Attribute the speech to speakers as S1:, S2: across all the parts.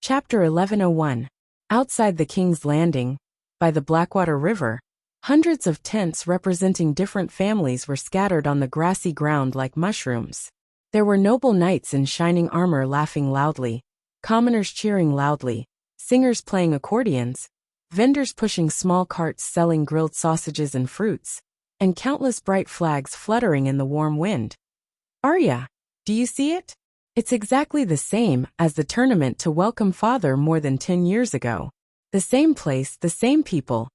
S1: Chapter 1101. Outside the King's Landing, by the Blackwater River, hundreds of tents representing different families were scattered on the grassy ground like mushrooms. There were noble knights in shining armor laughing loudly, commoners cheering loudly, singers playing accordions, vendors pushing small carts selling grilled sausages and fruits, and countless bright flags fluttering in the warm wind. Arya, do you see it? It's exactly the same as the tournament to welcome Father more than 10 years ago. The same place, the same people.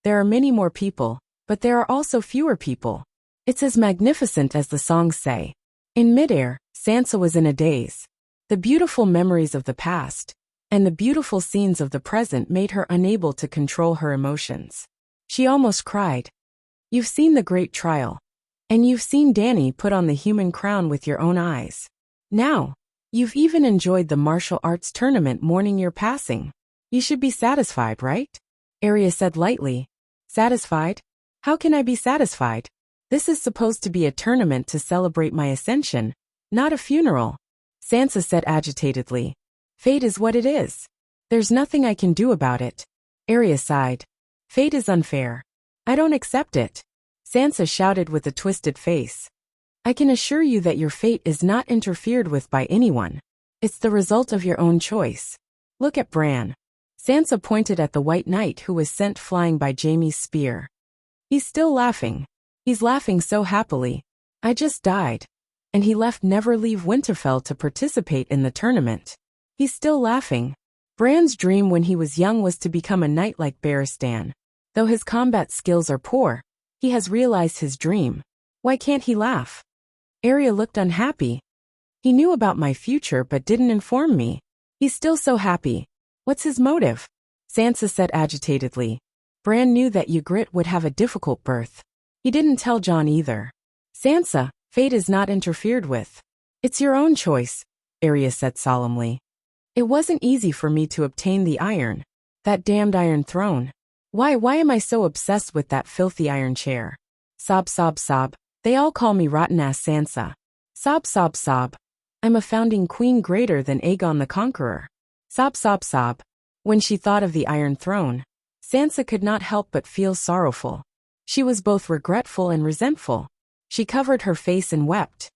S1: There are many more people, but there are also fewer people. It's as magnificent as the songs say. In midair, Sansa was in a daze. The beautiful memories of the past and the beautiful scenes of the present made her unable to control her emotions. She almost cried. You've seen the great trial. And you've seen Dany put on the human crown with your own eyes. Now, you've even enjoyed the martial arts tournament mourning your passing. You should be satisfied, right? Arya said lightly. Satisfied? How can I be satisfied? This is supposed to be a tournament to celebrate my ascension, not a funeral. Sansa said agitatedly. Fate is what it is. There's nothing I can do about it. Arya sighed. Fate is unfair. I don't accept it. Sansa shouted with a twisted face. I can assure you that your fate is not interfered with by anyone. It's the result of your own choice. Look at Bran. Sansa pointed at the White Knight who was sent flying by Jaime's spear. He's still laughing. He's laughing so happily. I just died. And he left Never Leave Winterfell to participate in the tournament. He's still laughing. Bran's dream when he was young was to become a knight like Barristan. Though his combat skills are poor, he has realized his dream. Why can't he laugh? Arya looked unhappy. He knew about my future but didn't inform me. He's still so happy. What's his motive? Sansa said agitatedly. Bran knew that Ygritte would have a difficult birth. He didn't tell Jon either. Sansa, fate is not interfered with. It's your own choice, Arya said solemnly. It wasn't easy for me to obtain the iron. That damned Iron Throne. Why am I so obsessed with that filthy iron chair? Sob, sob, sob. They all call me rotten-ass Sansa. Sob, sob, sob. I'm a founding queen greater than Aegon the Conqueror. Sob, sob, sob. When she thought of the Iron Throne, Sansa could not help but feel sorrowful. She was both regretful and resentful. She covered her face and wept.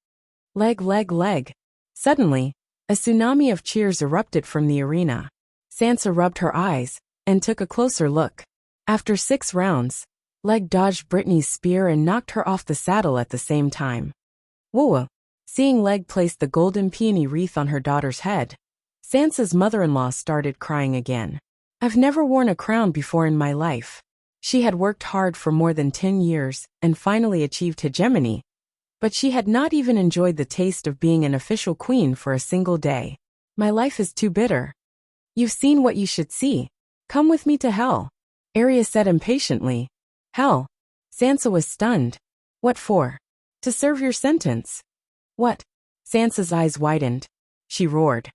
S1: Leg, leg, leg. Suddenly, a tsunami of cheers erupted from the arena. Sansa rubbed her eyes and took a closer look. After 6 rounds, Leg dodged Brittany's spear and knocked her off the saddle at the same time. Whoa! Seeing Leg place the golden peony wreath on her daughter's head, Sansa's mother-in-law started crying again. I've never worn a crown before in my life. She had worked hard for more than 10 years and finally achieved hegemony, but she had not even enjoyed the taste of being an official queen for a single day. My life is too bitter. You've seen what you should see. Come with me to hell, Arya said impatiently. Hell? Sansa was stunned. What for? To serve your sentence. What? Sansa's eyes widened. She roared.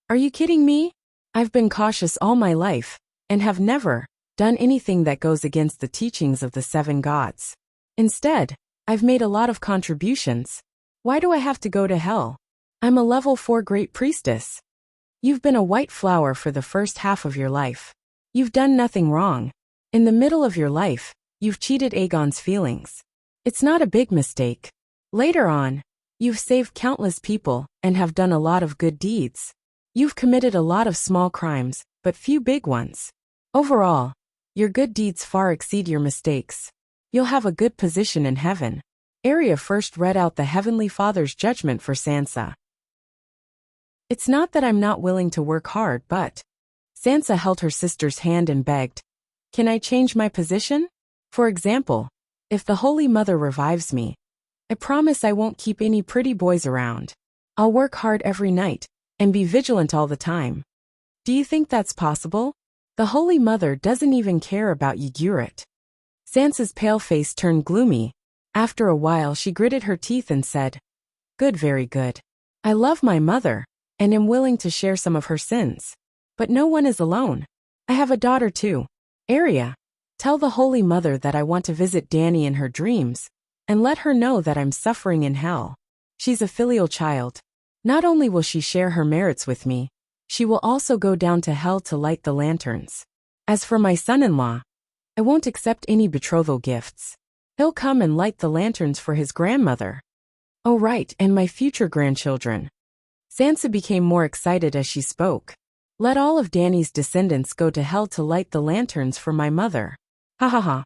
S1: Are you kidding me? I've been cautious all my life, and have never done anything that goes against the teachings of the 7 gods. Instead, I've made a lot of contributions. Why do I have to go to hell? I'm a level 4 great priestess. You've been a white flower for the first half of your life. You've done nothing wrong. In the middle of your life, you've cheated Aegon's feelings. It's not a big mistake. Later on, you've saved countless people and have done a lot of good deeds. You've committed a lot of small crimes, but few big ones. Overall, your good deeds far exceed your mistakes. You'll have a good position in heaven. Arya first read out the Heavenly Father's judgment for Sansa. It's not that I'm not willing to work hard, but... Sansa held her sister's hand and begged. Can I change my position? For example, if the Holy Mother revives me, I promise I won't keep any pretty boys around. I'll work hard every night, and be vigilant all the time. Do you think that's possible? The Holy Mother doesn't even care about Ygritte. Sansa's pale face turned gloomy. After a while she gritted her teeth and said, Good, very good. I love my mother, and am willing to share some of her sins. But no one is alone. I have a daughter too. Arya, tell the Holy Mother that I want to visit Dany in her dreams, and let her know that I'm suffering in hell. She's a filial child. Not only will she share her merits with me, She will also go down to hell to light the lanterns. As for my son-in-law, I won't accept any betrothal gifts. He'll come and light the lanterns for his grandmother. Oh right, and my future grandchildren. Sansa became more excited as she spoke. Let all of Dany's descendants go to hell to light the lanterns for my mother. Ha ha ha.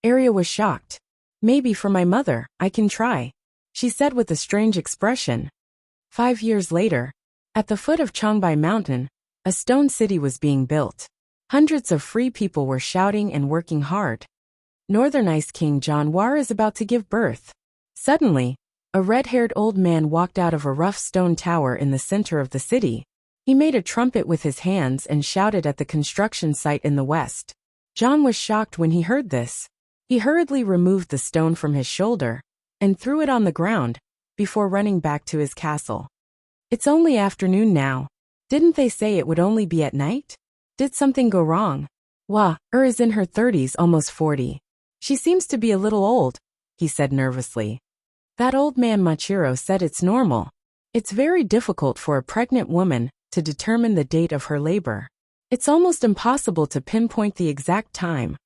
S1: Arya was shocked. Maybe for my mother, I can try, she said with a strange expression. 5 years later, at the foot of Changbai Mountain, a stone city was being built. Hundreds of free people were shouting and working hard. Northern Ice King Jon War is about to give birth. Suddenly, a red-haired old man walked out of a rough stone tower in the center of the city. He made a trumpet with his hands and shouted at the construction site in the west. Jon was shocked when he heard this. He hurriedly removed the stone from his shoulder and threw it on the ground before running back to his castle. It's only afternoon now. Didn't they say it would only be at night? Did something go wrong? Wah, is in her 30s, almost 40. She seems to be a little old, he said nervously. That old man Machiro said it's normal. It's very difficult for a pregnant woman to determine the date of her labor. It's almost impossible to pinpoint the exact time,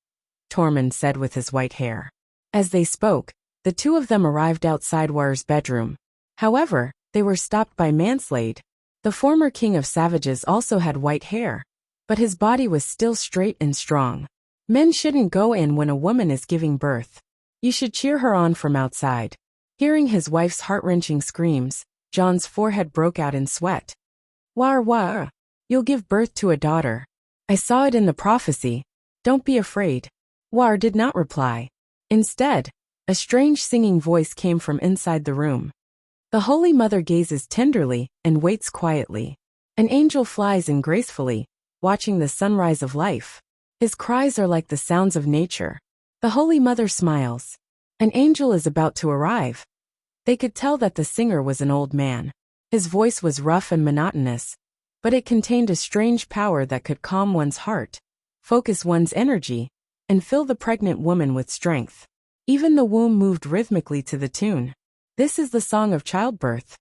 S1: Tormund said with his white hair. As they spoke, the two of them arrived outside War's bedroom. However, they were stopped by Manslade. The former king of savages also had white hair, but his body was still straight and strong. Men shouldn't go in when a woman is giving birth. You should cheer her on from outside. Hearing his wife's heart-wrenching screams, Jon's forehead broke out in sweat. War, you'll give birth to a daughter. I saw it in the prophecy. Don't be afraid. War did not reply. Instead, a strange singing voice came from inside the room. The Holy Mother gazes tenderly and waits quietly. An angel flies in gracefully, watching the sunrise of life. His cries are like the sounds of nature. The Holy Mother smiles. An angel is about to arrive. They could tell that the singer was an old man. His voice was rough and monotonous, but it contained a strange power that could calm one's heart, focus one's energy, and fill the pregnant woman with strength. Even the womb moved rhythmically to the tune. This is the song of childbirth.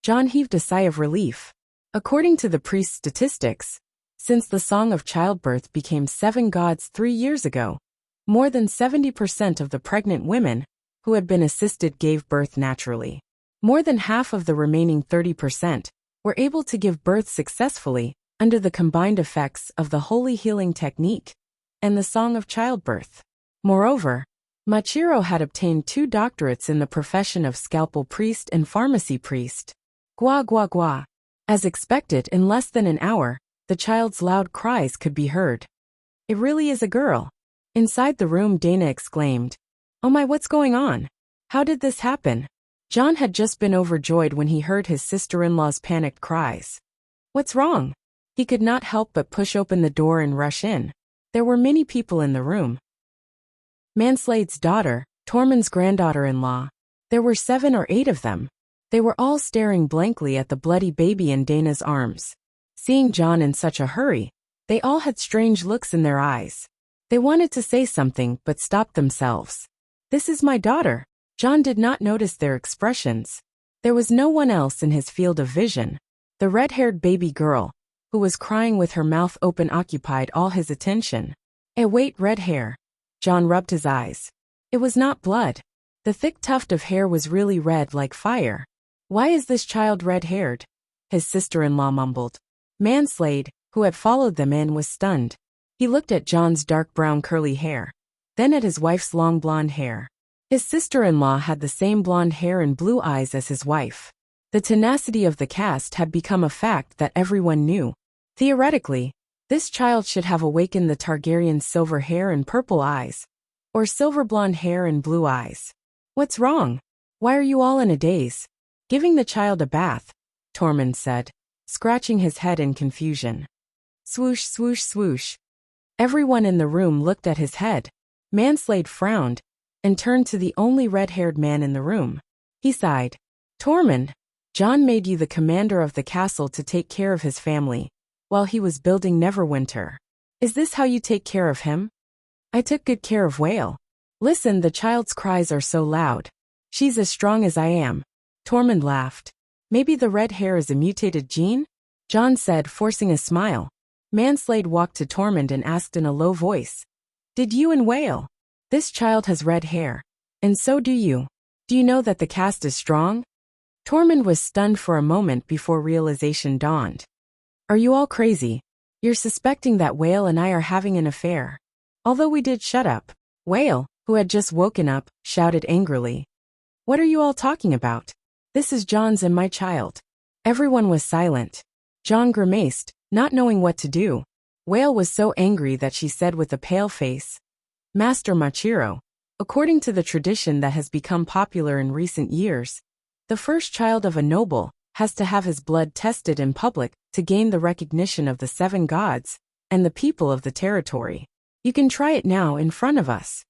S1: Jon heaved a sigh of relief. According to the priest's statistics, since the song of childbirth became 7 gods 3 years ago, more than 70% of the pregnant women who had been assisted gave birth naturally. More than half of the remaining 30% were able to give birth successfully under the combined effects of the holy healing technique and the song of childbirth. Moreover, Machiro had obtained 2 doctorates in the profession of scalpel priest and pharmacy priest. Gua gua gua. As expected, in less than an hour, the child's loud cries could be heard. It really is a girl. Inside the room, Dana exclaimed, "Oh my, what's going on? How did this happen?" Jon had just been overjoyed when he heard his sister-in-law's panicked cries. What's wrong? He could not help but push open the door and rush in. There were many people in the room. Manslade's daughter, Tormund's granddaughter-in-law. There were 7 or 8 of them. They were all staring blankly at the bloody baby in Dana's arms. Seeing Jon in such a hurry, they all had strange looks in their eyes. They wanted to say something but stopped themselves. This is my daughter. Jon did not notice their expressions. There was no one else in his field of vision. The red-haired baby girl, who was crying with her mouth open, occupied all his attention. Wait, red hair. Jon rubbed his eyes. It was not blood. The thick tuft of hair was really red like fire. Why is this child red-haired? His sister-in-law mumbled. Manslade, who had followed them in, was stunned. He looked at Jon's dark brown curly hair, then at his wife's long blonde hair. His sister-in-law had the same blonde hair and blue eyes as his wife. The tenacity of the caste had become a fact that everyone knew. Theoretically, this child should have awakened the Targaryen's silver hair and purple eyes, or silver blonde hair and blue eyes. What's wrong? Why are you all in a daze? Giving the child a bath, Tormund said, scratching his head in confusion. Swoosh, swoosh, swoosh. Everyone in the room looked at his head. Manslade frowned and turned to the only red-haired man in the room. He sighed. Tormund, Jon made you the commander of the castle to take care of his family, while he was building Neverwinter. Is this how you take care of him? I took good care of Whale. Listen, the child's cries are so loud. She's as strong as I am. Tormund laughed. Maybe the red hair is a mutated gene? John said, forcing a smile. Manslade walked to Tormund and asked in a low voice. Did you and Whale? This child has red hair. And so do you. Do you know that the cast is strong? Tormund was stunned for a moment before realization dawned. Are you all crazy? You're suspecting that Whale and I are having an affair. Although we did shut up. Whale, who had just woken up, shouted angrily. What are you all talking about? This is John's and my child. Everyone was silent. John grimaced, not knowing what to do. Whale was so angry that she said with a pale face, Master Machiro, according to the tradition that has become popular in recent years, the first child of a noble has to have his blood tested in public to gain the recognition of the 7 gods and the people of the territory. You can try it now in front of us.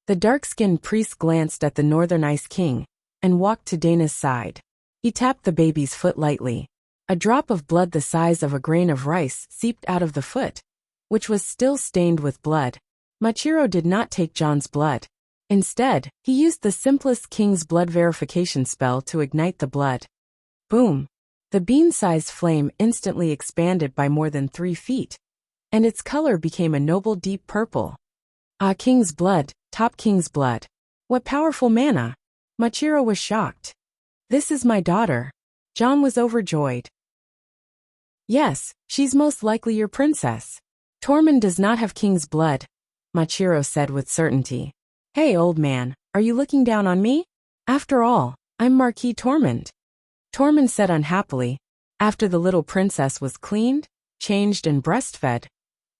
S1: The dark-skinned priest glanced at the Northern Ice King and walked to Dana's side. He tapped the baby's foot lightly. A drop of blood the size of a grain of rice seeped out of the foot, which was still stained with blood. Machiro did not take John's blood. Instead, he used the simplest king's blood verification spell to ignite the blood. Boom! The bean-sized flame instantly expanded by more than 3 feet, and its color became a noble deep purple. Ah, king's blood, top king's blood. What powerful mana! Machiro was shocked. This is my daughter. John was overjoyed. Yes, she's most likely your princess. Tormund does not have king's blood, Machiro said with certainty. Hey, old man, are you looking down on me? After all, I'm Marquis Tormund. Tormund said unhappily. After the little princess was cleaned, changed and breastfed,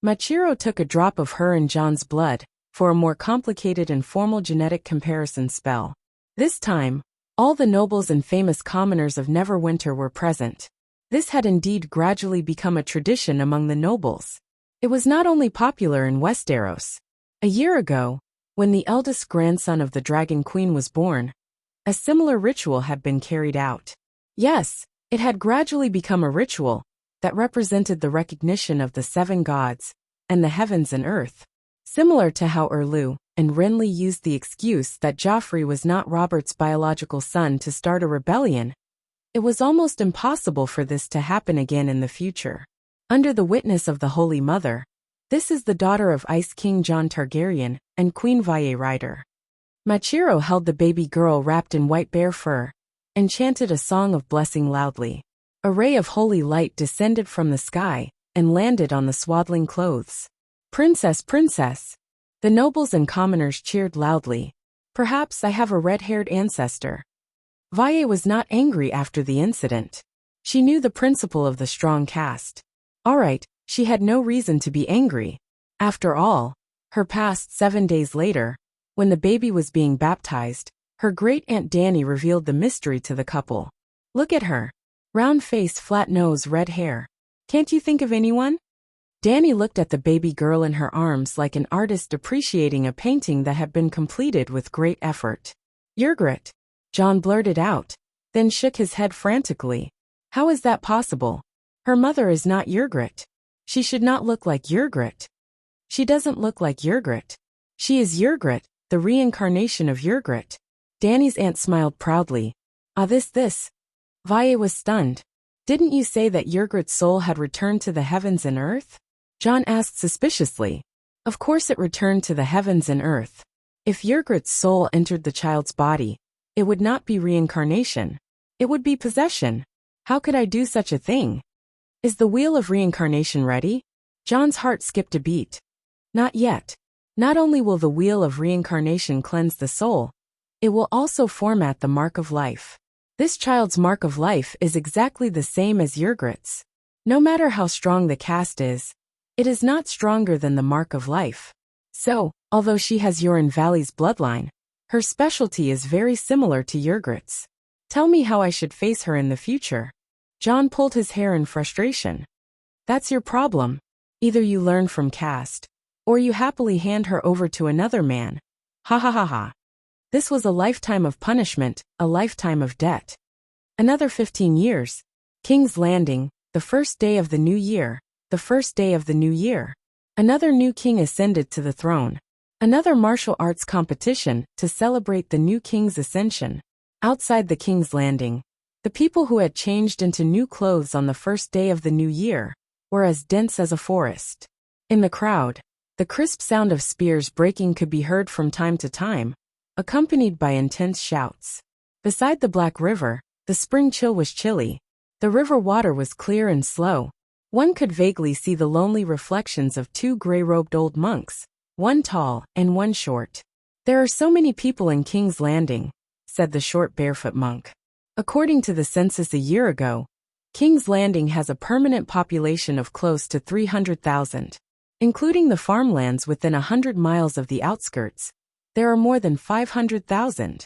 S1: Machiro took a drop of her and John's blood for a more complicated and formal genetic comparison spell. This time, all the nobles and famous commoners of Neverwinter were present. This had indeed gradually become a tradition among the nobles. It was not only popular in Westeros. A year ago, when the eldest grandson of the Dragon Queen was born, a similar ritual had been carried out. Yes, it had gradually become a ritual that represented the recognition of the 7 gods and the heavens and earth, similar to how Erlu and Renly used the excuse that Joffrey was not Robert's biological son to start a rebellion. It was almost impossible for this to happen again in the future. Under the witness of the Holy Mother, this is the daughter of Ice King Jon Targaryen and Queen Valle Ryder. Machiro held the baby girl wrapped in white bear fur and chanted a song of blessing loudly. A ray of holy light descended from the sky and landed on the swaddling clothes. Princess, princess! The nobles and commoners cheered loudly. Perhaps I have a red-haired ancestor. Valle was not angry after the incident. She knew the principle of the strong caste. All right, she had no reason to be angry. After all, her past 7 days later, when the baby was being baptized, her great-aunt Dany revealed the mystery to the couple. Look at her. Round face, flat nose, red hair. Can't you think of anyone? Dany looked at the baby girl in her arms like an artist appreciating a painting that had been completed with great effort. Ygritte, John blurted out, then shook his head frantically. How is that possible? Her mother is not Ygritte. She should not look like Ygritte. She doesn't look like Ygritte. She is Ygritte, the reincarnation of Ygritte. Dany's aunt smiled proudly. Ah, this. Valle was stunned. Didn't you say that Ygritte's soul had returned to the heavens and earth? John asked suspiciously. Of course it returned to the heavens and earth. If Ygritte's soul entered the child's body, it would not be reincarnation. It would be possession. How could I do such a thing? Is the wheel of reincarnation ready? John's heart skipped a beat. Not yet. Not only will the wheel of reincarnation cleanse the soul, it will also format the mark of life. This child's mark of life is exactly the same as Ygritte's. No matter how strong the caste is, it is not stronger than the mark of life. So, although she has Yoren Valley's bloodline, her specialty is very similar to Ygritte's. Tell me how I should face her in the future. John pulled his hair in frustration. That's your problem. Either you learn from caste, or you happily hand her over to another man. Ha ha ha ha. This was a lifetime of punishment, a lifetime of debt. Another 15 years. King's Landing, the first day of the new year, the first day of the new year. Another new king ascended to the throne. Another martial arts competition to celebrate the new king's ascension. Outside the King's Landing, The people who had changed into new clothes on the first day of the new year were as dense as a forest. In the crowd, the crisp sound of spears breaking could be heard from time to time, accompanied by intense shouts. Beside the Black River, the spring chill was chilly. The river water was clear and slow. One could vaguely see the lonely reflections of two gray-robed old monks, one tall and one short. "There are so many people in King's Landing," said the short barefoot monk. "According to the census a year ago, King's Landing has a permanent population of close to 300,000. Including the farmlands within 100 miles of the outskirts, there are more than 500,000.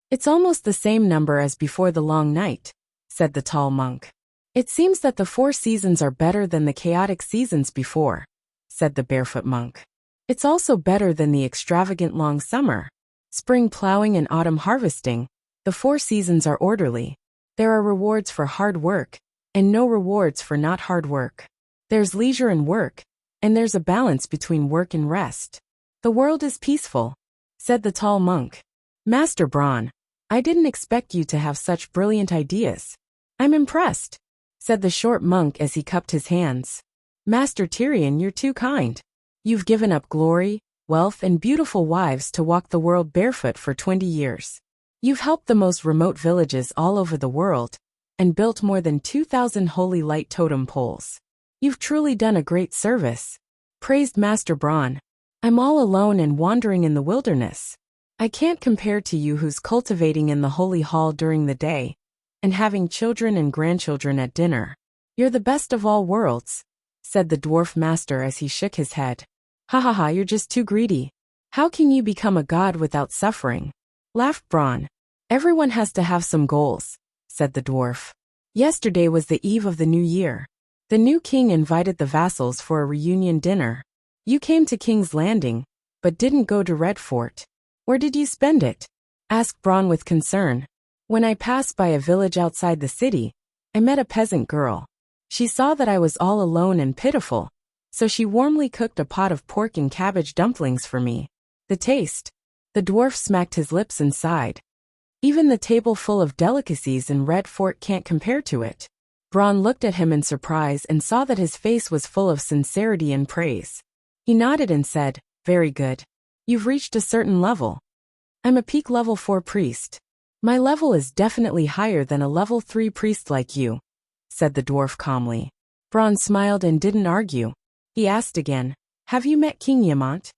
S1: "It's almost the same number as before the long night," said the tall monk. "It seems that the 4 seasons are better than the chaotic seasons before," said the barefoot monk. "It's also better than the extravagant long summer. Spring plowing and autumn harvesting, the 4 seasons are orderly. There are rewards for hard work, and no rewards for not hard work. There's leisure and work, and there's a balance between work and rest. The world is peaceful," said the tall monk. "Master Braun, I didn't expect you to have such brilliant ideas." "I'm impressed," said the short monk as he cupped his hands. "Master Tyrion, you're too kind. You've given up glory, wealth, and beautiful wives to walk the world barefoot for 20 years. You've helped the most remote villages all over the world, and built more than 2,000 holy light totem poles. You've truly done a great service," praised Master Braun. "I'm all alone and wandering in the wilderness. I can't compare to you who's cultivating in the holy hall during the day, and having children and grandchildren at dinner. You're the best of all worlds," said the dwarf master as he shook his head. "Ha ha ha, you're just too greedy. How can you become a god without suffering?" laughed Braun. "Everyone has to have some goals," said the dwarf. "Yesterday was the eve of the new year. The new king invited the vassals for a reunion dinner. You came to King's Landing, but didn't go to Red Fort. Where did you spend it?" asked Braun with concern. "When I passed by a village outside the city, I met a peasant girl. She saw that I was all alone and pitiful, so she warmly cooked a pot of pork and cabbage dumplings for me. The taste." The dwarf smacked his lips and sighed. "Even the table full of delicacies in Red Fort can't compare to it." Braun looked at him in surprise and saw that his face was full of sincerity and praise. He nodded and said, "Very good. You've reached a certain level. I'm a peak level 4 priest. My level is definitely higher than a level 3 priest like you," said the dwarf calmly. Braun smiled and didn't argue. He asked again, "Have you met King Yamant?"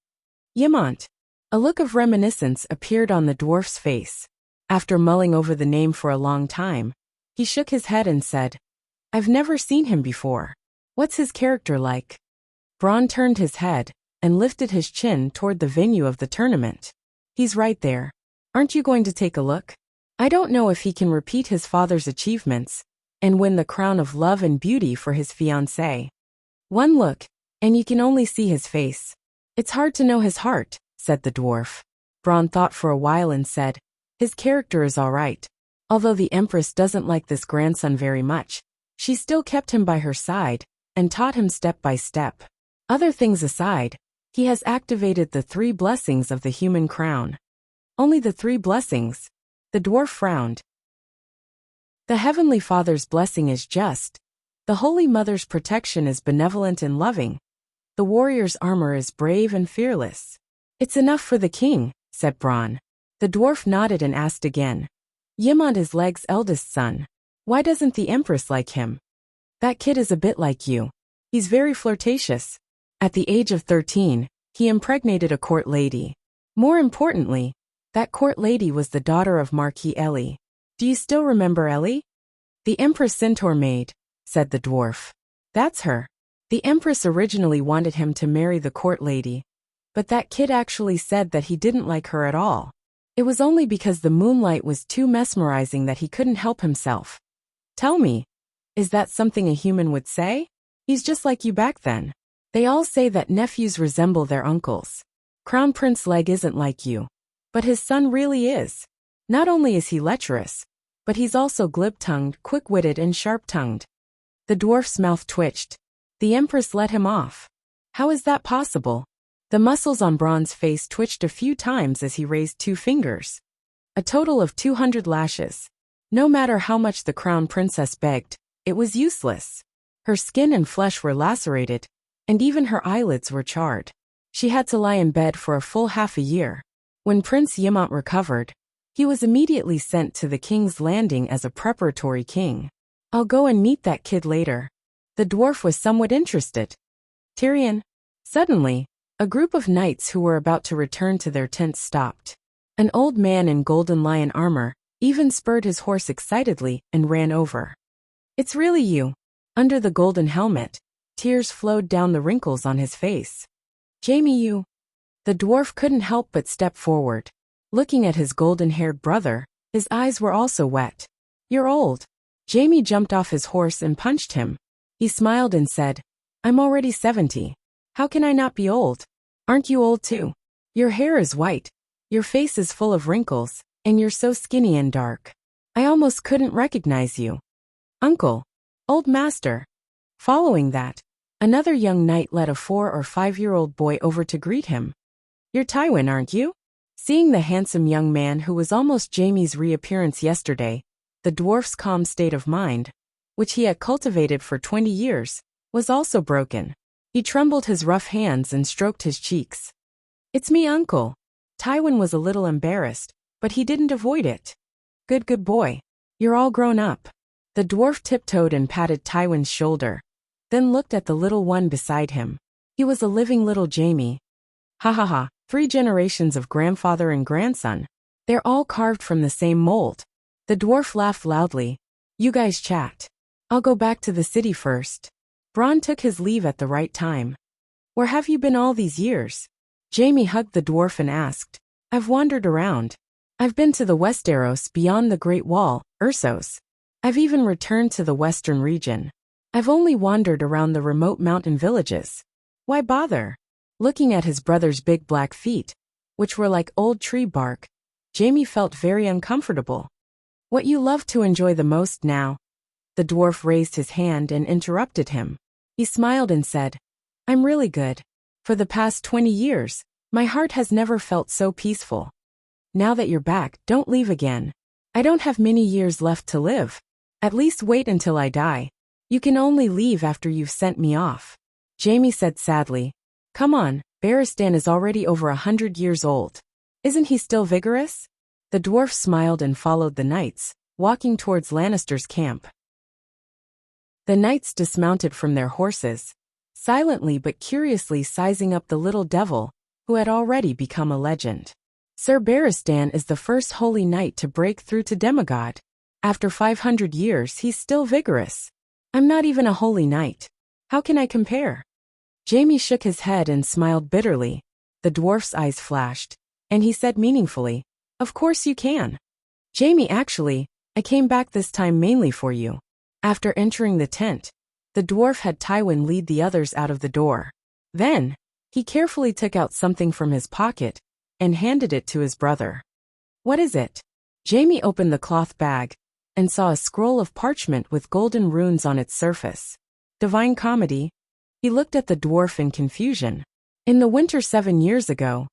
S1: "Yamant?" A look of reminiscence appeared on the dwarf's face. After mulling over the name for a long time, he shook his head and said, "I've never seen him before. What's his character like?" Braun turned his head and lifted his chin toward the venue of the tournament. "He's right there. Aren't you going to take a look? I don't know if he can repeat his father's achievements and win the crown of love and beauty for his fiancée. One look, and you can only see his face. It's hard to know his heart," said the dwarf. Braun thought for a while and said, "His character is all right. Although the Empress doesn't like this grandson very much, she still kept him by her side and taught him step by step. Other things aside, he has activated the 3 blessings of the human crown." "Only the 3 blessings?" The dwarf frowned. "The Heavenly Father's blessing is just. The Holy Mother's protection is benevolent and loving. The warrior's armor is brave and fearless." "It's enough for the king," said Braun. The dwarf nodded and asked again, "Yamant is Leg's eldest son. Why doesn't the Empress like him?" "That kid is a bit like you. He's very flirtatious. At the age of 13, he impregnated a court lady. More importantly, that court lady was the daughter of Marquis Ellie. Do you still remember Ellie?" "The Empress Centaur maid," said the dwarf. "That's her. The Empress originally wanted him to marry the court lady, but that kid actually said that he didn't like her at all. It was only because the moonlight was too mesmerizing that he couldn't help himself. Tell me, is that something a human would say? He's just like you back then. They all say that nephews resemble their uncles. Crown Prince Leg isn't like you, but his son really is. Not only is he lecherous, but he's also glib-tongued, quick-witted, and sharp-tongued." The dwarf's mouth twitched. The Empress let him off. How is that possible? The muscles on Braun's face twitched a few times as he raised 2 fingers. "A total of 200 lashes. No matter how much the crown princess begged, it was useless. Her skin and flesh were lacerated, and even her eyelids were charred. She had to lie in bed for a full half a year. When Prince Yimant recovered, he was immediately sent to the king's landing as a preparatory king. I'll go and meet that kid later. The dwarf was somewhat interested. Tyrion. Suddenly, a group of knights who were about to return to their tents stopped. An old man in golden lion armor even spurred his horse excitedly and ran over. It's really you. Under the golden helmet, tears flowed down the wrinkles on his face. Jaime, you. The dwarf couldn't help but step forward. Looking at his golden-haired brother, his eyes were also wet. You're old. Jaime jumped off his horse and punched him. He smiled and said, I'm already 70. How can I not be old? Aren't you old too? Your hair is white, your face is full of wrinkles, and you're so skinny and dark. I almost couldn't recognize you. Uncle. Old master. Following that, another young knight led a 4 or 5-year-old boy over to greet him. You're Tywin, aren't you? Seeing the handsome young man who was almost Jaime's reappearance yesterday, the dwarf's calm state of mind, which he had cultivated for 20 years, was also broken. He trembled his rough hands and stroked his cheeks. It's me, uncle. Tywin was a little embarrassed, but he didn't avoid it. Good boy. You're all grown up. The dwarf tiptoed and patted Tywin's shoulder, then looked at the little one beside him. He was a living little Jaime. Ha, 3 generations of grandfather and grandson. They're all carved from the same mold. The dwarf laughed loudly. You guys chat. I'll go back to the city first. Bronn took his leave at the right time. Where have you been all these years? Jaime hugged the dwarf and asked. I've wandered around. I've been to the Westeros beyond the Great Wall, Ursos. I've even returned to the western region. I've only wandered around the remote mountain villages. Why bother? Looking at his brother's big black feet, which were like old tree bark, Jaime felt very uncomfortable. What you love to enjoy the most now? The dwarf raised his hand and interrupted him. He smiled and said, I'm really good. For the past 20 years, my heart has never felt so peaceful. Now that you're back, don't leave again. I don't have many years left to live. At least wait until I die. You can only leave after you've sent me off. Jaime said sadly, Come on, Barristan is already over 100 years old. Isn't he still vigorous? The dwarf smiled and followed the knights, walking towards Lannister's camp. The knights dismounted from their horses, silently but curiously sizing up the little devil, who had already become a legend. Sir Barristan is the first holy knight to break through to demigod. After 500 years, he's still vigorous. I'm not even a holy knight. How can I compare? Jaime shook his head and smiled bitterly. The dwarf's eyes flashed, and he said meaningfully, Of course you can. Jaime, actually, I came back this time mainly for you. After entering the tent, the dwarf had Tywin lead the others out of the door. Then, he carefully took out something from his pocket and handed it to his brother. What is it? Jaime opened the cloth bag and saw a scroll of parchment with golden runes on its surface. Divine Comedy. He looked at the dwarf in confusion. In the winter 7 years ago,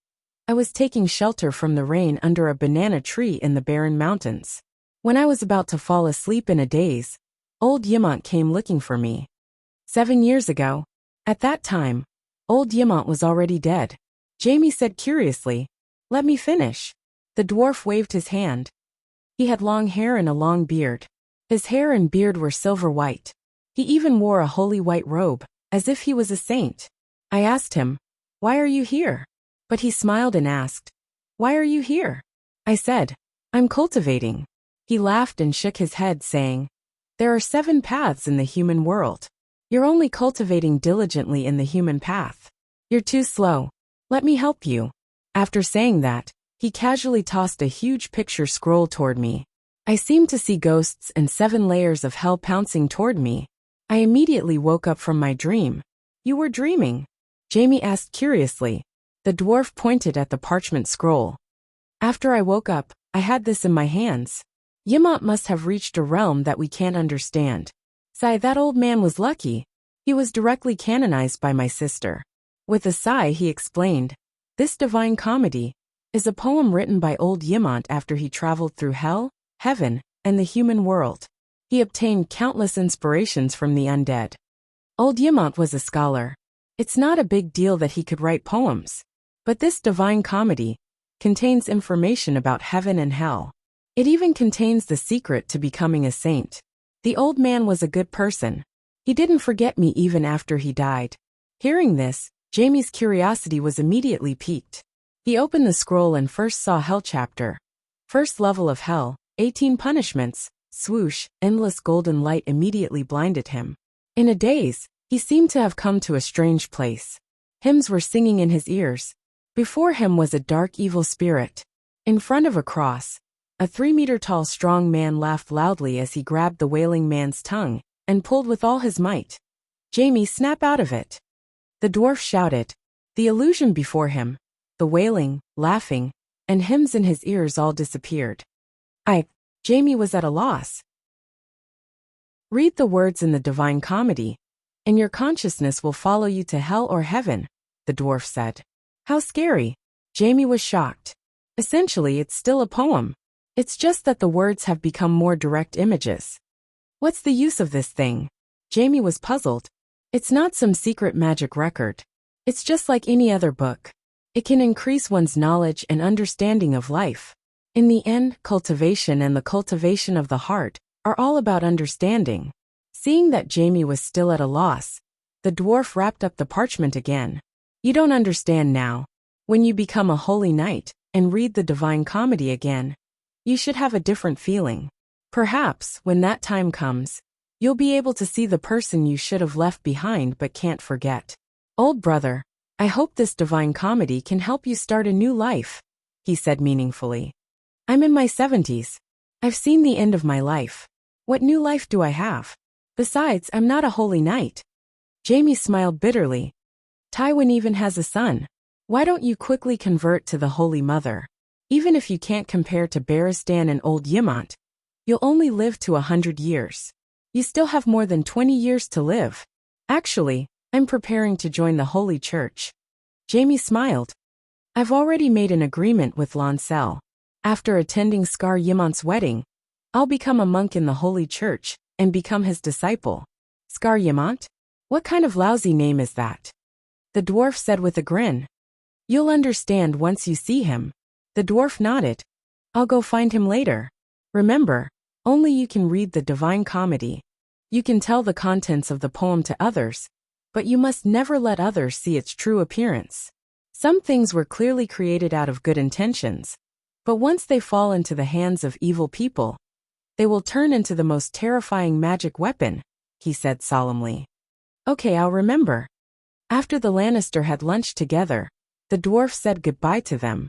S1: I was taking shelter from the rain under a banana tree in the barren mountains. When I was about to fall asleep in a daze, old Yimant came looking for me. 7 years ago. At that time, old Yimant was already dead. Jaime said curiously, Let me finish. The dwarf waved his hand. He had long hair and a long beard. His hair and beard were silver white. He even wore a holy white robe, as if he was a saint. I asked him, Why are you here? But he smiled and asked, Why are you here? I said, I'm cultivating. He laughed and shook his head, saying, There are 7 paths in the human world. You're only cultivating diligently in the human path. You're too slow. Let me help you. After saying that, he casually tossed a huge picture scroll toward me. I seemed to see ghosts and 7 layers of hell pouncing toward me. I immediately woke up from my dream. You were dreaming? Jaime asked curiously. The dwarf pointed at the parchment scroll. After I woke up, I had this in my hands. Yimant must have reached a realm that we can't understand. Sigh, that old man was lucky. He was directly canonized by my sister. With a sigh, he explained, This Divine Comedy is a poem written by old Yimant after he traveled through hell, heaven, and the human world. He obtained countless inspirations from the undead. Old Yimont was a scholar. It's not a big deal that he could write poems. But this divine comedy contains information about heaven and hell. It even contains the secret to becoming a saint. The old man was a good person. He didn't forget me even after he died. Hearing this, Jamie's curiosity was immediately piqued. He opened the scroll and first saw Hell chapter. First level of hell, 18 punishments, swoosh, endless golden light immediately blinded him. In a daze, he seemed to have come to a strange place. Hymns were singing in his ears. Before him was a dark evil spirit. In front of a cross, a 3-meter-tall strong man laughed loudly as he grabbed the wailing man's tongue and pulled with all his might. Jamie, snap out of it. The dwarf shouted. The illusion before him, the wailing, laughing, and hymns in his ears all disappeared. Jamie was at a loss. Read the words in the Divine Comedy, and your consciousness will follow you to hell or heaven, the dwarf said. How scary. Jamie was shocked. Essentially, it's still a poem. It's just that the words have become more direct images. What's the use of this thing? Jamie was puzzled. It's not some secret magic record. It's just like any other book. It can increase one's knowledge and understanding of life. In the end, cultivation and the cultivation of the heart are all about understanding. Seeing that Jamie was still at a loss, the dwarf wrapped up the parchment again. You don't understand now. When you become a holy knight and read the Divine Comedy again, you should have a different feeling. Perhaps, when that time comes, you'll be able to see the person you should have left behind but can't forget. Old brother, I hope this Divine Comedy can help you start a new life, he said meaningfully. I'm in my 70s. I've seen the end of my life. What new life do I have? Besides, I'm not a holy knight. Jamie smiled bitterly. Tywin even has a son. Why don't you quickly convert to the Holy Mother? Even if you can't compare to Barristan and Old Yimont, you'll only live to 100 years. You still have more than 20 years to live. Actually, I'm preparing to join the Holy Church. Jamie smiled. I've already made an agreement with Lancel. After attending Scar Yimont's wedding, I'll become a monk in the Holy Church and become his disciple. Scar Yimont? What kind of lousy name is that? The dwarf said with a grin. You'll understand once you see him. The dwarf nodded. I'll go find him later. Remember, only you can read the Divine Comedy. You can tell the contents of the poem to others, but you must never let others see its true appearance. Some things were clearly created out of good intentions, but once they fall into the hands of evil people, they will turn into the most terrifying magic weapon, he said solemnly. Okay, I'll remember. After the Lannister had lunch together, the dwarf said goodbye to them.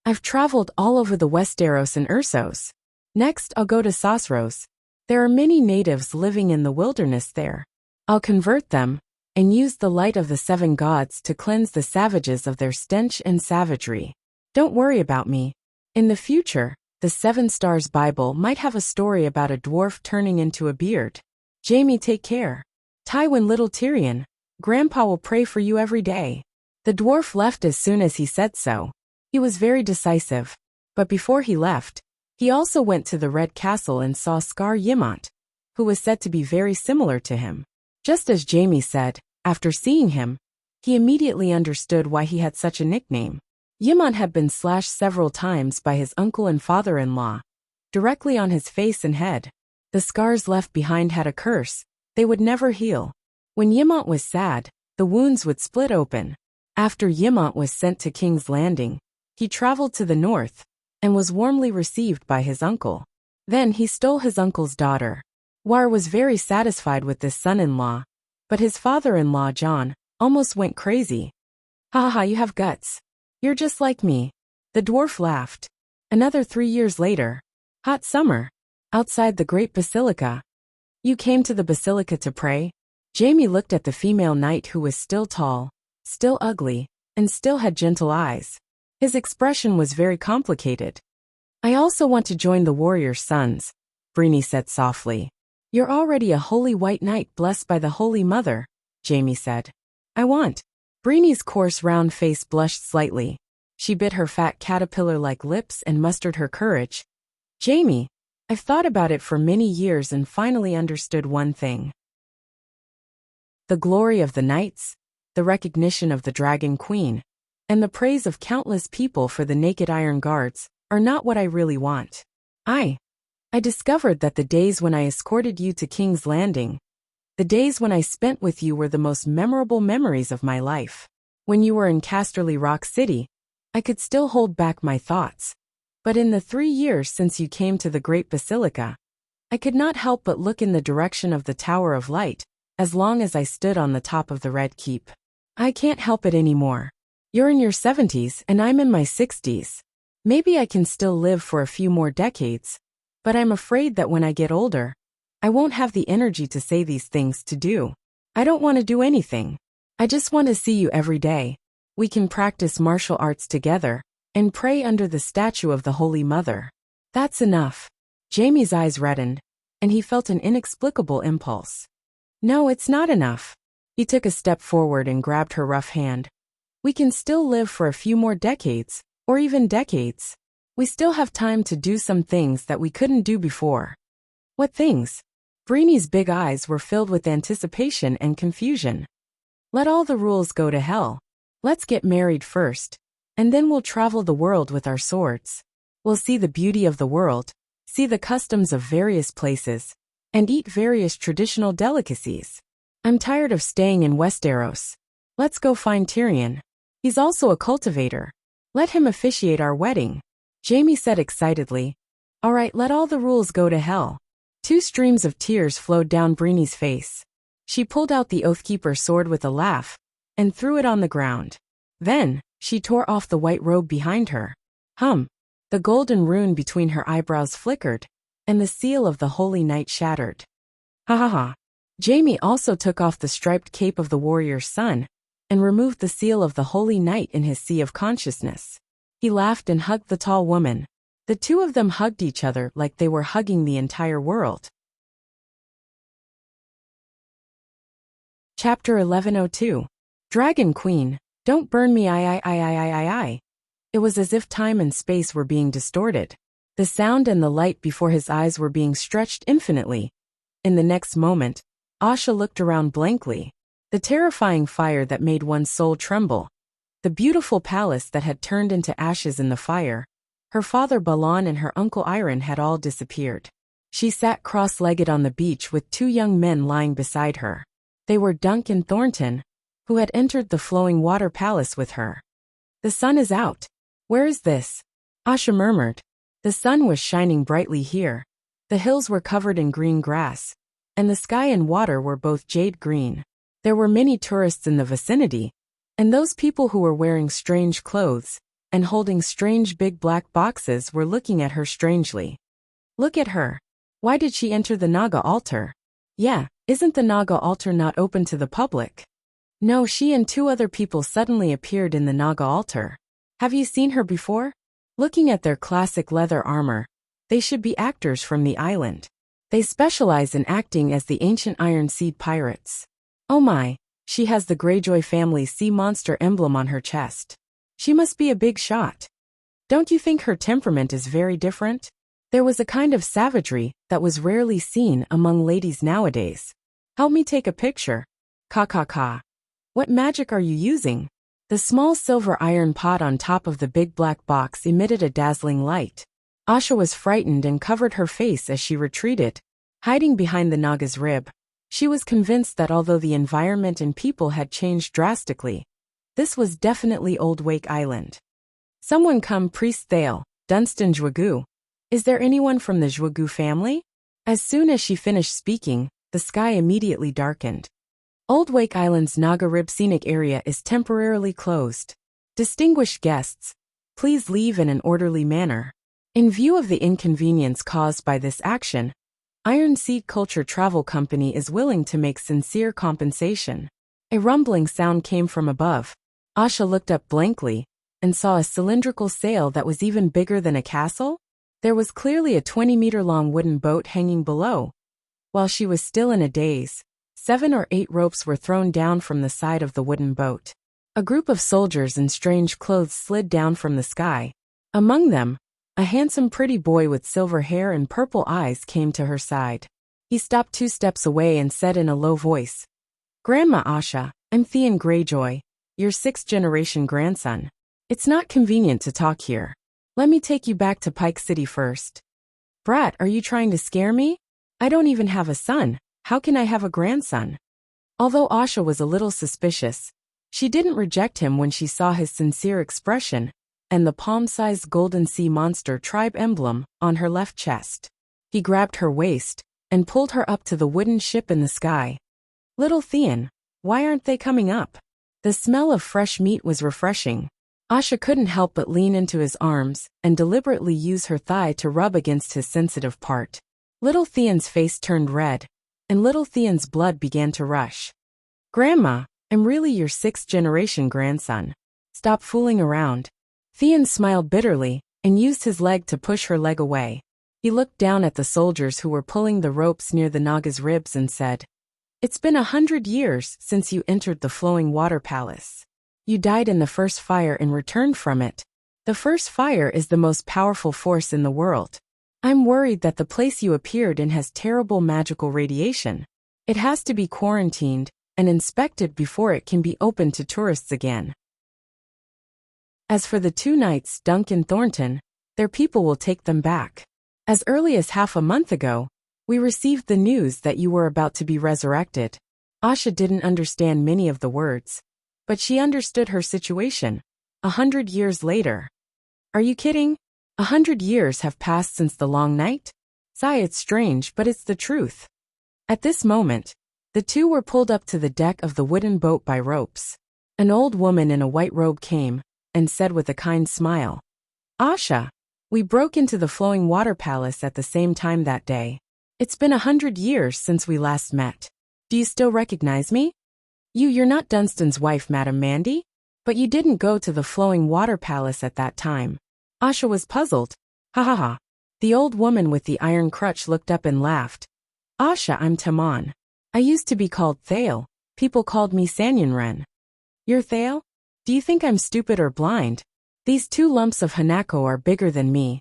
S1: I've traveled all over the Westeros and Ursos. Next, I'll go to Sosros. There are many natives living in the wilderness there. I'll convert them and use the light of the 7 gods to cleanse the savages of their stench and savagery. Don't worry about me. In the future, the 7 Stars Bible might have a story about a dwarf turning into a beard. Jamie, take care. Tywin, little Tyrion, Grandpa will pray for you every day. The dwarf left as soon as he said so. He was very decisive. But before he left, he also went to the Red Castle and saw Scar Yimont, who was said to be very similar to him. Just as Jamie said, after seeing him, he immediately understood why he had such a nickname. Yimont had been slashed several times by his uncle and father-in-law, directly on his face and head. The scars left behind had a curse. They would never heal. When Yimont was sad, the wounds would split open. After Yimont was sent to King's Landing, he traveled to the north and was warmly received by his uncle. Then he stole his uncle's daughter. War was very satisfied with this son-in-law, but his father-in-law, John, almost went crazy. Ha ha, you have guts. You're just like me. The dwarf laughed. Another 3 years later. Hot summer. Outside the great basilica. You came to the basilica to pray? Jamie looked at the female knight who was still tall, still ugly, and still had gentle eyes. His expression was very complicated. I also want to join the warrior's sons, Brienne said softly. You're already a holy white knight blessed by the Holy Mother, Jamie said. I want. Briene's coarse round face blushed slightly. She bit her fat caterpillar-like lips and mustered her courage. Jamie, I've thought about it for many years and finally understood one thing. The glory of the knights, the recognition of the Dragon Queen, and the praise of countless people for the naked iron guards are not what I really want. I discovered that the days when I escorted you to King's Landing, the days when I spent with you were the most memorable memories of my life. When you were in Casterly Rock City, I could still hold back my thoughts. But in the 3 years since you came to the Great Basilica, I could not help but look in the direction of the Tower of Light, as long as I stood on the top of the Red Keep. I can't help it anymore. You're in your 70s and I'm in my 60s. Maybe I can still live for a few more decades, but I'm afraid that when I get older, I won't have the energy to say these things to do. I don't want to do anything. I just want to see you every day. We can practice martial arts together and pray under the statue of the Holy Mother. That's enough. Jamie's eyes reddened, and he felt an inexplicable impulse. No, it's not enough. He took a step forward and grabbed her rough hand. We can still live for a few more decades, or even decades. We still have time to do some things that we couldn't do before. What things? Breeny's big eyes were filled with anticipation and confusion. Let all the rules go to hell. Let's get married first, and then we'll travel the world with our swords. We'll see the beauty of the world, see the customs of various places, and eat various traditional delicacies. I'm tired of staying in Westeros. Let's go find Tyrion. He's also a cultivator. Let him officiate our wedding. Jamie said excitedly. All right, let all the rules go to hell. 2 streams of tears flowed down Breeny's face. She pulled out the Oathkeeper's sword with a laugh and threw it on the ground. Then, she tore off the white robe behind her. The golden rune between her eyebrows flickered, and the seal of the Holy Knight shattered. Ha ha ha. Jamie also took off the striped cape of the warrior's son and removed the seal of the Holy Knight in his sea of consciousness. He laughed and hugged the tall woman. The two of them hugged each other like they were hugging the entire world. Chapter 1102. Dragon Queen, don't burn me I. It was as if time and space were being distorted. The sound and the light before his eyes were being stretched infinitely. In the next moment, Asha looked around blankly. The terrifying fire that made one's soul tremble. The beautiful palace that had turned into ashes in the fire. Her father Balan and her uncle Iron had all disappeared. She sat cross-legged on the beach with 2 young men lying beside her. They were Dunk and Thornton, who had entered the flowing water palace with her. The sun is out. Where is this? Asha murmured. The sun was shining brightly here. The hills were covered in green grass, and the sky and water were both jade green. There were many tourists in the vicinity, and those people who were wearing strange clothes and holding strange big black boxes were looking at her strangely. Look at her. Why did she enter the Naga altar? Yeah, isn't the Naga altar not open to the public? No, she and 2 other people suddenly appeared in the Naga altar. Have you seen her before? Looking at their classic leather armor, they should be actors from the island. They specialize in acting as the ancient Iron Seed pirates. Oh my, she has the Greyjoy family sea monster emblem on her chest. She must be a big shot. Don't you think her temperament is very different? There was a kind of savagery that was rarely seen among ladies nowadays. Help me take a picture. Ka. What magic are you using? The small silver iron pot on top of the big black box emitted a dazzling light. Asha was frightened and covered her face as she retreated, hiding behind the Naga's rib. She was convinced that although the environment and people had changed drastically, this was definitely Old Wake Island. Someone come, Priest Thale, Dunstan Zhuagu. Is there anyone from the Zhuagu family? As soon as she finished speaking, the sky immediately darkened. Old Wake Island's Naga Rib Scenic Area is temporarily closed. Distinguished guests, please leave in an orderly manner. In view of the inconvenience caused by this action, Iron Seed Culture Travel Company is willing to make sincere compensation. A rumbling sound came from above. Asha looked up blankly and saw a cylindrical sail that was even bigger than a castle. There was clearly a 20-meter-long wooden boat hanging below. While she was still in a daze, 7 or 8 ropes were thrown down from the side of the wooden boat. A group of soldiers in strange clothes slid down from the sky. Among them, A handsome pretty boy with silver hair and purple eyes came to her side. He stopped 2 steps away and said in a low voice, "Grandma Asha, I'm Theon Greyjoy, your 6th-generation grandson. It's not convenient to talk here. Let me take you back to Pike City first." "Brat, are you trying to scare me? I don't even have a son. How can I have a grandson?" Although Asha was a little suspicious, she didn't reject him when she saw his sincere expression and the palm-sized golden sea monster tribe emblem on her left chest. He grabbed her waist and pulled her up to the wooden ship in the sky. "Little Theon, why aren't they coming up?" The smell of fresh meat was refreshing. Asha couldn't help but lean into his arms and deliberately use her thigh to rub against his sensitive part. Little Theon's face turned red, and little Theon's blood began to rush. "Grandma, I'm really your 6th-generation grandson. Stop fooling around." Theon smiled bitterly and used his leg to push her leg away. He looked down at the soldiers who were pulling the ropes near the Naga's ribs and said, "It's been 100 years since you entered the Flowing Water Palace. You died in the first fire and returned from it. The first fire is the most powerful force in the world. I'm worried that the place you appeared in has terrible magical radiation. It has to be quarantined and inspected before it can be opened to tourists again. As for the 2 knights, Dunk and Thornton, their people will take them back. As early as half a month ago, we received the news that you were about to be resurrected." Asha didn't understand many of the words, but she understood her situation. 100 years later. "Are you kidding? 100 years have passed since the long night? Sigh, it's strange, but it's the truth." At this moment, the 2 were pulled up to the deck of the wooden boat by ropes. An old woman in a white robe came and said with a kind smile, "Asha, we broke into the Flowing Water Palace at the same time that day. It's been 100 years since we last met. Do you still recognize me? You're not Dunstan's wife, Madam Mandy? But you didn't go to the Flowing Water Palace at that time." Asha was puzzled. "Ha ha ha." The old woman with the iron crutch looked up and laughed. "Asha, I'm Tamon. I used to be called Thale. People called me Sanyanren." "You're Thale? Do you think I'm stupid or blind? These 2 lumps of Hanako are bigger than me."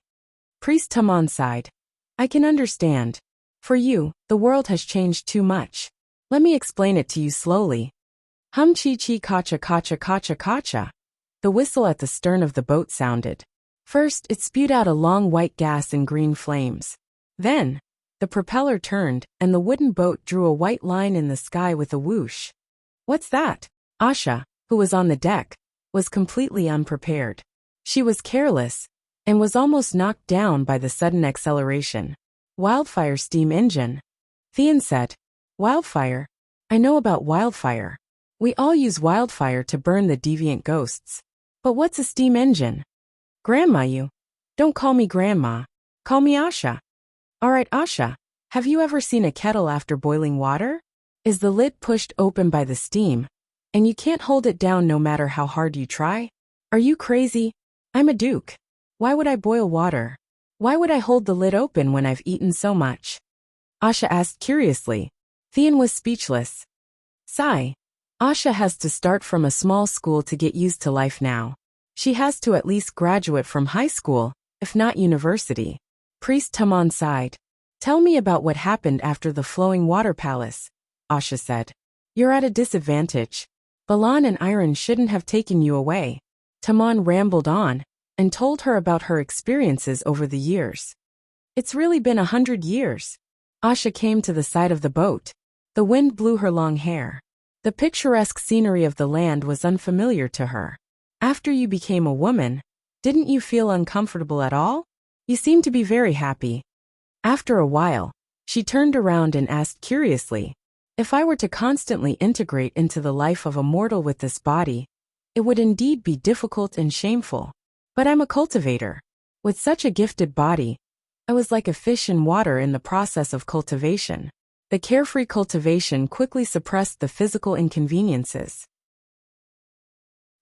S1: Priest Tamon sighed. "I can understand. For you, the world has changed too much. Let me explain it to you slowly. Hum chi chi kacha kacha kacha kacha." The whistle at the stern of the boat sounded. First, it spewed out a long white gas and green flames. Then, the propeller turned, and the wooden boat drew a white line in the sky with a whoosh. "What's that?" Asha, who was on the deck, was completely unprepared. She was careless, and was almost knocked down by the sudden acceleration. "Wildfire steam engine," Theon said. "Wildfire? I know about wildfire. We all use wildfire to burn the deviant ghosts. But what's a steam engine?" "Grandma, you. Don't call me Grandma. Call me Asha." "All right, Asha. Have you ever seen a kettle after boiling water? Is the lid pushed open by the steam, and you can't hold it down no matter how hard you try? Are you crazy? I'm a duke. Why would I boil water? Why would I hold the lid open when I've eaten so much?" Asha asked curiously. Theon was speechless. Sigh. Asha has to start from a small school to get used to life now. She has to at least graduate from high school, if not university. Priest Tamon sighed. "Tell me about what happened after the Flowing Water Palace," Asha said. "You're at a disadvantage. Balan and Iron shouldn't have taken you away." Tamon rambled on and told her about her experiences over the years. "It's really been 100 years." Asha came to the side of the boat. The wind blew her long hair. The picturesque scenery of the land was unfamiliar to her. "After you became a woman, didn't you feel uncomfortable at all? You seemed to be very happy." After a while, she turned around and asked curiously, "If I were to constantly integrate into the life of a mortal with this body, it would indeed be difficult and shameful. But I'm a cultivator. With such a gifted body, I was like a fish in water in the process of cultivation." The carefree cultivation quickly suppressed the physical inconveniences.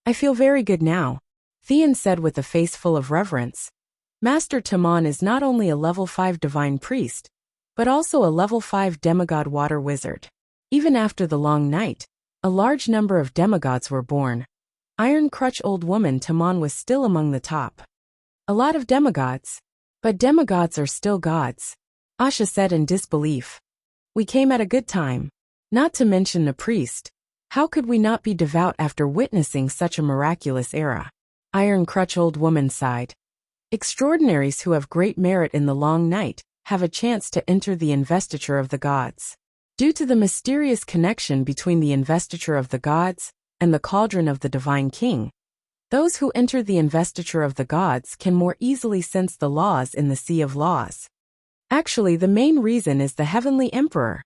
S1: "I feel very good now," Theon said with a face full of reverence. "Master Tamon is not only a level 5 divine priest, but also a level 5 demigod water wizard. Even after the long night, a large number of demigods were born. Iron Crutch Old Woman Tamon was still among the top. A lot of demigods. But demigods are still gods, Asha said in disbelief. We came at a good time. Not to mention the priest. How could we not be devout after witnessing such a miraculous era? Iron Crutch old woman sighed. Extraordinaries who have great merit in the long night have a chance to enter the investiture of the gods. Due to the mysterious connection between the investiture of the gods and the cauldron of the divine king, those who enter the investiture of the gods can more easily sense the laws in the sea of laws. Actually, the main reason is the heavenly emperor,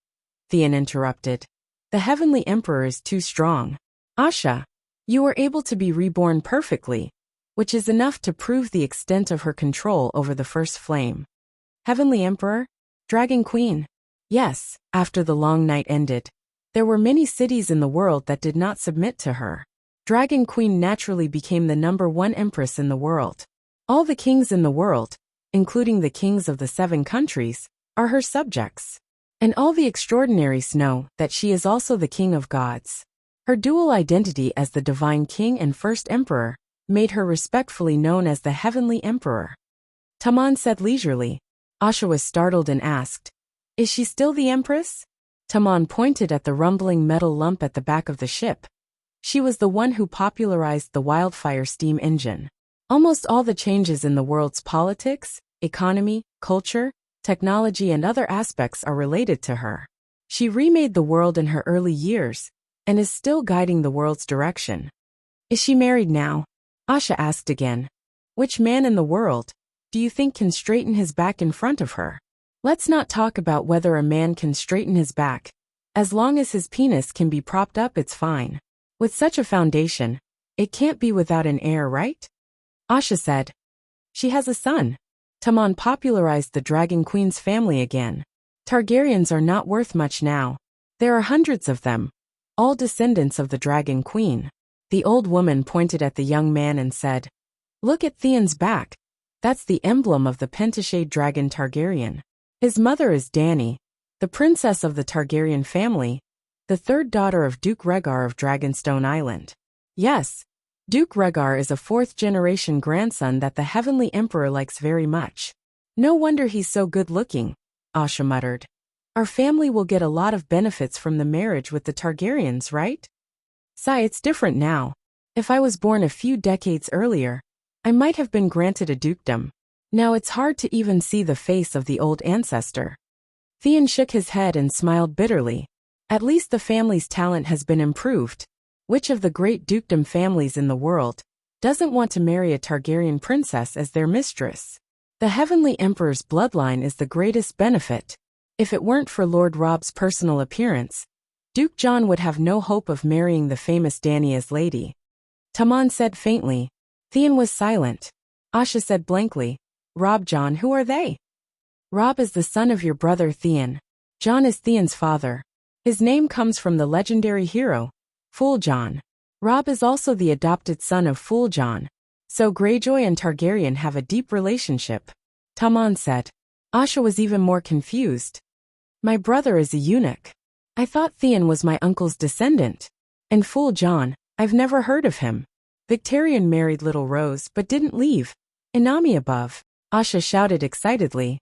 S1: Theon interrupted. The heavenly emperor is too strong. Asha, you were able to be reborn perfectly, which is enough to prove the extent of her control over the first flame. Heavenly emperor? Dragon queen? Yes, after the long night ended. There were many cities in the world that did not submit to her. Dragon Queen naturally became the #1 empress in the world. All the kings in the world, including the kings of the 7 countries, are her subjects. And all the extraordinaries know that she is also the king of gods. Her dual identity as the divine king and first emperor made her respectfully known as the heavenly emperor. Taman said leisurely. Asha was startled and asked, "Is she still the empress?" Taman pointed at the rumbling metal lump at the back of the ship. She was the one who popularized the wildfire steam engine. Almost all the changes in the world's politics, economy, culture, technology and other aspects are related to her. She remade the world in her early years and is still guiding the world's direction. Is she married now? Asha asked again. Which man in the world do you think can straighten his back in front of her? Let's not talk about whether a man can straighten his back. As long as his penis can be propped up, it's fine. With such a foundation, it can't be without an heir, right? Asha said. She has a son. Taman popularized the Dragon Queen's family again. Targaryens are not worth much now. There are hundreds of them, all descendants of the Dragon Queen. The old woman pointed at the young man and said, "Look at Theon's back. That's the emblem of the pentashade dragon Targaryen. His mother is Dany, the princess of the Targaryen family, the 3rd daughter of Duke Rhaegar of Dragonstone Island. Yes, Duke Rhaegar is a 4th-generation grandson that the heavenly emperor likes very much. No wonder he's so good-looking," Asha muttered. "Our family will get a lot of benefits from the marriage with the Targaryens, right?" "Sigh, it's different now. If I was born a few decades earlier, I might have been granted a dukedom. Now it's hard to even see the face of the old ancestor." Theon shook his head and smiled bitterly. At least the family's talent has been improved. Which of the great dukedom families in the world doesn't want to marry a Targaryen princess as their mistress? The heavenly emperor's bloodline is the greatest benefit. If it weren't for Lord Robb's personal appearance, Duke John would have no hope of marrying the famous Dany as lady. Taman said faintly. Theon was silent. Asha said blankly, "Robb John, who are they?" "Robb is the son of your brother Theon. John is Theon's father. His name comes from the legendary hero, Fool John. Robb is also the adopted son of Fool John. So Greyjoy and Targaryen have a deep relationship," Taman said. Asha was even more confused. "My brother is a eunuch. I thought Theon was my uncle's descendant. And Fool John, I've never heard of him. Victarion married Little Rose but didn't leave. Inami above," Asha shouted excitedly.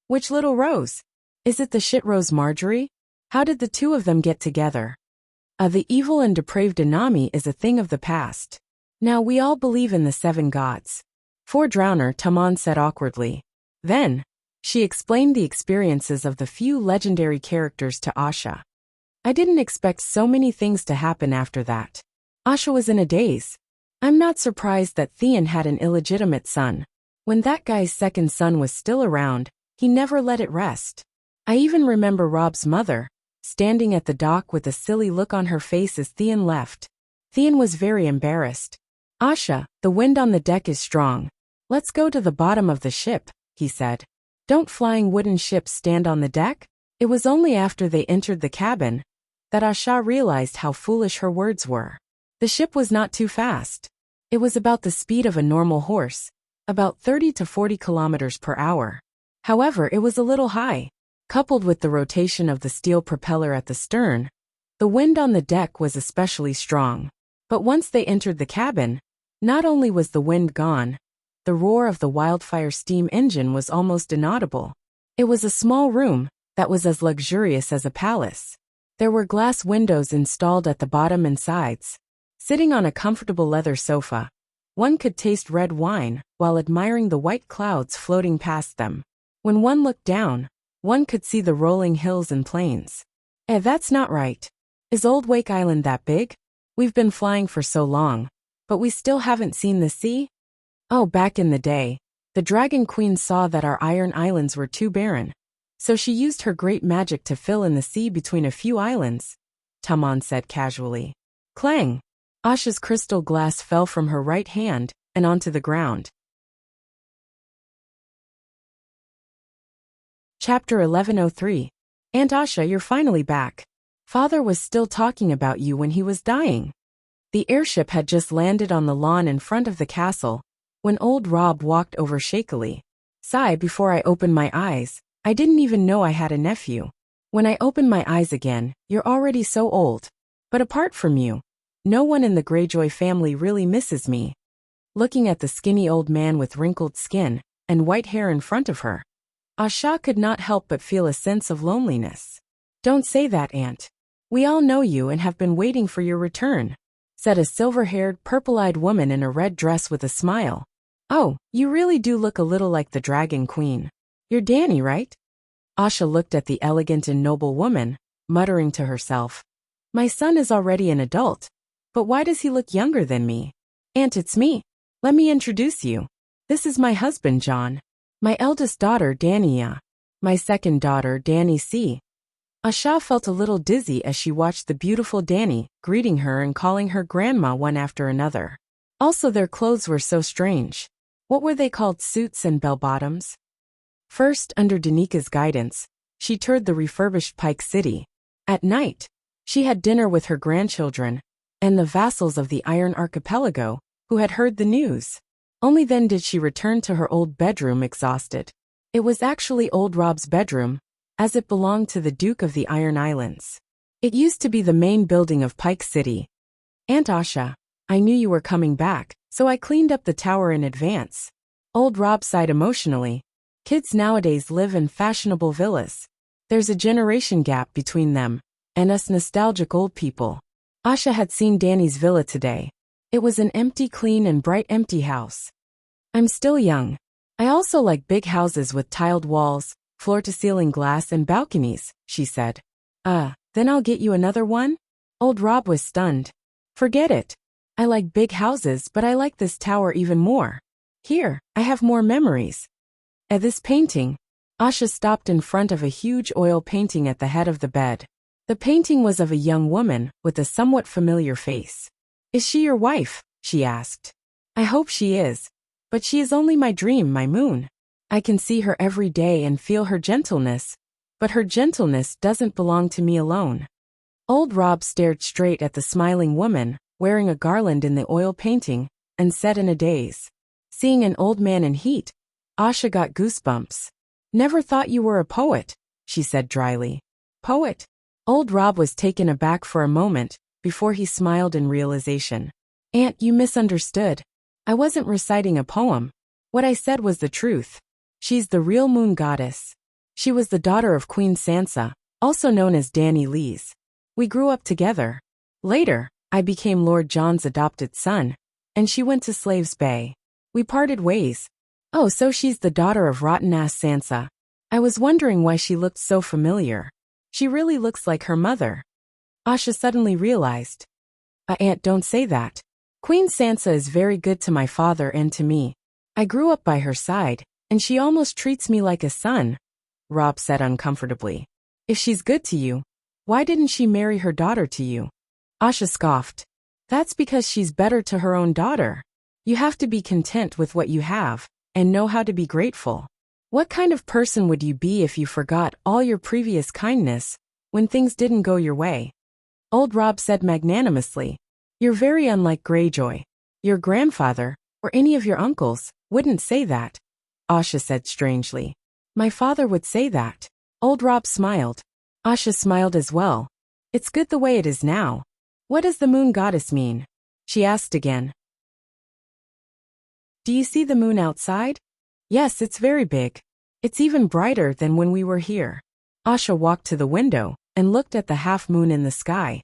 S1: "Which Little Rose? Is it the shit Rose Marjorie? How did the two of them get together?" The evil and depraved Inami is a thing of the past. Now we all believe in the 7 gods. For Drowner, Taman said awkwardly. Then, she explained the experiences of the few legendary characters to Asha. "I didn't expect so many things to happen after that." Asha was in a daze. "I'm not surprised that Theon had an illegitimate son. When that guy's second son was still around, he never let it rest. I even remember Robb's mother, standing at the dock with a silly look on her face as Theon left. Theon was very embarrassed. "Asha, the wind on the deck is strong. Let's go to the bottom of the ship," he said. "Don't flying wooden ships stand on the deck?" It was only after they entered the cabin that Asha realized how foolish her words were. The ship was not too fast. It was about the speed of a normal horse, about 30 to 40 kilometers per hour. However, it was a little high. Coupled with the rotation of the steel propeller at the stern, the wind on the deck was especially strong. But once they entered the cabin, Not only was the wind gone, the roar of the wildfire steam engine was almost inaudible. It was a small room that was as luxurious as a palace. There were glass windows installed at the bottom and sides. Sitting on a comfortable leather sofa, one could taste red wine while admiring the white clouds floating past them. When one looked down, one could see the rolling hills and plains. That's not right. Is Old Wake Island that big? We've been flying for so long, but we still haven't seen the sea? Oh, back in the day, the Dragon Queen saw that our iron islands were too barren, so she used her great magic to fill in the sea between a few islands, Tamon said casually. Clang! Asha's crystal glass fell from her right hand and onto the ground. Chapter 1103. Aunt Asha, you're finally back. Father was still talking about you when he was dying. The airship had just landed on the lawn in front of the castle when old Rob walked over shakily. Sigh, before I opened my eyes, I didn't even know I had a nephew. When I opened my eyes again, you're already so old. But apart from you, no one in the Greyjoy family really misses me. Looking at the skinny old man with wrinkled skin and white hair in front of her, Asha could not help but feel a sense of loneliness. Don't say that, Aunt. We all know you and have been waiting for your return, said a silver-haired, purple-eyed woman in a red dress with a smile. Oh, you really do look a little like the Dragon Queen. You're Dany, right? Asha looked at the elegant and noble woman, muttering to herself. My son is already an adult, but why does he look younger than me? Aunt, it's me. Let me introduce you. This is my husband, John. My eldest daughter, Dania. My second daughter, Dany C. Asha felt a little dizzy as she watched the beautiful Dany greeting her and calling her grandma one after another. Also, their clothes were so strange. What were they called, suits and bell-bottoms? First, under Danika's guidance, she toured the refurbished Pike City. At night, she had dinner with her grandchildren and the vassals of the Iron Archipelago who had heard the news. Only then did she return to her old bedroom exhausted. It was actually old Rob's bedroom, as it belonged to the Duke of the Iron Islands. It used to be the main building of Pike City. Aunt Asha, I knew you were coming back, so I cleaned up the tower in advance. Old Rob sighed emotionally. Kids nowadays live in fashionable villas. There's a generation gap between them and us nostalgic old people. Asha had seen Dany's villa today. It was an empty, clean and bright empty house. I'm still young. I also like big houses with tiled walls, floor-to-ceiling glass and balconies, she said. Then I'll get you another one? Old Rob was stunned. Forget it. I like big houses, but I like this tower even more. Here, I have more memories. At this painting, Asha stopped in front of a huge oil painting at the head of the bed. The painting was of a young woman with a somewhat familiar face. Is she your wife? She asked. I hope she is. But she is only my dream, my moon. I can see her every day and feel her gentleness, but her gentleness doesn't belong to me alone. Old Rob stared straight at the smiling woman, wearing a garland in the oil painting, and said in a daze. Seeing an old man in heat, Asha got goosebumps. Never thought you were a poet, she said dryly. Poet? Old Rob was taken aback for a moment, before he smiled in realization. Aunt, you misunderstood. I wasn't reciting a poem. What I said was the truth. She's the real moon goddess. She was the daughter of Queen Sansa, also known as Dany Lees. We grew up together. Later, I became Lord John's adopted son, and she went to Slaves Bay. We parted ways. Oh, so she's the daughter of rotten-ass Sansa. I was wondering why she looked so familiar. She really looks like her mother. Asha suddenly realized. Aunt, don't say that. Queen Sansa is very good to my father and to me. I grew up by her side, and she almost treats me like a son, Rob said uncomfortably. If she's good to you, why didn't she marry her daughter to you? Asha scoffed. That's because she's better to her own daughter. You have to be content with what you have, and know how to be grateful. What kind of person would you be if you forgot all your previous kindness when things didn't go your way? Old Rob said magnanimously. You're very unlike Greyjoy. Your grandfather, or any of your uncles, wouldn't say that, Asha said strangely. My father would say that. Old Rob smiled. Asha smiled as well. It's good the way it is now. What does the moon goddess mean? She asked again. Do you see the moon outside? Yes, it's very big. It's even brighter than when we were here. Asha walked to the window and looked at the half moon in the sky.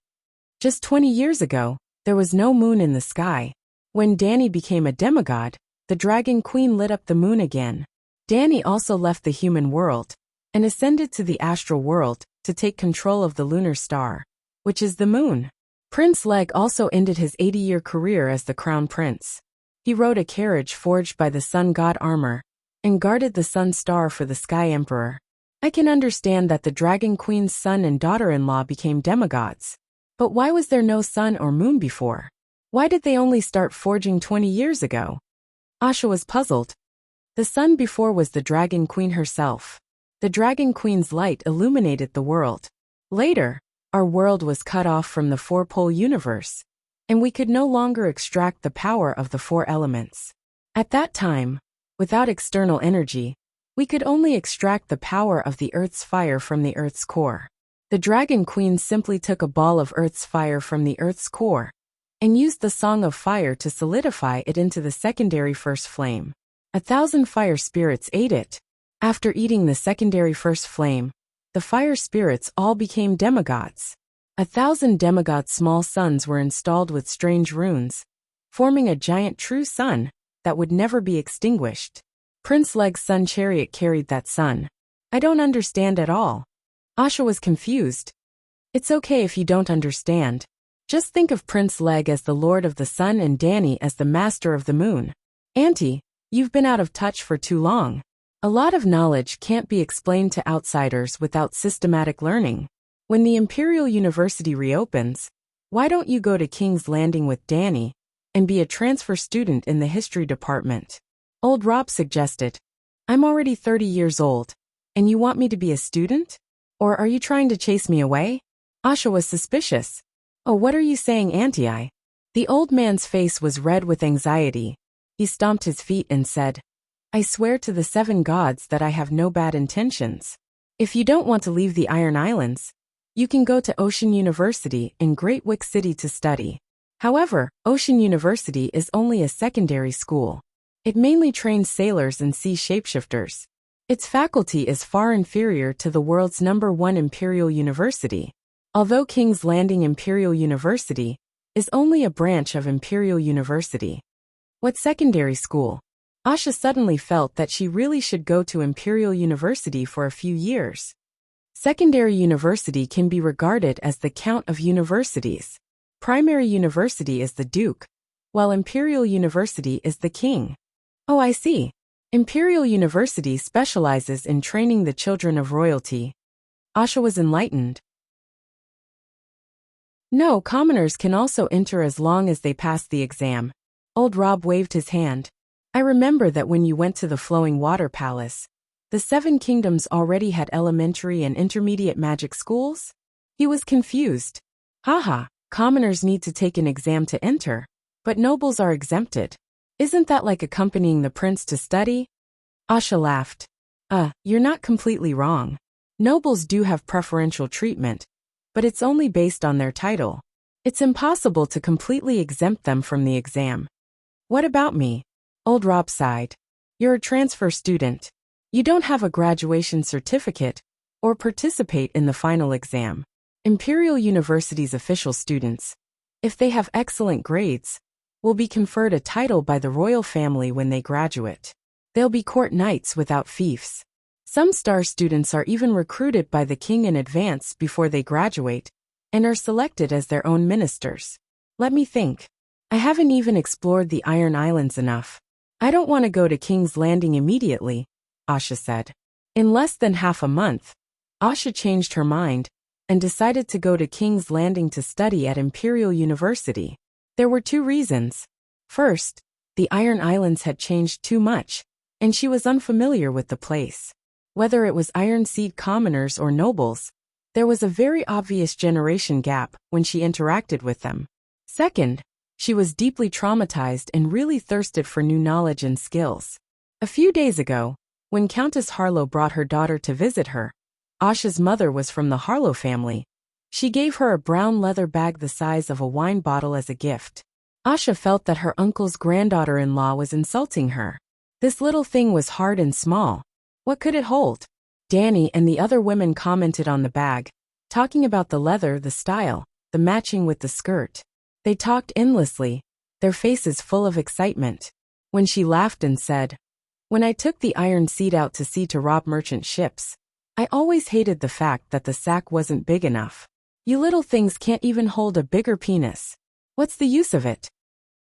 S1: Just 20 years ago, there was no moon in the sky. When Dany became a demigod, the Dragon Queen lit up the moon again. Dany also left the human world and ascended to the astral world to take control of the lunar star, which is the moon. Prince Leg also ended his 80-year career as the crown prince. He rode a carriage forged by the sun god armor and guarded the sun star for the Sky Emperor. I can understand that the Dragon Queen's son and daughter-in-law became demigods. But why was there no sun or moon before? Why did they only start forging 20 years ago? Asha was puzzled. The sun before was the Dragon Queen herself. The Dragon Queen's light illuminated the world. Later, our world was cut off from the four-pole universe, and we could no longer extract the power of the four elements. At that time, without external energy, we could only extract the power of the Earth's fire from the Earth's core. The Dragon Queen simply took a ball of Earth's fire from the Earth's core and used the Song of Fire to solidify it into the secondary first flame. 1,000 fire spirits ate it. After eating the secondary first flame, the fire spirits all became demigods. 1,000 demigod small suns were installed with strange runes, forming a giant true sun that would never be extinguished. Prince Leg's sun chariot carried that sun. I don't understand at all. Asha was confused. It's okay if you don't understand. Just think of Prince Leg as the Lord of the Sun and Dany as the Master of the Moon. Auntie, you've been out of touch for too long. A lot of knowledge can't be explained to outsiders without systematic learning. When the Imperial University reopens, why don't you go to King's Landing with Dany and be a transfer student in the history department? Old Rob suggested. I'm already 30 years old, and you want me to be a student? Or are you trying to chase me away? Asha was suspicious. Oh, what are you saying, Auntie? The old man's face was red with anxiety. He stomped his feet and said, I swear to the 7 gods that I have no bad intentions. If you don't want to leave the Iron Islands, you can go to Ocean University in Great Wick City to study. However, Ocean University is only a secondary school. It mainly trains sailors and sea shapeshifters. Its faculty is far inferior to the world's #1 Imperial University. Although King's Landing Imperial University is only a branch of Imperial University. What secondary school? Asha suddenly felt that she really should go to Imperial University for a few years. Secondary university can be regarded as the count of universities. Primary university is the Duke, while Imperial University is the King. Oh, I see. Imperial University specializes in training the children of royalty. Asha was enlightened. No, commoners can also enter as long as they pass the exam. Old Rob waved his hand. I remember that when you went to the Flowing Water Palace, the 7 kingdoms already had elementary and intermediate magic schools? He was confused. Haha, commoners need to take an exam to enter, but nobles are exempted. Isn't that like accompanying the prince to study? Asha laughed. You're not completely wrong. Nobles do have preferential treatment, but it's only based on their title. It's impossible to completely exempt them from the exam. What about me? Old Rob sighed. You're a transfer student. You don't have a graduation certificate or participate in the final exam. Imperial University's official students, if they have excellent grades, will be conferred a title by the royal family when they graduate. They'll be court knights without fiefs. Some star students are even recruited by the king in advance before they graduate and are selected as their own ministers. Let me think. I haven't even explored the Iron Islands enough. I don't want to go to King's Landing immediately, Asha said. In less than half a month, Asha changed her mind and decided to go to King's Landing to study at Imperial University. There were 2 reasons. First, the Iron Islands had changed too much, and she was unfamiliar with the place. Whether it was Iron Seed commoners or nobles, there was a very obvious generation gap when she interacted with them. Second, she was deeply traumatized and really thirsted for new knowledge and skills. A few days ago, when Countess Harlow brought her daughter to visit her, Asha's mother was from the Harlow family. She gave her a brown leather bag the size of a wine bottle as a gift. Asha felt that her uncle's granddaughter-in-law was insulting her. This little thing was hard and small. What could it hold? Danny and the other women commented on the bag, talking about the leather, the style, the matching with the skirt. They talked endlessly, their faces full of excitement. When she laughed and said, "When I took the iron seed out to sea to rob merchant ships, I always hated the fact that the sack wasn't big enough. You little things can't even hold a bigger penis. What's the use of it?"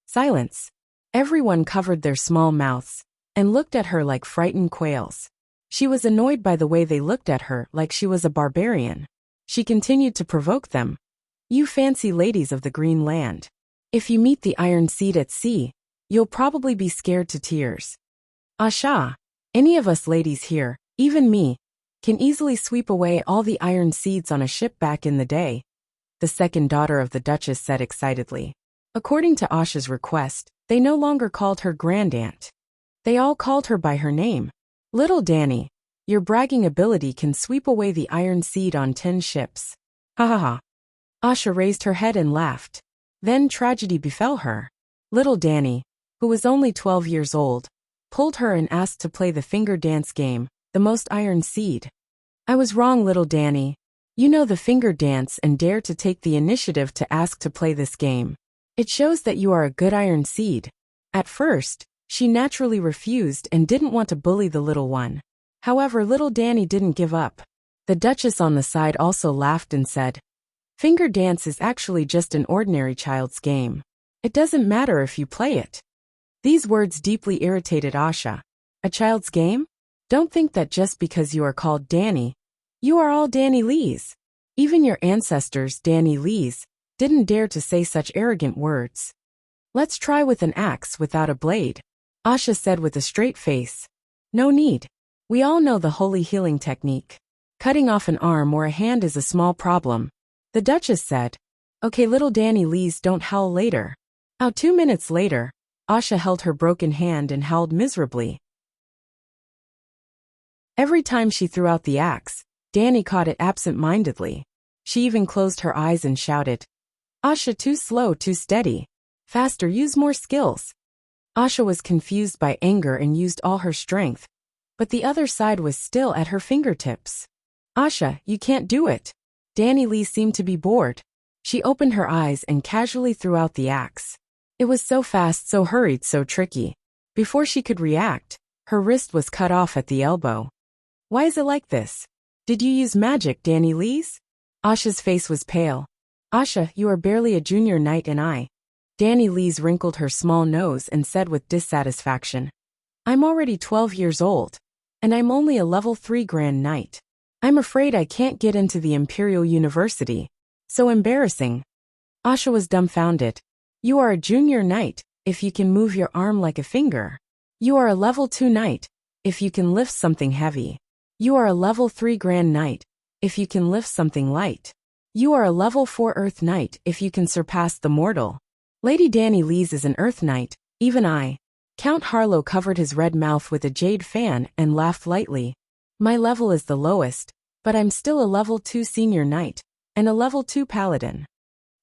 S1: Silence. Everyone covered their small mouths and looked at her like frightened quails. She was annoyed by the way they looked at her, like she was a barbarian. She continued to provoke them. "You fancy ladies of the green land. If you meet the iron seed at sea, you'll probably be scared to tears. Asha, any of us ladies here, even me, can easily sweep away all the iron seeds on a ship back in the day," the second daughter of the Duchess said excitedly. According to Asha's request, they no longer called her grandaunt. They all called her by her name. "Little Danny, your bragging ability can sweep away the iron seed on 10 ships. Ha ha ha." Asha raised her head and laughed. Then tragedy befell her. Little Danny, who was only 12 years old, pulled her and asked to play the finger dance game, the most iron seed. "I was wrong, little Danny. You know the finger dance and dare to take the initiative to ask to play this game. It shows that you are a good iron seed." At first, she naturally refused and didn't want to bully the little one. However, little Danny didn't give up. The Duchess on the side also laughed and said, "Finger dance is actually just an ordinary child's game. It doesn't matter if you play it." These words deeply irritated Asha. A child's game? Don't think that just because you are called Danny, you are all Danny Lees. Even your ancestors, Danny Lees, didn't dare to say such arrogant words. "Let's try with an axe without a blade," Asha said with a straight face. "No need. We all know the holy healing technique. Cutting off an arm or a hand is a small problem." The Duchess said, "Okay, little Danny Lees, don't howl later." 2 minutes later, Asha held her broken hand and howled miserably. Every time she threw out the axe, Danny caught it absent-mindedly. She even closed her eyes and shouted, "Asha, too slow, too steady. Faster, use more skills." Asha was confused by anger and used all her strength, but the other side was still at her fingertips. "Asha, you can't do it." Danny Lee seemed to be bored. She opened her eyes and casually threw out the axe. It was so fast, so hurried, so tricky. Before she could react, her wrist was cut off at the elbow. "Why is it like this? Did you use magic, Danny Lees?" Asha's face was pale. "Asha, you are barely a junior knight and I." Danny Lees wrinkled her small nose and said with dissatisfaction, "I'm already 12 years old, and I'm only a level 3 Grand Knight. I'm afraid I can't get into the Imperial University. So embarrassing." Asha was dumbfounded. "You are a junior knight, if you can move your arm like a finger. You are a level 2 knight, if you can lift something heavy. You are a level 3 Grand Knight, if you can lift something light. You are a level 4 Earth Knight if you can surpass the mortal. Lady Danny Lees is an Earth Knight, even I." Count Harlow covered his red mouth with a jade fan and laughed lightly. "My level is the lowest, but I'm still a level 2 Senior Knight, and a level 2 Paladin."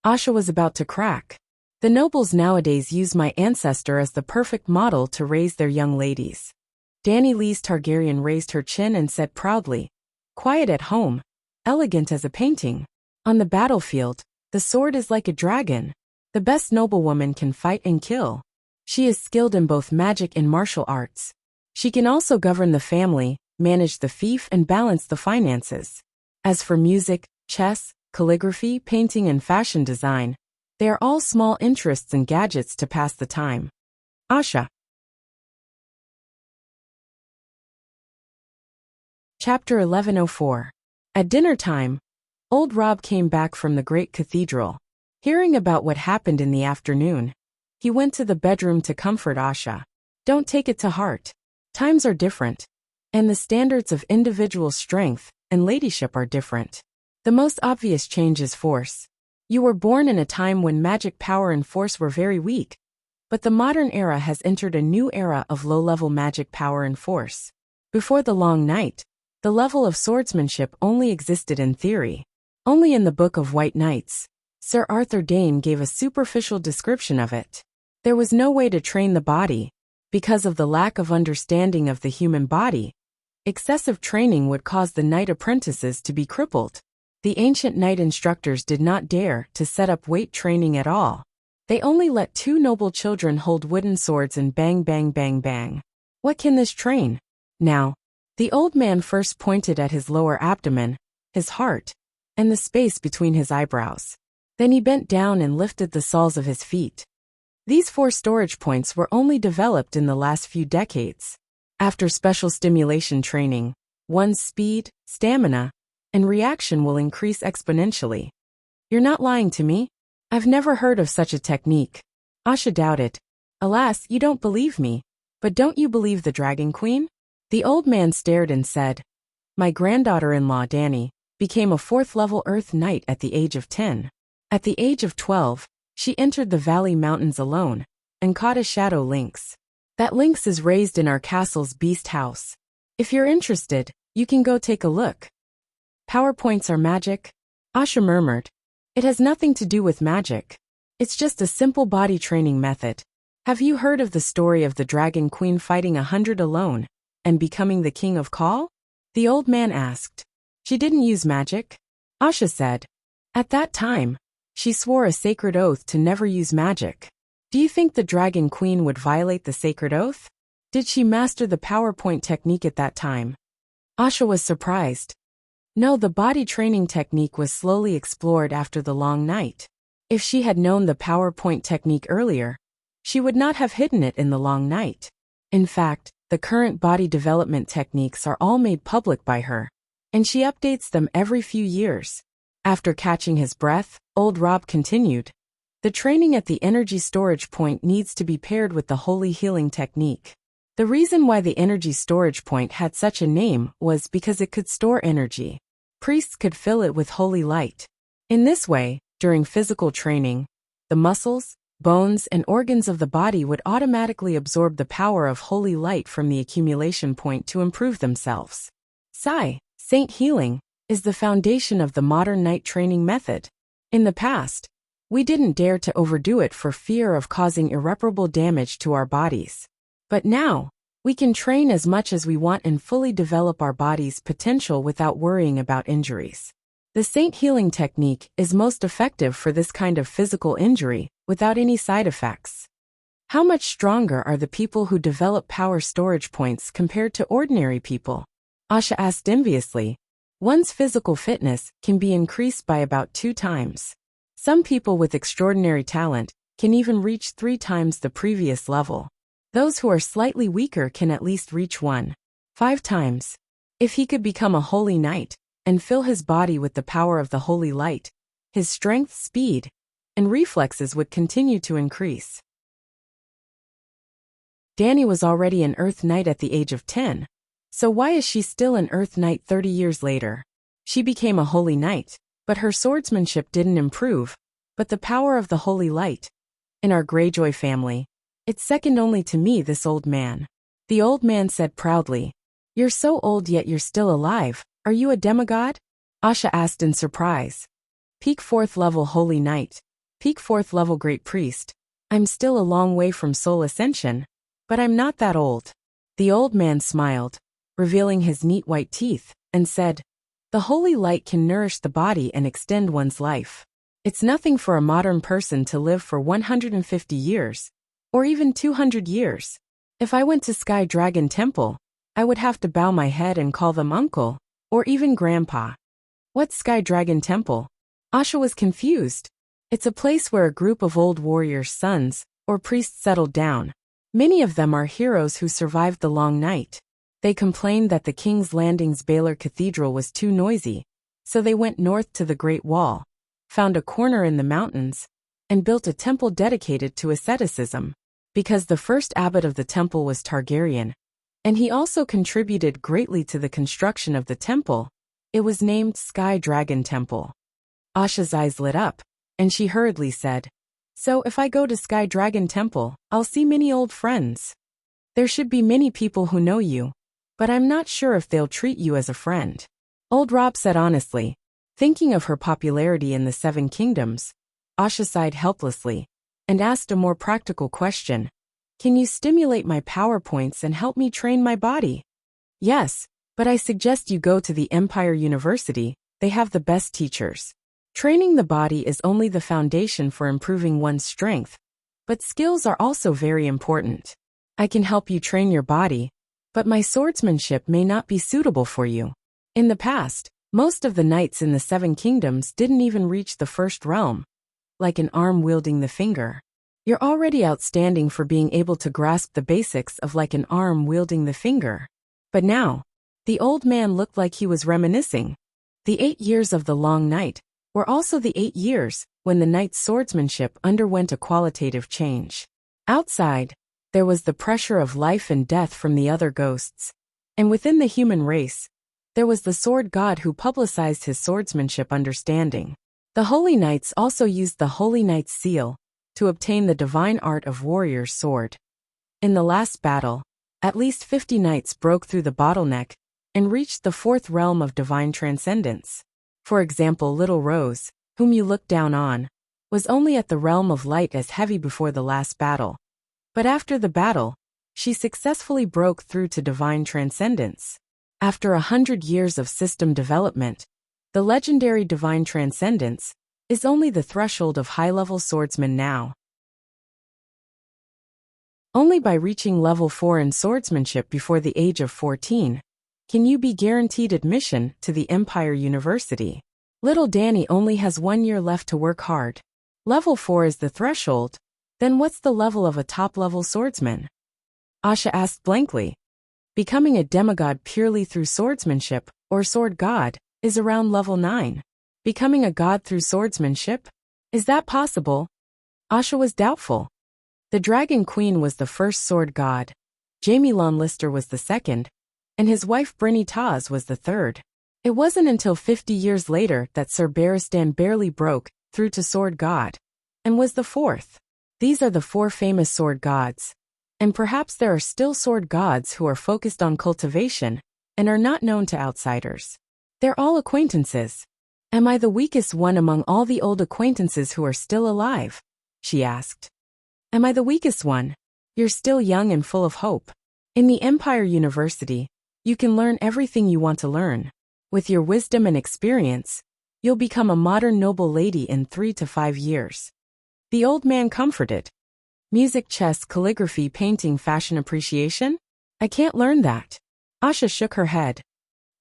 S1: Asha was about to crack. "The nobles nowadays use my ancestor as the perfect model to raise their young ladies." Danny Lees Targaryen raised her chin and said proudly, "Quiet at home, elegant as a painting. On the battlefield, the sword is like a dragon. The best noblewoman can fight and kill. She is skilled in both magic and martial arts. She can also govern the family, manage the fief and balance the finances. As for music, chess, calligraphy, painting and fashion design, they are all small interests and gadgets to pass the time." Asha. Chapter 1104. At dinner time, old Rob came back from the great cathedral. Hearing about what happened in the afternoon, he went to the bedroom to comfort Asha. "Don't take it to heart. Times are different, and the standards of individual strength and ladyship are different. The most obvious change is force. You were born in a time when magic power and force were very weak, but the modern era has entered a new era of low-level magic power and force. Before the long night, the level of swordsmanship only existed in theory. Only in the Book of White Knights, Sir Arthur Dane gave a superficial description of it. There was no way to train the body. Because of the lack of understanding of the human body, excessive training would cause the knight apprentices to be crippled. The ancient knight instructors did not dare to set up weight training at all. They only let two noble children hold wooden swords and bang bang bang bang. What can this train? Now, the old man first pointed at his lower abdomen, his heart, and the space between his eyebrows. Then he bent down and lifted the soles of his feet. These 4 storage points were only developed in the last few decades. After special stimulation training, one's speed, stamina, and reaction will increase exponentially. You're not lying to me? I've never heard of such a technique. Asha doubted. Alas, you don't believe me. But don't you believe the Dragon Queen? The old man stared and said, My granddaughter-in-law Dani became a 4th-level Earth Knight at the age of 10. At the age of 12, she entered the Valley Mountains alone and caught a shadow lynx. That lynx is raised in our castle's beast house. If you're interested, you can go take a look. PowerPoints are magic? Asha murmured. It has nothing to do with magic. It's just a simple body training method. Have you heard of the story of the Dragon Queen fighting 100 alone and becoming the King of Kal? The old man asked. She didn't use magic? Asha said. At that time, she swore a sacred oath to never use magic. Do you think the Dragon Queen would violate the sacred oath? Did she master the PowerPoint technique at that time? Asha was surprised. No, the body training technique was slowly explored after the long night. If she had known the PowerPoint technique earlier, she would not have hidden it in the long night. In fact, the current body development techniques are all made public by her, and she updates them every few years. After catching his breath, old Rob continued. The training at the energy storage point needs to be paired with the holy healing technique. The reason why the energy storage point had such a name was because it could store energy. Priests could fill it with holy light. In this way, during physical training, the muscles, bones, and organs of the body would automatically absorb the power of holy light from the accumulation point to improve themselves. Saint healing is the foundation of the modern knight training method. In the past, we didn't dare to overdo it for fear of causing irreparable damage to our bodies. But now, we can train as much as we want and fully develop our body's potential without worrying about injuries. The Saint healing technique is most effective for this kind of physical injury, without any side effects. How much stronger are the people who develop power storage points compared to ordinary people? Asha asked enviously. One's physical fitness can be increased by about 2 times. Some people with extraordinary talent can even reach 3 times the previous level. Those who are slightly weaker can at least reach 1.5 times. If he could become a holy knight and fill his body with the power of the holy light, his strength, speed, and reflexes would continue to increase. Dani was already an Earth Knight at the age of 10. So why is she still an Earth Knight 30 years later? She became a holy knight, but her swordsmanship didn't improve. But the power of the holy light. In our Greyjoy family, it's second only to me, this old man. The old man said proudly. You're so old yet you're still alive. Are you a demigod? Asha asked in surprise. Peak 4th level holy knight. Peak 4th level great priest. I'm still a long way from soul ascension. But I'm not that old. The old man smiled, revealing his neat white teeth, and said, The holy light can nourish the body and extend one's life. It's nothing for a modern person to live for 150 years, or even 200 years. If I went to Sky Dragon Temple, I would have to bow my head and call them uncle, or even grandpa. What's Sky Dragon Temple? Asha was confused. It's a place where a group of old warriors' sons, or priests settled down. Many of them are heroes who survived the long night. They complained that the King's Landing's Baylor Cathedral was too noisy, so they went north to the Great Wall, found a corner in the mountains, and built a temple dedicated to asceticism. Because the first abbot of the temple was Targaryen, and he also contributed greatly to the construction of the temple, it was named Sky Dragon Temple. Asha's eyes lit up, and she hurriedly said, So if I go to Sky Dragon Temple, I'll see many old friends. There should be many people who know you, but I'm not sure if they'll treat you as a friend. Old Rob said honestly, thinking of her popularity in the 7 Kingdoms. Asha sighed helplessly and asked a more practical question. Can you stimulate my power points and help me train my body? Yes, but I suggest you go to the Empire University. They have the best teachers. Training the body is only the foundation for improving one's strength, but skills are also very important. I can help you train your body, but my swordsmanship may not be suitable for you. In the past, most of the knights in the Seven Kingdoms didn't even reach the first realm, like an arm wielding the finger. You're already outstanding for being able to grasp the basics of like an arm wielding the finger. But now, the old man looked like he was reminiscing. The 8 years of the long night were also the 8 years when the knight's swordsmanship underwent a qualitative change. Outside, there was the pressure of life and death from the other ghosts. And within the human race, there was the sword god who publicized his swordsmanship understanding. The Holy Knights also used the Holy Knight's seal to obtain the divine art of warrior's sword. In the last battle, at least 50 knights broke through the bottleneck and reached the 4th realm of divine transcendence. For example, Little Rose, whom you looked down on, was only at the realm of light as heavy before the last battle. But after the battle, she successfully broke through to divine transcendence. After 100 years of system development, the legendary divine transcendence is only the threshold of high-level swordsmen now. Only by reaching level 4 in swordsmanship before the age of 14 can you be guaranteed admission to the Empire University. Little Danny only has 1 year left to work hard. Level 4 is the threshold. Then what's the level of a top-level swordsman? Asha asked blankly. Becoming a demigod purely through swordsmanship, or sword god, is around level 9. Becoming a god through swordsmanship? Is that possible? Asha was doubtful. The Dragon Queen was the first sword god, Jaime Lonlister was the second, and his wife Brynny Taz was the third. It wasn't until 50 years later that Sir Barristan barely broke through to sword god, and was the fourth. These are the 4 famous sword gods, and perhaps there are still sword gods who are focused on cultivation and are not known to outsiders. They're all acquaintances. Am I the weakest one among all the old acquaintances who are still alive? She asked. Am I the weakest one? You're still young and full of hope. In the Empire University, you can learn everything you want to learn. With your wisdom and experience, you'll become a modern noble lady in 3 to 5 years. The old man comforted. Music, chess, calligraphy, painting, fashion appreciation? I can't learn that. Asha shook her head.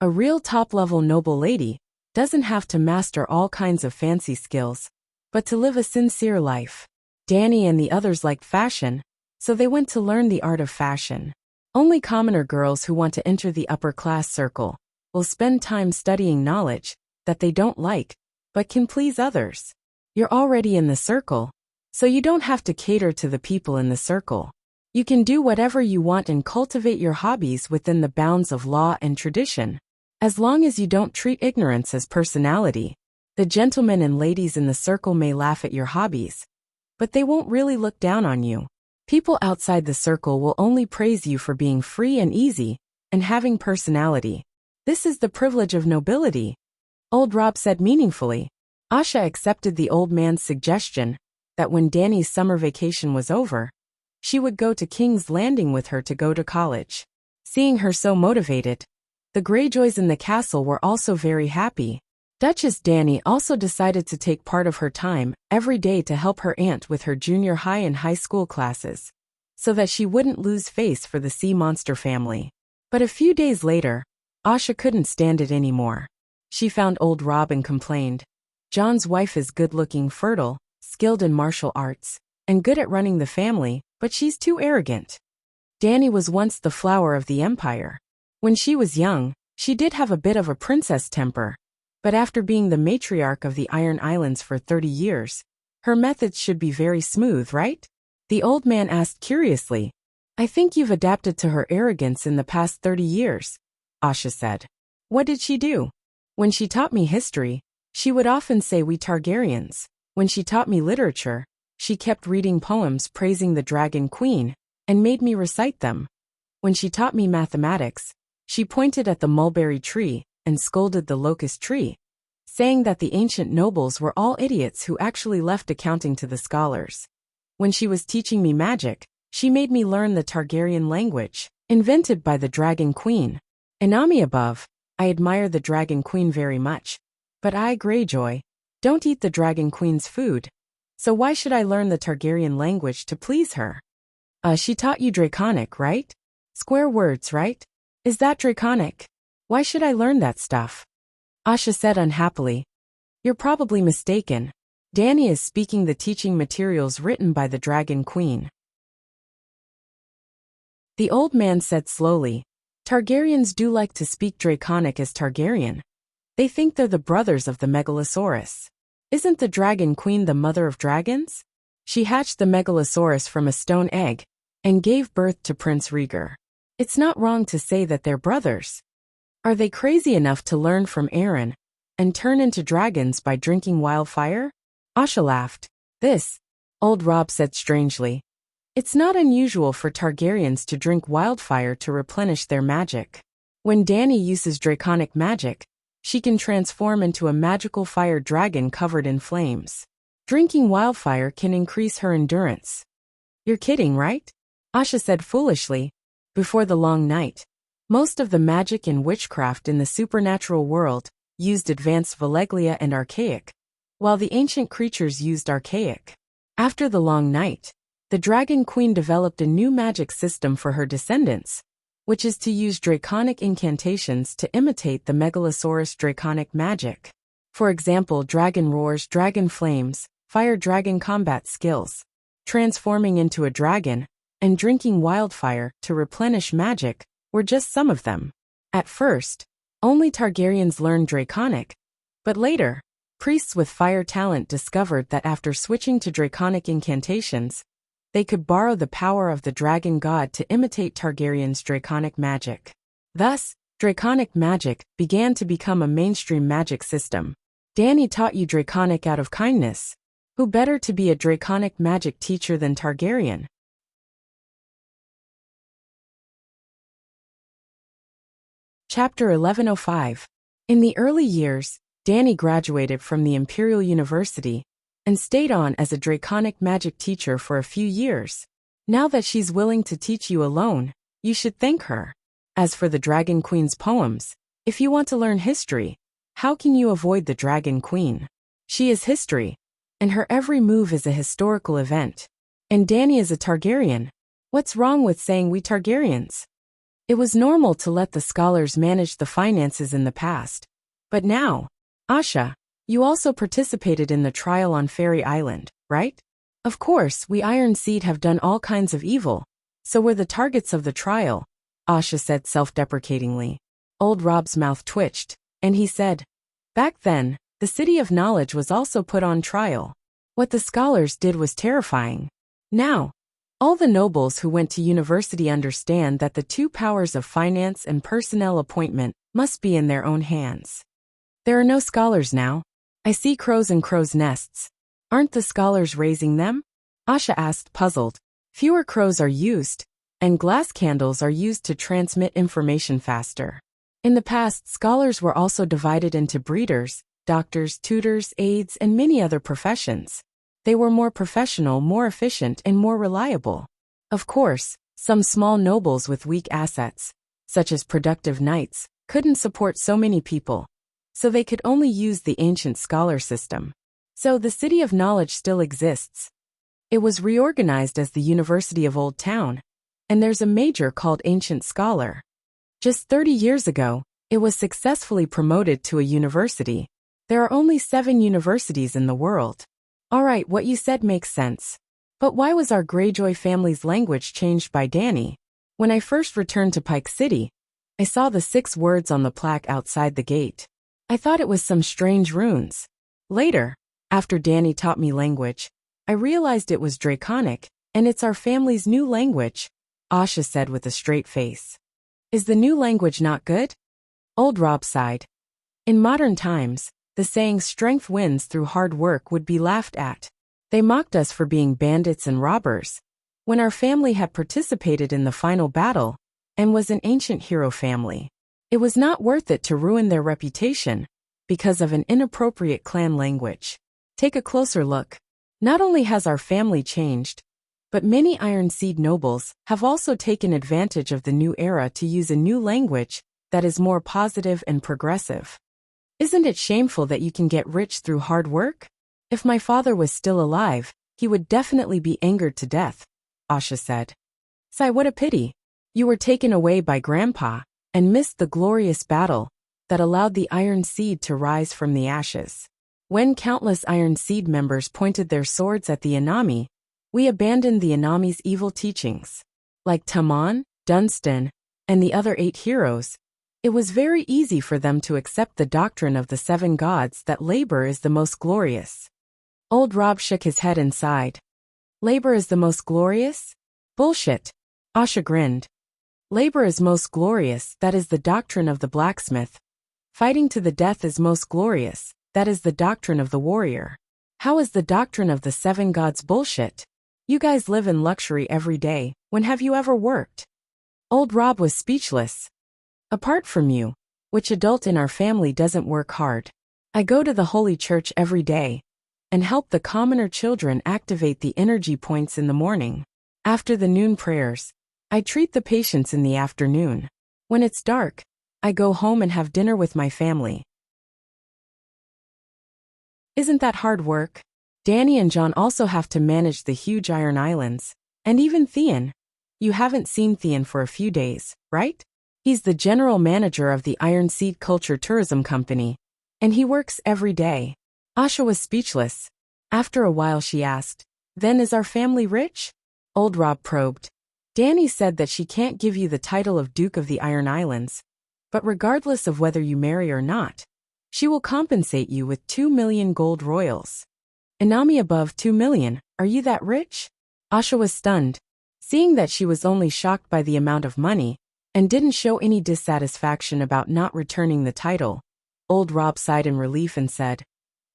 S1: A real top-level noble lady doesn't have to master all kinds of fancy skills, but to live a sincere life. Danny and the others liked fashion, so they went to learn the art of fashion. Only commoner girls who want to enter the upper-class circle will spend time studying knowledge that they don't like, but can please others. You're already in the circle, so you don't have to cater to the people in the circle. You can do whatever you want and cultivate your hobbies within the bounds of law and tradition. As long as you don't treat ignorance as personality, the gentlemen and ladies in the circle may laugh at your hobbies, but they won't really look down on you. People outside the circle will only praise you for being free and easy and having personality. This is the privilege of nobility, Old Rob said meaningfully. Asha accepted the old man's suggestion that when Danny's summer vacation was over, she would go to King's Landing with her to go to college. Seeing her so motivated, the Greyjoys in the castle were also very happy. Duchess Dany also decided to take part of her time every day to help her aunt with her junior high and high school classes, so that she wouldn't lose face for the sea monster family. But a few days later, Asha couldn't stand it anymore. She found old Rob and complained. John's wife is good-looking, fertile, skilled in martial arts, and good at running the family, but she's too arrogant. Dany was once the flower of the empire. When she was young, she did have a bit of a princess temper, but after being the matriarch of the Iron Islands for 30 years, her methods should be very smooth, right? The old man asked curiously. I think you've adapted to her arrogance in the past 30 years, Asha said. What did she do? When she taught me history, she would often say we Targaryens. When she taught me literature, she kept reading poems praising the Dragon Queen and made me recite them. When she taught me mathematics, she pointed at the mulberry tree and scolded the locust tree. saying that the ancient nobles were all idiots who actually left accounting to the scholars. When she was teaching me magic, she made me learn the Targaryen language, invented by the Dragon Queen. Inami above, I admire the Dragon Queen very much. But I, Greyjoy, don't eat the Dragon Queen's food. So why should I learn the Targaryen language to please her? She taught you Draconic, right? Square words, right? Is that Draconic? Why should I learn that stuff? Asha said unhappily. You're probably mistaken. Dany is speaking the teaching materials written by the Dragon Queen. The old man said slowly, Targaryens do like to speak Draconic as Targaryen. They think they're the brothers of the Megalosaurus. Isn't the Dragon Queen the mother of dragons? She hatched the Megalosaurus from a stone egg and gave birth to Prince Rhaegar. It's not wrong to say that they're brothers. Are they crazy enough to learn from Aaron and turn into dragons by drinking wildfire? Asha laughed. This, old Robb said strangely. It's not unusual for Targaryens to drink wildfire to replenish their magic. When Dany uses Draconic magic, she can transform into a magical fire dragon covered in flames. Drinking wildfire can increase her endurance. You're kidding, right? Asha said foolishly. Before the long night, most of the magic and witchcraft in the supernatural world used advanced Valeglia and Archaic, while the ancient creatures used Archaic. After the long night, the Dragon Queen developed a new magic system for her descendants, which is to use Draconic incantations to imitate the Megalosaurus Draconic magic. For example, dragon roars, dragon flames, fire dragon combat skills, transforming into a dragon, and drinking wildfire to replenish magic were just some of them. At first, only Targaryens learned Draconic, but later, priests with fire talent discovered that after switching to Draconic incantations, they could borrow the power of the dragon god to imitate Targaryens' Draconic magic. Thus, Draconic magic began to become a mainstream magic system. Dany taught you Draconic out of kindness. Who better to be a Draconic magic teacher than Targaryen? Chapter 1105. In the early years, Dany graduated from the Imperial University and stayed on as a Draconic magic teacher for a few years. Now that she's willing to teach you alone, you should thank her. As for the Dragon Queen's poems, if you want to learn history, how can you avoid the Dragon Queen? She is history, and her every move is a historical event. And Dany is a Targaryen. What's wrong with saying we Targaryens? It was normal to let the scholars manage the finances in the past. But now, Asha, you also participated in the trial on Fairy Island, right? Of course, we Iron Seed have done all kinds of evil, so we're the targets of the trial, Asha said self-deprecatingly. Old Robb's mouth twitched, and he said, back then, the City of Knowledge was also put on trial. What the scholars did was terrifying. Now, all the nobles who went to university understand that the two powers of finance and personnel appointment must be in their own hands. There are no scholars now. I see crows in crows' nests. Aren't the scholars raising them? Asha asked, puzzled. Fewer crows are used, and glass candles are used to transmit information faster. In the past, scholars were also divided into breeders, doctors, tutors, aides, and many other professions. They were more professional, more efficient, and more reliable. Of course, some small nobles with weak assets, such as productive knights, couldn't support so many people, so they could only use the ancient scholar system. So the City of Knowledge still exists. It was reorganized as the University of Old Town, and there's a major called Ancient Scholar. Just 30 years ago, it was successfully promoted to a university. There are only 7 universities in the world. Alright, what you said makes sense. But why was our Greyjoy family's language changed by Dany? When I first returned to Pike City, I saw the 6 words on the plaque outside the gate. I thought it was some strange runes. Later, after Dany taught me language, I realized it was Draconic, and it's our family's new language, Asha said with a straight face. Is the new language not good? Old Robb sighed. In modern times, the saying strength wins through hard work would be laughed at. They mocked us for being bandits and robbers, when our family had participated in the final battle and was an ancient hero family. It was not worth it to ruin their reputation, because of an inappropriate clan language. Take a closer look. Not only has our family changed, but many Iron Seed nobles have also taken advantage of the new era to use a new language that is more positive and progressive. Isn't it shameful that you can get rich through hard work? If my father was still alive, he would definitely be angered to death, Asha said. Sigh, what a pity. You were taken away by Grandpa and missed the glorious battle that allowed the Iron Seed to rise from the ashes. When countless Iron Seed members pointed their swords at the Anami, we abandoned the Anami's evil teachings. Like Taman, Dunstan, and the other 8 heroes, it was very easy for them to accept the doctrine of the 7 gods that labor is the most glorious. Old Rob shook his head and sighed. Labor is the most glorious? Bullshit. Asha grinned. Labor is most glorious, that is the doctrine of the blacksmith. Fighting to the death is most glorious, that is the doctrine of the warrior. How is the doctrine of the 7 gods bullshit? You guys live in luxury every day, when have you ever worked? Old Rob was speechless. Apart from you, which adult in our family doesn't work hard? I go to the Holy Church every day and help the commoner children activate the energy points in the morning. After the noon prayers, I treat the patients in the afternoon. When it's dark, I go home and have dinner with my family. Isn't that hard work? Danny and John also have to manage the huge Iron Islands. And even Theon. You haven't seen Theon for a few days, right? He's the general manager of the Iron Seed Culture Tourism Company. And he works every day. Asha was speechless. After a while she asked, Then is our family rich? Old Rob probed. Danny said that she can't give you the title of Duke of the Iron Islands, but regardless of whether you marry or not, she will compensate you with 2 million gold royals. Anami above 2 million, are you that rich? Asha was stunned. Seeing that she was only shocked by the amount of money, and didn't show any dissatisfaction about not returning the title, Old Rob sighed in relief and said,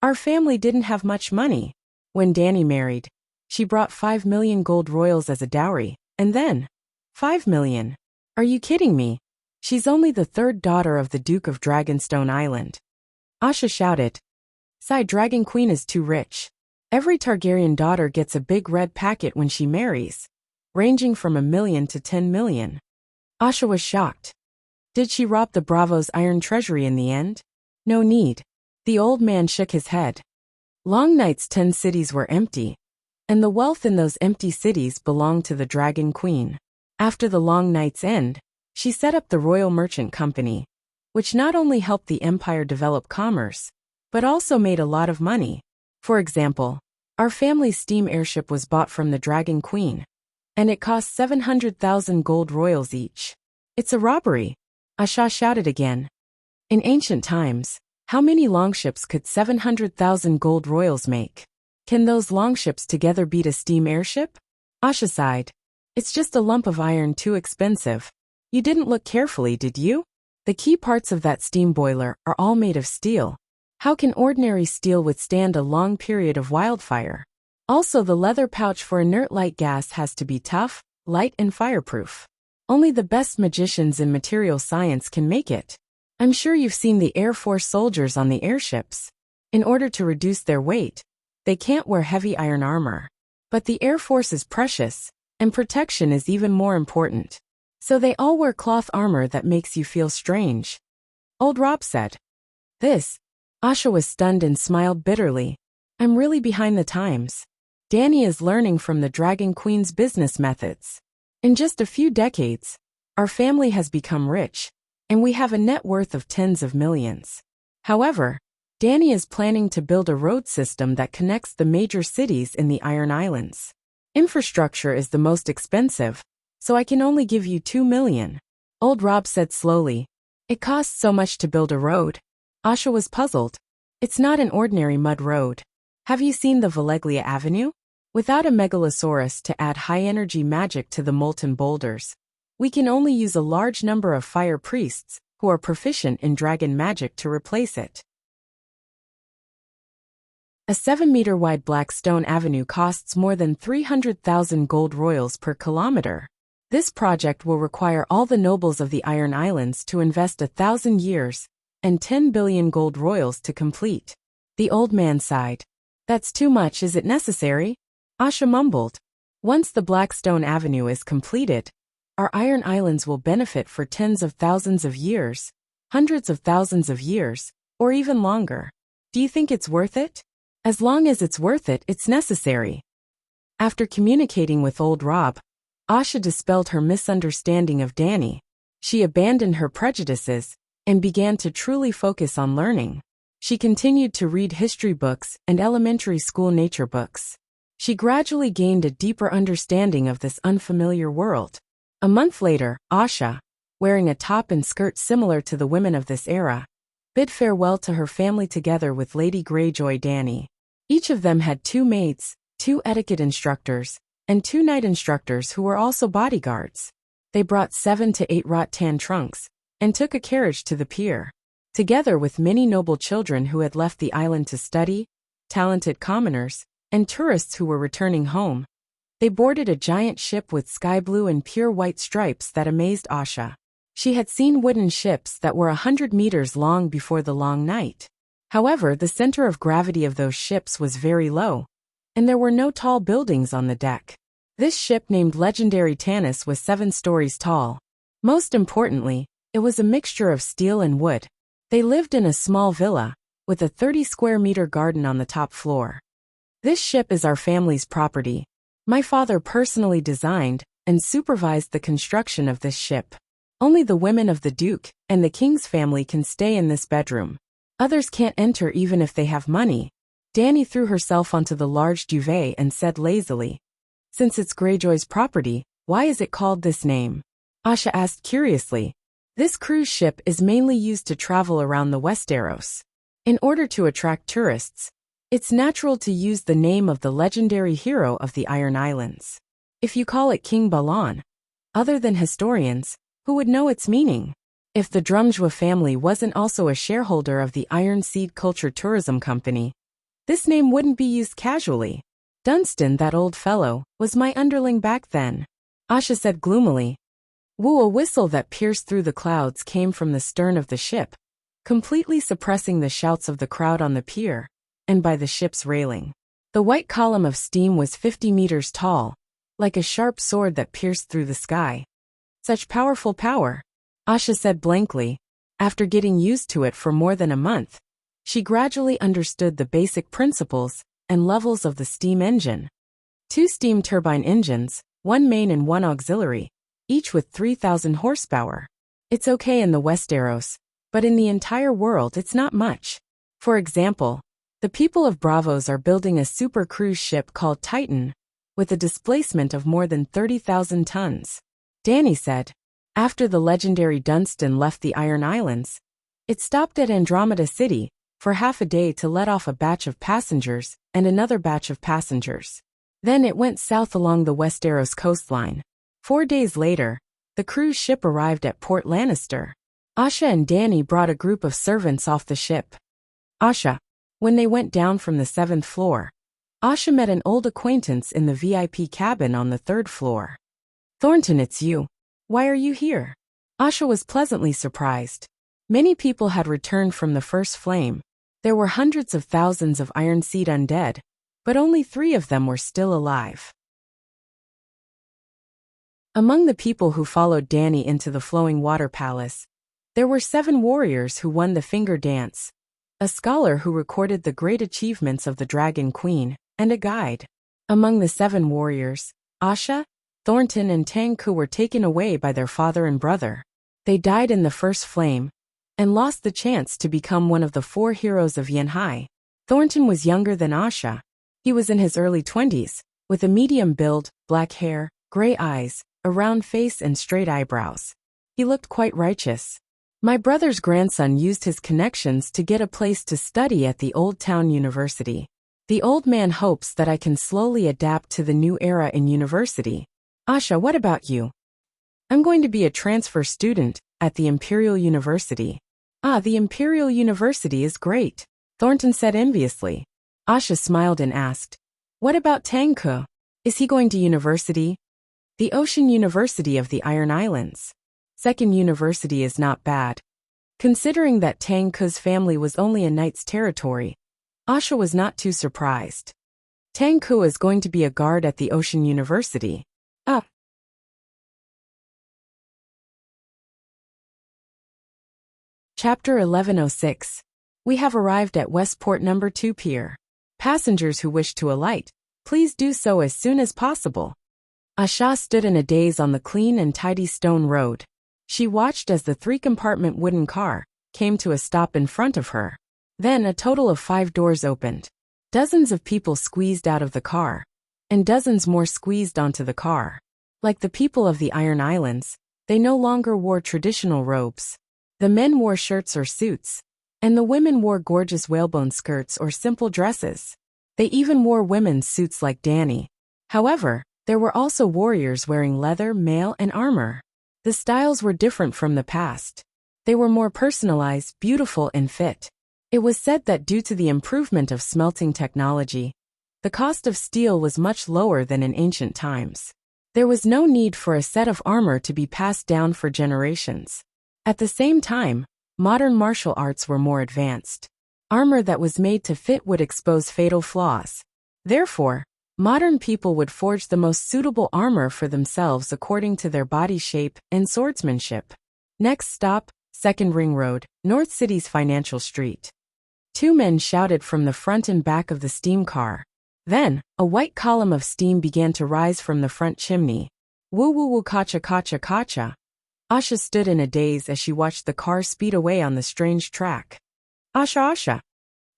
S1: Our family didn't have much money. When Danny married, she brought 5 million gold royals as a dowry, and then 5 million. Are you kidding me? She's only the 3rd daughter of the Duke of Dragonstone Island. Asha shouted. Sigh, Dragon Queen is too rich. Every Targaryen daughter gets a big red packet when she marries, ranging from 1 million to 10 million. Asha was shocked. Did she rob the Bravo's iron treasury in the end? No need. The old man shook his head. Long Night's 10 cities were empty, and the wealth in those empty cities belonged to the Dragon Queen. After the Long Night's end, she set up the Royal Merchant Company, which not only helped the empire develop commerce, but also made a lot of money. For example, our family's steam airship was bought from the Dragon Queen, and it cost 700,000 gold royals each. It's a robbery, Asha shouted again. In ancient times, how many longships could 700,000 gold royals make? Can those longships together beat a steam airship? Asha sighed. It's just a lump of iron too expensive. You didn't look carefully, did you? The key parts of that steam boiler are all made of steel. How can ordinary steel withstand a long period of wildfire? Also, the leather pouch for inert light gas has to be tough, light, and fireproof. Only the best magicians in material science can make it. I'm sure you've seen the Air Force soldiers on the airships. In order to reduce their weight, they can't wear heavy iron armor. But the Air Force is precious, and protection is even more important. So they all wear cloth armor that makes you feel strange. Old Rob said. This. Asha was stunned and smiled bitterly. I'm really behind the times. Danny is learning from the Dragon Queen's business methods. In just a few decades, our family has become rich, and we have a net worth of tens of millions. However, Danny is planning to build a road system that connects the major cities in the Iron Islands. Infrastructure is the most expensive, so I can only give you 2 million. Old Rob said slowly. It costs so much to build a road. Asha was puzzled. It's not an ordinary mud road. Have you seen the Valeglia Avenue? Without a megalosaurus to add high-energy magic to the molten boulders, we can only use a large number of fire priests who are proficient in dragon magic to replace it. A 7-meter-wide black stone avenue costs more than 300,000 gold royals per kilometer. This project will require all the nobles of the Iron Islands to invest 1,000 years and 10 billion gold royals to complete. The old man sighed. That's too much, is it necessary? Asha mumbled. Once the Blackstone Avenue is completed, our Iron Islands will benefit for tens of thousands of years, hundreds of thousands of years, or even longer. Do you think it's worth it? As long as it's worth it, it's necessary. After communicating with old Rob, Asha dispelled her misunderstanding of Danny. She abandoned her prejudices and began to truly focus on learning. She continued to read history books and elementary school nature books. She gradually gained a deeper understanding of this unfamiliar world. A month later, Asha, wearing a top and skirt similar to the women of this era, bid farewell to her family together with Lady Greyjoy Danny. Each of them had 2 maids, 2 etiquette instructors, and 2 night instructors who were also bodyguards. They brought 7 to 8 rattan trunks and took a carriage to the pier. Together with many noble children who had left the island to study, talented commoners, and tourists who were returning home, they boarded a giant ship with sky blue and pure white stripes that amazed Asha. She had seen wooden ships that were 100 meters long before the long night. However, the center of gravity of those ships was very low, and there were no tall buildings on the deck. This ship named Legendary Tanis was 7 stories tall. Most importantly, it was a mixture of steel and wood. They lived in a small villa, with a 30-square-meter garden on the top floor. This ship is our family's property. My father personally designed and supervised the construction of this ship. Only the women of the Duke and the King's family can stay in this bedroom. Others can't enter even if they have money. Danny threw herself onto the large duvet and said lazily, "Since it's Greyjoy's property, why is it called this name?" Asha asked curiously. This cruise ship is mainly used to travel around the Westeros. In order to attract tourists, it's natural to use the name of the legendary hero of the Iron Islands. If you call it King Balan, other than historians, who would know its meaning? If the Drumjwa family wasn't also a shareholder of the Iron Seed Culture Tourism Company, this name wouldn't be used casually. Dunstan, that old fellow, was my underling back then, Asha said gloomily. Woo, a whistle that pierced through the clouds came from the stern of the ship, completely suppressing the shouts of the crowd on the pier and by the ship's railing. The white column of steam was 50 meters tall, like a sharp sword that pierced through the sky. Such powerful power, Asha said blankly. After getting used to it for more than a month, she gradually understood the basic principles and levels of the steam engine. 2 steam turbine engines, 1 main and 1 auxiliary, each with 3,000 horsepower. It's okay in the Westeros, but in the entire world it's not much. For example, the people of Bravos are building a super cruise ship called Titan, with a displacement of more than 30,000 tons. Danny said. After the legendary Dunstan left the Iron Islands, it stopped at Andromeda City for half a day to let off a batch of passengers and another batch of passengers. Then it went south along the Westeros coastline. 4 days later, the cruise ship arrived at Port Lannister. Asha and Danny brought a group of servants off the ship. Asha. When they went down from the 7th floor, Asha met an old acquaintance in the VIP cabin on the 3rd floor. Thornton, it's you. Why are you here? Asha was pleasantly surprised. Many people had returned from the first flame. There were hundreds of thousands of Iron Seed undead, but only 3 of them were still alive. Among the people who followed Danny into the Flowing Water Palace, there were 7 warriors who won the Finger Dance, a scholar who recorded the great achievements of the Dragon Queen, and a guide. Among the 7 warriors, Asha, Thornton and Tangku were taken away by their father and brother. They died in the first flame, and lost the chance to become one of the 4 heroes of Yenhai. Thornton was younger than Asha. He was in his early 20s, with a medium build, black hair, gray eyes, a round face and straight eyebrows. He looked quite righteous. My brother's grandson used his connections to get a place to study at the Old Town University. The old man hopes that I can slowly adapt to the new era in university. Asha, what about you? I'm going to be a transfer student at the Imperial University. Ah, the Imperial University is great, Thornton said enviously. Asha smiled and asked, what about Tangku? Is he going to university? The Ocean University of the Iron Islands. Second university is not bad. Considering that Tang Ke's family was only a knight's territory, Asha was not too surprised. Tang Ke is going to be a guard at the Ocean University. Chapter 1106. We have arrived at Westport No. 2 Pier. Passengers who wish to alight, please do so as soon as possible. Asha stood in a daze on the clean and tidy stone road. She watched as the three-compartment wooden car came to a stop in front of her. Then a total of 5 doors opened. Dozens of people squeezed out of the car, and dozens more squeezed onto the car. Like the people of the Iron Islands, they no longer wore traditional robes. The men wore shirts or suits, and the women wore gorgeous whalebone skirts or simple dresses. They even wore women's suits like Danny. However, there were also warriors wearing leather, mail, and armor. The styles were different from the past. They were more personalized, beautiful, and fit. It was said that due to the improvement of smelting technology, the cost of steel was much lower than in ancient times. There was no need for a set of armor to be passed down for generations. At the same time, modern martial arts were more advanced. Armor that was made to fit would expose fatal flaws. Therefore, modern people would forge the most suitable armor for themselves according to their body shape and swordsmanship. Next stop, Second Ring Road, North City's Financial Street. 2 men shouted from the front and back of the steam car. Then, a white column of steam began to rise from the front chimney. Woo woo woo kacha kacha kacha. Asha stood in a daze as she watched the car speed away on the strange track. Asha Asha.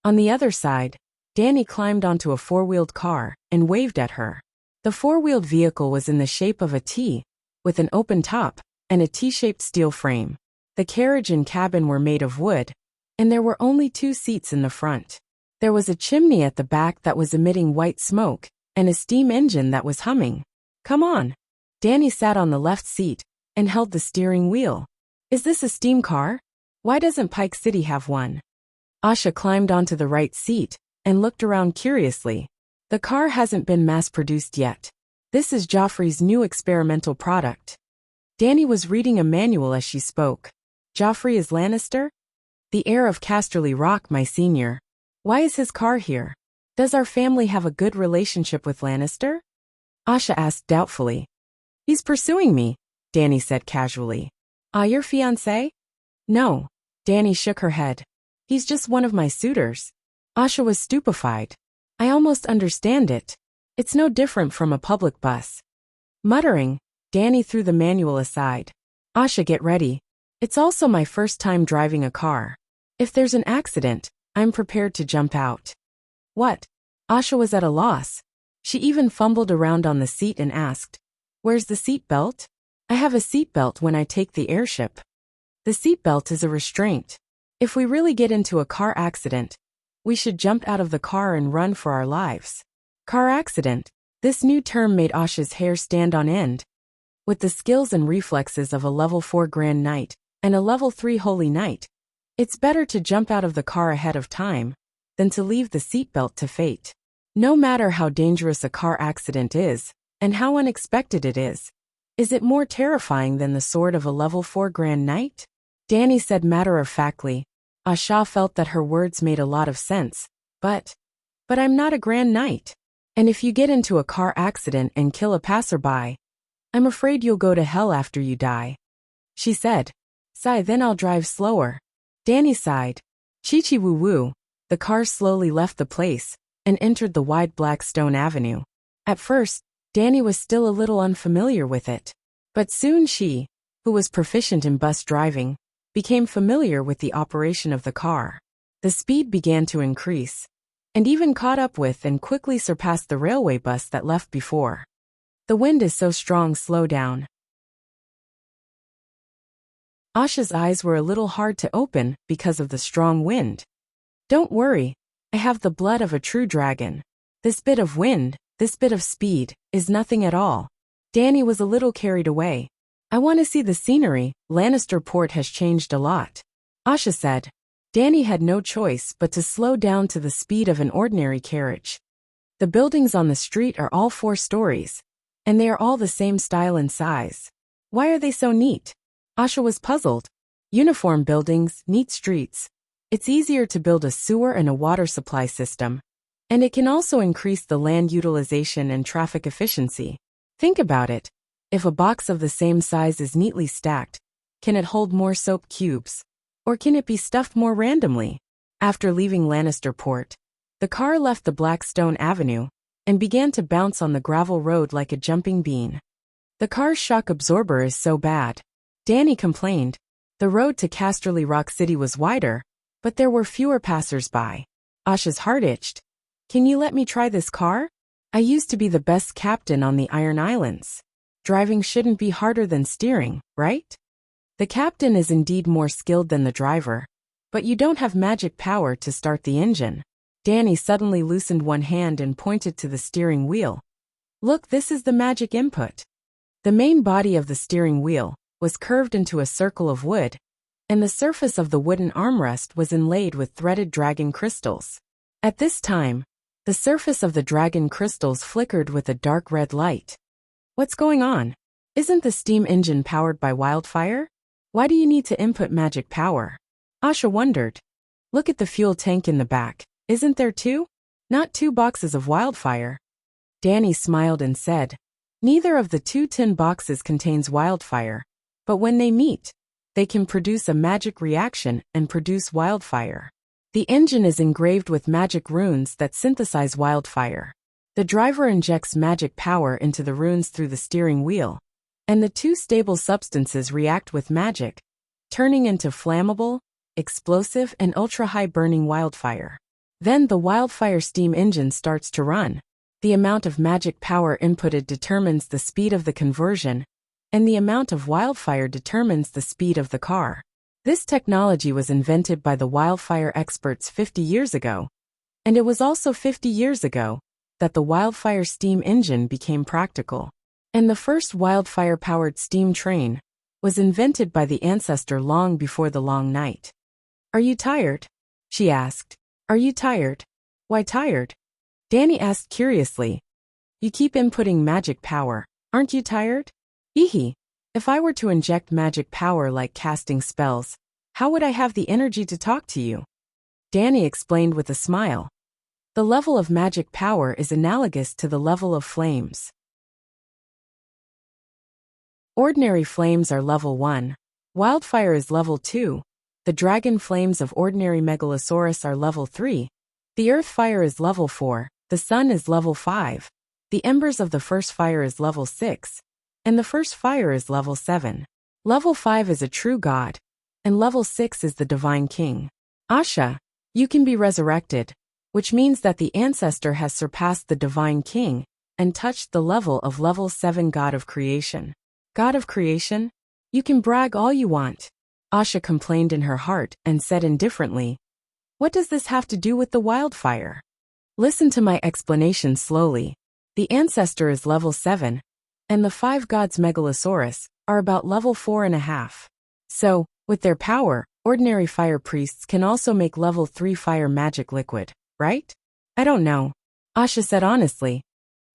S1: On the other side, Danny climbed onto a 4-wheeled car and waved at her. The 4-wheeled vehicle was in the shape of a T, with an open top and a T-shaped steel frame. The carriage and cabin were made of wood, and there were only 2 seats in the front. There was a chimney at the back that was emitting white smoke, and a steam engine that was humming. Come on. Danny sat on the left seat and held the steering wheel. Is this a steam car? Why doesn't Pike City have one? Asha climbed onto the right seat and looked around curiously. The car hasn't been mass-produced yet. This is Joffrey's new experimental product. Danny was reading a manual as she spoke. Joffrey is Lannister? The heir of Casterly Rock, my senior. Why is his car here? Does our family have a good relationship with Lannister? Asha asked doubtfully. He's pursuing me, Danny said casually. Your fiancé? No. Danny shook her head. He's just one of my suitors. Asha was stupefied. I almost understand it. It's no different from a public bus. Muttering, Danny threw the manual aside. Asha, get ready. It's also my first time driving a car. If there's an accident, I'm prepared to jump out. What? Asha was at a loss. She even fumbled around on the seat and asked, Where's the seat belt? I have a seat belt when I take the airship. The seat belt is a restraint. If we really get into a car accident, we should jump out of the car and run for our lives. Car accident. This new term made Asha's hair stand on end. With the skills and reflexes of a level 4 Grand Knight and a level 3 Holy Knight, it's better to jump out of the car ahead of time than to leave the seatbelt to fate. No matter how dangerous a car accident is, and how unexpected it is it more terrifying than the sword of a level 4 Grand Knight? Danny said matter-of-factly. Asha felt that her words made a lot of sense, but I'm not a Grand Knight. And if you get into a car accident and kill a passerby, I'm afraid you'll go to hell after you die. She said. Sigh, then I'll drive slower. Danny sighed. Chi-chi woo-woo. The car slowly left the place and entered the wide black stone avenue. At first, Danny was still a little unfamiliar with it. But soon she, who was proficient in bus driving, became familiar with the operation of the car. The speed began to increase, and even caught up with and quickly surpassed the railway bus that left before. The wind is so strong, slow down. Asha's eyes were a little hard to open because of the strong wind. Don't worry, I have the blood of a true dragon. This bit of wind, this bit of speed, is nothing at all. Danny was a little carried away. I want to see the scenery. Lannister Port has changed a lot. Asha said. Danny had no choice but to slow down to the speed of an ordinary carriage. The buildings on the street are all 4 stories, and they are all the same style and size. Why are they so neat? Asha was puzzled. Uniform buildings, neat streets. It's easier to build a sewer and a water supply system. And it can also increase the land utilization and traffic efficiency. Think about it. If a box of the same size is neatly stacked, can it hold more soap cubes? Or can it be stuffed more randomly? After leaving Lannisterport, the car left the Blackstone Avenue and began to bounce on the gravel road like a jumping bean. The car's shock absorber is so bad, Dany complained. The road to Casterly Rock City was wider, but there were fewer passers-by. Asha's heart itched. Can you let me try this car? I used to be the best captain on the Iron Islands. Driving shouldn't be harder than steering, right? The captain is indeed more skilled than the driver, but you don't have magic power to start the engine. Dany suddenly loosened one hand and pointed to the steering wheel. Look, this is the magic input. The main body of the steering wheel was curved into a circle of wood, and the surface of the wooden armrest was inlaid with threaded dragon crystals. At this time, the surface of the dragon crystals flickered with a dark red light. What's going on? Isn't the steam engine powered by wildfire? Why do you need to input magic power? Asha wondered. Look at the fuel tank in the back. Isn't there two? Not 2 boxes of wildfire. Dany smiled and said, neither of the 2 tin boxes contains wildfire, but when they meet, they can produce a magic reaction and produce wildfire. The engine is engraved with magic runes that synthesize wildfire. The driver injects magic power into the runes through the steering wheel, and the 2 stable substances react with magic, turning into flammable, explosive, and ultra-high burning wildfire. Then the wildfire steam engine starts to run. The amount of magic power inputted determines the speed of the conversion, and the amount of wildfire determines the speed of the car. This technology was invented by the wildfire experts 50 years ago, and it was also 50 years ago that the wildfire steam engine became practical. And the first wildfire-powered steam train was invented by the ancestor long before the long night. Are you tired? She asked. Are you tired? Why tired? Dany asked curiously. You keep inputting magic power. Aren't you tired? Ehe. If I were to inject magic power like casting spells, how would I have the energy to talk to you? Dany explained with a smile. The level of magic power is analogous to the level of flames. Ordinary flames are level 1. Wildfire is level 2. The dragon flames of ordinary Megalosaurus are level 3. The earth fire is level 4. The sun is level 5. The embers of the first fire is level 6. And the first fire is level 7. Level 5 is a true god, and level 6 is the divine king. Asha, you can be resurrected, which means that the ancestor has surpassed the divine king and touched the level of level 7 god of creation. God of creation? You can brag all you want. Asha complained in her heart and said indifferently, what does this have to do with the wildfire? Listen to my explanation slowly. The ancestor is level 7, and the 5 gods Megalosaurus are about level 4.5. So, with their power, ordinary fire priests can also make level 3 fire magic liquid, right? I don't know. Asha said honestly.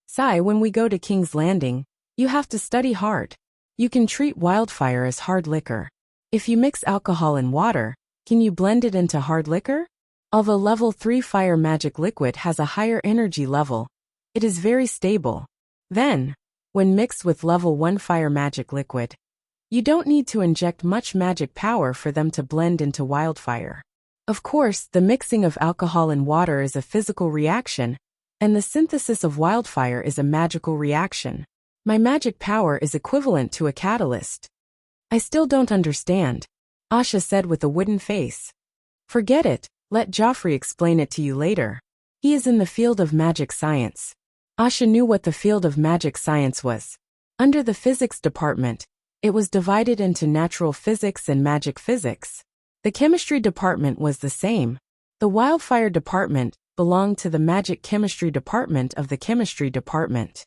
S1: Sai, when we go to King's Landing, you have to study hard. You can treat wildfire as hard liquor. If you mix alcohol and water, can you blend it into hard liquor? Although level 3 fire magic liquid has a higher energy level, it is very stable. Then, when mixed with level 1 fire magic liquid, you don't need to inject much magic power for them to blend into wildfire. Of course, the mixing of alcohol and water is a physical reaction, and the synthesis of wildfire is a magical reaction. My magic power is equivalent to a catalyst. I still don't understand, Asha said with a wooden face. Forget it, let Joffrey explain it to you later. He is in the field of magic science. Asha knew what the field of magic science was. Under the physics department, it was divided into natural physics and magic physics. The chemistry department was the same. The wildfire department belonged to the magic chemistry department of the chemistry department.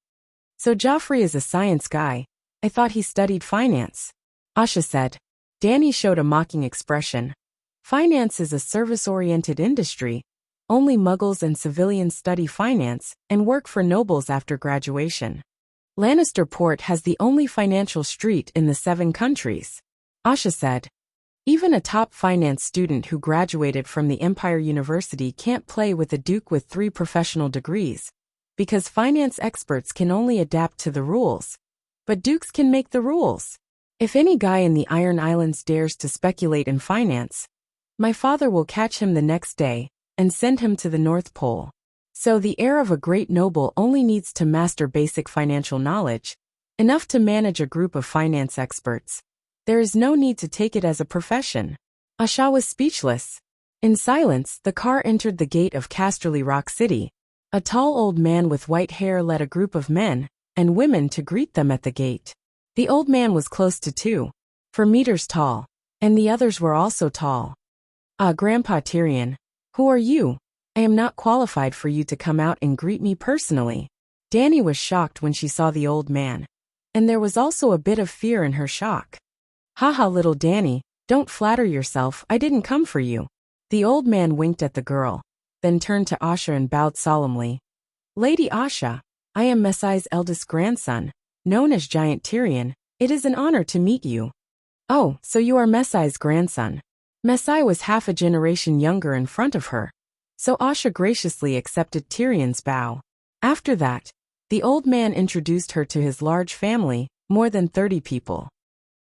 S1: So Joffrey is a science guy. I thought he studied finance. Asha said. Dany showed a mocking expression. Finance is a service-oriented industry. Only muggles and civilians study finance and work for nobles after graduation. Lannisterport has the only financial street in the 7 countries. Asha said. Even a top finance student who graduated from the Empire University can't play with a duke with 3 professional degrees, because finance experts can only adapt to the rules, but dukes can make the rules. If any guy in the Iron Islands dares to speculate in finance, my father will catch him the next day and send him to the North Pole. So the heir of a great noble only needs to master basic financial knowledge, enough to manage a group of finance experts. There is no need to take it as a profession. Asha was speechless. In silence, the car entered the gate of Casterly Rock City. A tall old man with white hair led a group of men and women to greet them at the gate. The old man was close to 4 meters tall, and the others were also tall. "Ah, Grandpa Tyrion, who are you? I am not qualified for you to come out and greet me personally." Dany was shocked when she saw the old man, and there was also a bit of fear in her shock. "Haha, little Dany, don't flatter yourself, I didn't come for you." The old man winked at the girl, then turned to Asha and bowed solemnly. "Lady Asha, I am Messai's eldest grandson, known as Giant Tyrion. It is an honor to meet you." "Oh, so you are Messai's grandson." Messai was half a generation younger in front of her, so Asha graciously accepted Tyrion's bow. After that, the old man introduced her to his large family, more than 30 people.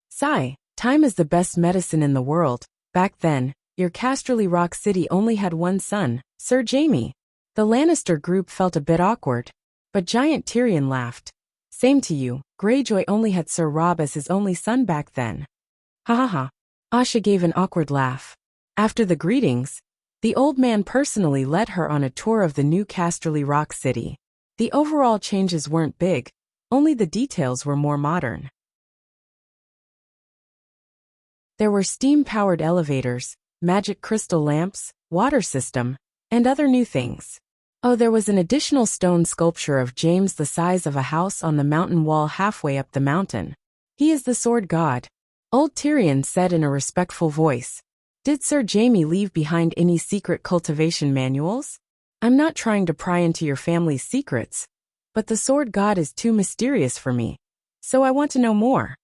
S1: "Sai, time is the best medicine in the world. Back then, your Casterly Rock City only had one son, Sir Jaime." The Lannister group felt a bit awkward, but Giant Tyrion laughed. "Same to you, Greyjoy only had Sir Robb as his only son back then." "Ha ha ha." Asha gave an awkward laugh. After the greetings, the old man personally led her on a tour of the new Casterly Rock City. The overall changes weren't big, only the details were more modern. There were steam-powered elevators, magic crystal lamps, water system, and other new things. Oh, there was an additional stone sculpture of James the size of a house on the mountain wall halfway up the mountain. "He is the sword god," old Tyrion said in a respectful voice. "Did Sir Jaime leave behind any secret cultivation manuals? I'm not trying to pry into your family's secrets, but the sword god is too mysterious for me, so I want to know more."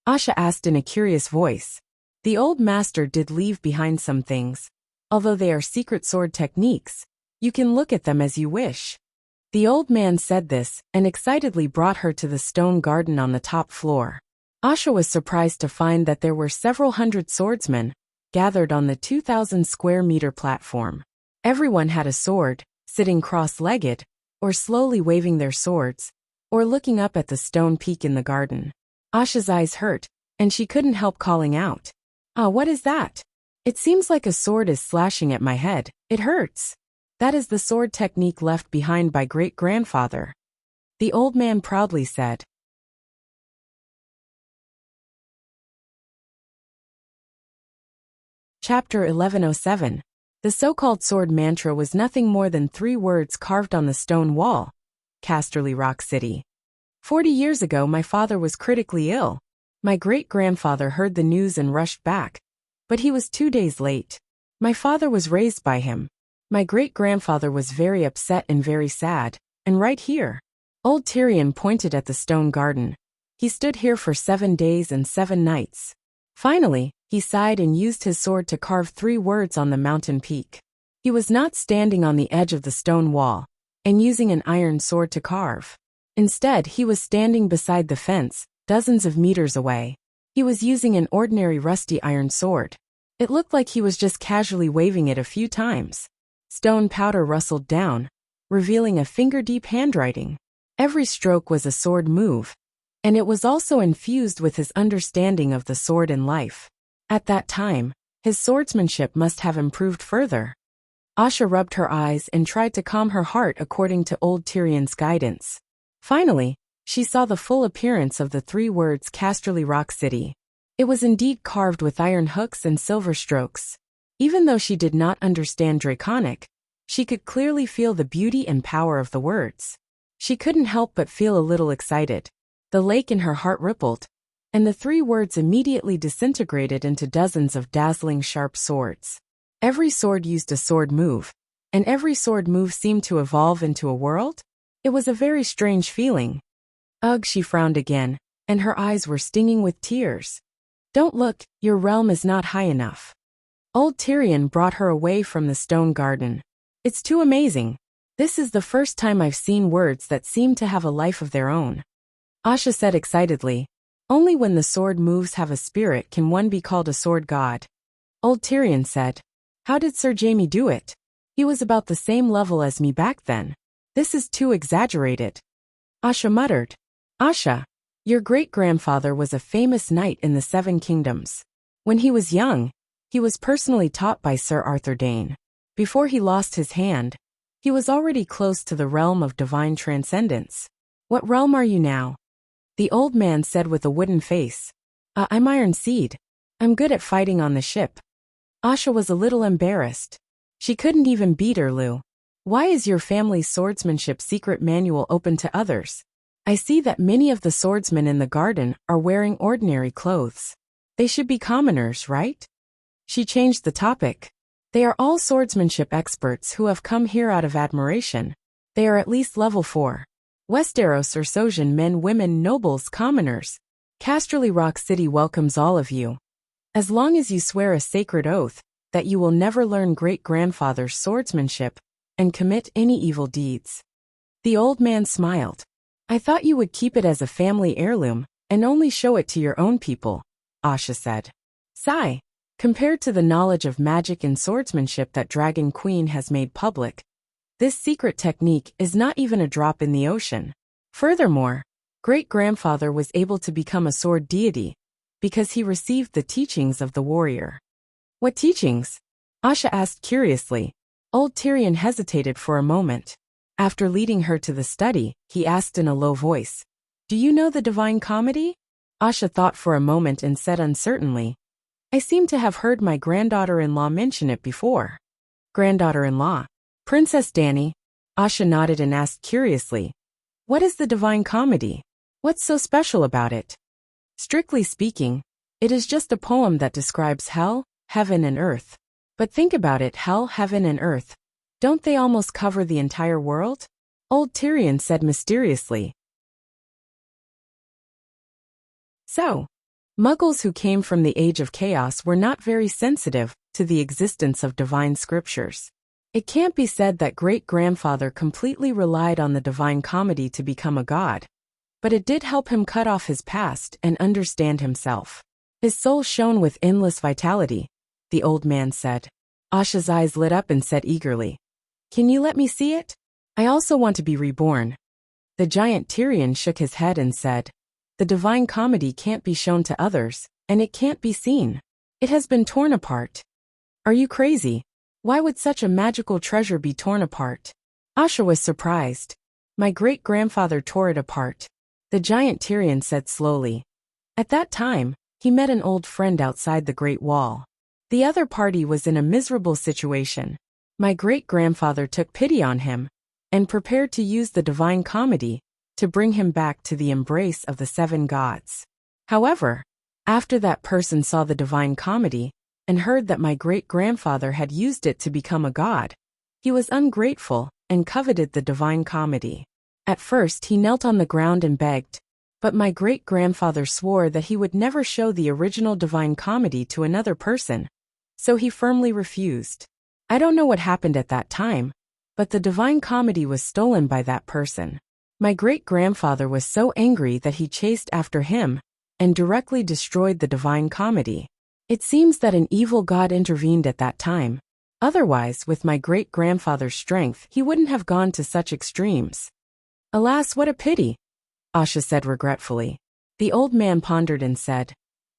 S1: Asha asked in a curious voice. The old master did leave behind some things. Although they are secret sword techniques, you can look at them as you wish. The old man said this and excitedly brought her to the stone garden on the top floor. Asha was surprised to find that there were several hundred swordsmen gathered on the 2,000 square meter platform. Everyone had a sword, sitting cross-legged, or slowly waving their swords, or looking up at the stone peak in the garden. Asha's eyes hurt, and she couldn't help calling out, "Ah, what is that? It seems like a sword is slashing at my head. It hurts." "That is the sword technique left behind by great-grandfather," the old man proudly said. Chapter 1107. The so-called sword mantra was nothing more than 3 words carved on the stone wall. Casterly Rock City. 40 years ago my father was critically ill. My great-grandfather heard the news and rushed back, but he was 2 days late. My father was raised by him. My great-grandfather was very upset and very sad, and right here. Old Tyrion pointed at the stone garden. He stood here for 7 days and 7 nights. Finally, he sighed and used his sword to carve 3 words on the mountain peak. He was not standing on the edge of the stone wall and using an iron sword to carve. Instead, he was standing beside the fence, dozens of meters away. He was using an ordinary rusty iron sword. It looked like he was just casually waving it a few times. Stone powder rustled down, revealing a finger-deep handwriting. Every stroke was a sword move, and it was also infused with his understanding of the sword and life. At that time, his swordsmanship must have improved further. Asha rubbed her eyes and tried to calm her heart according to old Tyrion's guidance. Finally, she saw the full appearance of the 3 words Casterly Rock City. It was indeed carved with iron hooks and silver strokes. Even though she did not understand Draconic, she could clearly feel the beauty and power of the words. She couldn't help but feel a little excited. The lake in her heart rippled, and the 3 words immediately disintegrated into dozens of dazzling sharp swords. Every sword used a sword move, and every sword move seemed to evolve into a world. It was a very strange feeling. Ugh, she frowned again, and her eyes were stinging with tears. Don't look, your realm is not high enough. Old Tyrion brought her away from the stone garden. It's too amazing. This is the first time I've seen words that seem to have a life of their own. Asha said excitedly. Only when the sword moves have a spirit can one be called a sword god. Old Tyrion said. How did Sir Jaime do it? He was about the same level as me back then. This is too exaggerated. Asha muttered. Asha, your great-grandfather was a famous knight in the Seven Kingdoms. When he was young, he was personally taught by Sir Arthur Dane. Before he lost his hand, he was already close to the realm of divine transcendence. What realm are you now? The old man said with a wooden face. I'm Iron Seed. I'm good at fighting on the ship. Asha was a little embarrassed. She couldn't even beat Erlu. Why is your family's swordsmanship secret manual open to others? I see that many of the swordsmen in the garden are wearing ordinary clothes. They should be commoners, right? She changed the topic. They are all swordsmanship experts who have come here out of admiration. They are at least level 4. Westeros or Sosian men, women, nobles, commoners. Casterly Rock City welcomes all of you. As long as you swear a sacred oath that you will never learn great-grandfather's swordsmanship and commit any evil deeds. The old man smiled. I thought you would keep it as a family heirloom and only show it to your own people, Asha said. Sigh. Compared to the knowledge of magic and swordsmanship that Dragon Queen has made public, this secret technique is not even a drop in the ocean. Furthermore, great-grandfather was able to become a sword deity because he received the teachings of the warrior. What teachings? Asha asked curiously. Old Tyrion hesitated for a moment. After leading her to the study, he asked in a low voice, Do you know the Divine Comedy? Asha thought for a moment and said uncertainly, I seem to have heard my granddaughter-in-law mention it before. Granddaughter-in-law? Princess Dany? Asha nodded and asked curiously, What is the Divine Comedy? What's so special about it? Strictly speaking, it is just a poem that describes hell, heaven and earth. But think about it, hell, heaven and earth. Don't they almost cover the entire world? Old Tyrion said mysteriously. So, Muggles who came from the Age of Chaos were not very sensitive to the existence of divine scriptures. It can't be said that great-grandfather completely relied on the Divine Comedy to become a god, but it did help him cut off his past and understand himself. His soul shone with endless vitality, the old man said. Asha's eyes lit up and said eagerly, Can you let me see it? I also want to be reborn. The giant Tyrion shook his head and said, The Divine Comedy can't be shown to others, and it can't be seen. It has been torn apart. Are you crazy? Why would such a magical treasure be torn apart? Asha was surprised. My great-grandfather tore it apart. The giant Tyrion said slowly. At that time, he met an old friend outside the Great Wall. The other party was in a miserable situation. My great-grandfather took pity on him and prepared to use the Divine Comedy to bring him back to the embrace of the 7 gods. However, after that person saw the Divine Comedy and heard that my great-grandfather had used it to become a god, he was ungrateful and coveted the Divine Comedy. At first he knelt on the ground and begged, but my great-grandfather swore that he would never show the original Divine Comedy to another person, so he firmly refused. I don't know what happened at that time, but the Divine Comedy was stolen by that person. My great-grandfather was so angry that he chased after him and directly destroyed the Divine Comedy. It seems that an evil god intervened at that time. Otherwise, with my great-grandfather's strength, he wouldn't have gone to such extremes. Alas, what a pity, Asha said regretfully. The old man pondered and said,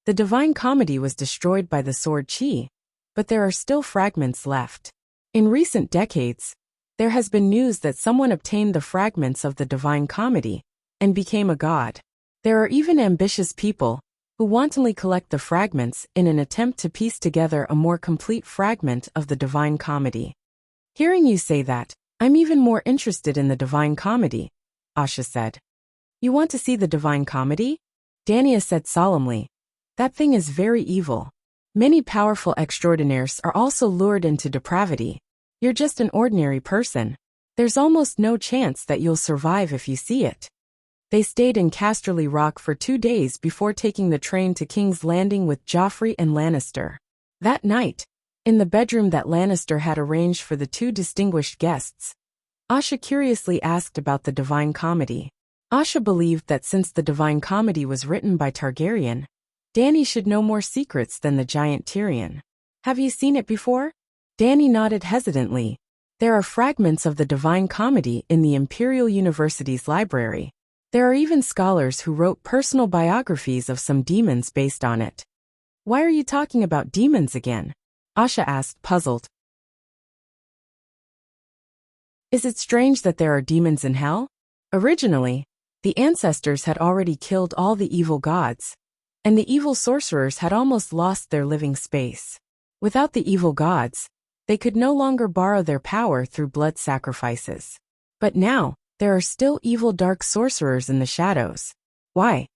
S1: The Divine Comedy was destroyed by the sword Chi, but there are still fragments left. In recent decades, there has been news that someone obtained the fragments of the Divine Comedy and became a god. There are even ambitious people who wantonly collect the fragments in an attempt to piece together a more complete fragment of the Divine Comedy. Hearing you say that, I'm even more interested in the Divine Comedy, Asha said. You want to see the Divine Comedy? Dania said solemnly. That thing is very evil. Many powerful extraordinaires are also lured into depravity. You're just an ordinary person. There's almost no chance that you'll survive if you see it. They stayed in Casterly Rock for 2 days before taking the train to King's Landing with Joffrey and Lannister. That night, in the bedroom that Lannister had arranged for the 2 distinguished guests, Asha curiously asked about the Divine Comedy. Asha believed that since the Divine Comedy was written by Targaryen, Dany should know more secrets than the giant Tyrion. Have you seen it before? Dany nodded hesitantly. There are fragments of the Divine Comedy in the Imperial University's library. There are even scholars who wrote personal biographies of some demons based on it. Why are you talking about demons again? Asha asked, puzzled. Is it strange that there are demons in hell? Originally, the ancestors had already killed all the evil gods, and the evil sorcerers had almost lost their living space. Without the evil gods, they could no longer borrow their power through blood sacrifices. But now, there are still evil dark sorcerers in the shadows. Why?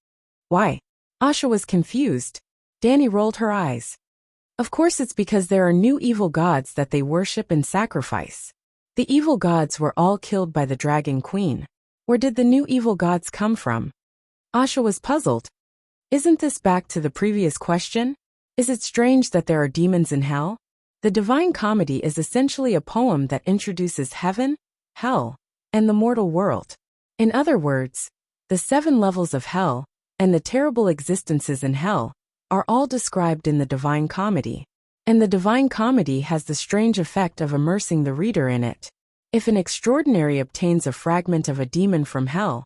S1: Why? Asha was confused. Dany rolled her eyes. Of course it's because there are new evil gods that they worship and sacrifice. The evil gods were all killed by the Dragon Queen. Where did the new evil gods come from? Asha was puzzled. Isn't this back to the previous question? Is it strange that there are demons in hell? The Divine Comedy is essentially a poem that introduces heaven, hell, and the mortal world. In other words, the 7 levels of hell, and the terrible existences in hell, are all described in the Divine Comedy. And the Divine Comedy has the strange effect of immersing the reader in it. If an extraordinary obtains a fragment of a demon from hell,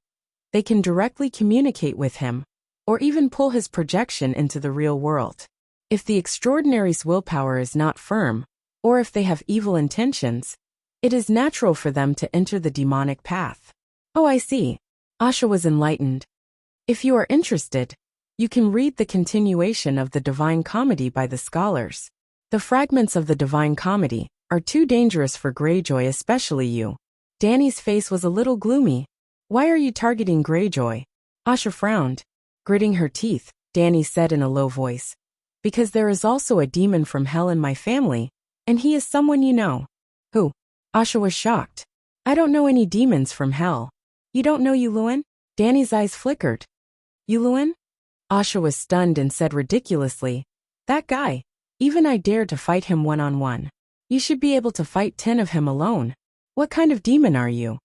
S1: they can directly communicate with him, or even pull his projection into the real world. If the extraordinary's willpower is not firm, or if they have evil intentions, it is natural for them to enter the demonic path. Oh, I see. Asha was enlightened. If you are interested, you can read the continuation of the Divine Comedy by the scholars. The fragments of the Divine Comedy are too dangerous for Greyjoy, especially you. Dany's face was a little gloomy. Why are you targeting Greyjoy? Asha frowned. Gritting her teeth, Dany said in a low voice. Because there is also a demon from hell in my family, and he is someone you know. Who? Asha was shocked. I don't know any demons from hell. You don't know Yuluen? Dany's eyes flickered. Yuluen? Asha was stunned and said ridiculously, that guy. Even I dared to fight him one-on-one. You should be able to fight 10 of him alone. What kind of demon are you?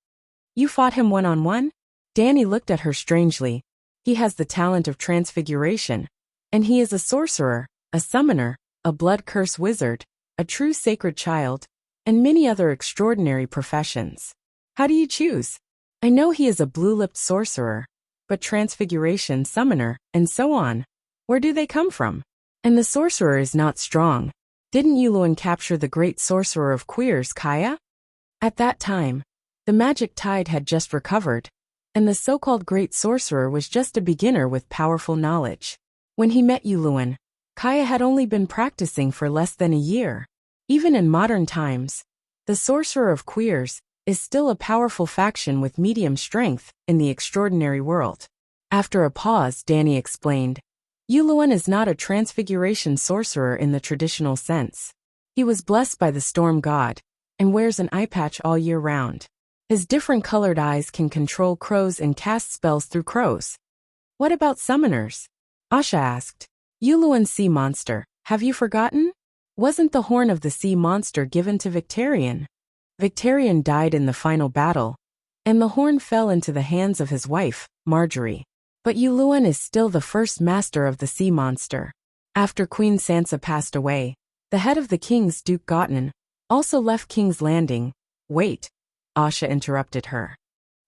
S1: You fought him one-on-one? Dany looked at her strangely. He has the talent of transfiguration, and he is a sorcerer, a summoner, a blood curse wizard, a true sacred child, and many other extraordinary professions. How do you choose? I know he is a blue-lipped sorcerer, but transfiguration, summoner, and so on. Where do they come from? And the sorcerer is not strong. Didn't Yuluen capture the great sorcerer of Queers, Kaya? At that time, the magic tide had just recovered, and the so-called great sorcerer was just a beginner with powerful knowledge. When he met Yuluen, Kaya had only been practicing for less than a year. Even in modern times, the sorcerer of Queers is still a powerful faction with medium strength in the extraordinary world. After a pause, Dany explained, Yuluen is not a transfiguration sorcerer in the traditional sense. He was blessed by the storm god, and wears an eye patch all year round. His different colored eyes can control crows and cast spells through crows. What about summoners? Asha asked. Yuluen's sea monster, have you forgotten? Wasn't the horn of the sea monster given to Victarion? Victarion died in the final battle, and the horn fell into the hands of his wife, Marjorie. But Yuluen is still the first master of the sea monster. After Queen Sansa passed away, the head of the kings, Duke Gotten, also left King's Landing. Wait, Asha interrupted her.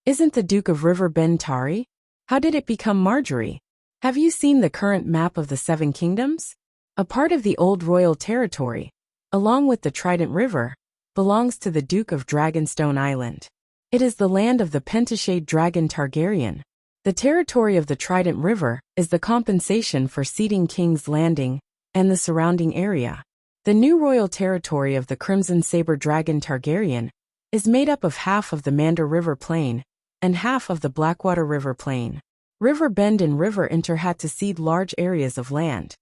S1: Isn't the Duke of River Ben Tari? How did it become Marjorie? Have you seen the current map of the Seven Kingdoms? A part of the old royal territory, along with the Trident River, belongs to the Duke of Dragonstone Island. It is the land of the Pentashade Dragon Targaryen. The territory of the Trident River is the compensation for ceding King's Landing and the surrounding area. The new royal territory of the Crimson Saber Dragon Targaryen is made up of half of the Mandar River Plain and half of the Blackwater River Plain. River Bend and River Inter had to cede large areas of land.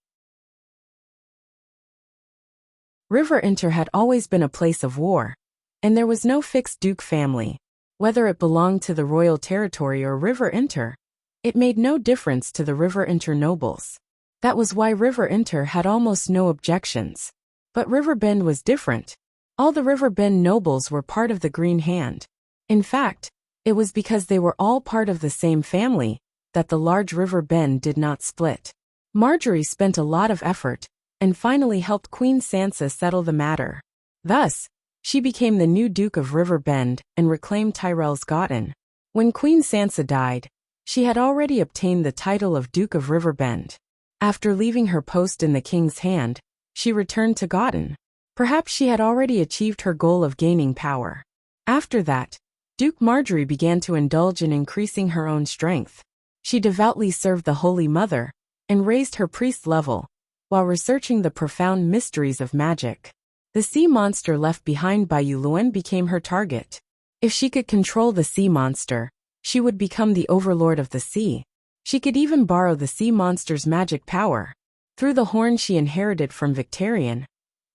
S1: River Inter had always been a place of war, and there was no fixed duke family. Whether it belonged to the royal territory or River Inter, it made no difference to the River Inter nobles. That was why River Inter had almost no objections. But River Bend was different. All the River Bend nobles were part of the Green Hand. In fact, it was because they were all part of the same family that the large River Bend did not split. Marjorie spent a lot of effort and finally helped Queen Sansa settle the matter. Thus, she became the new Duke of River Bend and reclaimed Tyrell's Gotten. When Queen Sansa died, she had already obtained the title of Duke of River Bend. After leaving her post in the King's Hand, she returned to Gotten. Perhaps she had already achieved her goal of gaining power. After that, Duke Marjorie began to indulge in increasing her own strength. She devoutly served the Holy Mother and raised her priest level while researching the profound mysteries of magic. The sea monster left behind by Yuluen became her target. If she could control the sea monster, she would become the overlord of the sea. She could even borrow the sea monster's magic power. Through the horn she inherited from Victarion,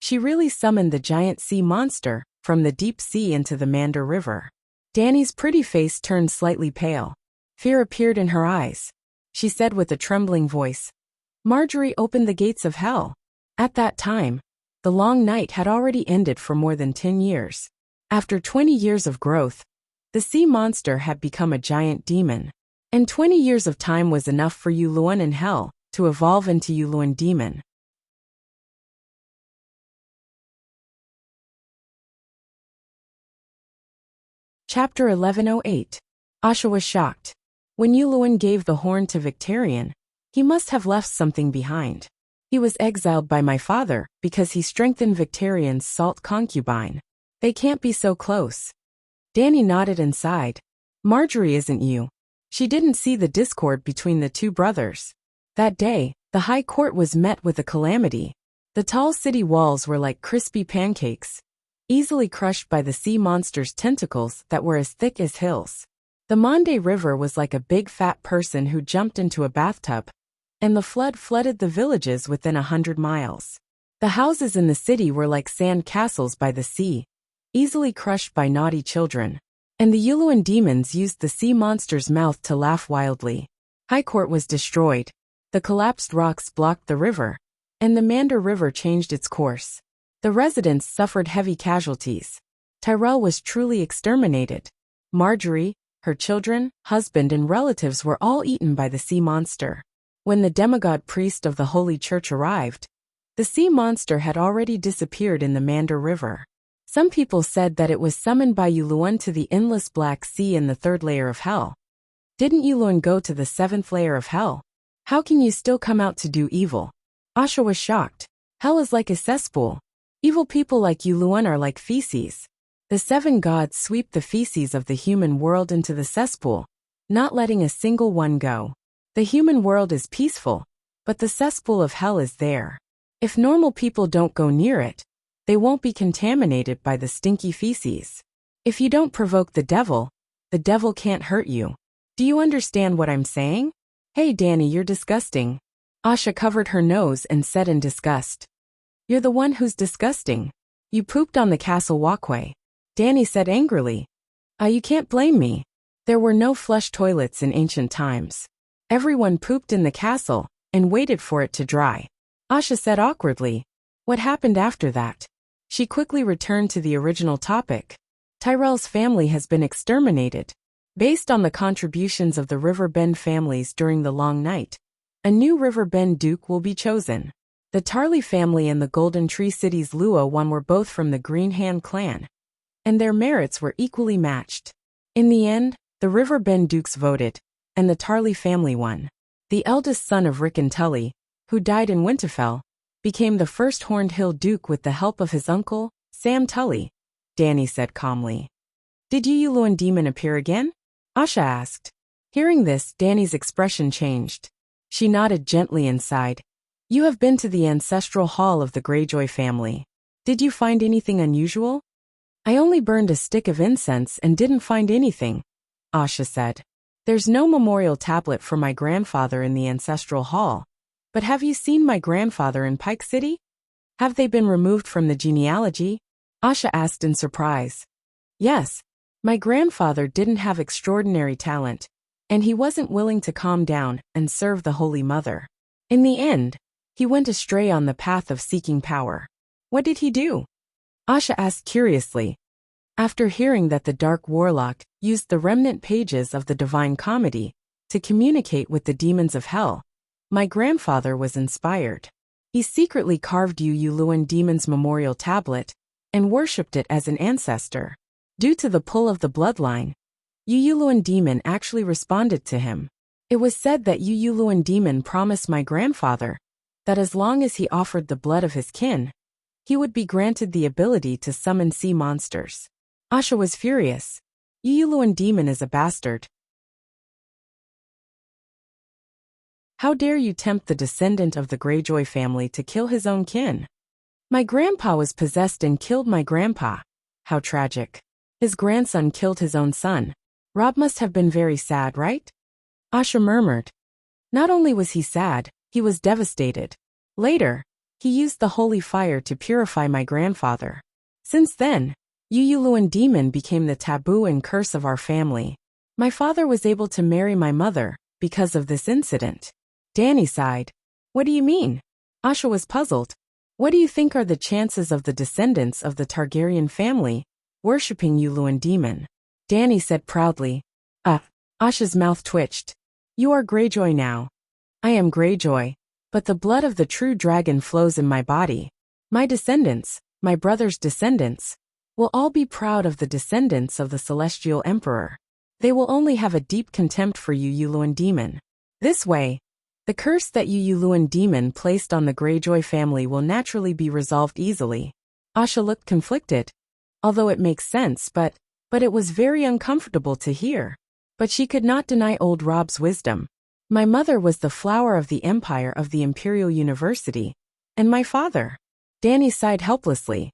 S1: she really summoned the giant sea monster from the deep sea into the Mander River. Dany's pretty face turned slightly pale. Fear appeared in her eyes. She said with a trembling voice, "Marjorie opened the gates of hell." At that time, the long night had already ended for more than 10 years. After 20 years of growth, the sea monster had become a giant demon. And 20 years of time was enough for Yuluen in hell to evolve into Yuluen demon. Chapter 1108. Asha was shocked. When Yuluen gave the horn to Victarion, he must have left something behind. He was exiled by my father because he strengthened Victarion's salt concubine. They can't be so close. Dany nodded and sighed. Marjorie isn't you. She didn't see the discord between the two brothers. That day, the high court was met with a calamity. The tall city walls were like crispy pancakes, easily crushed by the sea monster's tentacles that were as thick as hills. The Mande River was like a big fat person who jumped into a bathtub, and the flood flooded the villages within 100 miles. The houses in the city were like sand castles by the sea, easily crushed by naughty children. And the Yuluen demons used the sea monster's mouth to laugh wildly. High Court was destroyed. The collapsed rocks blocked the river, and the Mander River changed its course. The residents suffered heavy casualties. Tyrell was truly exterminated. Marjorie, her children, husband and relatives were all eaten by the sea monster. When the demigod priest of the Holy Church arrived, the sea monster had already disappeared in the Mander River. Some people said that it was summoned by Yuluen to the endless Black Sea in the 3rd layer of hell. Didn't Yuluen go to the 7th layer of hell? How can you still come out to do evil? Asha was shocked. Hell is like a cesspool. Evil people like Yuluen are like feces. The 7 gods sweep the feces of the human world into the cesspool, not letting a single one go. The human world is peaceful, but the cesspool of hell is there. If normal people don't go near it, they won't be contaminated by the stinky feces. If you don't provoke the devil can't hurt you. Do you understand what I'm saying? Hey Dany, you're disgusting. Asha covered her nose and said in disgust. You're the one who's disgusting. You pooped on the castle walkway. Dany said angrily. You can't blame me. There were no flush toilets in ancient times. Everyone pooped in the castle and waited for it to dry. Asha said awkwardly. What happened after that? She quickly returned to the original topic. Tyrell's family has been exterminated. Based on the contributions of the River Bend families during the long night, a new River Bend Duke will be chosen. The Tarly family and the Golden Tree City's Lua one were both from the Green Hand clan, and their merits were equally matched. In the end, the River Bend Dukes voted, and the Tarly family won. The eldest son of Rickon Tully, who died in Winterfell, became the first Horned Hill Duke with the help of his uncle, Sam Tully, Dany said calmly. Did Yuluen demon appear again? Asha asked. Hearing this, Dany's expression changed. She nodded gently and sighed. You have been to the ancestral hall of the Greyjoy family. Did you find anything unusual? I only burned a stick of incense and didn't find anything, Asha said. There's no memorial tablet for my grandfather in the ancestral hall. But have you seen my grandfather in Pike City? Have they been removed from the genealogy? Asha asked in surprise. Yes. My grandfather didn't have extraordinary talent, and he wasn't willing to calm down and serve the Holy Mother. In the end, he went astray on the path of seeking power. What did he do? Asha asked curiously. After hearing that the Dark Warlock used the remnant pages of the Divine Comedy to communicate with the demons of hell, my grandfather was inspired. He secretly carved Yu Luan Demon's memorial tablet and worshipped it as an ancestor. Due to the pull of the bloodline, Yu Luan Demon actually responded to him. It was said that Yu Luan Demon promised my grandfather that as long as he offered the blood of his kin, he would be granted the ability to summon sea monsters. Asha was furious. Yu Luan Demon is a bastard. How dare you tempt the descendant of the Greyjoy family to kill his own kin? My grandpa was possessed and killed my grandpa. How tragic. His grandson killed his own son. Rob must have been very sad, right? Asha murmured. Not only was he sad, he was devastated. Later, he used the holy fire to purify my grandfather. Since then, Yu Luan Demon became the taboo and curse of our family. My father was able to marry my mother because of this incident. Danny sighed. What do you mean? Asha was puzzled. What do you think are the chances of the descendants of the Targaryen family worshipping Yu Luan Demon? Danny said proudly. Asha's mouth twitched. You are Greyjoy now. I am Greyjoy, but the blood of the true dragon flows in my body. My descendants, my brother's descendants, will all be proud of the descendants of the Celestial Emperor. They will only have a deep contempt for Yu Luan Demon. This way, the curse that Yu Luan Demon placed on the Greyjoy family will naturally be resolved easily. Asha looked conflicted. Although it makes sense, but it was very uncomfortable to hear. But she could not deny old Rob's wisdom. My mother was the flower of the empire of the Imperial University, and my father. Danny sighed helplessly.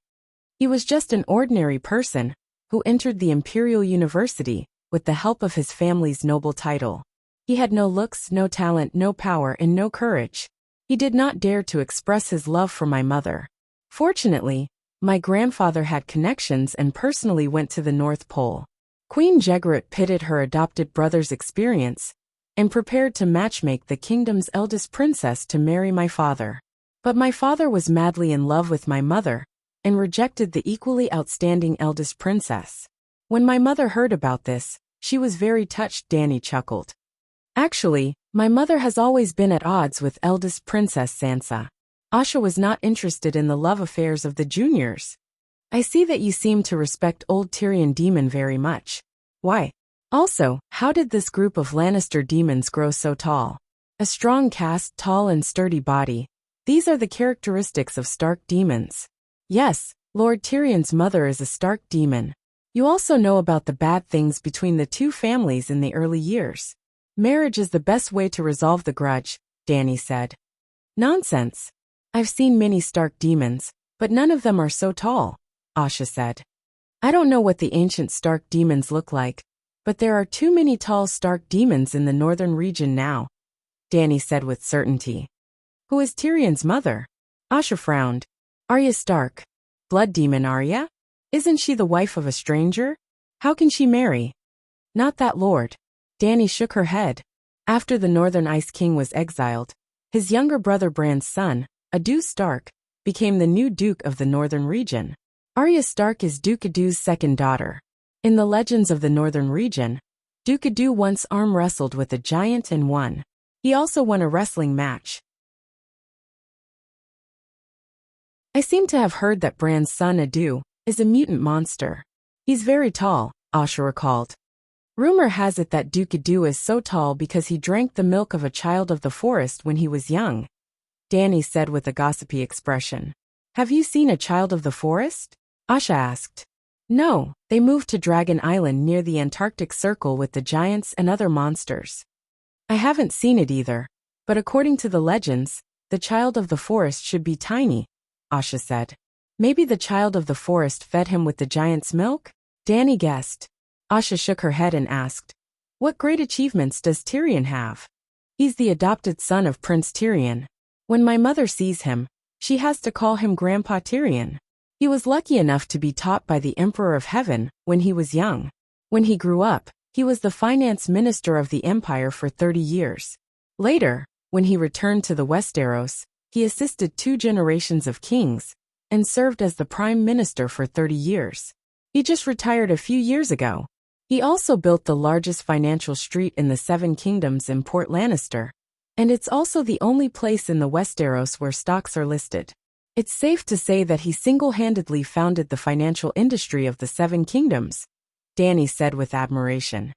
S1: He was just an ordinary person who entered the Imperial University with the help of his family's noble title. He had no looks, no talent, no power, and no courage. He did not dare to express his love for my mother. Fortunately, my grandfather had connections and personally went to the North Pole. Queen Jegret pitted her adopted brother's experience and prepared to matchmake the kingdom's eldest princess to marry my father. But my father was madly in love with my mother and rejected the equally outstanding eldest princess. When my mother heard about this, she was very touched. Danny chuckled. Actually, my mother has always been at odds with eldest Princess Sansa. Asha was not interested in the love affairs of the juniors. I see that you seem to respect old Tyrion Demon very much. Why? Also, how did this group of Lannister demons grow so tall? A strong cast, tall and sturdy body. These are the characteristics of Stark demons. Yes, Lord Tyrion's mother is a Stark demon. You also know about the bad things between the two families in the early years. Marriage is the best way to resolve the grudge, Danny said. Nonsense. I've seen many Stark demons, but none of them are so tall, Asha said. I don't know what the ancient Stark demons look like, but there are too many tall Stark demons in the northern region now, Danny said with certainty. Who is Tyrion's mother? Asha frowned. Arya Stark. Blood demon Arya? Isn't she the wife of a stranger? How can she marry? Not that lord. Danny shook her head. After the Northern Ice King was exiled, his younger brother Bran's son, Adu Stark, became the new Duke of the Northern region. Arya Stark is Duke Adu's second daughter. In the legends of the Northern region, Duke Adu once arm wrestled with a giant and won. He also won a wrestling match. I seem to have heard that Bran's son Adu is a mutant monster. He's very tall, Asha recalled. Rumor has it that Duke Adu is so tall because he drank the milk of a child of the forest when he was young, Danny said with a gossipy expression. Have you seen a child of the forest? Asha asked. No, they moved to Dragon Island near the Antarctic Circle with the giants and other monsters. I haven't seen it either, but according to the legends, the child of the forest should be tiny, Asha said. Maybe the child of the forest fed him with the giant's milk? Danny guessed. Asha shook her head and asked, what great achievements does Tyrion have? He's the adopted son of Prince Tyrion. When my mother sees him, she has to call him Grandpa Tyrion. He was lucky enough to be taught by the Emperor of Heaven when he was young. When he grew up, he was the finance minister of the empire for 30 years. Later, when he returned to the Westeros, he assisted 2 generations of kings and served as the prime minister for 30 years. He just retired a few years ago. He also built the largest financial street in the 7 Kingdoms in Port Lannister, and it's also the only place in the Westeros where stocks are listed. It's safe to say that he single-handedly founded the financial industry of the 7 Kingdoms, Dany said with admiration.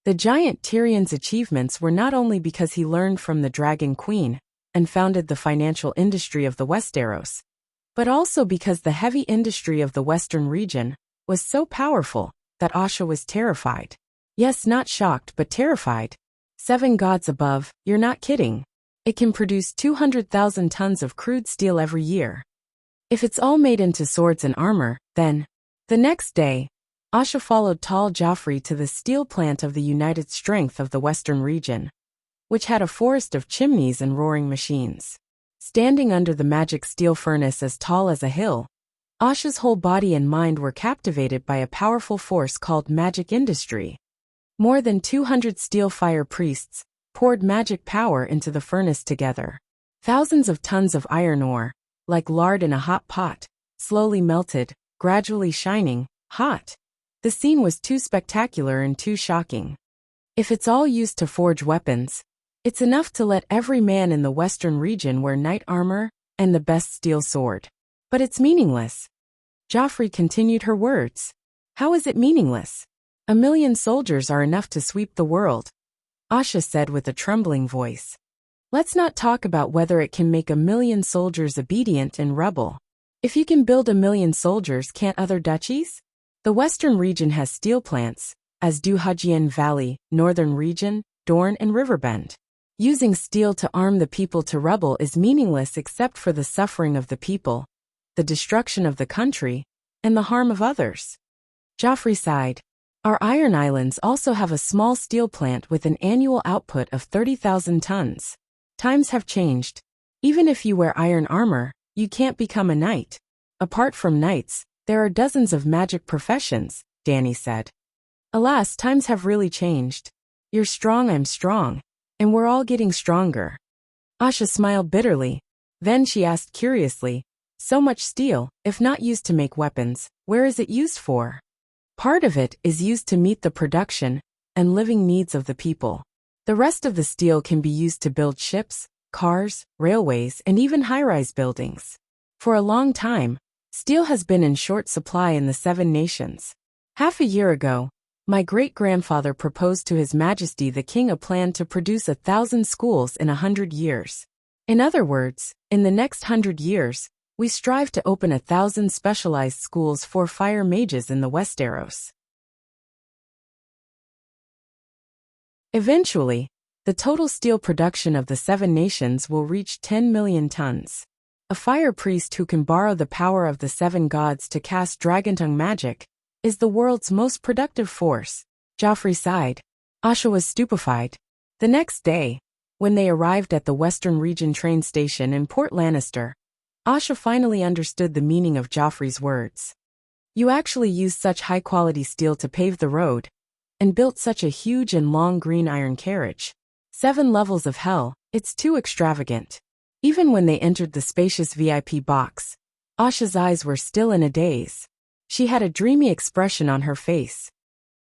S1: The giant Tyrion's achievements were not only because he learned from the Dragon Queen and founded the financial industry of the Westeros, but also because the heavy industry of the Western region was so powerful that Asha was terrified. Yes, not shocked, but terrified. 7 gods above, you're not kidding. It can produce 200,000 tons of crude steel every year. If it's all made into swords and armor, then... The next day, Asha followed tall Joffrey to the steel plant of the United Strength of the Western region, which had a forest of chimneys and roaring machines. Standing under the magic steel furnace as tall as a hill, Asha's whole body and mind were captivated by a powerful force called magic industry. More than 200 steel fire priests poured magic power into the furnace together. Thousands of tons of iron ore, like lard in a hot pot, slowly melted, gradually shining, hot. The scene was too spectacular and too shocking. If it's all used to forge weapons, it's enough to let every man in the Western region wear knight armor and the best steel sword. But it's meaningless. Joffrey continued her words. How is it meaningless? 1 million soldiers are enough to sweep the world, Asha said with a trembling voice. Let's not talk about whether it can make 1 million soldiers obedient and rebel. If you can build 1 million soldiers, can't other duchies? The Western region has steel plants, as do Hujian Valley, Northern region, Dorne and Riverbend. Using steel to arm the people to rebel is meaningless except for the suffering of the people, the destruction of the country, and the harm of others. Joffrey sighed. Our Iron Islands also have a small steel plant with an annual output of 30,000 tons. Times have changed. Even if you wear iron armor, you can't become a knight. Apart from knights, there are dozens of magic professions, Dany said. Alas, times have really changed. You're strong, I'm strong, and we're all getting stronger. Asha smiled bitterly. Then she asked curiously, so much steel, if not used to make weapons, where is it used for? Part of it is used to meet the production and living needs of the people. The rest of the steel can be used to build ships, cars, railways, and even high-rise buildings. For a long time, steel has been in short supply in the 7 nations. Half a year ago, my great-grandfather proposed to His Majesty the King a plan to produce 1,000 schools in 100 years. In other words, in the next 100 years, we strive to open 1,000 specialized schools for fire mages in the Westeros. Eventually, the total steel production of the 7 nations will reach 10 million tons. A fire priest who can borrow the power of the 7 gods to cast dragontongue magic is the world's most productive force. Joffrey sighed. Asha was stupefied. The next day, when they arrived at the Western Region train station in Port Lannister, Asha finally understood the meaning of Joffrey's words. You actually used such high-quality steel to pave the road, and built such a huge and long green iron carriage. 7 levels of hell, it's too extravagant. Even when they entered the spacious VIP box, Asha's eyes were still in a daze. She had a dreamy expression on her face.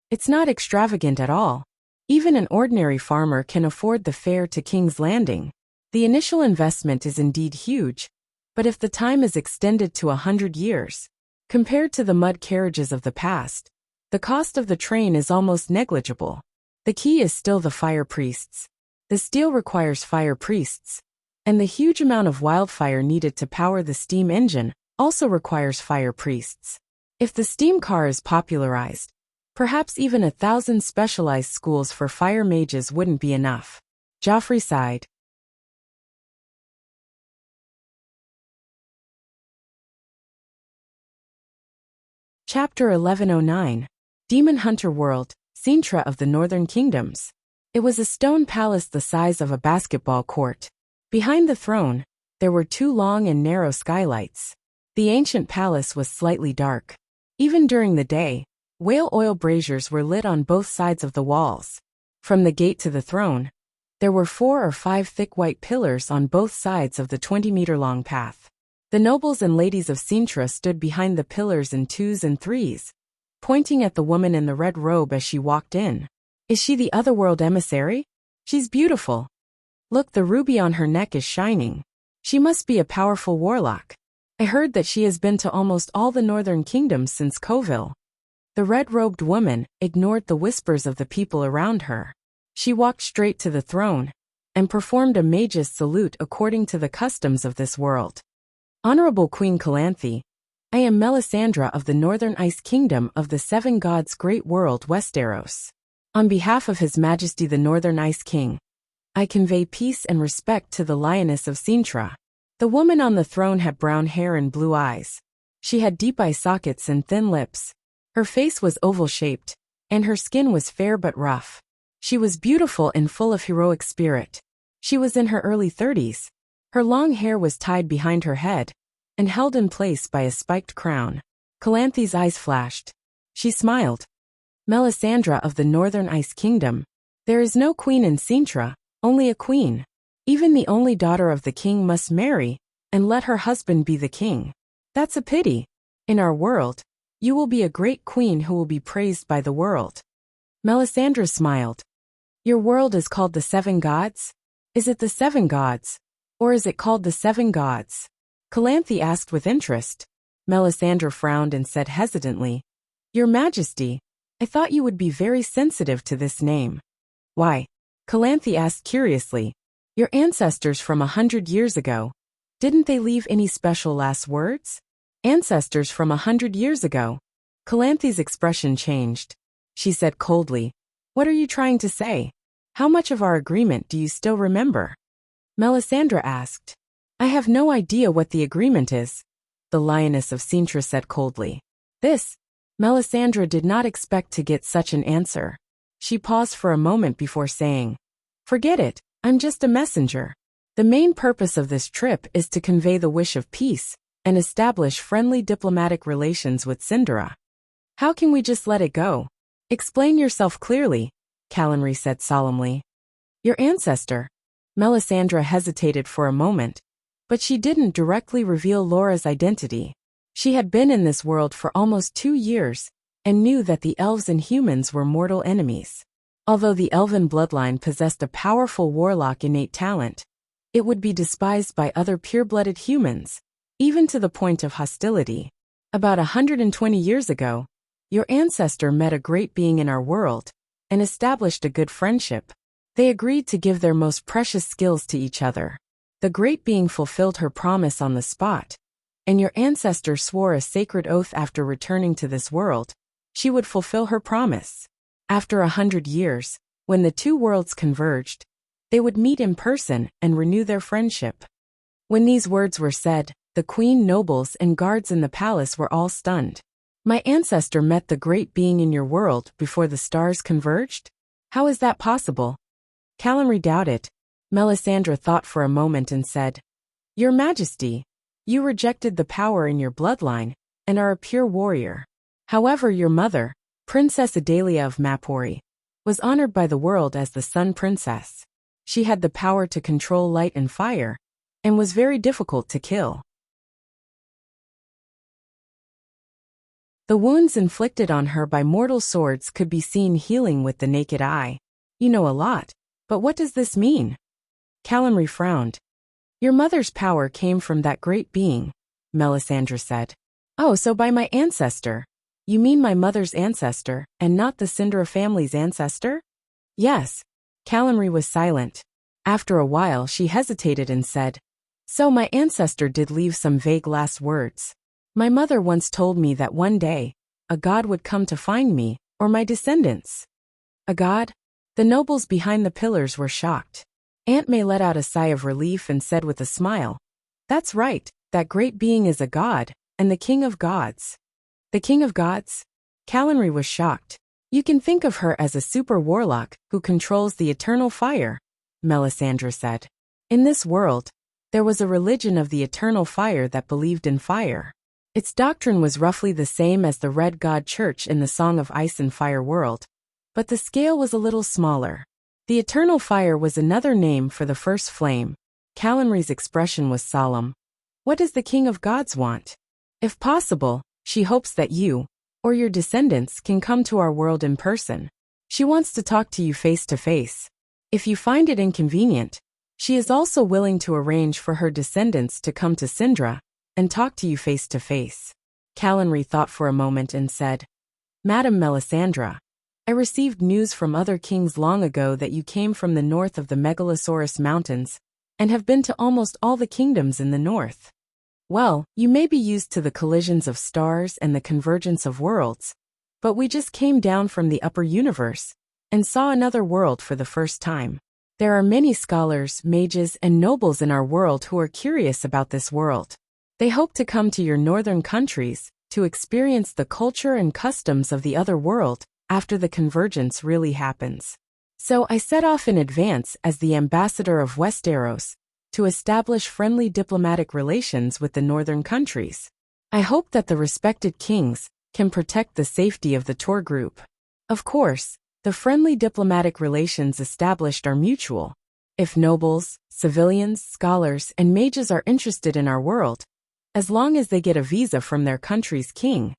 S1: It's not extravagant at all. Even an ordinary farmer can afford the fare to King's Landing. The initial investment is indeed huge, but if the time is extended to 100 years, compared to the mud carriages of the past, the cost of the train is almost negligible. The key is still the fire priests. The steel requires fire priests, and the huge amount of wildfire needed to power the steam engine also requires fire priests. If the steam car is popularized, perhaps even 1,000 specialized schools for fire mages wouldn't be enough. Joffrey sighed. Chapter 1109. Demon Hunter World, Sintra of the Northern Kingdoms. It was a stone palace the size of a basketball court. Behind the throne, there were 2 long and narrow skylights. The ancient palace was slightly dark. Even during the day, Whale oil braziers were lit on both sides of the walls. From the gate to the throne, there were 4 or 5 thick white pillars on both sides of the 20-meter-long path. The nobles and ladies of Sintra stood behind the pillars in 2s and 3s, pointing at the woman in the red robe as she walked in. Is she the otherworld emissary? She's beautiful. Look, the ruby on her neck is shining. She must be a powerful warlock. I heard that she has been to almost all the northern kingdoms since Coville. The red-robed woman ignored the whispers of the people around her. She walked straight to the throne and performed a mage's salute according to the customs of this world. Honorable Queen Calanthe, I am Melisandre of the Northern Ice Kingdom of the 7 Gods' great world Westeros. On behalf of His Majesty the Northern Ice King, I convey peace and respect to the Lioness of Sintra. The woman on the throne had brown hair and blue eyes. She had deep eye sockets and thin lips. Her face was oval-shaped, and her skin was fair but rough. She was beautiful and full of heroic spirit. She was in her early 30s. Her long hair was tied behind her head and held in place by a spiked crown. Calanthe's eyes flashed. She smiled. Melisandre of the Northern Ice Kingdom. There is no queen in Sintra, only a queen. Even the only daughter of the king must marry and let her husband be the king. That's a pity. In our world, you will be a great queen who will be praised by the world. Melisandre smiled. Your world is called the 7 Gods? Is it the 7 Gods? Or is it called the 7 Gods? Calanthe asked with interest. Melisandre frowned and said hesitantly, Your Majesty, I thought you would be very sensitive to this name. Why? Calanthe asked curiously. Your ancestors from 100 years ago, didn't they leave any special last words? Ancestors from 100 years ago. Calanthe's expression changed. She said coldly, What are you trying to say? How much of our agreement do you still remember? Melisandre asked. I have no idea what the agreement is, the Lioness of Sintra said coldly. Melisandre did not expect to get such an answer. She paused for a moment before saying, Forget it, I'm just a messenger. The main purpose of this trip is to convey the wish of peace and establish friendly diplomatic relations with Cinderella. How can we just let it go? Explain yourself clearly, Calanthe said solemnly. Your ancestor. Melisandre hesitated for a moment, but she didn't directly reveal Laura's identity. She had been in this world for almost 2 years and knew that the elves and humans were mortal enemies. Although the elven bloodline possessed a powerful warlock innate talent, it would be despised by other pure-blooded humans, even to the point of hostility. About 120 years ago, your ancestor met a great being in our world and established a good friendship. They agreed to give their most precious skills to each other. The great being fulfilled her promise on the spot, and your ancestor swore a sacred oath after returning to this world. She would fulfill her promise. After 100 years, when the 2 worlds converged, they would meet in person and renew their friendship. When these words were said, the queen, nobles, and guards in the palace were all stunned. My ancestor met the great being in your world before the stars converged? How is that possible? Calanthe doubted. Melisandre thought for a moment and said, Your Majesty, you rejected the power in your bloodline and are a pure warrior. However, your mother, Princess Adalia of Mapori, was honored by the world as the Sun Princess. She had the power to control light and fire, and was very difficult to kill. The wounds inflicted on her by mortal swords could be seen healing with the naked eye. You know a lot, but what does this mean? Calanthe frowned. Your mother's power came from that great being, Melisandre said. Oh, so by my ancestor. You mean my mother's ancestor, and not the Cinderella family's ancestor? Yes. Calanthe was silent. After a while she hesitated and said, So my ancestor did leave some vague last words. My mother once told me that one day, a god would come to find me, or my descendants. A god? The nobles behind the pillars were shocked. Aunt May let out a sigh of relief and said with a smile, That's right, that great being is a god, and the king of gods. The king of gods? Calanthe was shocked. You can think of her as a super warlock who controls the eternal fire, Melisandre said. In this world, there was a religion of the eternal fire that believed in fire. Its doctrine was roughly the same as the Red God Church in the Song of Ice and Fire world, but the scale was a little smaller. The eternal fire was another name for the first flame. Calanri's expression was solemn. What does the King of Gods want? If possible, she hopes that you, or your descendants, can come to our world in person. She wants to talk to you face to face. If you find it inconvenient, she is also willing to arrange for her descendants to come to Sindra and talk to you face to face. Calanri thought for a moment and said, Madam Melisandre, I received news from other kings long ago that you came from the north of the Megalosaurus Mountains and have been to almost all the kingdoms in the north. Well, you may be used to the collisions of stars and the convergence of worlds, but we just came down from the upper universe and saw another world for the first time. There are many scholars, mages, and nobles in our world who are curious about this world. They hope to come to your northern countries to experience the culture and customs of the other world after the convergence really happens. So I set off in advance as the ambassador of Westeros to establish friendly diplomatic relations with the northern countries. I hope that the respected kings can protect the safety of the tour group. Of course, the friendly diplomatic relations established are mutual. If nobles, civilians, scholars, and mages are interested in our world, as long as they get a visa from their country's king,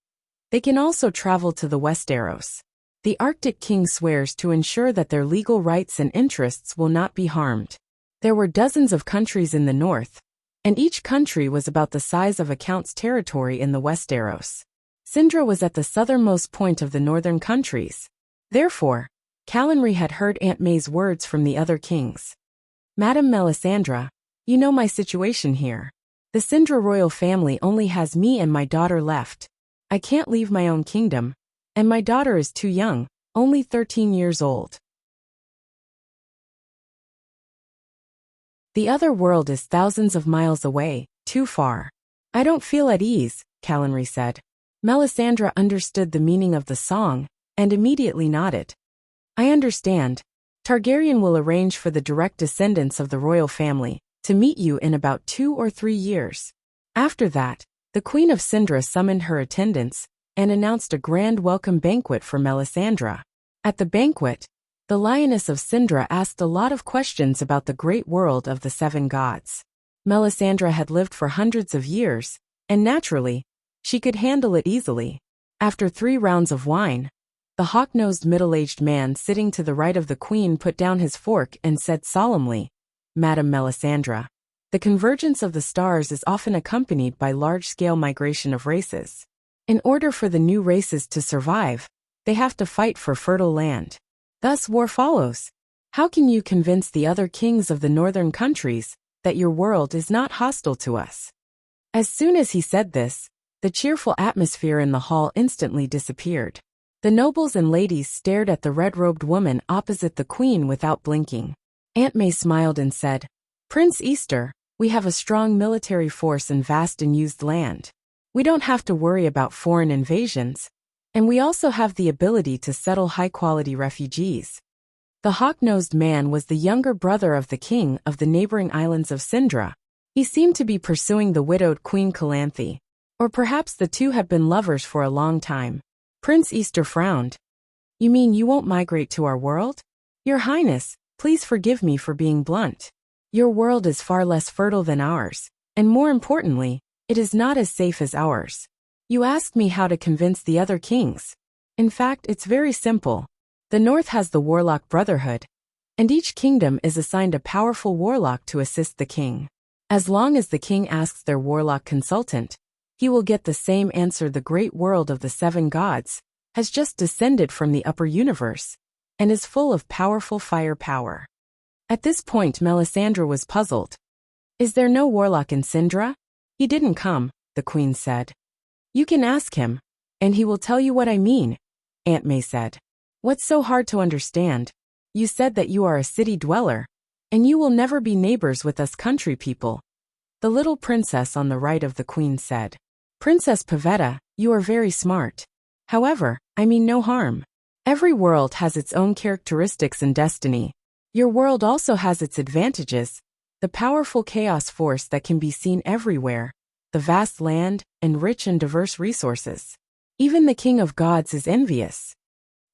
S1: they can also travel to the Westeros. The Arctic king swears to ensure that their legal rights and interests will not be harmed. There were dozens of countries in the north, and each country was about the size of a count's territory in the Westeros. Sindra was at the southernmost point of the northern countries. Therefore, Calanri had heard Aunt May's words from the other kings. Madam Melisandre, you know my situation here. The Sindra royal family only has me and my daughter left. I can't leave my own kingdom, and my daughter is too young, only 13 years old. The other world is thousands of miles away, too far. I don't feel at ease, Calanri said. Melisandre understood the meaning of the song and immediately nodded. I understand. Targaryen will arrange for the direct descendants of the royal family to meet you in about 2 or 3 years. After that, the Queen of Sindra summoned her attendants and announced a grand welcome banquet for Melisandre. At the banquet, the Lioness of Sindra asked a lot of questions about the great world of the 7 gods. Melisandre had lived for hundreds of years, and naturally, she could handle it easily. After 3 rounds of wine, the hawk-nosed middle-aged man sitting to the right of the queen put down his fork and said solemnly, Madam Melisandre, the convergence of the stars is often accompanied by large-scale migration of races. In order for the new races to survive, they have to fight for fertile land. Thus war follows. How can you convince the other kings of the northern countries that your world is not hostile to us? As soon as he said this, the cheerful atmosphere in the hall instantly disappeared. The nobles and ladies stared at the red-robed woman opposite the queen without blinking. Aunt May smiled and said, Prince Easter, we have a strong military force and vast unused land. We don't have to worry about foreign invasions, and we also have the ability to settle high-quality refugees. The hawk-nosed man was the younger brother of the king of the neighboring islands of Sindra. He seemed to be pursuing the widowed Queen Calanthe, or perhaps the two had been lovers for a long time. Prince Easter frowned. You mean you won't migrate to our world? Your Highness, please forgive me for being blunt. Your world is far less fertile than ours, and more importantly, it is not as safe as ours. You asked me how to convince the other kings. In fact, it's very simple. The North has the Warlock Brotherhood, and each kingdom is assigned a powerful warlock to assist the king. As long as the king asks their warlock consultant, he will get the same answer. The great world of the 7 gods has just descended from the upper universe and is full of powerful fire power. At this point, Melisandre was puzzled. Is there no warlock in Sindra? He didn't come, the queen said. You can ask him, and he will tell you what I mean, Aunt May said. What's so hard to understand? You said that you are a city dweller, and you will never be neighbors with us country people. The little princess on the right of the queen said. Princess Pavetta, you are very smart. However, I mean no harm. Every world has its own characteristics and destiny. Your world also has its advantages, the powerful chaos force that can be seen everywhere, the vast land, and rich and diverse resources. Even the king of gods is envious.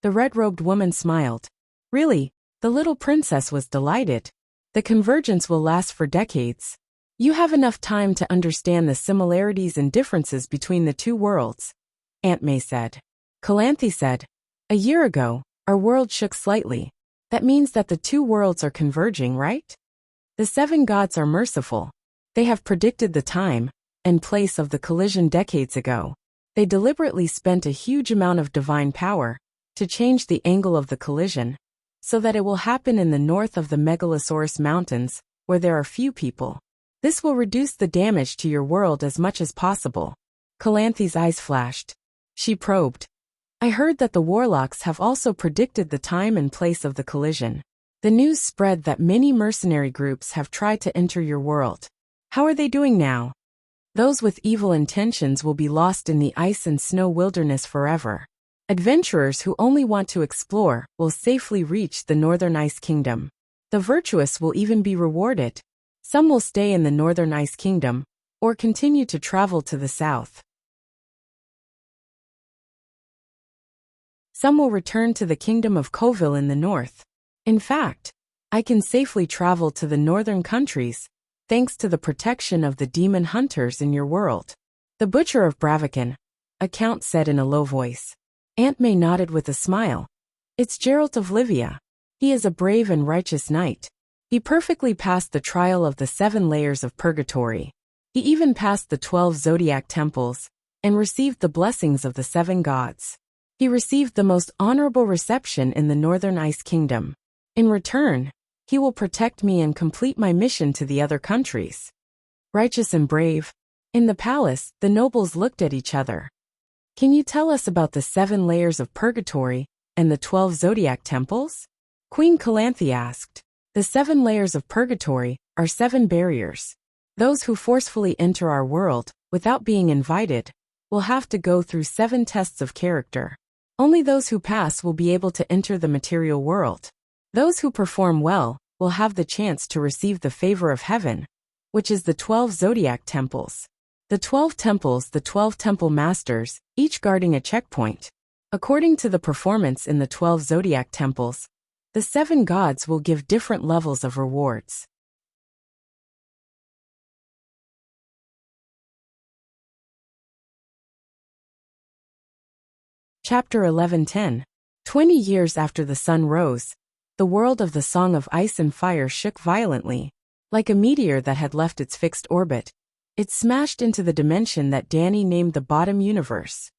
S1: The red-robed woman smiled. Really, the little princess was delighted. The convergence will last for decades. You have enough time to understand the similarities and differences between the two worlds, Aunt May said. Calanthe said, a year ago, our world shook slightly. That means that the two worlds are converging, right? The seven gods are merciful. They have predicted the time and place of the collision decades ago. They deliberately spent a huge amount of divine power to change the angle of the collision, so that it will happen in the north of the Megalosaurus Mountains, where there are few people. This will reduce the damage to your world as much as possible. Calanthe's eyes flashed. She probed. I heard that the warlocks have also predicted the time and place of the collision. The news spread that many mercenary groups have tried to enter your world. How are they doing now? Those with evil intentions will be lost in the ice and snow wilderness forever. Adventurers who only want to explore will safely reach the Northern Ice Kingdom. The virtuous will even be rewarded. Some will stay in the Northern Ice Kingdom, or continue to travel to the south. Some will return to the Kingdom of Coville in the north. In fact, I can safely travel to the northern countries, thanks to the protection of the demon hunters in your world. The Butcher of Braviken, a count said in a low voice. Aunt May nodded with a smile. It's Geralt of Livia. He is a brave and righteous knight. He perfectly passed the trial of the 7 layers of purgatory. He even passed the 12 zodiac temples, and received the blessings of the 7 gods. He received the most honorable reception in the Northern Ice Kingdom. In return, he will protect me and complete my mission to the other countries. Righteous and brave. In the palace, the nobles looked at each other. Can you tell us about the 7 layers of purgatory and the 12 zodiac temples? Queen Calanthe asked. The 7 layers of purgatory are 7 barriers. Those who forcefully enter our world, without being invited, will have to go through 7 tests of character. Only those who pass will be able to enter the material world. Those who perform well will have the chance to receive the favor of heaven, which is the 12 zodiac temples. The 12 temples, the 12 temple masters, each guarding a checkpoint. According to the performance in the 12 zodiac temples, the 7 gods will give different levels of rewards. Chapter 11:10. 20 years after the sun rose, the world of the Song of Ice and Fire shook violently. Like a meteor that had left its fixed orbit, it smashed into the dimension that Danny named the bottom universe.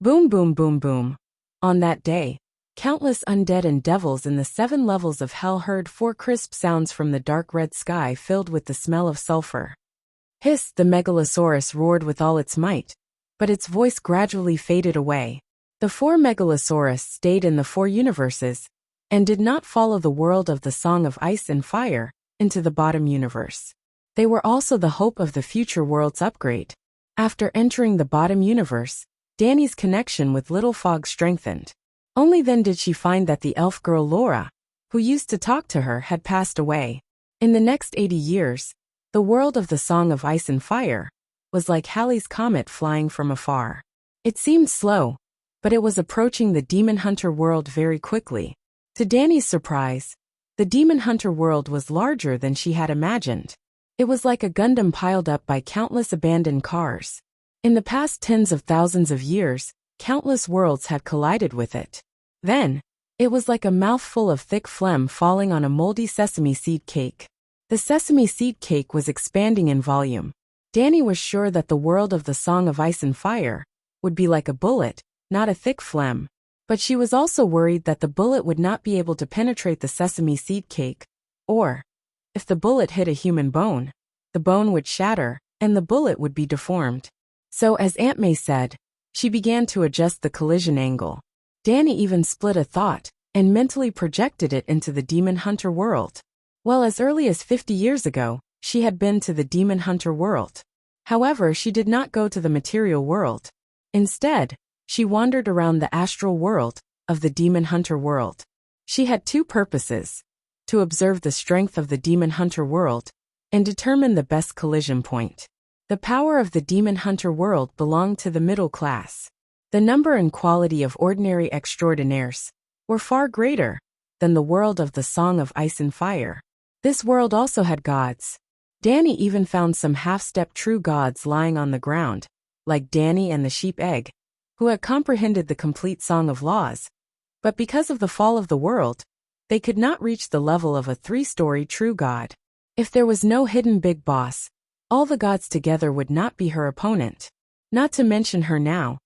S1: Boom, boom, boom, boom. On that day, countless undead and devils in the 7 levels of hell heard 4 crisp sounds from the dark red sky filled with the smell of sulfur. Hiss, the Megalosaurus roared with all its might, but its voice gradually faded away. The 4 Megalosaurus stayed in the 4 universes, and did not follow the world of the Song of Ice and Fire into the bottom universe. They were also the hope of the future world's upgrade. After entering the bottom universe, Danny's connection with Little Fog strengthened. Only then did she find that the elf girl Laura, who used to talk to her, had passed away. In the next 80 years, the world of the Song of Ice and Fire was like Halley's Comet flying from afar. It seemed slow, but it was approaching the Demon Hunter world very quickly. To Danny's surprise, the Demon Hunter world was larger than she had imagined. It was like a Gundam piled up by countless abandoned cars. In the past tens of thousands of years, countless worlds had collided with it. Then, it was like a mouthful of thick phlegm falling on a moldy sesame seed cake. The sesame seed cake was expanding in volume. Danny was sure that the world of the Song of Ice and Fire would be like a bullet, not a thick phlegm. But she was also worried that the bullet would not be able to penetrate the sesame seed cake, or, if the bullet hit a human bone, the bone would shatter, and the bullet would be deformed. So, as Aunt May said, she began to adjust the collision angle. Danny even split a thought, and mentally projected it into the Demon Hunter world. Well, as early as 50 years ago, she had been to the Demon Hunter world. However, she did not go to the material world. Instead, she wandered around the astral world of the Demon Hunter world. She had 2 purposes: to observe the strength of the Demon Hunter world, and determine the best collision point. The power of the demon hunter world belonged to the middle class. The number and quality of ordinary extraordinaires were far greater than the world of the Song of Ice and Fire. This world also had gods. Danny even found some half-step true gods lying on the ground, like Danny and the sheep egg, who had comprehended the complete Song of Laws. But because of the fall of the world, they could not reach the level of a 3-story true god. If there was no hidden big boss, all the gods together would not be her opponent. Not to mention her now.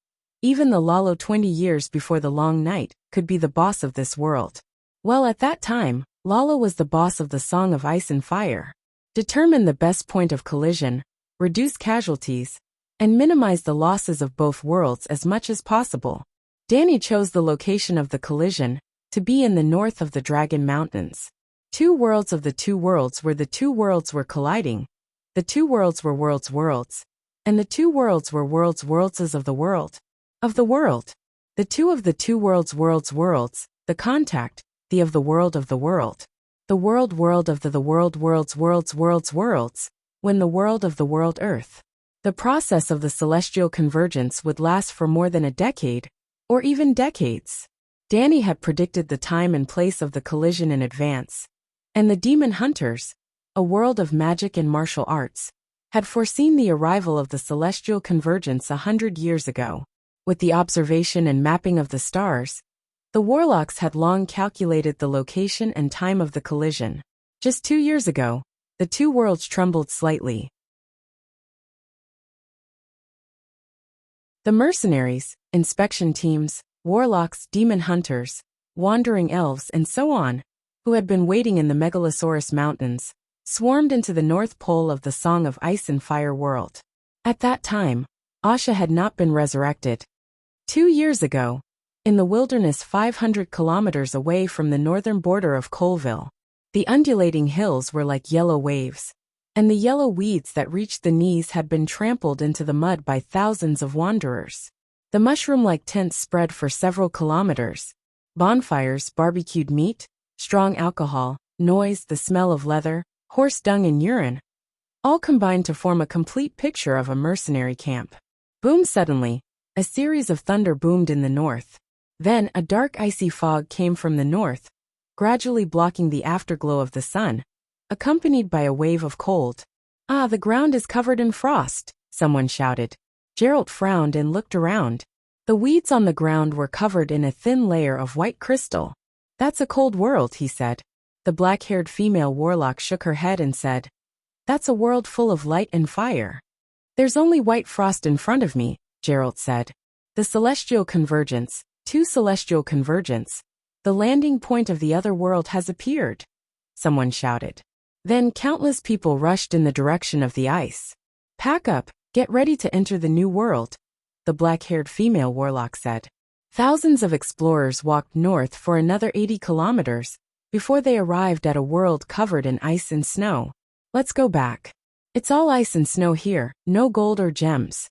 S1: Even the Lalo 20 years before the long night could be the boss of this world. Well, at that time, Lalo was the boss of the Song of Ice and Fire. Determine the best point of collision, reduce casualties, and minimize the losses of both worlds as much as possible. Danny chose the location of the collision to be in the north of the Dragon Mountains. 2 worlds of the 2 worlds where the 2 worlds were colliding. The 2 worlds were worlds, and the 2 worlds were worlds of the world. Of the world. The 2 of the 2 worlds, the contact, the of the world of the world. The world of the world worlds, when the world of the world Earth. The process of the celestial convergence would last for more than a decade, or even decades. Danny had predicted the time and place of the collision in advance, and the demon hunters, a world of magic and martial arts, had foreseen the arrival of the celestial convergence 100 years ago. With the observation and mapping of the stars, the warlocks had long calculated the location and time of the collision. Just 2 years ago, the 2 worlds trembled slightly. The mercenaries, inspection teams, warlocks, demon hunters, wandering elves, and so on, who had been waiting in the Megalosaurus Mountains, swarmed into the North Pole of the Song of Ice and Fire world. At that time, Asha had not been resurrected. 2 years ago, in the wilderness 500 kilometers away from the northern border of Colville, the undulating hills were like yellow waves, and the yellow weeds that reached the knees had been trampled into the mud by thousands of wanderers. The mushroom-like tents spread for several kilometers. Bonfires, barbecued meat, strong alcohol, noise, the smell of leather, horse dung and urine, all combined to form a complete picture of a mercenary camp. Boom! Suddenly, a series of thunder boomed in the north. Then a dark icy fog came from the north, gradually blocking the afterglow of the sun, accompanied by a wave of cold. "Ah, the ground is covered in frost," someone shouted. Geralt frowned and looked around. The weeds on the ground were covered in a thin layer of white crystal. "That's a cold world," he said. The black-haired female warlock shook her head and said, "That's a world full of light and fire." "There's only white frost in front of me," Geralt said. "The celestial convergence, 2 celestial convergence. The landing point of the other world has appeared," someone shouted. Then countless people rushed in the direction of the ice. "Pack up, get ready to enter the new world," the black-haired female warlock said. Thousands of explorers walked north for another 80 kilometers before they arrived at a world covered in ice and snow. "Let's go back. It's all ice and snow here, no gold or gems."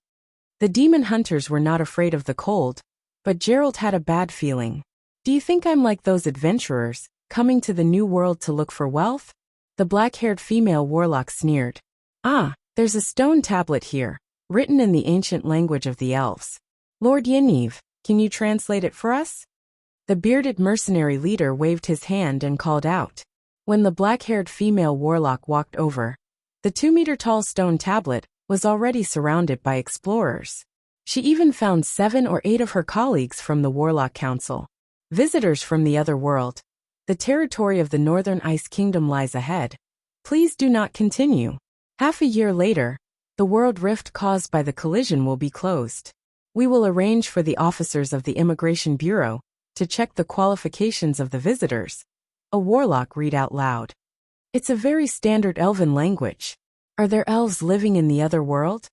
S1: The demon hunters were not afraid of the cold, but Geralt had a bad feeling. "Do you think I'm like those adventurers, coming to the new world to look for wealth?" The black-haired female warlock sneered. "Ah, there's a stone tablet here, written in the ancient language of the elves. Lord Yennev, can you translate it for us?" The bearded mercenary leader waved his hand and called out. When the black-haired female warlock walked over, the 2-meter-tall stone tablet was already surrounded by explorers. She even found 7 or 8 of her colleagues from the Warlock Council. "Visitors from the other world. The territory of the Northern Ice Kingdom lies ahead. Please do not continue. Half a year later, the world rift caused by the collision will be closed. We will arrange for the officers of the Immigration Bureau to check the qualifications of the visitors," a warlock read out loud. "It's a very standard elven language. Are there elves living in the other world?"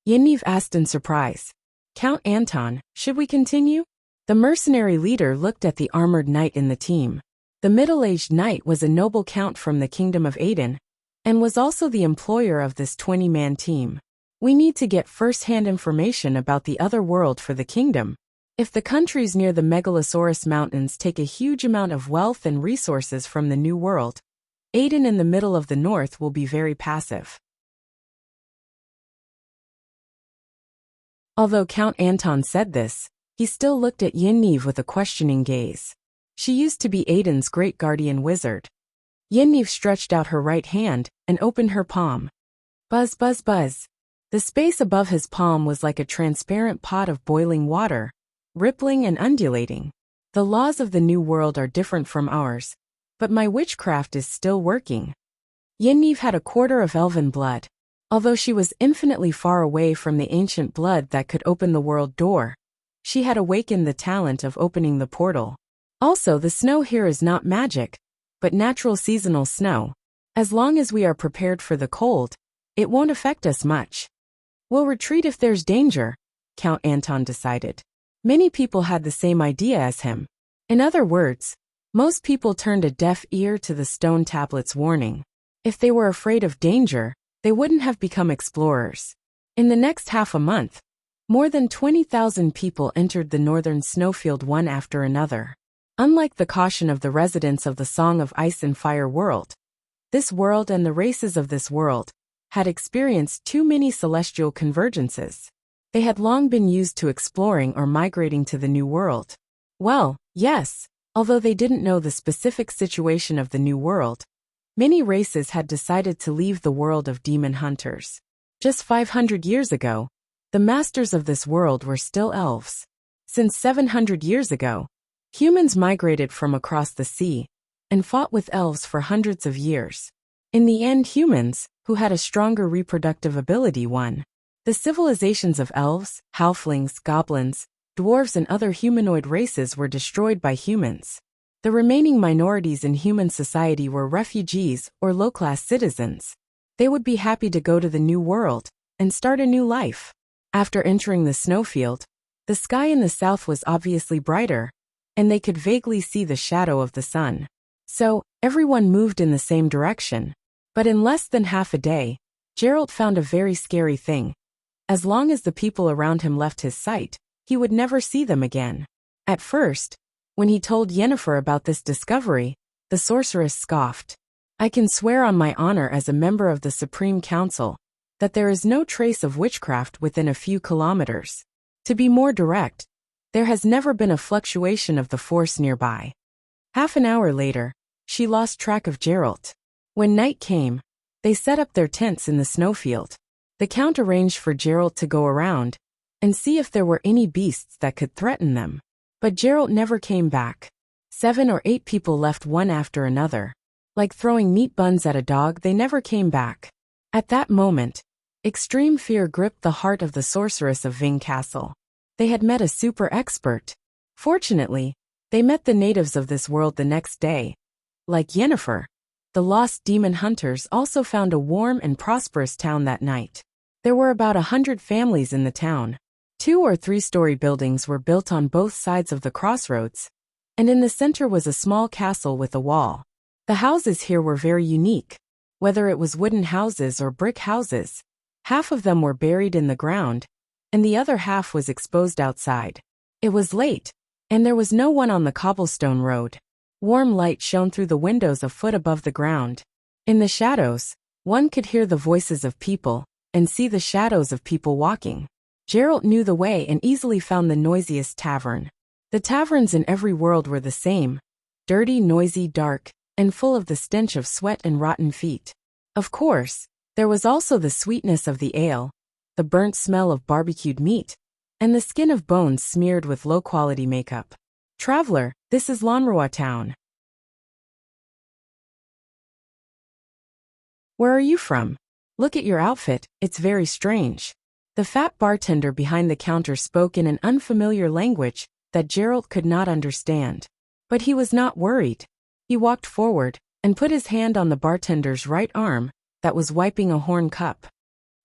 S1: Yennev asked in surprise. "Count Anton, should we continue?" The mercenary leader looked at the armored knight in the team. The middle-aged knight was a noble count from the Kingdom of Aden, and was also the employer of this 20-man team. "We need to get first-hand information about the other world for the kingdom. If the countries near the Megalosaurus Mountains take a huge amount of wealth and resources from the New World, Aden in the middle of the north will be very passive." Although Count Anton said this, he still looked at Yennev with a questioning gaze. She used to be Aiden's great guardian wizard. Yennev stretched out her right hand and opened her palm. Buzz, buzz, buzz. The space above his palm was like a transparent pot of boiling water, rippling and undulating. The laws of the new world are different from ours, but my witchcraft is still working. Yennev had a quarter of elven blood. Although she was infinitely far away from the ancient blood that could open the world door, she had awakened the talent of opening the portal. Also, the snow here is not magic, but natural seasonal snow. As long as we are prepared for the cold, it won't affect us much. We'll retreat if there's danger, Count Anton decided. Many people had the same idea as him. In other words, most people turned a deaf ear to the stone tablet's warning. If they were afraid of danger, they wouldn't have become explorers. In the next half a month, more than 20,000 people entered the northern snowfield one after another. Unlike the caution of the residents of the Song of Ice and Fire world, this world and the races of this world had experienced too many celestial convergences. They had long been used to exploring or migrating to the new world. Well, yes, although they didn't know the specific situation of the new world, many races had decided to leave the world of demon hunters. Just 500 years ago, the masters of this world were still elves. Since 700 years ago, humans migrated from across the sea and fought with elves for hundreds of years. In the end, humans, who had a stronger reproductive ability, won. The civilizations of elves, halflings, goblins, dwarves and other humanoid races were destroyed by humans. The remaining minorities in human society were refugees or low-class citizens. They would be happy to go to the new world and start a new life. After entering the snowfield, the sky in the south was obviously brighter, and they could vaguely see the shadow of the sun. So, everyone moved in the same direction. But in less than half a day, Geralt found a very scary thing. As long as the people around him left his sight, he would never see them again. At first, when he told Yennefer about this discovery, the sorceress scoffed. I can swear on my honor as a member of the Supreme Council that there is no trace of witchcraft within a few kilometers. To be more direct, there has never been a fluctuation of the force nearby. Half an hour later, she lost track of Geralt. When night came, they set up their tents in the snowfield. The Count arranged for Geralt to go around and see if there were any beasts that could threaten them. But Geralt never came back. 7 or 8 people left one after another. Like throwing meat buns at a dog, they never came back. At that moment, extreme fear gripped the heart of the sorceress of Ving Castle. They had met a super expert. Fortunately, they met the natives of this world the next day. Like Yennefer, the lost demon hunters also found a warm and prosperous town that night. There were about 100 families in the town. 2- or 3-story buildings were built on both sides of the crossroads, and in the center was a small castle with a wall. The houses here were very unique. Whether it was wooden houses or brick houses, half of them were buried in the ground, and the other half was exposed outside. It was late, and there was no one on the cobblestone road. Warm light shone through the windows a foot above the ground. In the shadows, one could hear the voices of people and see the shadows of people walking. Geralt knew the way and easily found the noisiest tavern. The taverns in every world were the same: dirty, noisy, dark, and full of the stench of sweat and rotten feet. Of course, there was also the sweetness of the ale, the burnt smell of barbecued meat, and the skin of bones smeared with low-quality makeup. Traveler, this is Lonroa town. Where are you from? Look at your outfit, it's very strange. The fat bartender behind the counter spoke in an unfamiliar language that Geralt could not understand. But he was not worried. He walked forward and put his hand on the bartender's right arm that was wiping a horn cup.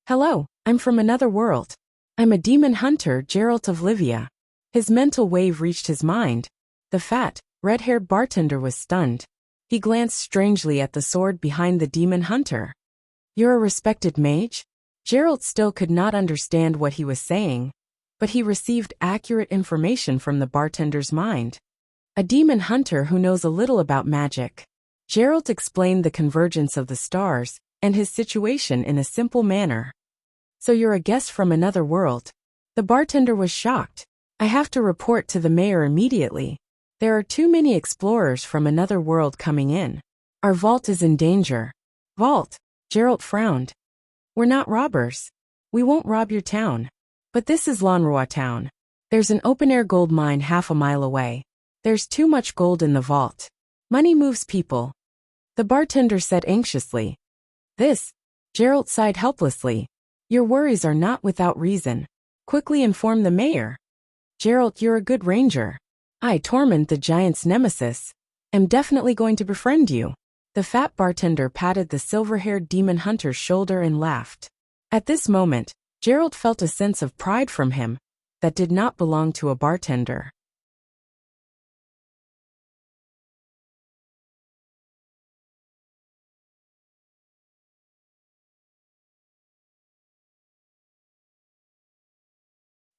S1: Hello, I'm from another world. I'm a demon hunter, Geralt of Livia. His mental wave reached his mind. The fat, red-haired bartender was stunned. He glanced strangely at the sword behind the demon hunter. You're a respected mage? Geralt still could not understand what he was saying, but he received accurate information from the bartender's mind. A demon hunter who knows a little about magic. Geralt explained the convergence of the stars and his situation in a simple manner. So you're a guest from another world. The bartender was shocked. I have to report to the mayor immediately. There are too many explorers from another world coming in. Our vault is in danger. Vault? Gerald frowned. We're not robbers. We won't rob your town. But this is Lanroy town. There's an open-air gold mine half a mile away. There's too much gold in the vault. Money moves people. The bartender said anxiously. Gerald sighed helplessly. Your worries are not without reason. Quickly inform the mayor. Gerald, you're a good ranger. I, Tormund, the giant's nemesis, am definitely going to befriend you. The fat bartender patted the silver-haired demon hunter's shoulder and laughed. At this moment, Gerald felt a sense of pride from him that did not belong to a bartender.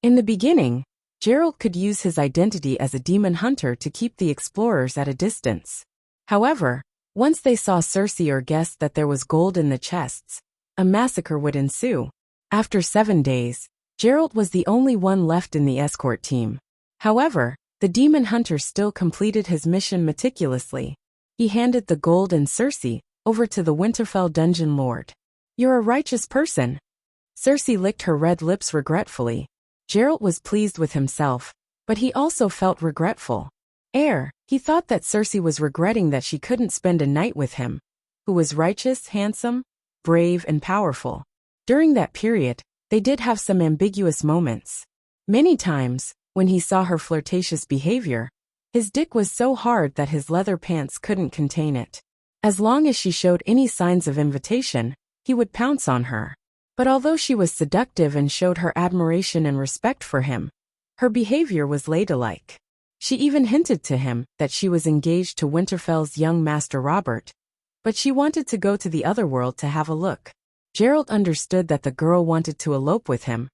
S1: In the beginning, Gerald could use his identity as a demon hunter to keep the explorers at a distance. However, once they saw Cersei or guessed that there was gold in the chests, a massacre would ensue. After 7 days, Gerald was the only one left in the escort team. However, the demon hunter still completed his mission meticulously. He handed the gold and Cersei over to the Winterfell dungeon lord. You're a righteous person. Cersei licked her red lips regretfully. Gerald was pleased with himself, but he also felt regretful. He thought that Cersei was regretting that she couldn't spend a night with him, who was righteous, handsome, brave, and powerful. During that period, they did have some ambiguous moments. Many times, when he saw her flirtatious behavior, his dick was so hard that his leather pants couldn't contain it. As long as she showed any signs of invitation, he would pounce on her. But although she was seductive and showed her admiration and respect for him, her behavior was ladylike. She even hinted to him that she was engaged to Winterfell's young master Robert, but she wanted to go to the other world to have a look. Gerald understood that the girl wanted to elope with him,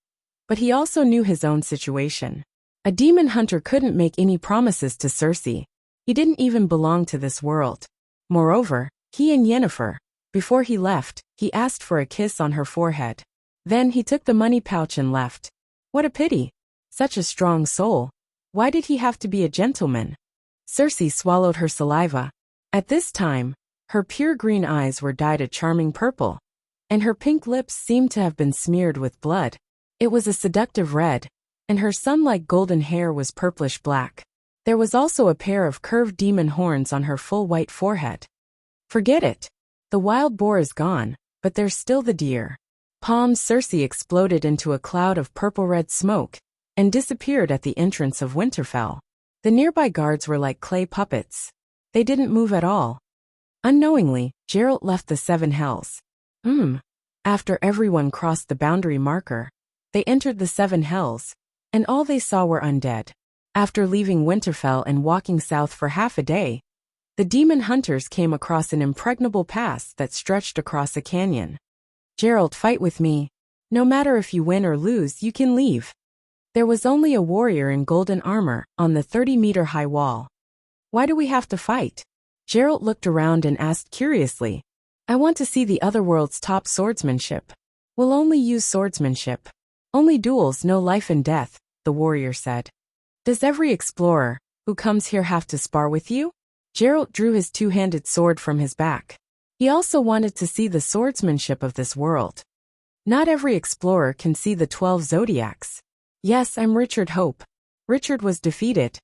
S1: but he also knew his own situation. A demon hunter couldn't make any promises to Cersei. He didn't even belong to this world. Moreover, he and Yennefer, before he left, he asked for a kiss on her forehead. Then he took the money pouch and left. What a pity. Such a strong soul. Why did he have to be a gentleman? Cersei swallowed her saliva. At this time, her pure green eyes were dyed a charming purple, and her pink lips seemed to have been smeared with blood. It was a seductive red, and her sun-like golden hair was purplish black. There was also a pair of curved demon horns on her full white forehead. Forget it. The wild boar is gone, but there's still the deer. Cersei exploded into a cloud of purple-red smoke and disappeared at the entrance of Winterfell. The nearby guards were like clay puppets. They didn't move at all. Unknowingly, Gerald left the 7 hells. After everyone crossed the boundary marker, they entered the 7 hells, and all they saw were undead. After leaving Winterfell and walking south for half a day, the demon hunters came across an impregnable pass that stretched across a canyon. Gerald, fight with me. No matter if you win or lose, you can leave. There was only a warrior in golden armor on the 30-meter-high wall. Why do we have to fight? Gerald looked around and asked curiously. I want to see the other world's top swordsmanship. We'll only use swordsmanship. Only duels, no life and death, the warrior said. Does every explorer who comes here have to spar with you? Gerald drew his 2-handed sword from his back. He also wanted to see the swordsmanship of this world. Not every explorer can see the 12 zodiacs. Yes, I'm Richard Hope. Richard was defeated.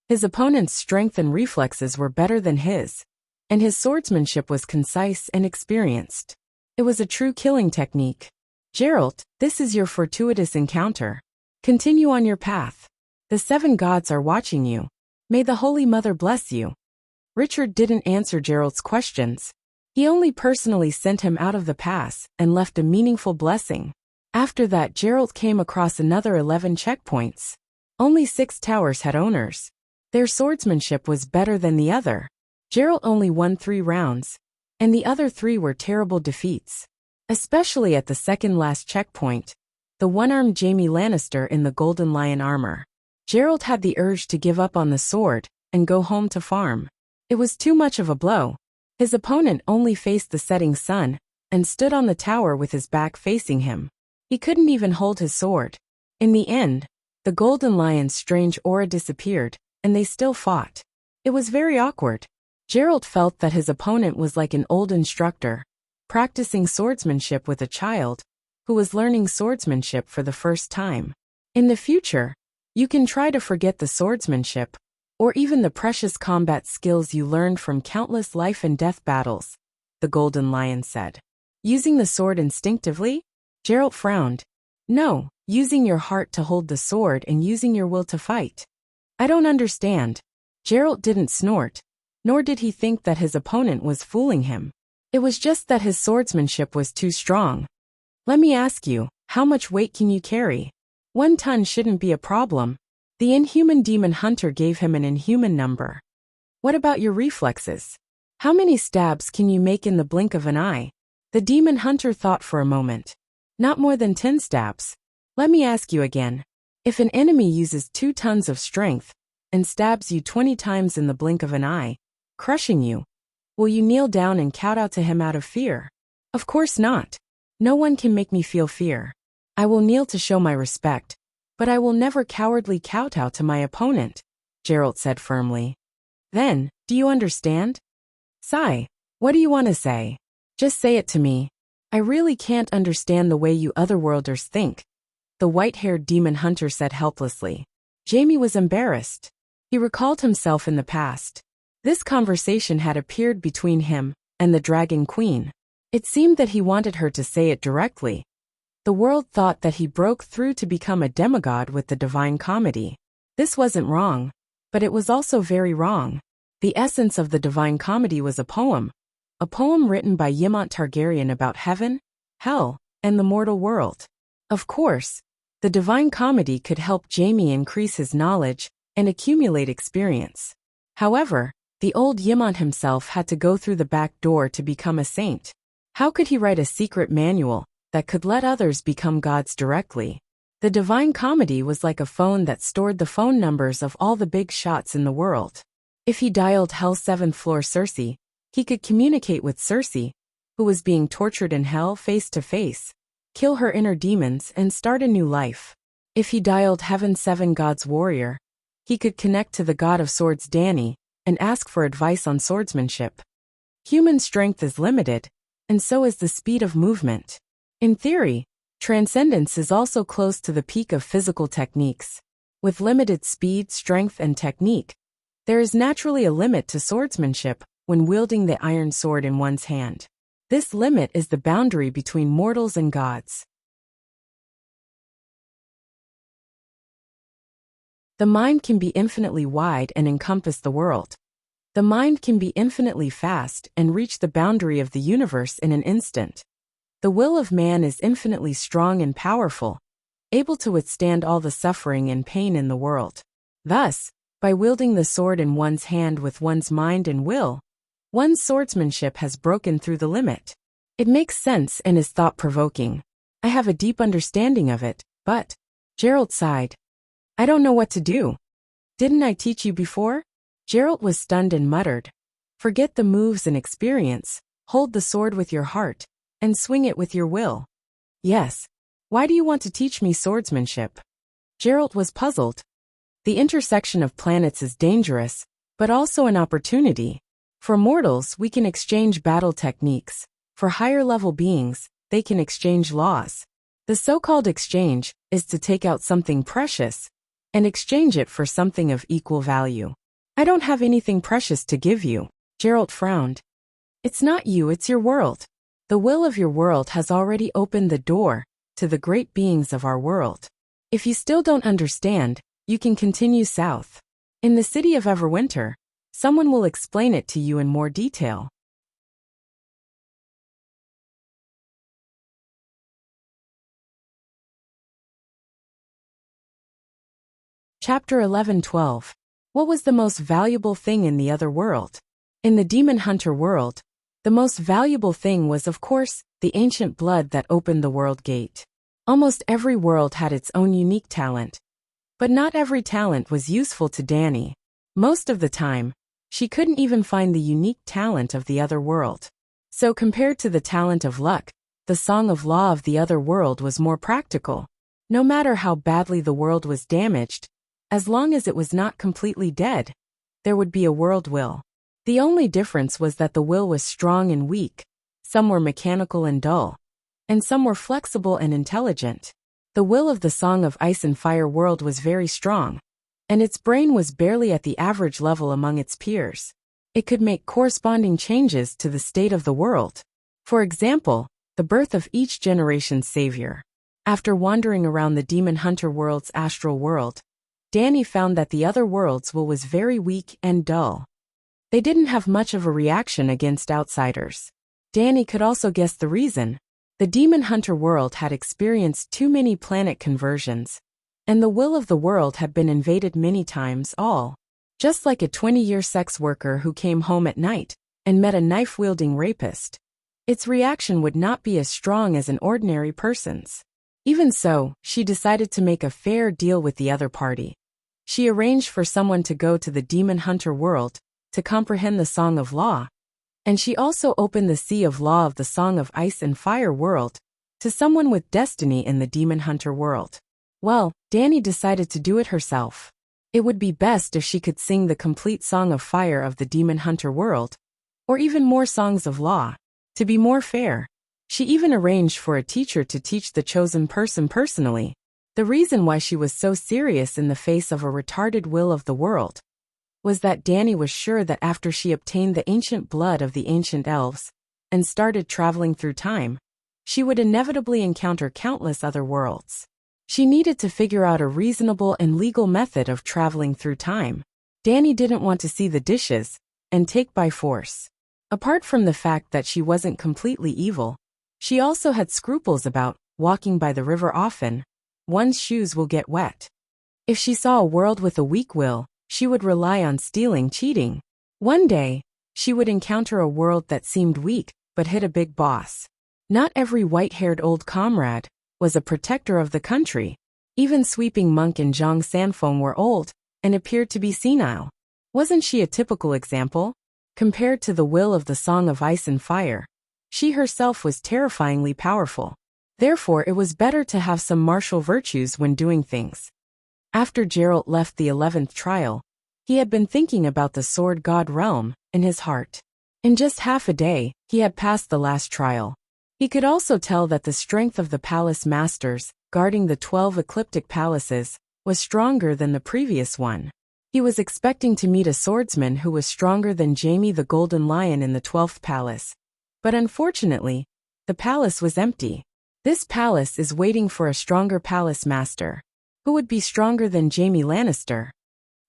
S1: His opponent's strength and reflexes were better than his, and his swordsmanship was concise and experienced. It was a true killing technique. Gerald, this is your fortuitous encounter. Continue on your path. The 7 gods are watching you. May the Holy Mother bless you. Richard didn't answer Gerald's questions. He only personally sent him out of the pass and left a meaningful blessing. After that, Gerald came across another 11 checkpoints. Only 6 towers had owners. Their swordsmanship was better than the other. Gerald only won 3 rounds, and the other 3 were terrible defeats. Especially at the second last checkpoint, the one-armed Jaime Lannister in the Golden Lion armor. Gerald had the urge to give up on the sword and go home to farm. It was too much of a blow. His opponent only faced the setting sun and stood on the tower with his back facing him. He couldn't even hold his sword. In the end, the golden lion's strange aura disappeared, and they still fought. It was very awkward. Geralt felt that his opponent was like an old instructor, practicing swordsmanship with a child who was learning swordsmanship for the first time. In the future, you can try to forget the swordsmanship, or even the precious combat skills you learned from countless life and death battles, the golden lion said. Using the sword instinctively? Geralt frowned. No, using your heart to hold the sword and using your will to fight. I don't understand. Geralt didn't snort, nor did he think that his opponent was fooling him. It was just that his swordsmanship was too strong. Let me ask you, how much weight can you carry? 1 ton shouldn't be a problem. The inhuman demon hunter gave him an inhuman number. What about your reflexes? How many stabs can you make in the blink of an eye? The demon hunter thought for a moment. Not more than 10 stabs. Let me ask you again. If an enemy uses 2 tons of strength and stabs you 20 times in the blink of an eye, crushing you, will you kneel down and kowtow to him out of fear? Of course not. No one can make me feel fear. I will kneel to show my respect, but I will never cowardly kowtow to my opponent, Geralt said firmly. Then, do you understand? Sigh. What do you want to say? Just say it to me. I really can't understand the way you otherworlders think, the white-haired demon hunter said helplessly. Jaime was embarrassed. He recalled himself in the past. This conversation had appeared between him and the Dragon Queen. It seemed that he wanted her to say it directly. The world thought that he broke through to become a demigod with the Divine Comedy. This wasn't wrong, but it was also very wrong. The essence of the Divine Comedy was a poem written by Ymont Targaryen about heaven, hell, and the mortal world. Of course, the Divine Comedy could help Jaime increase his knowledge and accumulate experience. However, the old Ymont himself had to go through the back door to become a saint. How could he write a secret manual that could let others become gods directly? The Divine Comedy was like a phone that stored the phone numbers of all the big shots in the world. If he dialed Hell's 7th floor Cersei, he could communicate with Cersei, who was being tortured in hell face to face, kill her inner demons and start a new life. If he dialed Heaven's 7 gods warrior, he could connect to the god of swords Dany and ask for advice on swordsmanship. Human strength is limited, and so is the speed of movement. In theory, transcendence is also close to the peak of physical techniques. With limited speed, strength, and technique, there is naturally a limit to swordsmanship when wielding the iron sword in one's hand. This limit is the boundary between mortals and gods. The mind can be infinitely wide and encompass the world. The mind can be infinitely fast and reach the boundary of the universe in an instant. The will of man is infinitely strong and powerful, able to withstand all the suffering and pain in the world. Thus, by wielding the sword in one's hand with one's mind and will, one's swordsmanship has broken through the limit. It makes sense and is thought-provoking. I have a deep understanding of it, but... Geralt sighed. I don't know what to do. Didn't I teach you before? Geralt was stunned and muttered. Forget the moves and experience, hold the sword with your heart, and swing it with your will. Yes. Why do you want to teach me swordsmanship? Geralt was puzzled. The intersection of planets is dangerous, but also an opportunity. For mortals, we can exchange battle techniques. For higher-level beings, they can exchange laws. The so-called exchange is to take out something precious and exchange it for something of equal value. I don't have anything precious to give you. Geralt frowned. It's not you, it's your world. The will of your world has already opened the door to the great beings of our world. If you still don't understand, you can continue south. In the city of Everwinter, someone will explain it to you in more detail. Chapter 11-12. What was the most valuable thing in the other world? In the Demon Hunter world, the most valuable thing was, of course, the ancient blood that opened the world gate. Almost every world had its own unique talent. But not every talent was useful to Dany. Most of the time, she couldn't even find the unique talent of the other world. So compared to the talent of luck, the song of law of the other world was more practical. No matter how badly the world was damaged, as long as it was not completely dead, there would be a world will. The only difference was that the will was strong and weak, some were mechanical and dull, and some were flexible and intelligent. The will of the Song of Ice and Fire world was very strong, and its brain was barely at the average level among its peers. It could make corresponding changes to the state of the world. For example, the birth of each generation's savior. After wandering around the demon hunter world's astral world, Danny found that the other world's will was very weak and dull. They didn't have much of a reaction against outsiders. Danny could also guess the reason. The demon hunter world had experienced too many planet conversions, and the will of the world had been invaded many times, all. Just like a 20-year sex worker who came home at night and met a knife-wielding rapist. Its reaction would not be as strong as an ordinary person's. Even so, she decided to make a fair deal with the other party. She arranged for someone to go to the demon hunter world to comprehend the Song of Law, and she also opened the Sea of Law of the Song of Ice and Fire world to someone with destiny in the demon hunter world. Well, Danny decided to do it herself. It would be best if she could sing the complete Song of Fire of the demon hunter world, or even more songs of law. To be more fair, she even arranged for a teacher to teach the chosen person personally. The reason why she was so serious in the face of a retarded will of the world was that Danny was sure that after she obtained the ancient blood of the ancient elves and started traveling through time, she would inevitably encounter countless other worlds. She needed to figure out a reasonable and legal method of traveling through time. Danny didn't want to see the dishes and take by force. Apart from the fact that she wasn't completely evil, she also had scruples about walking by the river often. One's shoes will get wet. If she saw a world with a weak will, she would rely on stealing, cheating. One day, she would encounter a world that seemed weak but hit a big boss. Not every white-haired old comrade was a protector of the country. Even Sweeping Monk and Zhang Sanfeng were old and appeared to be senile. Wasn't she a typical example? Compared to the will of the Song of Ice and Fire, she herself was terrifyingly powerful. Therefore, it was better to have some martial virtues when doing things. After Geralt left the 11th trial, he had been thinking about the Sword God realm in his heart. In just half a day, he had passed the last trial. He could also tell that the strength of the palace masters, guarding the 12 ecliptic palaces, was stronger than the previous one. He was expecting to meet a swordsman who was stronger than Jaime the Golden Lion in the 12th palace. But unfortunately, the palace was empty. This palace is waiting for a stronger palace master, who would be stronger than Jaime Lannister.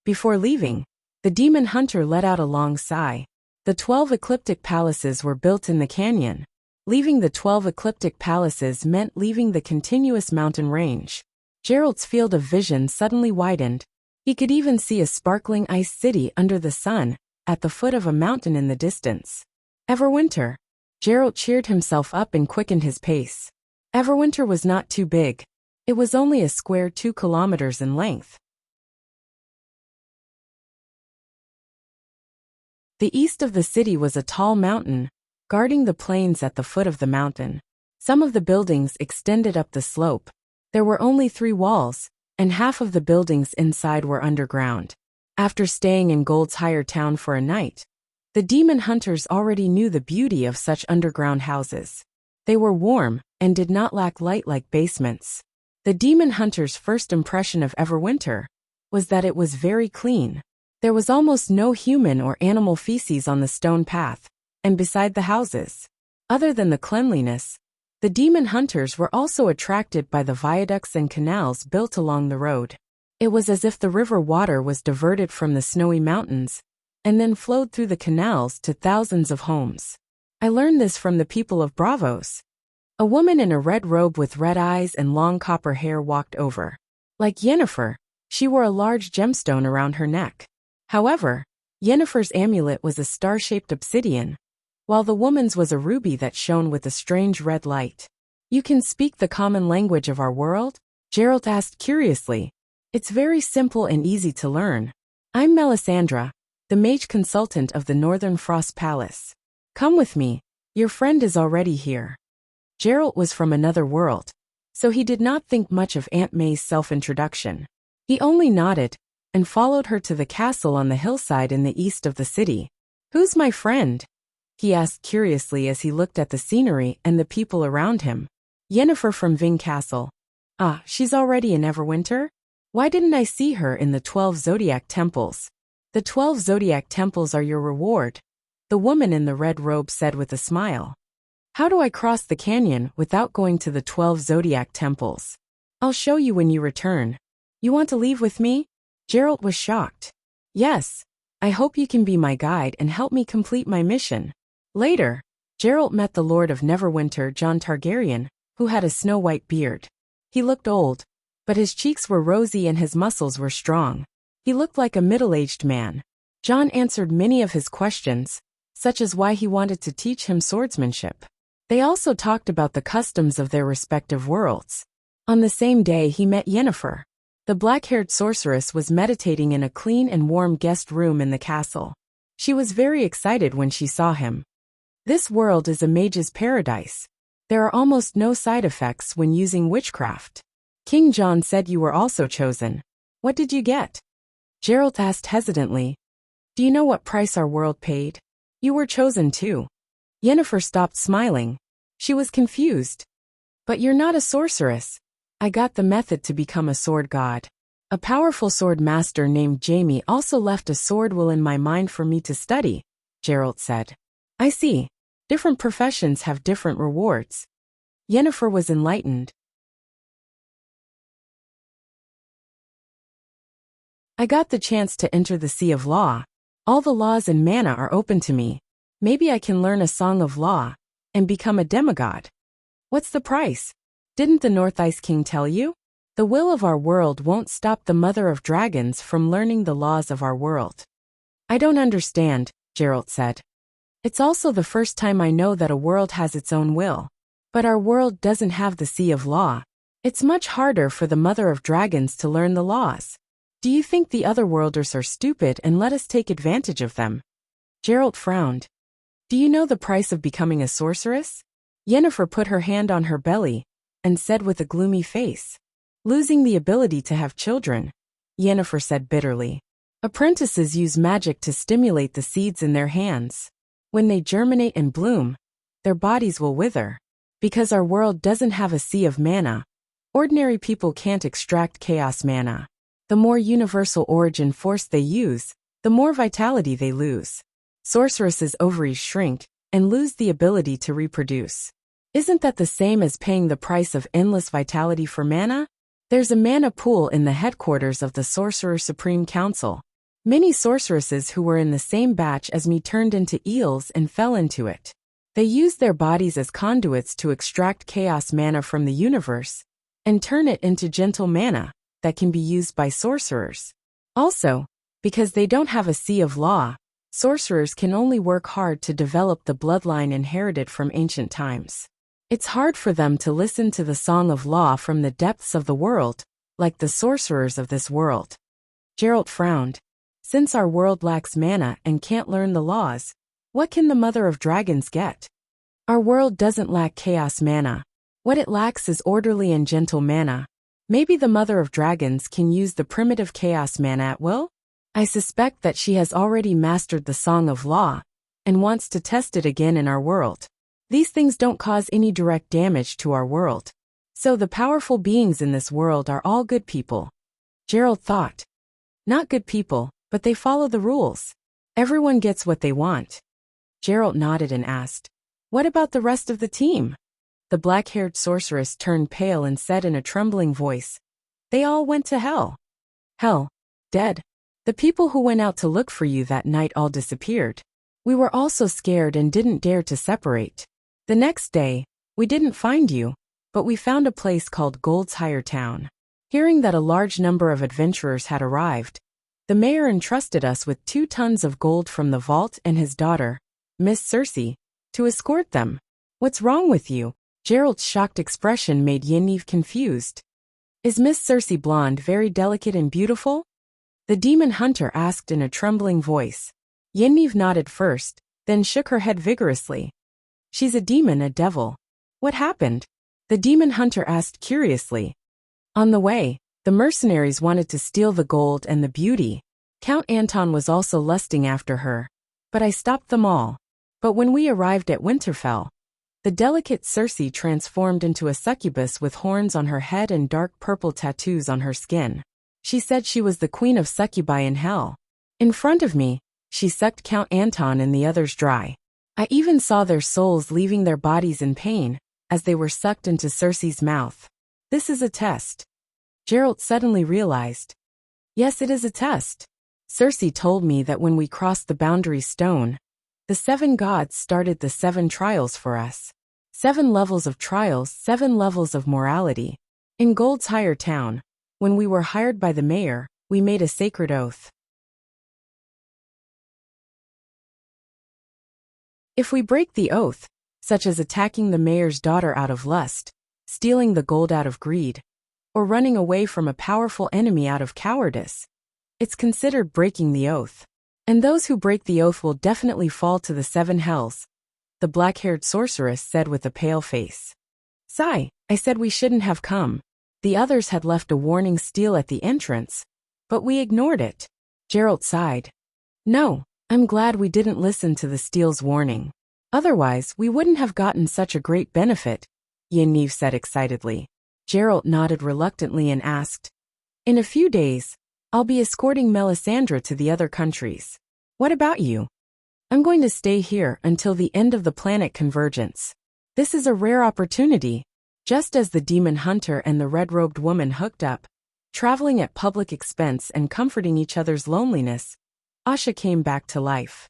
S1: Before leaving, the demon hunter let out a long sigh. The 12 ecliptic palaces were built in the canyon. Leaving the 12 ecliptic palaces meant leaving the continuous mountain range. Geralt's field of vision suddenly widened. He could even see a sparkling ice city under the sun, at the foot of a mountain in the distance. Everwinter. Geralt cheered himself up and quickened his pace. Everwinter was not too big. It was only a square 2 kilometers in length. The east of the city was a tall mountain, guarding the plains at the foot of the mountain. Some of the buildings extended up the slope. There were only 3 walls, and half of the buildings inside were underground. After staying in Gold's Higher Town for a night, the demon hunters already knew the beauty of such underground houses. They were warm and did not lack light like basements. The demon hunters' first impression of Everwinter was that it was very clean. There was almost no human or animal feces on the stone path and beside the houses. Other than the cleanliness, the demon hunters were also attracted by the viaducts and canals built along the road. It was as if the river water was diverted from the snowy mountains and then flowed through the canals to thousands of homes. I learned this from the people of Bravos. A woman in a red robe with red eyes and long copper hair walked over. Like Yennefer, she wore a large gemstone around her neck. However, Yennefer's amulet was a star-shaped obsidian, while the woman's was a ruby that shone with a strange red light. "You can speak the common language of our world?" Geralt asked curiously. "It's very simple and easy to learn. I'm Melisandre, the mage consultant of the Northern Frost Palace. Come with me, Your friend is already here. Gerald was from another world, so he did not think much of Aunt May's self-introduction. He only nodded and followed her to the castle on the hillside in the east of the city. Who's my friend? He asked curiously as he looked at the scenery and the people around him. Yennefer from Ving Castle. Ah, she's already in Everwinter? Why didn't I see her in the 12 Zodiac Temples? The 12 Zodiac Temples are your reward, the woman in the red robe said with a smile. How do I cross the canyon without going to the 12 Zodiac Temples? I'll show you when you return. You want to leave with me? Gerald was shocked. Yes, I hope you can be my guide and help me complete my mission. Later, Gerald met the Lord of Neverwinter, Jon Targaryen, who had a snow-white beard. He looked old, but his cheeks were rosy and his muscles were strong. He looked like a middle-aged man. Jon answered many of his questions, such as why he wanted to teach him swordsmanship. They also talked about the customs of their respective worlds. On the same day he met Yennefer. The black-haired sorceress was meditating in a clean and warm guest room in the castle. She was very excited when she saw him. This world is a mage's paradise. There are almost no side effects when using witchcraft. King Jon said you were also chosen. What did you get? Gerald asked hesitantly. Do you know what price our world paid? You were chosen too. Yennefer stopped smiling. She was confused. But you're not a sorceress. I got the method to become a sword god. A powerful sword master named Jaime also left a sword will in my mind for me to study, Gerald said. I see. Different professions have different rewards. Yennefer was enlightened. I got the chance to enter the Sea of Law. All the laws and mana are open to me. Maybe I can learn a song of law and become a demigod. What's the price? Didn't the North Ice King tell you? The will of our world won't stop the Mother of Dragons from learning the laws of our world. I don't understand, Gerald said. It's also the first time I know that a world has its own will. But our world doesn't have the Sea of Law. It's much harder for the Mother of Dragons to learn the laws. Do you think the other worlders are stupid and let us take advantage of them? Gerald frowned. Do you know the price of becoming a sorceress? Yennefer put her hand on her belly and said with a gloomy face. Losing the ability to have children, Yennefer said bitterly. Apprentices use magic to stimulate the seeds in their hands. When they germinate and bloom, their bodies will wither. Because our world doesn't have a sea of mana, ordinary people can't extract chaos mana. The more universal origin force they use, the more vitality they lose. Sorceresses' ovaries shrink and lose the ability to reproduce. Isn't that the same as paying the price of endless vitality for mana? There's a mana pool in the headquarters of the Sorcerer Supreme Council. Many sorceresses who were in the same batch as me turned into eels and fell into it. They used their bodies as conduits to extract chaos mana from the universe and turn it into gentle mana that can be used by sorcerers. Also, because they don't have a Sea of Law, sorcerers can only work hard to develop the bloodline inherited from ancient times. It's hard for them to listen to the song of law from the depths of the world, like the sorcerers of this world. Gerald frowned. Since our world lacks mana and can't learn the laws, what can the Mother of Dragons get? Our world doesn't lack chaos mana. What it lacks is orderly and gentle mana. Maybe the Mother of Dragons can use the primitive chaos mana at will? I suspect that she has already mastered the Song of Law and wants to test it again in our world. These things don't cause any direct damage to our world. So the powerful beings in this world are all good people. Gerald thought. Not good people, but they follow the rules. Everyone gets what they want. Gerald nodded and asked, what about the rest of the team? The black-haired sorceress turned pale and said in a trembling voice, they all went to hell. Hell? Dead? The people who went out to look for you that night all disappeared. We were all so scared and didn't dare to separate. The next day, we didn't find you, but we found a place called Gold's Higher Town. Hearing that a large number of adventurers had arrived, the mayor entrusted us with 2 tons of gold from the vault and his daughter, Miss Cersei, to escort them. What's wrong with you? Gerald's shocked expression made Yennefer confused. Is Miss Cersei blonde very delicate and beautiful? The demon hunter asked in a trembling voice. Yennefer nodded first, then shook her head vigorously. She's a demon, a devil. What happened? The demon hunter asked curiously. On the way, the mercenaries wanted to steal the gold and the beauty. Count Anton was also lusting after her. But I stopped them all. But when we arrived at Winterfell, the delicate Circe transformed into a succubus with horns on her head and dark purple tattoos on her skin. She said she was the queen of succubi in hell. In front of me, she sucked Count Anton and the others dry. I even saw their souls leaving their bodies in pain, as they were sucked into Circe's mouth. This is a test. Geralt suddenly realized. Yes, it is a test. Circe told me that when we crossed the boundary stone, the 7 gods started the 7 trials for us. 7 levels of trials, 7 levels of morality. In Gold's Higher Town, when we were hired by the mayor, we made a sacred oath. If we break the oath, such as attacking the mayor's daughter out of lust, stealing the gold out of greed, or running away from a powerful enemy out of cowardice, it's considered breaking the oath. And those who break the oath will definitely fall to the 7 hells, the black-haired sorceress said with a pale face. Sigh, I said we shouldn't have come. The others had left a warning stele at the entrance, but we ignored it. Geralt sighed. No, I'm glad we didn't listen to the stele's warning. Otherwise, we wouldn't have gotten such a great benefit, Yennev said excitedly. Geralt nodded reluctantly and asked, In a few days, I'll be escorting Melisandre to the other countries. What about you? I'm going to stay here until the end of the planet convergence. This is a rare opportunity. Just as the demon hunter and the red-robed woman hooked up, traveling at public expense and comforting each other's loneliness, Asha came back to life.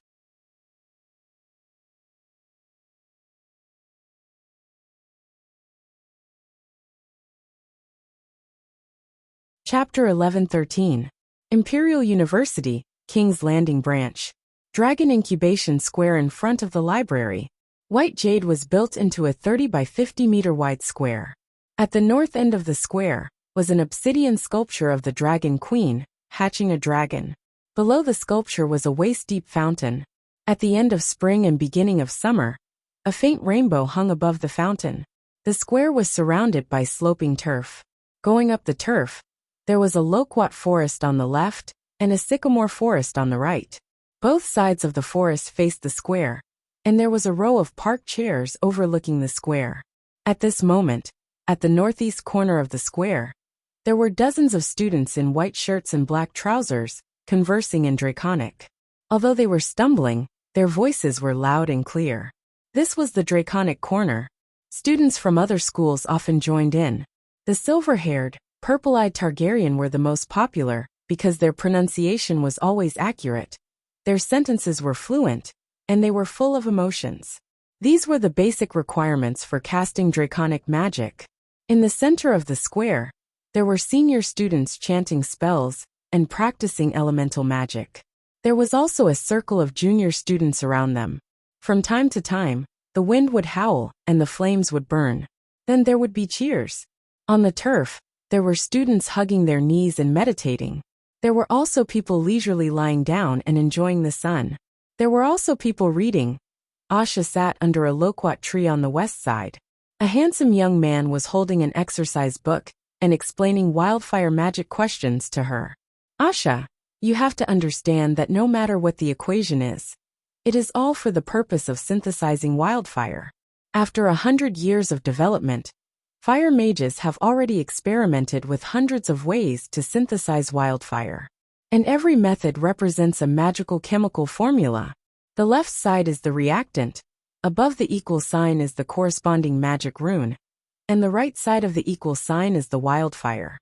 S1: Chapter 11-13. Imperial University, King's Landing Branch. Dragon Incubation Square in front of the library. White jade was built into a 30 by 50 meter wide square. At the north end of the square was an obsidian sculpture of the Dragon Queen, hatching a dragon. Below the sculpture was a waist-deep fountain. At the end of spring and beginning of summer, a faint rainbow hung above the fountain. The square was surrounded by sloping turf. Going up the turf, there was a loquat forest on the left and a sycamore forest on the right. Both sides of the forest faced the square, and there was a row of park chairs overlooking the square. At this moment, at the northeast corner of the square, there were dozens of students in white shirts and black trousers, conversing in Draconic. Although they were stumbling, their voices were loud and clear. This was the Draconic corner. Students from other schools often joined in. The silver-haired, purple-eyed Targaryen were the most popular, because their pronunciation was always accurate. Their sentences were fluent, and they were full of emotions. These were the basic requirements for casting Draconic magic. In the center of the square, there were senior students chanting spells and practicing elemental magic. There was also a circle of junior students around them. From time to time, the wind would howl and the flames would burn. Then there would be cheers. On the turf, there were students hugging their knees and meditating. There were also people leisurely lying down and enjoying the sun. There were also people reading. Asha sat under a loquat tree on the west side. A handsome young man was holding an exercise book and explaining wildfire magic questions to her. Asha, you have to understand that no matter what the equation is, it is all for the purpose of synthesizing wildfire. After 100 years of development, fire mages have already experimented with hundreds of ways to synthesize wildfire. And every method represents a magical chemical formula. The left side is the reactant, above the equal sign is the corresponding magic rune, and the right side of the equal sign is the wildfire.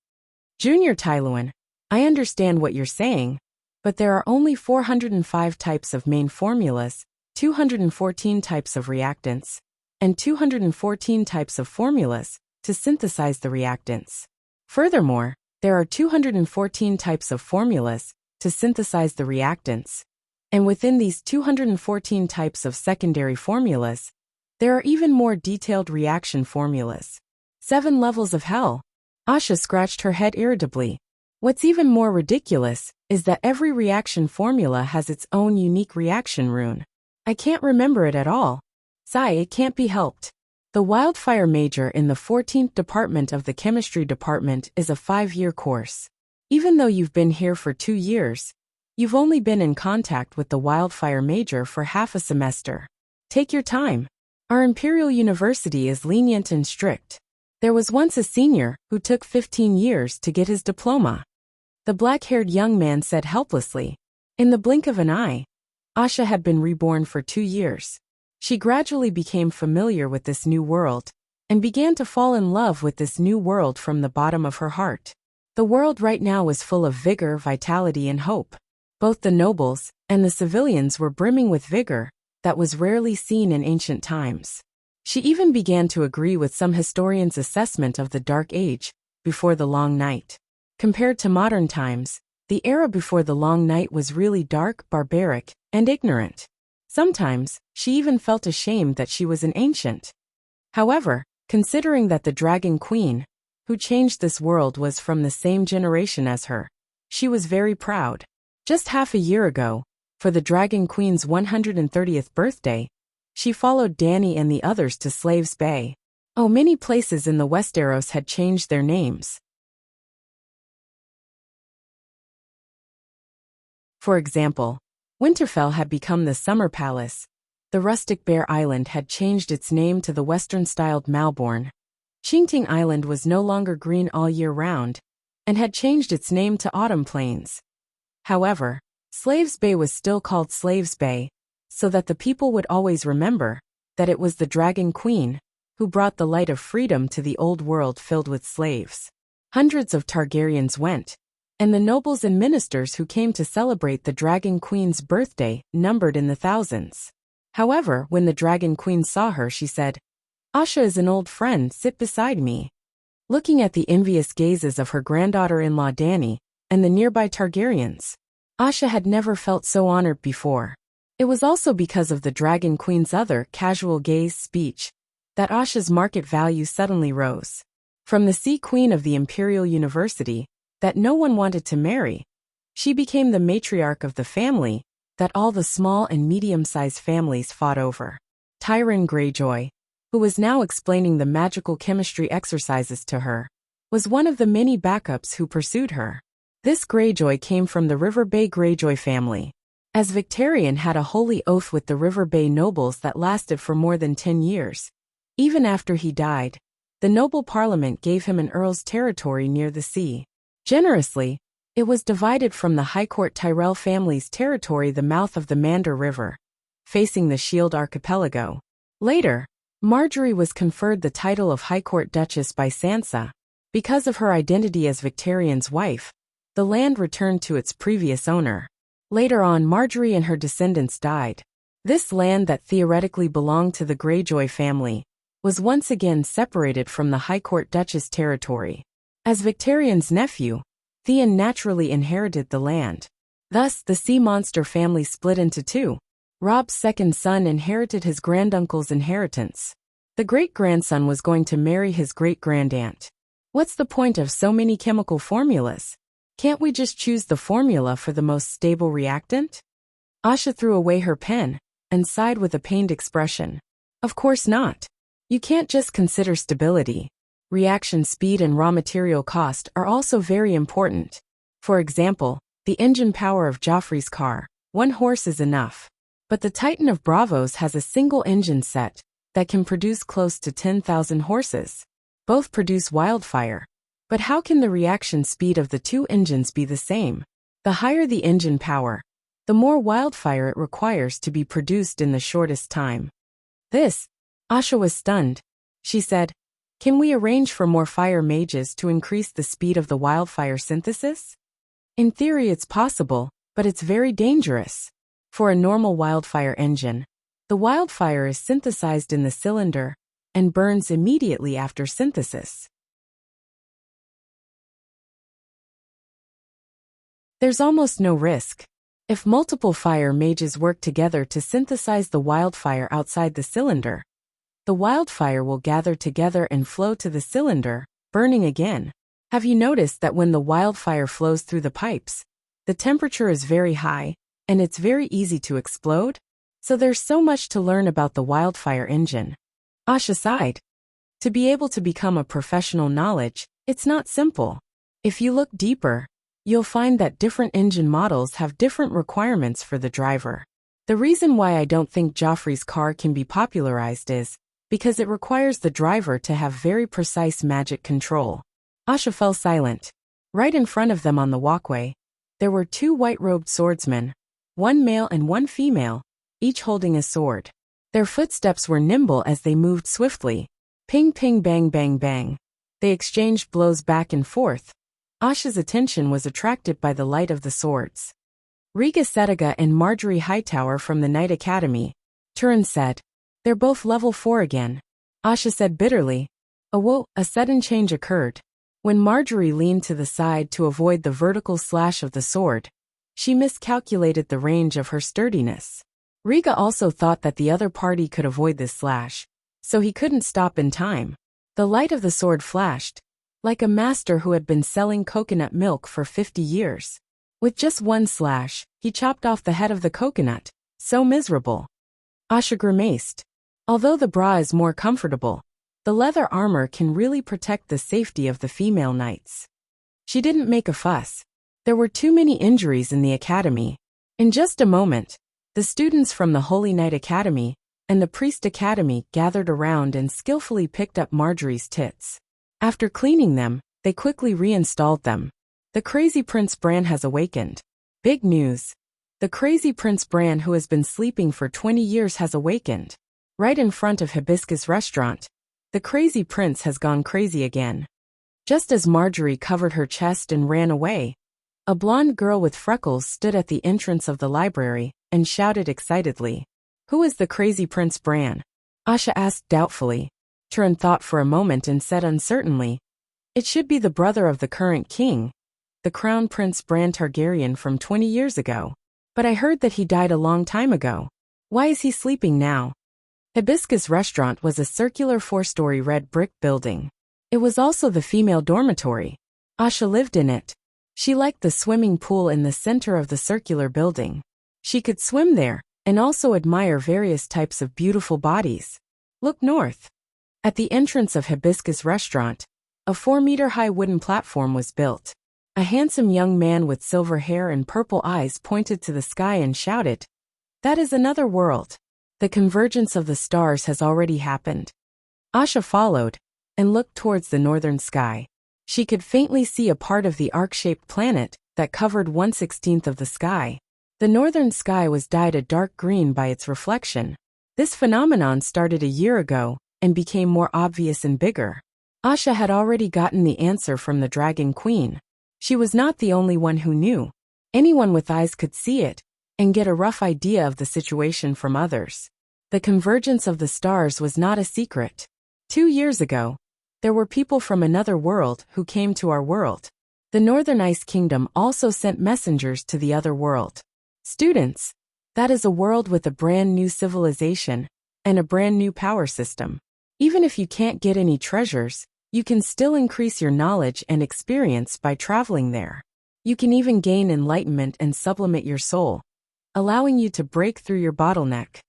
S1: Junior Tyluan, I understand what you're saying, but there are only 405 types of main formulas, 214 types of reactants, and 214 types of formulas to synthesize the reactants. Furthermore, there are 214 types of formulas to synthesize the reactants. And within these 214 types of secondary formulas, there are even more detailed reaction formulas. 7 levels of hell. Asha scratched her head irritably. What's even more ridiculous is that every reaction formula has its own unique reaction rune. I can't remember it at all. Sigh, it can't be helped. The wildfire major in the 14th department of the chemistry department is a 5-year course. Even though you've been here for 2 years, you've only been in contact with the wildfire major for half a semester. Take your time. Our Imperial University is lenient and strict. There was once a senior who took 15 years to get his diploma. The black-haired young man said helplessly. In the blink of an eye, Asha had been reborn for 2 years. She gradually became familiar with this new world and began to fall in love with this new world from the bottom of her heart. The world right now was full of vigor, vitality, and hope. Both the nobles and the civilians were brimming with vigor that was rarely seen in ancient times. She even began to agree with some historians' assessment of the Dark Age before the Long Night. Compared to modern times, the era before the Long Night was really dark, barbaric, and ignorant. Sometimes, she even felt ashamed that she was an ancient. However, considering that the Dragon Queen, who changed this world, was from the same generation as her, she was very proud. Just half a year ago, for the Dragon Queen's 130th birthday, she followed Danny and the others to Slaves Bay. Oh, many places in the Westeros had changed their names. For example, Winterfell had become the Summer Palace. The rustic Bear Island had changed its name to the Western-styled Malborn. Qingting Island was no longer green all year round, and had changed its name to Autumn Plains. However, Slaves Bay was still called Slaves Bay, so that the people would always remember that it was the Dragon Queen who brought the light of freedom to the old world filled with slaves. Hundreds of Targaryens went, and the nobles and ministers who came to celebrate the Dragon Queen's birthday numbered in the thousands. However, when the Dragon Queen saw her, she said, "Asha is an old friend, sit beside me." Looking at the envious gazes of her granddaughter-in-law Dany and the nearby Targaryens, Asha had never felt so honored before. It was also because of the Dragon Queen's other casual gaze speech that Asha's market value suddenly rose. From the Sea Queen of the Imperial University that no one wanted to marry, she became the matriarch of the family that all the small and medium-sized families fought over. Tyrion Greyjoy, who was now explaining the magical chemistry exercises to her, was one of the many backups who pursued her. This Greyjoy came from the River Bay Greyjoy family. As Victarion had a holy oath with the River Bay nobles that lasted for more than 10 years. Even after he died, the noble parliament gave him an earl's territory near the sea. Generously, it was divided from the High Court Tyrell family's territory, the mouth of the Mander River, facing the Shield Archipelago. Later, Marjorie was conferred the title of High Court Duchess by Sansa. Because of her identity as Victarion's wife, the land returned to its previous owner. Later on, Marjorie and her descendants died. This land that theoretically belonged to the Greyjoy family was once again separated from the High Court Duchess territory. As Victarion's nephew, Theon naturally inherited the land. Thus, the sea monster family split into two. Robb's second son inherited his granduncle's inheritance. The great-grandson was going to marry his great-grandaunt. What's the point of so many chemical formulas? Can't we just choose the formula for the most stable reactant? Asha threw away her pen and sighed with a pained expression. Of course not. You can't just consider stability. Reaction speed and raw material cost are also very important. For example, the engine power of Joffrey's car, 1 horse is enough. But the Titan of Bravos has a single engine set that can produce close to 10,000 horses. Both produce wildfire. But how can the reaction speed of the two engines be the same? The higher the engine power, the more wildfire it requires to be produced in the shortest time. Asha was stunned. She said, "Can we arrange for more fire mages to increase the speed of the wildfire synthesis?" In theory it's possible, but it's very dangerous. For a normal wildfire engine, the wildfire is synthesized in the cylinder and burns immediately after synthesis. There's almost no risk. If multiple fire mages work together to synthesize the wildfire outside the cylinder, the wildfire will gather together and flow to the cylinder, burning again. Have you noticed that when the wildfire flows through the pipes, the temperature is very high, and it's very easy to explode? So there's so much to learn about the wildfire engine. Asha sighed. To be able to become a professional knowledge, it's not simple. If you look deeper, you'll find that different engine models have different requirements for the driver. The reason why I don't think Joffrey's car can be popularized is because it requires the driver to have very precise magic control. Asha fell silent. Right in front of them on the walkway, there were two white-robed swordsmen, one male and one female, each holding a sword. Their footsteps were nimble as they moved swiftly. Ping ping bang bang bang. They exchanged blows back and forth. Asha's attention was attracted by the light of the swords. Riga Setiga and Marjorie Hightower from the Knight Academy. Turin said. They're both level 4 again. Asha said bitterly. Whoa, a sudden change occurred. When Marjorie leaned to the side to avoid the vertical slash of the sword, she miscalculated the range of her sturdiness. Riga also thought that the other party could avoid this slash, so he couldn't stop in time. The light of the sword flashed, like a master who had been selling coconut milk for 50 years. With just one slash, he chopped off the head of the coconut. So miserable. Asha grimaced. Although the bra is more comfortable, the leather armor can really protect the safety of the female knights. She didn't make a fuss. There were too many injuries in the academy. In just a moment, the students from the Holy Knight Academy and the Priest Academy gathered around and skillfully picked up Marjorie's tits. After cleaning them, they quickly reinstalled them. The crazy Prince Bran has awakened. Big news. The crazy Prince Bran who has been sleeping for 20 years has awakened. Right in front of Hibiscus Restaurant. The crazy prince has gone crazy again. Just as Marjorie covered her chest and ran away, a blonde girl with freckles stood at the entrance of the library and shouted excitedly. Who is the crazy Prince Bran? Asha asked doubtfully. Turin thought for a moment and said uncertainly. It should be the brother of the current king, the Crown Prince Bran Targaryen from 20 years ago. But I heard that he died a long time ago. Why is he sleeping now? Hibiscus Restaurant was a circular 4-story red brick building. It was also the female dormitory. Asha lived in it. She liked the swimming pool in the center of the circular building. She could swim there and also admire various types of beautiful bodies. Look north. At the entrance of Hibiscus Restaurant, a 4-meter-high wooden platform was built. A handsome young man with silver hair and purple eyes pointed to the sky and shouted, "That is another world. The convergence of the stars has already happened." Asha followed and looked towards the northern sky. She could faintly see a part of the arc-shaped planet that covered 1/16 of the sky. The northern sky was dyed a dark green by its reflection. This phenomenon started a year ago and became more obvious and bigger. Asha had already gotten the answer from the Dragon Queen. She was not the only one who knew. Anyone with eyes could see it and get a rough idea of the situation from others. The convergence of the stars was not a secret. 2 years ago, there were people from another world who came to our world. The Northern Ice Kingdom also sent messengers to the other world. Students, that is a world with a brand new civilization and a brand new power system. Even if you can't get any treasures, you can still increase your knowledge and experience by traveling there. You can even gain enlightenment and sublimate your soul, allowing you to break through your bottleneck.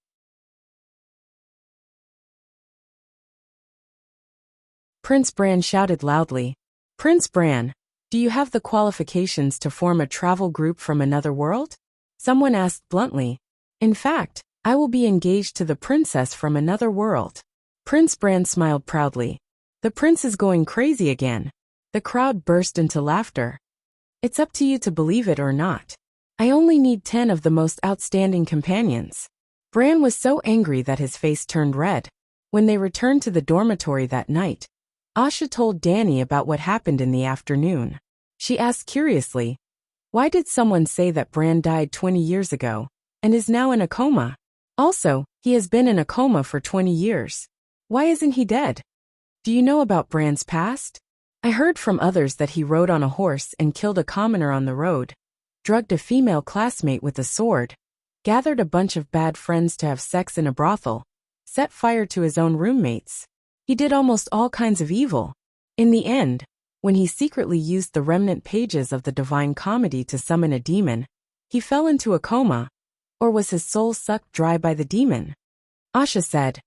S1: Prince Bran shouted loudly. Prince Bran, do you have the qualifications to form a travel group from another world? Someone asked bluntly. In fact, I will be engaged to the princess from another world. Prince Bran smiled proudly. The prince is going crazy again. The crowd burst into laughter. It's up to you to believe it or not. I only need 10 of the most outstanding companions. Bran was so angry that his face turned red. When they returned to the dormitory that night, Asha told Danny about what happened in the afternoon. She asked curiously, why did someone say that Bran died 20 years ago and is now in a coma? Also, he has been in a coma for 20 years. Why isn't he dead? Do you know about Bran's past? I heard from others that he rode on a horse and killed a commoner on the road, drugged a female classmate with a sword, gathered a bunch of bad friends to have sex in a brothel, set fire to his own roommates. He did almost all kinds of evil. In the end, when he secretly used the remnant pages of the Divine Comedy to summon a demon, he fell into a coma. Or was his soul sucked dry by the demon? Asha said.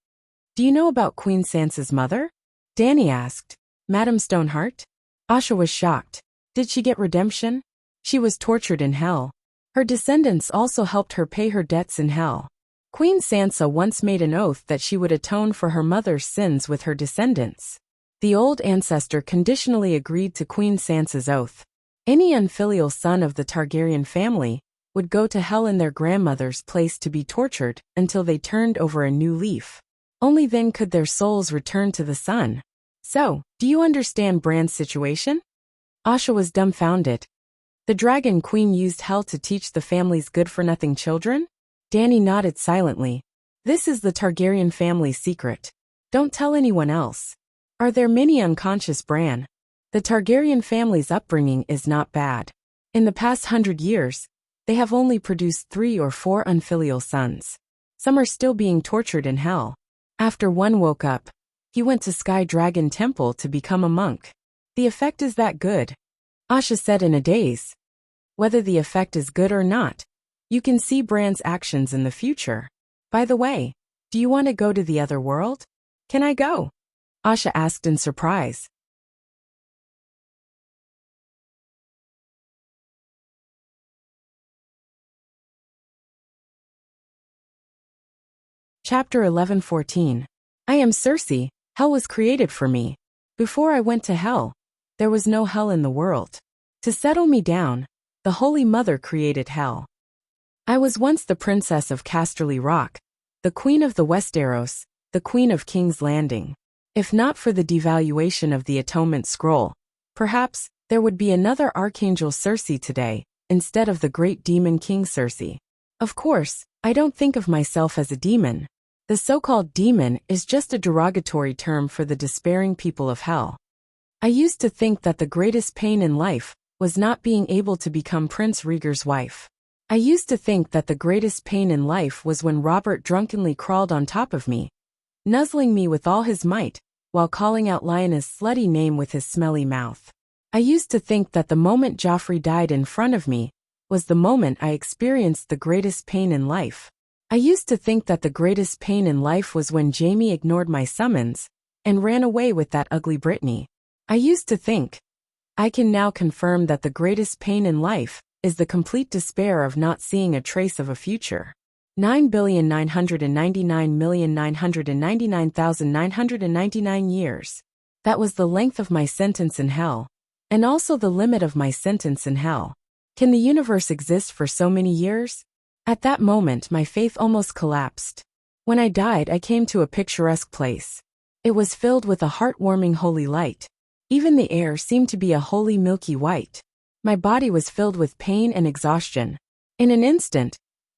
S1: Do you know about Queen Sansa's mother? Dany asked. Madame Stoneheart? Asha was shocked. Did she get redemption? She was tortured in hell. Her descendants also helped her pay her debts in hell. Queen Sansa once made an oath that she would atone for her mother's sins with her descendants. The old ancestor conditionally agreed to Queen Sansa's oath. Any unfilial son of the Targaryen family would go to hell in their grandmother's place to be tortured until they turned over a new leaf. Only then could their souls return to the sun. So, do you understand Bran's situation? Asha was dumbfounded. The Dragon Queen used hell to teach the family's good-for-nothing children? Dany nodded silently. This is the Targaryen family's secret. Don't tell anyone else. Are there many unconscious Bran? The Targaryen family's upbringing is not bad. In the past 100 years, they have only produced 3 or 4 unfilial sons. Some are still being tortured in hell. After one woke up, he went to Sky Dragon Temple to become a monk. The effect is that good? Asha said in a daze. Whether the effect is good or not, you can see Bran's actions in the future. By the way, do you want to go to the other world? Can I go? Asha asked in surprise. Chapter 11:14. I am Cersei, hell was created for me. Before I went to hell, there was no hell in the world. To settle me down, the Holy Mother created hell. I was once the princess of Casterly Rock, the queen of the Westeros, the queen of King's Landing. If not for the devaluation of the Atonement Scroll, perhaps there would be another Archangel Cersei today, instead of the great demon King Cersei. Of course, I don't think of myself as a demon. The so-called demon is just a derogatory term for the despairing people of hell. I used to think that the greatest pain in life was not being able to become Prince Rhaegar's wife. I used to think that the greatest pain in life was when Robert drunkenly crawled on top of me, nuzzling me with all his might, while calling out Lyanna's slutty name with his smelly mouth. I used to think that the moment Joffrey died in front of me was the moment I experienced the greatest pain in life. I used to think that the greatest pain in life was when Jaime ignored my summons and ran away with that ugly Brittany. I used to think. I can now confirm that the greatest pain in life is the complete despair of not seeing a trace of a future. 9,999,999,999 years. That was the length of my sentence in hell, and also the limit of my sentence in hell. Can the universe exist for so many years? At that moment, my faith almost collapsed. When I died, I came to a picturesque place. It was filled with a heartwarming holy light. Even the air seemed to be a holy milky white. My body was filled with pain and exhaustion. In an instant,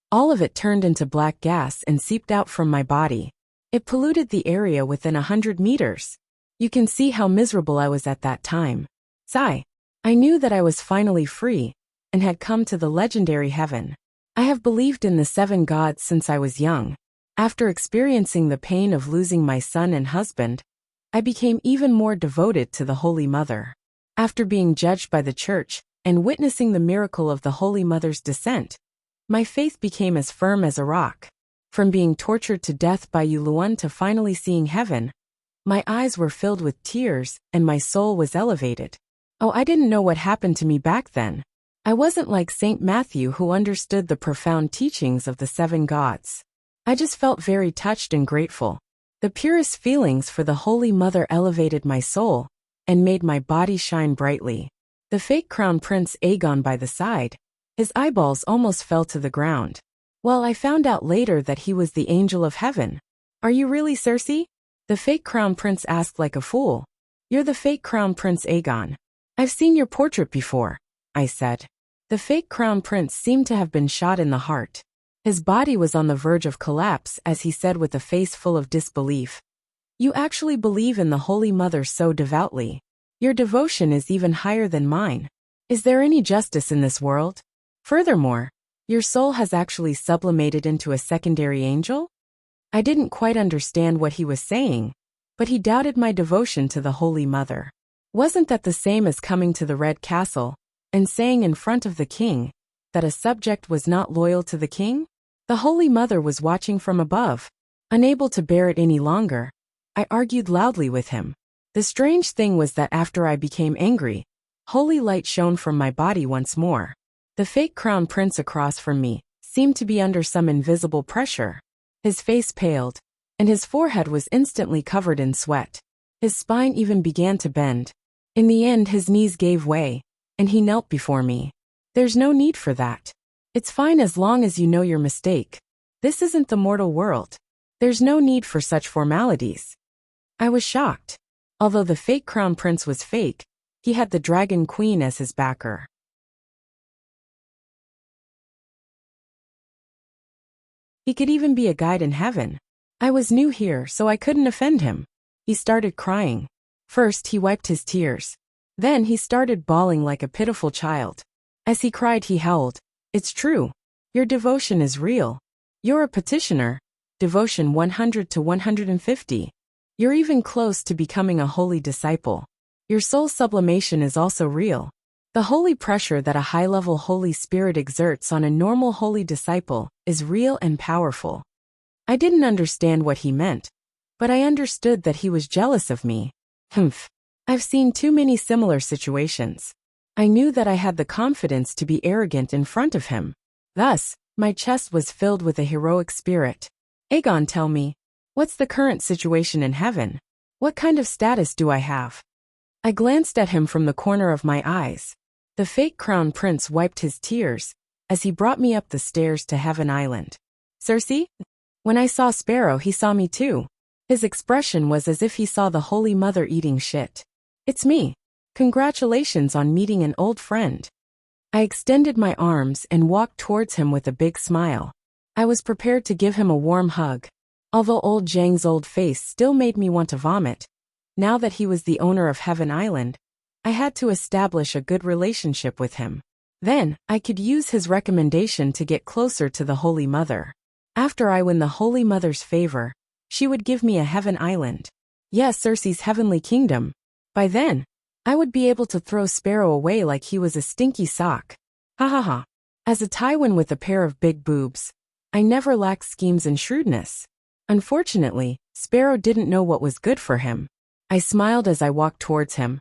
S1: all of it turned into black gas and seeped out from my body. It polluted the area within 100 meters. You can see how miserable I was at that time. Sigh. I knew that I was finally free and had come to the legendary heaven. I have believed in the 7 gods since I was young. After experiencing the pain of losing my son and husband, I became even more devoted to the Holy Mother. After being judged by the Church and witnessing the miracle of the Holy Mother's descent, my faith became as firm as a rock. From being tortured to death by Yulun to finally seeing heaven, my eyes were filled with tears and my soul was elevated. Oh, I didn't know what happened to me back then. I wasn't like Saint Matthew who understood the profound teachings of the 7 gods. I just felt very touched and grateful. The purest feelings for the Holy Mother elevated my soul and made my body shine brightly. The fake crown Prince Aegon by the side, his eyeballs almost fell to the ground. Well, I found out later that he was the angel of heaven. Are you really Cersei? The fake crown prince asked like a fool. You're the fake crown Prince Aegon. I've seen your portrait before, I said. The fake crown prince seemed to have been shot in the heart. His body was on the verge of collapse as he said with a face full of disbelief. You actually believe in the Holy Mother so devoutly. Your devotion is even higher than mine. Is there any justice in this world? Furthermore, your soul has actually sublimated into a secondary angel? I didn't quite understand what he was saying, but he doubted my devotion to the Holy Mother. Wasn't that the same as coming to the Red Castle and saying in front of the king that a subject was not loyal to the king? The Holy Mother was watching from above. Unable to bear it any longer, I argued loudly with him. The strange thing was that after I became angry, holy light shone from my body once more. The fake crown prince across from me seemed to be under some invisible pressure. His face paled, and his forehead was instantly covered in sweat. His spine even began to bend. In the end, his knees gave way, and he knelt before me. There's no need for that. It's fine as long as you know your mistake. This isn't the mortal world. There's no need for such formalities. I was shocked. Although the fake crown prince was fake, he had the dragon queen as his backer. He could even be a guide in heaven. I was new here, so I couldn't offend him. He started crying. First, he wiped his tears. Then he started bawling like a pitiful child. As he cried, he howled, "It's true. Your devotion is real. You're a petitioner. Devotion 100 to 150. You're even close to becoming a holy disciple. Your soul sublimation is also real. The holy pressure that a high-level Holy Spirit exerts on a normal holy disciple is real and powerful." I didn't understand what he meant, but I understood that he was jealous of me. I've seen too many similar situations. I knew that I had the confidence to be arrogant in front of him. Thus, my chest was filled with a heroic spirit. "Aegon, tell me, what's the current situation in heaven? What kind of status do I have?" I glanced at him from the corner of my eyes. The fake crown prince wiped his tears as he brought me up the stairs to Heaven Island. "Cersei?" When I saw Sparrow, he saw me too. His expression was as if he saw the Holy Mother eating shit. "It's me. Congratulations on meeting an old friend." I extended my arms and walked towards him with a big smile. I was prepared to give him a warm hug. Although old Zhang's old face still made me want to vomit, now that he was the owner of Heaven Island, I had to establish a good relationship with him. Then, I could use his recommendation to get closer to the Holy Mother. After I win the Holy Mother's favor, she would give me a Heaven Island. Yes, Cersei's heavenly kingdom. By then, I would be able to throw Sparrow away like he was a stinky sock. Ha ha ha. As a Tywin with a pair of big boobs, I never lacked schemes and shrewdness. Unfortunately, Sparrow didn't know what was good for him. I smiled as I walked towards him,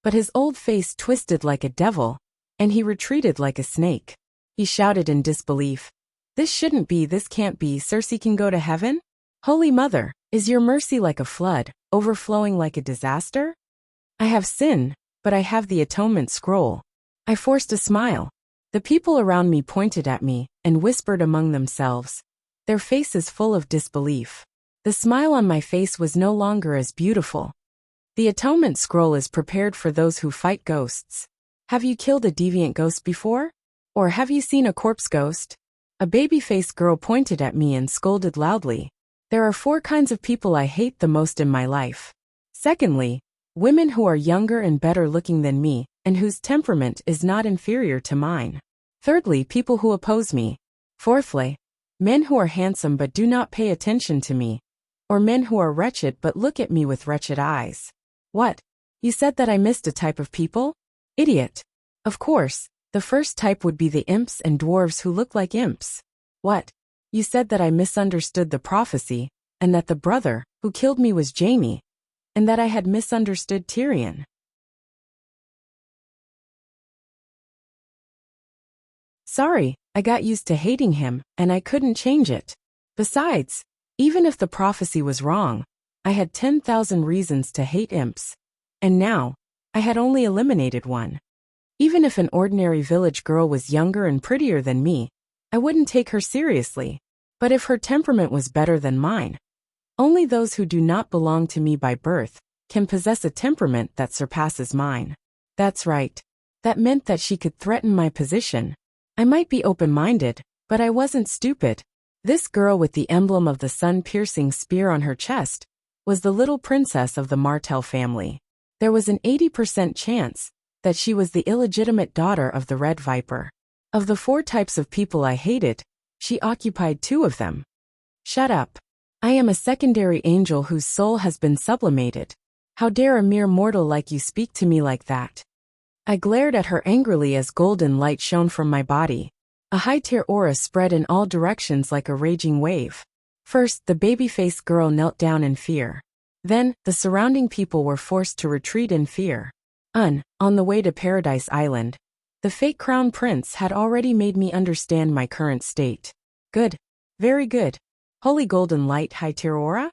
S1: but his old face twisted like a devil, and he retreated like a snake. He shouted in disbelief, "This shouldn't be, this can't be, Cersei can go to heaven? Holy Mother, is your mercy like a flood, overflowing like a disaster?" I have sin, but I have the atonement scroll. I forced a smile. The people around me pointed at me and whispered among themselves, their faces full of disbelief. The smile on my face was no longer as beautiful. The atonement scroll is prepared for those who fight ghosts. Have you killed a deviant ghost before? Or have you seen a corpse ghost? A baby-faced girl pointed at me and scolded loudly. There are 4 kinds of people I hate the most in my life. Secondly, women who are younger and better looking than me, and whose temperament is not inferior to mine. Thirdly, people who oppose me. Fourthly, men who are handsome but do not pay attention to me, or men who are wretched but look at me with wretched eyes. What? You said that I missed a type of people? Idiot. Of course, the first type would be the imps and dwarves who look like imps. What? You said that I misunderstood the prophecy, and that the brother who killed me was Jaime, and that I had misunderstood Tyrion. Sorry, I got used to hating him, and I couldn't change it. Besides, even if the prophecy was wrong, I had 10,000 reasons to hate imps. And now, I had only eliminated one. Even if an ordinary village girl was younger and prettier than me, I wouldn't take her seriously. But if her temperament was better than mine, only those who do not belong to me by birth can possess a temperament that surpasses mine. That's right. That meant that she could threaten my position. I might be open-minded, but I wasn't stupid. This girl with the emblem of the sun-piercing spear on her chest was the little princess of the Martell family. There was an 80% chance that she was the illegitimate daughter of the Red Viper. Of the 4 types of people I hated, she occupied 2 of them. Shut up. I am a secondary angel whose soul has been sublimated. How dare a mere mortal like you speak to me like that? I glared at her angrily as golden light shone from my body. A high-tier aura spread in all directions like a raging wave. First, the baby-faced girl knelt down in fear. Then, the surrounding people were forced to retreat in fear. On the way to Paradise Island, the fake crown prince had already made me understand my current state. Good. Very good. Holy golden light, high-tier aura?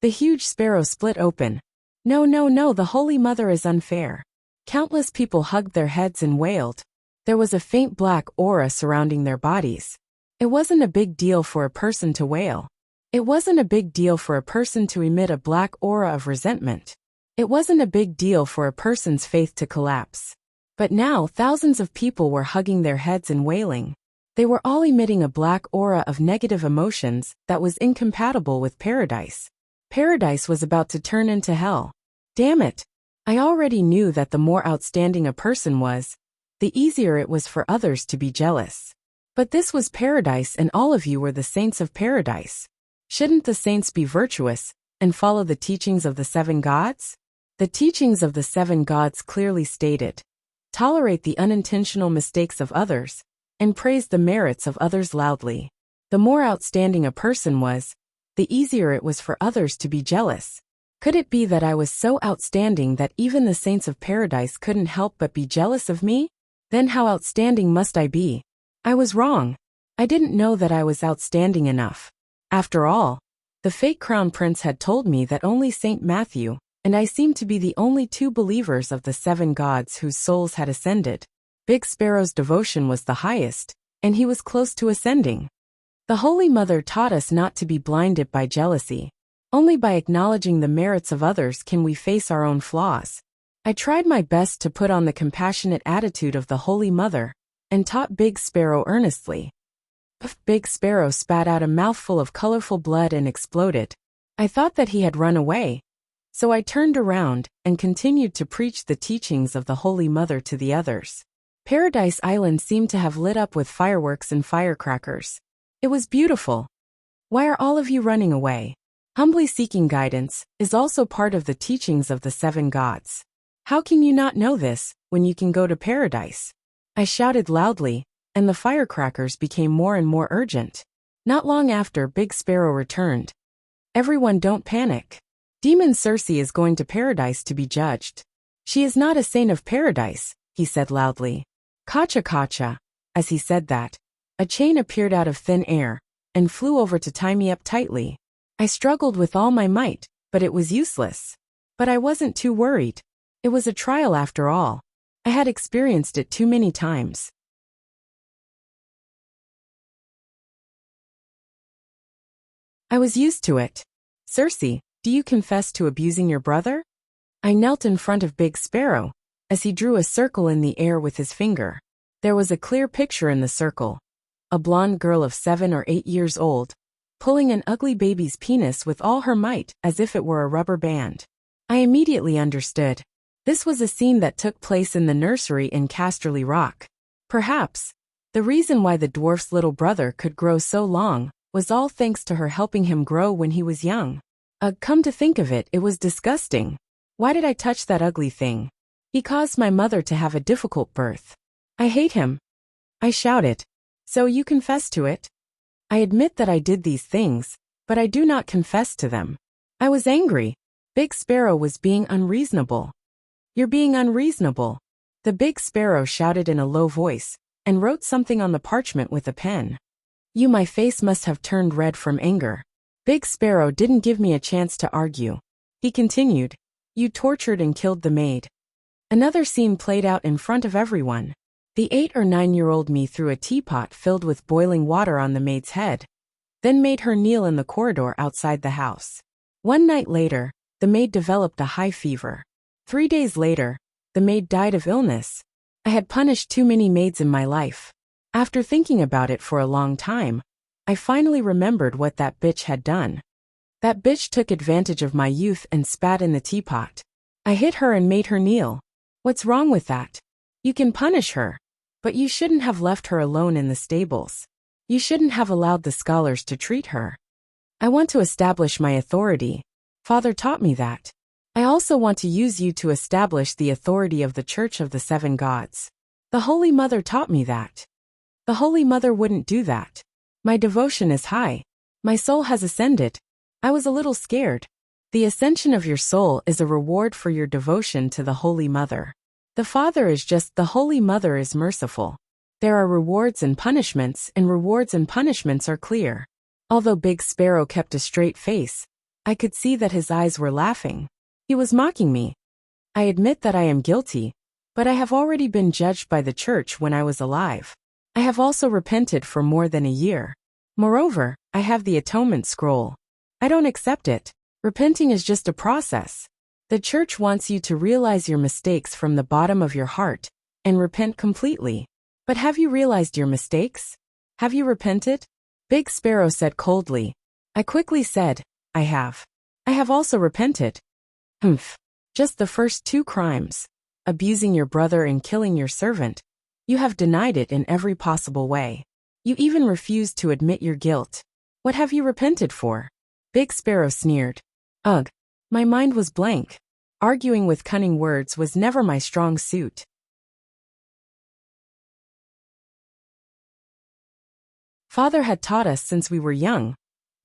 S1: The huge sparrow split open. No, no, no, the Holy Mother is unfair. Countless people hugged their heads and wailed. There was a faint black aura surrounding their bodies. It wasn't a big deal for a person to wail. It wasn't a big deal for a person to emit a black aura of resentment. It wasn't a big deal for a person's faith to collapse. But now thousands of people were hugging their heads and wailing. They were all emitting a black aura of negative emotions that was incompatible with paradise. Paradise was about to turn into hell. Damn it! I already knew that the more outstanding a person was, the easier it was for others to be jealous. But this was paradise and all of you were the saints of paradise. Shouldn't the saints be virtuous and follow the teachings of the seven gods? The teachings of the seven gods clearly stated, tolerate the unintentional mistakes of others, and praise the merits of others loudly. The more outstanding a person was, the easier it was for others to be jealous. Could it be that I was so outstanding that even the saints of paradise couldn't help but be jealous of me? Then how outstanding must I be? I was wrong. I didn't know that I was outstanding enough. After all, the fake crown prince had told me that only Saint Matthew and I seemed to be the only two believers of the seven gods whose souls had ascended. Big Sparrow's devotion was the highest, and he was close to ascending. The Holy Mother taught us not to be blinded by jealousy. Only by acknowledging the merits of others can we face our own flaws. I tried my best to put on the compassionate attitude of the Holy Mother, and taught Big Sparrow earnestly. Big Sparrow spat out a mouthful of colorful blood and exploded. I thought that he had run away, so I turned around and continued to preach the teachings of the Holy Mother to the others. Paradise Island seemed to have lit up with fireworks and firecrackers. It was beautiful. Why are all of you running away? Humbly seeking guidance is also part of the teachings of the seven gods. How can you not know this when you can go to paradise? I shouted loudly, and the firecrackers became more and more urgent. Not long after, Big Sparrow returned. Everyone, don't panic. Demon Circe is going to paradise to be judged. She is not a saint of paradise, he said loudly. Kacha kacha. As he said that, a chain appeared out of thin air and flew over to tie me up tightly. I struggled with all my might, but it was useless. But I wasn't too worried. It was a trial after all. I had experienced it too many times. I was used to it. Circe, do you confess to abusing your brother? I knelt in front of Big Sparrow, as he drew a circle in the air with his finger. There was a clear picture in the circle. A blonde girl of 7 or 8 years old, pulling an ugly baby's penis with all her might as if it were a rubber band. I immediately understood. This was a scene that took place in the nursery in Casterly Rock. Perhaps, the reason why the dwarf's little brother could grow so long was all thanks to her helping him grow when he was young. Come to think of it, it was disgusting. Why did I touch that ugly thing? He caused my mother to have a difficult birth. I hate him. I shouted. So you confess to it? I admit that I did these things, but I do not confess to them. I was angry. Big Sparrow was being unreasonable. You're being unreasonable. The Big Sparrow shouted in a low voice, and wrote something on the parchment with a pen. My face must have turned red from anger. Big Sparrow didn't give me a chance to argue. He continued, you tortured and killed the maid. Another scene played out in front of everyone. The 8 or 9-year-old me threw a teapot filled with boiling water on the maid's head, then made her kneel in the corridor outside the house. One night later, the maid developed a high fever. 3 days later, the maid died of illness. I had punished too many maids in my life. After thinking about it for a long time, I finally remembered what that bitch had done. That bitch took advantage of my youth and spat in the teapot. I hit her and made her kneel. What's wrong with that? You can punish her, but you shouldn't have left her alone in the stables. You shouldn't have allowed the scholars to treat her. I want to establish my authority. Father taught me that. I also want to use you to establish the authority of the Church of the Seven Gods. The Holy Mother taught me that. The Holy Mother wouldn't do that. My devotion is high. My soul has ascended. I was a little scared. The ascension of your soul is a reward for your devotion to the Holy Mother. The Father is just, the Holy Mother is merciful. There are rewards and punishments, and rewards and punishments are clear. Although Big Sparrow kept a straight face, I could see that his eyes were laughing. He was mocking me. I admit that I am guilty, but I have already been judged by the church when I was alive. I have also repented for more than a year. Moreover, I have the atonement scroll. I don't accept it. Repenting is just a process. The church wants you to realize your mistakes from the bottom of your heart and repent completely. But have you realized your mistakes? Have you repented? Big Sparrow said coldly. I quickly said, I have. I have also repented. Humph. Just the first 2 crimes. Abusing your brother and killing your servant. You have denied it in every possible way. You even refused to admit your guilt. What have you repented for? Big Sparrow sneered. Ugh. My mind was blank. Arguing with cunning words was never my strong suit. Father had taught us since we were young.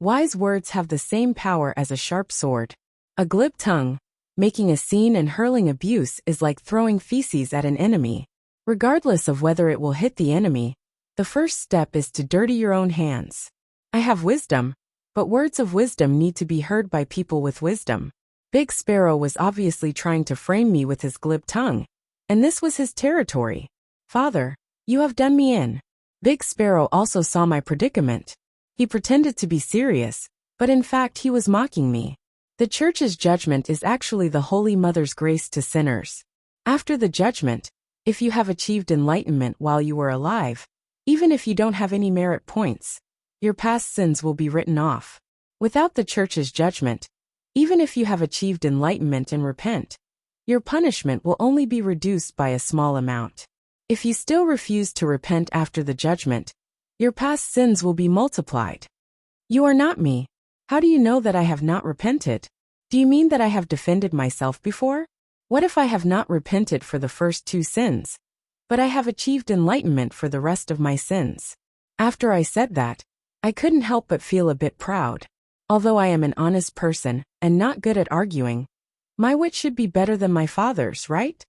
S1: Wise words have the same power as a sharp sword. A glib tongue, making a scene and hurling abuse is like throwing feces at an enemy. Regardless of whether it will hit the enemy, the first step is to dirty your own hands. I have wisdom, but words of wisdom need to be heard by people with wisdom. Big Sparrow was obviously trying to frame me with his glib tongue, and this was his territory. Father, you have done me in. Big Sparrow also saw my predicament. He pretended to be serious, but in fact he was mocking me. The church's judgment is actually the Holy Mother's grace to sinners. After the judgment, if you have achieved enlightenment while you were alive, even if you don't have any merit points, your past sins will be written off. Without the church's judgment, even if you have achieved enlightenment and repent, your punishment will only be reduced by a small amount. If you still refuse to repent after the judgment, your past sins will be multiplied. You are not me. How do you know that I have not repented? Do you mean that I have defended myself before? What if I have not repented for the first 2 sins, but I have achieved enlightenment for the rest of my sins? After I said that, I couldn't help but feel a bit proud. Although I am an honest person and not good at arguing, my wit should be better than my father's, right?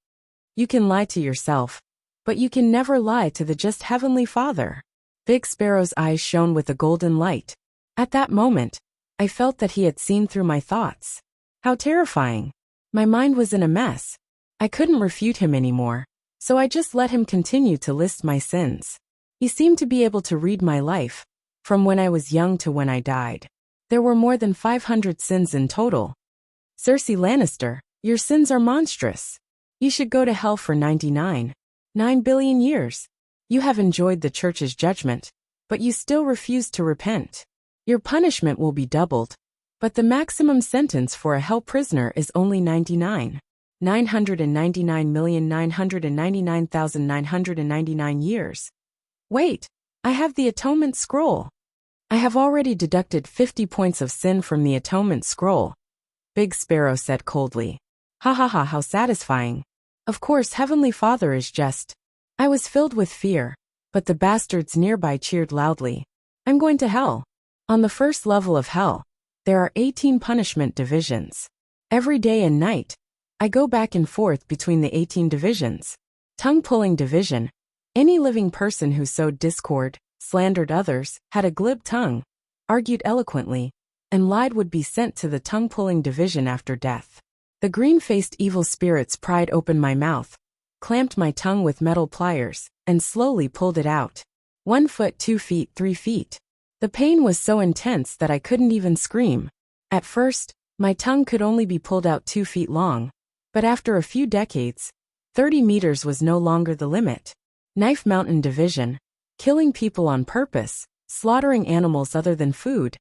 S1: You can lie to yourself, but you can never lie to the just Heavenly Father. Big Sparrow's eyes shone with a golden light. At that moment, I felt that he had seen through my thoughts. How terrifying. My mind was in a mess. I couldn't refute him anymore, so I just let him continue to list my sins. He seemed to be able to read my life, from when I was young to when I died. There were more than 500 sins in total. Cersei Lannister, your sins are monstrous. You should go to hell for 9 billion years. You have enjoyed the church's judgment, but you still refuse to repent. Your punishment will be doubled, but the maximum sentence for a hell prisoner is only 999,999,999 years. Wait, I have the atonement scroll. I have already deducted 50 points of sin from the atonement scroll. Big Sparrow said coldly. Ha ha ha, how satisfying. Of course, Heavenly Father is just. I was filled with fear, but the bastards nearby cheered loudly. I'm going to hell. On the first level of hell, there are 18 punishment divisions. Every day and night, I go back and forth between the 18 divisions. Tongue-pulling division. Any living person who sowed discord, slandered others, had a glib tongue, argued eloquently, and lied would be sent to the tongue-pulling division after death. The green-faced evil spirits pried open my mouth, clamped my tongue with metal pliers, and slowly pulled it out. 1 foot, 2 feet, 3 feet. The pain was so intense that I couldn't even scream. At first, my tongue could only be pulled out 2 feet long, but after a few decades, 30 meters was no longer the limit. Knife Mountain Division. Killing people on purpose, slaughtering animals other than food.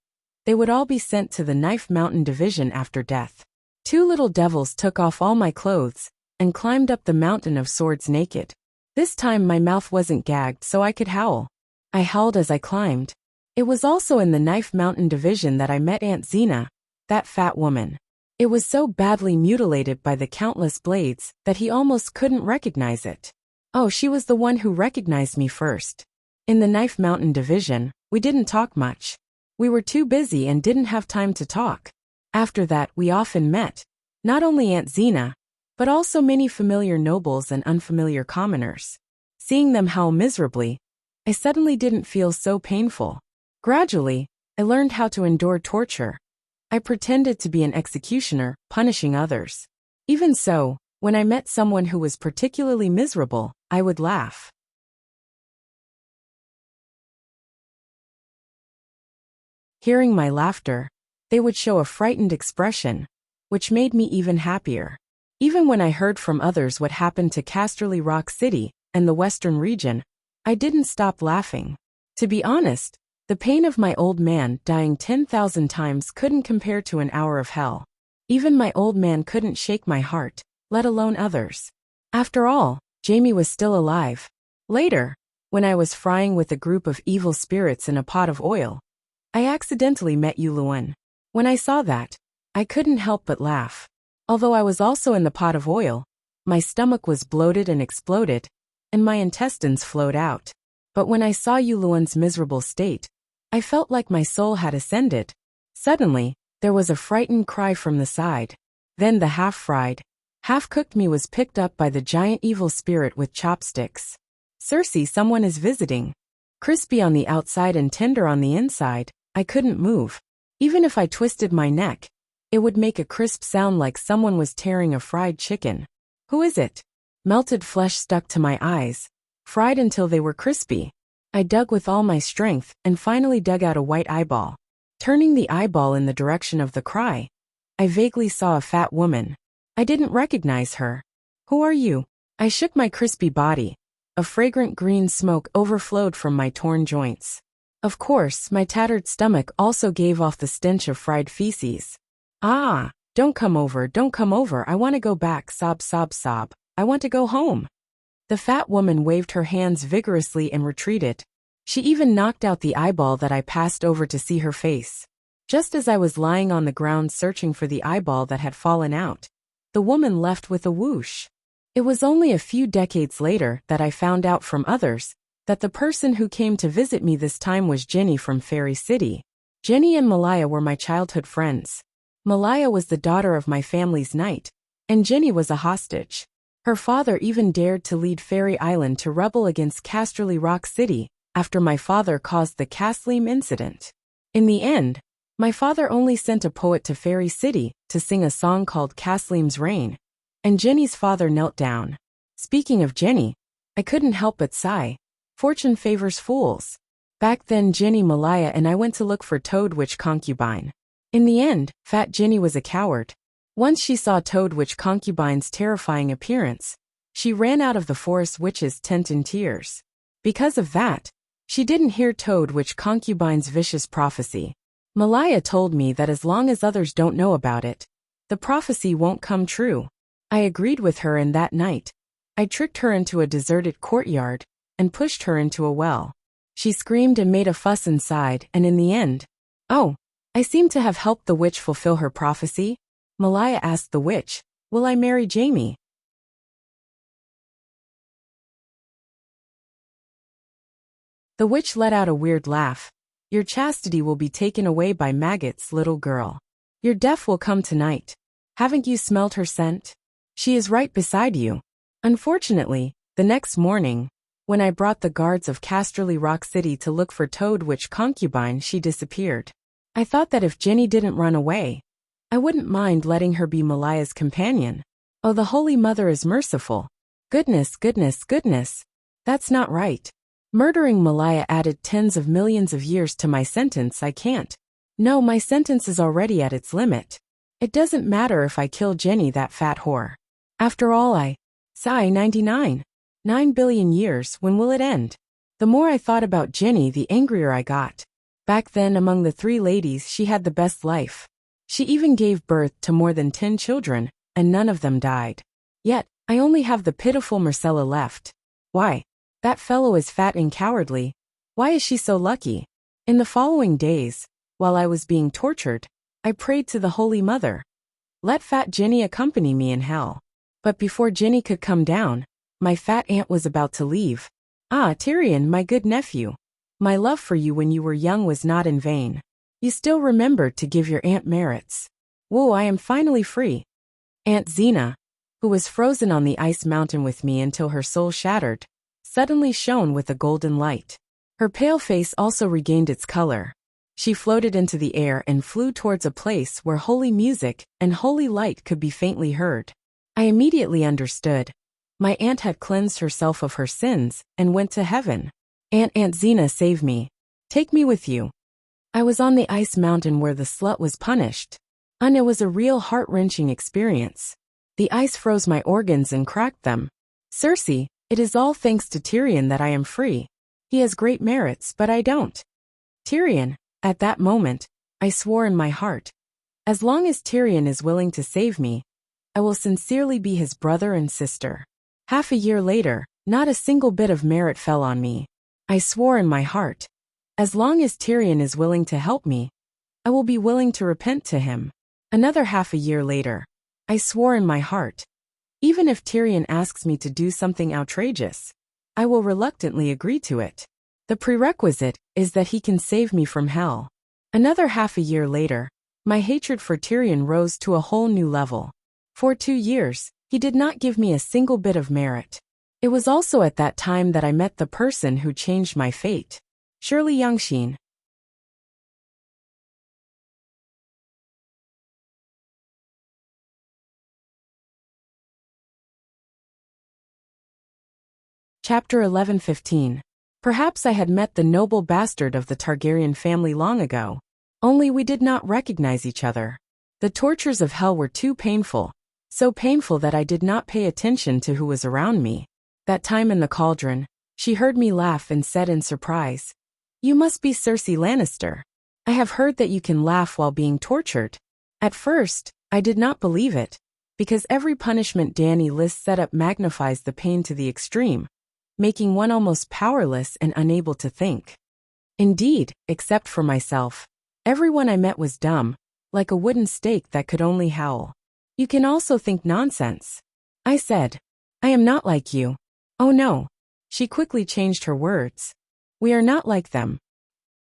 S1: They would all be sent to the Knife Mountain Division after death. 2 little devils took off all my clothes and climbed up the mountain of swords naked. This time my mouth wasn't gagged so I could howl. I howled as I climbed. It was also in the Knife Mountain Division that I met Aunt Xena, that fat woman. It was so badly mutilated by the countless blades that he almost couldn't recognize it. Oh, she was the one who recognized me first. In the Knife Mountain division, we didn't talk much. We were too busy and didn't have time to talk. After that, we often met. Not only Aunt Xena, but also many familiar nobles and unfamiliar commoners. Seeing them howl miserably, I suddenly didn't feel so painful. Gradually, I learned how to endure torture. I pretended to be an executioner, punishing others. Even so, when I met someone who was particularly miserable, I would laugh. Hearing my laughter, they would show a frightened expression, which made me even happier. Even when I heard from others what happened to Casterly Rock City and the Western region, I didn't stop laughing. To be honest, the pain of my old man dying 10,000 times couldn't compare to an hour of hell. Even my old man couldn't shake my heart, let alone others. After all, Jamie was still alive. Later, when I was frying with a group of evil spirits in a pot of oil, I accidentally met Yuluan. When I saw that, I couldn't help but laugh. Although I was also in the pot of oil, my stomach was bloated and exploded, and my intestines flowed out. But when I saw Yuluan's miserable state, I felt like my soul had ascended. Suddenly, there was a frightened cry from the side. Then the half-fried, half-cooked me was picked up by the giant evil spirit with chopsticks. "Cersei, someone is visiting." Crispy on the outside and tender on the inside, I couldn't move. Even if I twisted my neck, it would make a crisp sound like someone was tearing a fried chicken. "Who is it?" Melted flesh stuck to my eyes, fried until they were crispy. I dug with all my strength and finally dug out a white eyeball. Turning the eyeball in the direction of the cry, I vaguely saw a fat woman. I didn't recognize her. "Who are you?" I shook my crispy body. A fragrant green smoke overflowed from my torn joints. Of course, my tattered stomach also gave off the stench of fried feces. "Ah, don't come over, I want to go back, sob, sob, sob. I want to go home." The fat woman waved her hands vigorously and retreated. She even knocked out the eyeball that I passed over to see her face. Just as I was lying on the ground searching for the eyeball that had fallen out, the woman left with a whoosh. It was only a few decades later that I found out from others that the person who came to visit me this time was Jenny from Fairy City. Jenny and Malaya were my childhood friends. Malaya was the daughter of my family's knight, and Jenny was a hostage. Her father even dared to lead Fairy Island to rebel against Casterly Rock City after my father caused the Casleem incident. In the end, my father only sent a poet to Fairy City to sing a song called Casleem's Reign, and Jenny's father knelt down. Speaking of Jenny, I couldn't help but sigh. Fortune favors fools. Back then Jenny, Malaya and I went to look for Toad Witch Concubine. In the end, Fat Jenny was a coward. Once she saw Toad Witch Concubine's terrifying appearance, she ran out of the Forest Witch's tent in tears. Because of that, she didn't hear Toad Witch Concubine's vicious prophecy. Malaya told me that as long as others don't know about it, the prophecy won't come true. I agreed with her, and that night, I tricked her into a deserted courtyard and pushed her into a well. She screamed and made a fuss inside, and in the end, "Oh, I seem to have helped the witch fulfill her prophecy." Malaya asked the witch, "Will I marry Jamie?" The witch let out a weird laugh. "Your chastity will be taken away by maggots, little girl. Your death will come tonight. Haven't you smelled her scent? She is right beside you." Unfortunately, the next morning, when I brought the guards of Casterly Rock City to look for Toad Witch Concubine, she disappeared. I thought that if Jenny didn't run away, I wouldn't mind letting her be Malaya's companion. Oh, the Holy Mother is merciful. Goodness, goodness, goodness. That's not right. Murdering Malaya added tens of millions of years to my sentence. I can't. No, my sentence is already at its limit. It doesn't matter if I kill Jenny, that fat whore. After all, sigh, 99. 9 billion years, when will it end? The more I thought about Jenny, the angrier I got. Back then, among the 3 ladies, she had the best life. She even gave birth to more than 10 children, and none of them died. Yet, I only have the pitiful Marcella left. Why? That fellow is fat and cowardly. Why is she so lucky? In the following days, while I was being tortured, I prayed to the Holy Mother. Let fat Jenny accompany me in hell. But before Jenny could come down, my fat aunt was about to leave. Ah, Tyrion, my good nephew. My love for you when you were young was not in vain. You still remembered to give your aunt merits. Whoa, I am finally free. Aunt Xena, who was frozen on the ice mountain with me until her soul shattered, suddenly shone with a golden light. Her pale face also regained its color. She floated into the air and flew towards a place where holy music and holy light could be faintly heard. I immediately understood. My aunt had cleansed herself of her sins and went to heaven. Aunt Xena, save me. Take me with you. I was on the ice mountain where the slut was punished. And it was a real heart-wrenching experience. The ice froze my organs and cracked them. Cersei, it is all thanks to Tyrion that I am free. He has great merits, but I don't. Tyrion, at that moment, I swore in my heart. As long as Tyrion is willing to save me, I will sincerely be his brother and sister. Half a year later, not a single bit of merit fell on me. I swore in my heart. As long as Tyrion is willing to help me, I will be willing to repent to him. Another half a year later, I swore in my heart. Even if Tyrion asks me to do something outrageous, I will reluctantly agree to it. The prerequisite is that he can save me from hell. Another half a year later, my hatred for Tyrion rose to a whole new level. For 2 years, he did not give me a single bit of merit. It was also at that time that I met the person who changed my fate. Shirley Youngsheen. Chapter 11:15. Perhaps I had met the noble bastard of the Targaryen family long ago. Only we did not recognize each other. The tortures of hell were too painful, so painful that I did not pay attention to who was around me. That time in the cauldron, she heard me laugh and said in surprise, "You must be Cersei Lannister. I have heard that you can laugh while being tortured." At first, I did not believe it, because every punishment Dany List set up magnifies the pain to the extreme, making one almost powerless and unable to think. Indeed, except for myself, everyone I met was dumb, like a wooden stake that could only howl. "You can also think nonsense," I said. "I am not like you." "Oh no." She quickly changed her words. "We are not like them."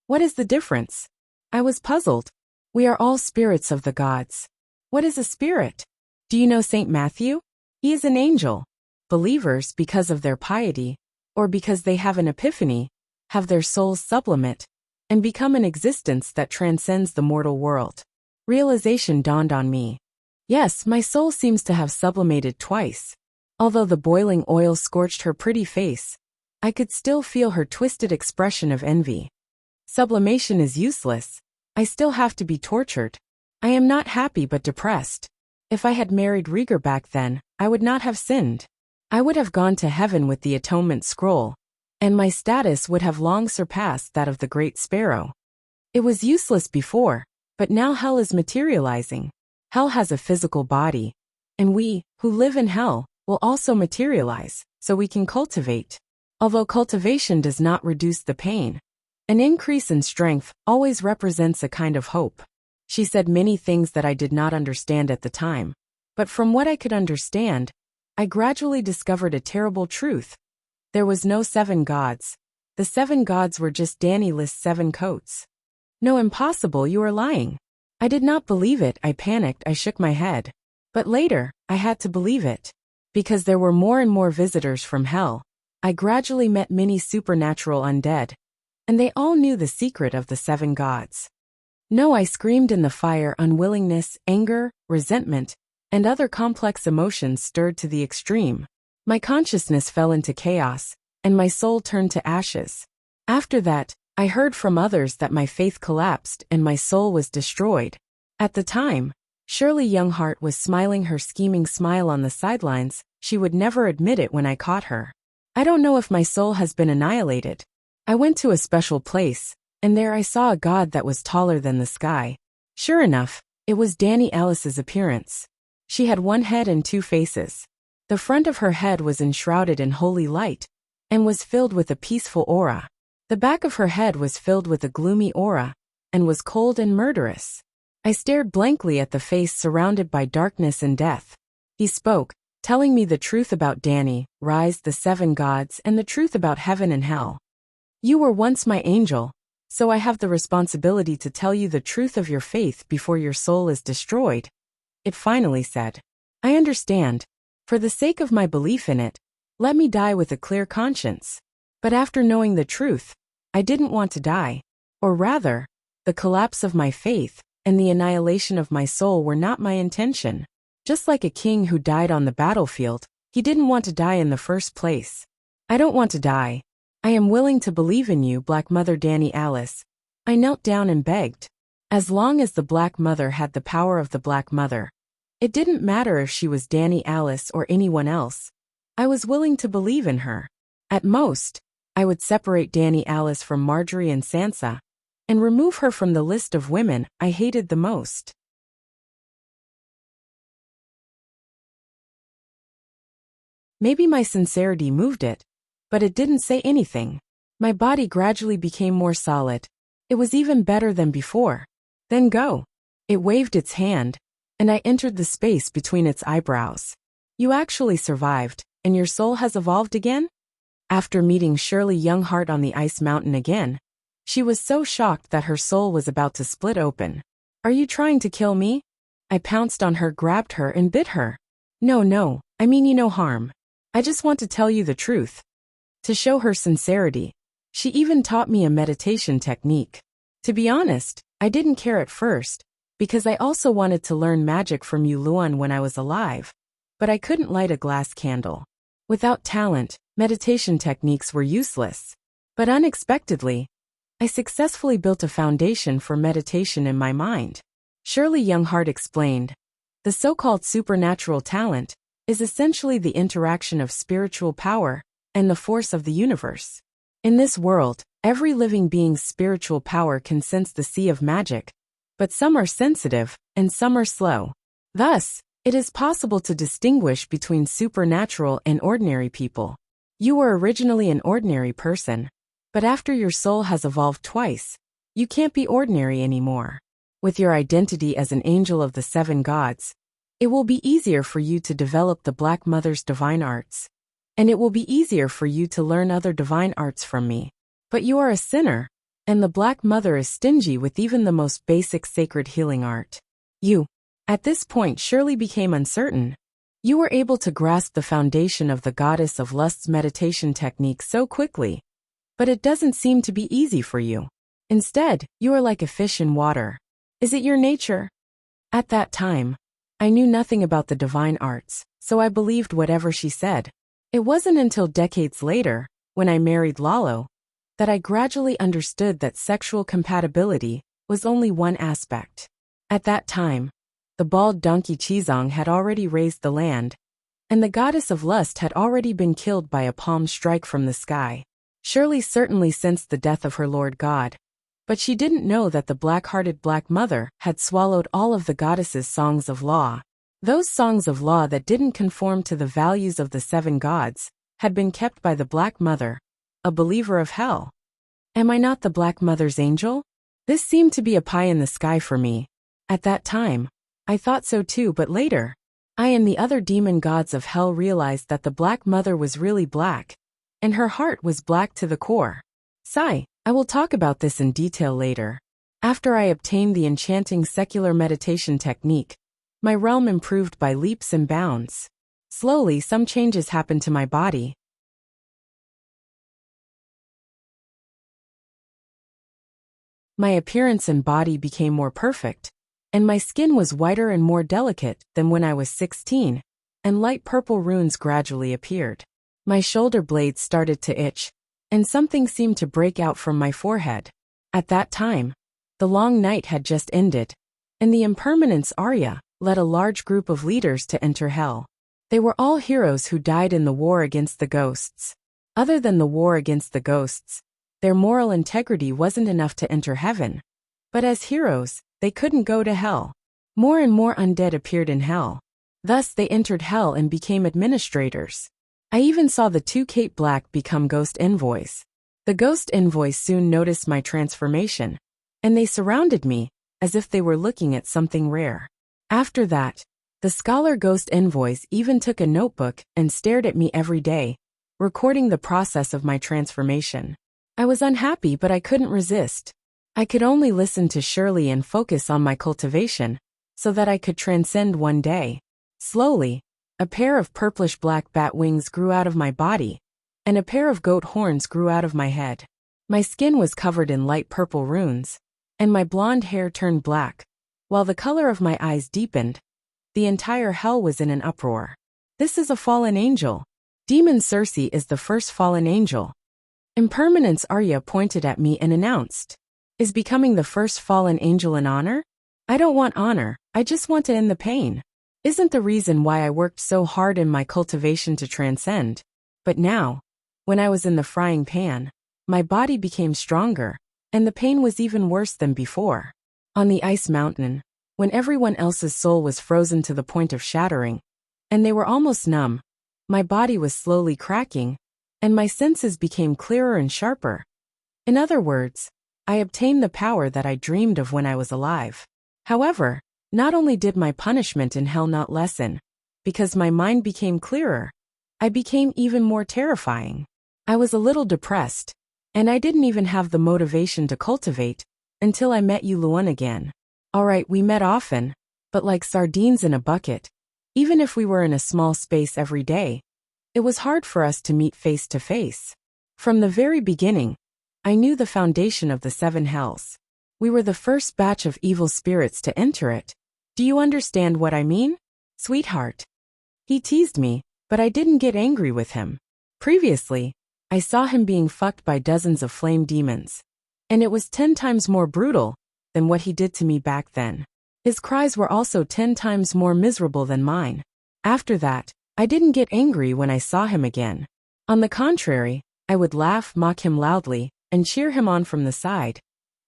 S1: "What is the difference?" I was puzzled. "We are all spirits of the gods." "What is a spirit?" "Do you know Saint Matthew? He is an angel." Believers, because of their piety, or because they have an epiphany, have their souls sublimate, and become an existence that transcends the mortal world. Realization dawned on me. Yes, my soul seems to have sublimated twice. Although the boiling oil scorched her pretty face, I could still feel her twisted expression of envy. Sublimation is useless. I still have to be tortured. I am not happy but depressed. If I had married Rhaegar back then, I would not have sinned. I would have gone to heaven with the atonement scroll, and my status would have long surpassed that of the Great Sparrow. It was useless before, but now hell is materializing. Hell has a physical body, and we, who live in hell, will also materialize, so we can cultivate. Although cultivation does not reduce the pain, an increase in strength always represents a kind of hope. She said many things that I did not understand at the time, but from what I could understand, I gradually discovered a terrible truth. There was no 7 gods. The 7 gods were just Dany List's 7 coats. "No, impossible, you are lying." I did not believe it. I panicked. I shook my head. But later, I had to believe it. Because there were more and more visitors from hell, I gradually met many supernatural undead, and they all knew the secret of the 7 gods. No, I screamed in the fire. Unwillingness, anger, resentment, and other complex emotions stirred to the extreme. My consciousness fell into chaos, and my soul turned to ashes. After that, I heard from others that my faith collapsed and my soul was destroyed. At the time, Shirley Younghart was smiling her scheming smile on the sidelines. She would never admit it when I caught her. I don't know if my soul has been annihilated. I went to a special place, and there I saw a god that was taller than the sky. Sure enough, it was Dany Ellis's appearance. She had 1 head and 2 faces. The front of her head was enshrouded in holy light, and was filled with a peaceful aura. The back of her head was filled with a gloomy aura, and was cold and murderous. I stared blankly at the face surrounded by darkness and death. He spoke, telling me the truth about Danny, Rise, the 7 gods, and the truth about heaven and hell. You were once my angel, so I have the responsibility to tell you the truth of your faith before your soul is destroyed, it finally said. I understand. For the sake of my belief in it, let me die with a clear conscience. But after knowing the truth, I didn't want to die. Or rather, the collapse of my faith and the annihilation of my soul were not my intention. Just like a king who died on the battlefield, he didn't want to die in the first place. I don't want to die. I am willing to believe in you, Black Mother Danny Alice. I knelt down and begged. As long as the Black Mother had the power of the Black Mother, it didn't matter if she was Danny Alice or anyone else. I was willing to believe in her. At most, I would separate Danny Alice from Marjorie and Sansa, and remove her from the list of women I hated the most. Maybe my sincerity moved it, but it didn't say anything. My body gradually became more solid. It was even better than before. Then go. It waved its hand, and I entered the space between its eyebrows. You actually survived, and your soul has evolved again? After meeting Shirley Younghart on the ice mountain again, she was so shocked that her soul was about to split open. Are you trying to kill me? I pounced on her, grabbed her, and bit her. No, I mean you no harm. I just want to tell you the truth. To show her sincerity, she even taught me a meditation technique. To be honest, I didn't care at first, because I also wanted to learn magic from Yu Luan when I was alive, but I couldn't light a glass candle. Without talent, meditation techniques were useless. But unexpectedly, I successfully built a foundation for meditation in my mind. Shirley Younghart explained, the so-called supernatural talent is essentially the interaction of spiritual power and the force of the universe. In this world, every living being's spiritual power can sense the sea of magic, but some are sensitive and some are slow. Thus, it is possible to distinguish between supernatural and ordinary people. You were originally an ordinary person, but after your soul has evolved twice, you can't be ordinary anymore. With your identity as an angel of the 7 gods, it will be easier for you to develop the Black Mother's divine arts. And it will be easier for you to learn other divine arts from me. But you are a sinner, and the Black Mother is stingy with even the most basic sacred healing art. At this point, Shirley became uncertain. You were able to grasp the foundation of the Goddess of Lust's meditation technique so quickly. But it doesn't seem to be easy for you. Instead, you are like a fish in water. Is it your nature? At that time, I knew nothing about the divine arts, so I believed whatever she said. It wasn't until decades later, when I married Lalo, that I gradually understood that sexual compatibility was only one aspect. At that time, the bald donkey Chizong had already raised the land, and the goddess of lust had already been killed by a palm strike from the sky. Shirley certainly sensed the death of her Lord God, but she didn't know that the black-hearted Black Mother had swallowed all of the goddess's songs of law. Those songs of law that didn't conform to the values of the 7 gods had been kept by the Black Mother, a believer of hell. Am I not the Black Mother's angel? This seemed to be a pie in the sky for me. At that time, I thought so too, but later, I and the other demon gods of hell realized that the Black Mother was really black, and her heart was black to the core. Sigh, I will talk about this in detail later. After I obtained the enchanting secular meditation technique, my realm improved by leaps and bounds. Slowly, some changes happened to my body. My appearance and body became more perfect, and my skin was whiter and more delicate than when I was 16, and light purple runes gradually appeared. My shoulder blades started to itch, and something seemed to break out from my forehead. At that time, the long night had just ended, and the impermanence Arya led a large group of leaders to enter hell. They were all heroes who died in the war against the ghosts. Other than the war against the ghosts, their moral integrity wasn't enough to enter heaven. But as heroes, they couldn't go to hell. More and more undead appeared in hell. Thus they entered hell and became administrators. I even saw the 2 Kate Black become ghost envoys. The ghost envoys soon noticed my transformation, and they surrounded me, as if they were looking at something rare. After that, The scholar ghost envoys even took a notebook and stared at me every day, recording the process of my transformation. I was unhappy, but I couldn't resist. I could only listen to Shirley and focus on my cultivation, so that I could transcend one day. Slowly, a pair of purplish-black bat wings grew out of my body, and a pair of goat horns grew out of my head. My skin was covered in light purple runes, and my blonde hair turned black, while the color of my eyes deepened. The entire hell was in an uproar. This is a fallen angel. Demon Circe is the first fallen angel. Impermanence Arya pointed at me and announced, "Is becoming the first fallen angel an honor? I don't want honor, I just want to end the pain. Isn't the reason why I worked so hard in my cultivation to transcend? But now, when I was in the frying pan, my body became stronger, and the pain was even worse than before. On the ice mountain, when everyone else's soul was frozen to the point of shattering, and they were almost numb, my body was slowly cracking, and my senses became clearer and sharper. In other words, I obtained the power that I dreamed of when I was alive. However, not only did my punishment in hell not lessen, because my mind became clearer, I became even more terrifying. I was a little depressed, and I didn't even have the motivation to cultivate until I met Yuluan again. Alright, we met often, but like sardines in a bucket. Even if we were in a small space every day, it was hard for us to meet face to face. From the very beginning, I knew the foundation of the seven hells. We were the first batch of evil spirits to enter it. Do you understand what I mean, sweetheart? He teased me, but I didn't get angry with him. Previously, I saw him being fucked by dozens of flame demons, and it was 10 times more brutal than what he did to me back then. His cries were also 10 times more miserable than mine. After that, I didn't get angry when I saw him again. On the contrary, I would laugh, mock him loudly, and cheer him on from the side,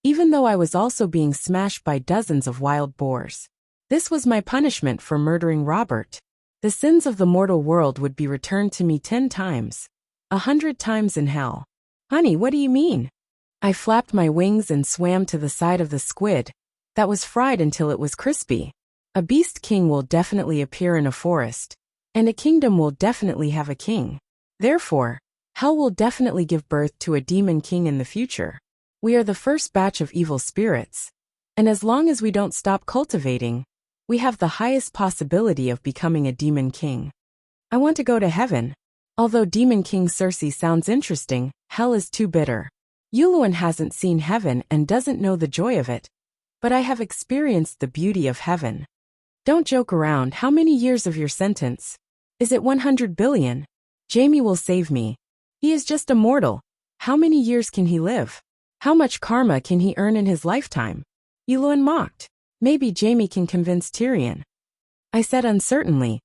S1: even though I was also being smashed by dozens of wild boars. This was my punishment for murdering Robert. The sins of the mortal world would be returned to me 10 times, 100 times in hell. Honey, what do you mean? I flapped my wings and swam to the side of the squid that was fried until it was crispy. A beast king will definitely appear in a forest, and a kingdom will definitely have a king. Therefore, hell will definitely give birth to a demon king in the future. We are the first batch of evil spirits, and as long as we don't stop cultivating, we have the highest possibility of becoming a demon king. I want to go to heaven. Although Demon King Circe sounds interesting, hell is too bitter. Yuluan hasn't seen heaven and doesn't know the joy of it, but I have experienced the beauty of heaven. Don't joke around. How many years of your sentence? Is it 100 billion? Jamie will save me. He is just a mortal. How many years can he live? How much karma can he earn in his lifetime? Yuluan mocked. Maybe Jamie can convince Tyrion. I said uncertainly.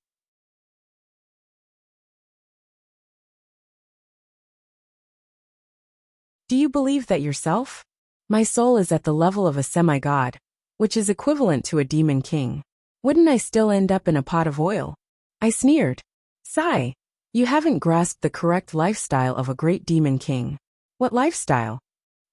S1: Do you believe that yourself? My soul is at the level of a semi-god, which is equivalent to a demon king. Wouldn't I still end up in a pot of oil? I sneered. Sigh. You haven't grasped the correct lifestyle of a great demon king. What lifestyle?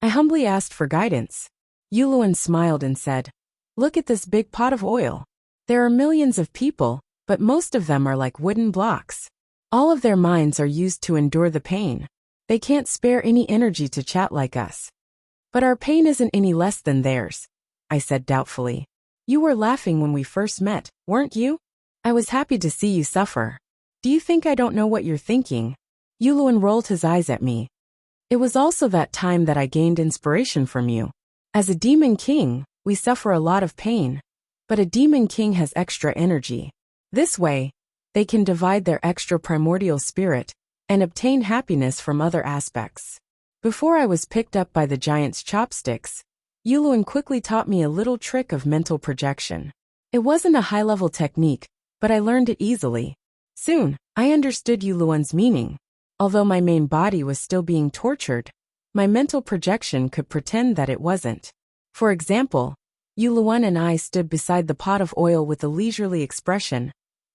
S1: I humbly asked for guidance. Yuluan smiled and said, Look at this big pot of oil. There are millions of people, but most of them are like wooden blocks. All of their minds are used to endure the pain. They can't spare any energy to chat like us. But our pain isn't any less than theirs, I said doubtfully. You were laughing when we first met, weren't you? I was happy to see you suffer. Do you think I don't know what you're thinking? Yuluan rolled his eyes at me. It was also that time that I gained inspiration from you. As a demon king, we suffer a lot of pain, but a demon king has extra energy. This way, they can divide their extra primordial spirit and obtain happiness from other aspects. Before I was picked up by the giant's chopsticks, Yuluan quickly taught me a little trick of mental projection. It wasn't a high-level technique, but I learned it easily. Soon, I understood Yuluan's meaning. Although my main body was still being tortured, my mental projection could pretend that it wasn't. For example, Yuluan and I stood beside the pot of oil with a leisurely expression,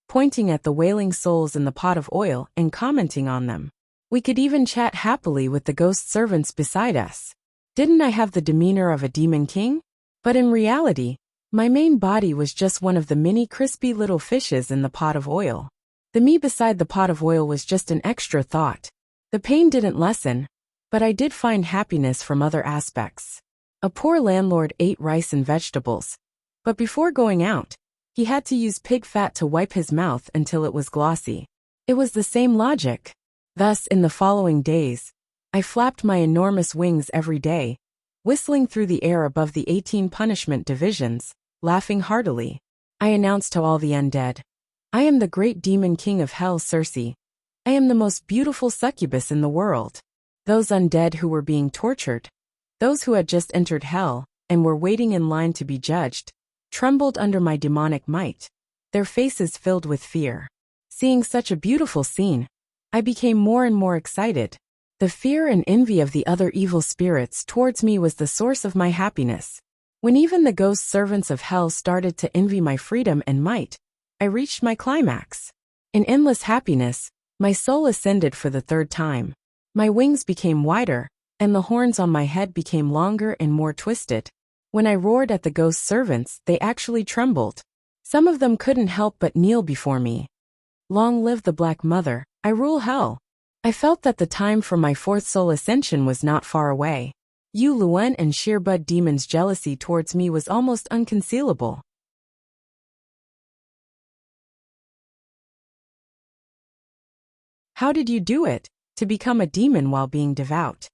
S1: pointing at the wailing souls in the pot of oil and commenting on them. We could even chat happily with the ghost servants beside us. Didn't I have the demeanor of a demon king? But in reality, My main body was just one of the many crispy little fishes in the pot of oil. The me beside the pot of oil was just an extra thought. The pain didn't lessen, but I did find happiness from other aspects. A poor landlord ate rice and vegetables, but before going out, he had to use pig fat to wipe his mouth until it was glossy. It was the same logic. Thus, in the following days, I flapped my enormous wings every day, whistling through the air above the 18 punishment divisions, laughing heartily. I announced to all the undead, I am the great demon king of hell, Circe. I am the most beautiful succubus in the world. Those undead who were being tortured, those who had just entered hell and were waiting in line to be judged, trembled under my demonic might, their faces filled with fear. Seeing such a beautiful scene, I became more and more excited. The fear and envy of the other evil spirits towards me was the source of my happiness. When even the ghost servants of hell started to envy my freedom and might, I reached my climax. In endless happiness, my soul ascended for the third time. My wings became wider, and the horns on my head became longer and more twisted. When I roared at the ghost servants, they actually trembled. Some of them couldn't help but kneel before me. Long live the Black Mother, I rule hell. I felt that the time for my fourth soul ascension was not far away. Yu Luen and Shearbud Demon's jealousy towards me was almost unconcealable. How did you do it, to become a demon while being devout?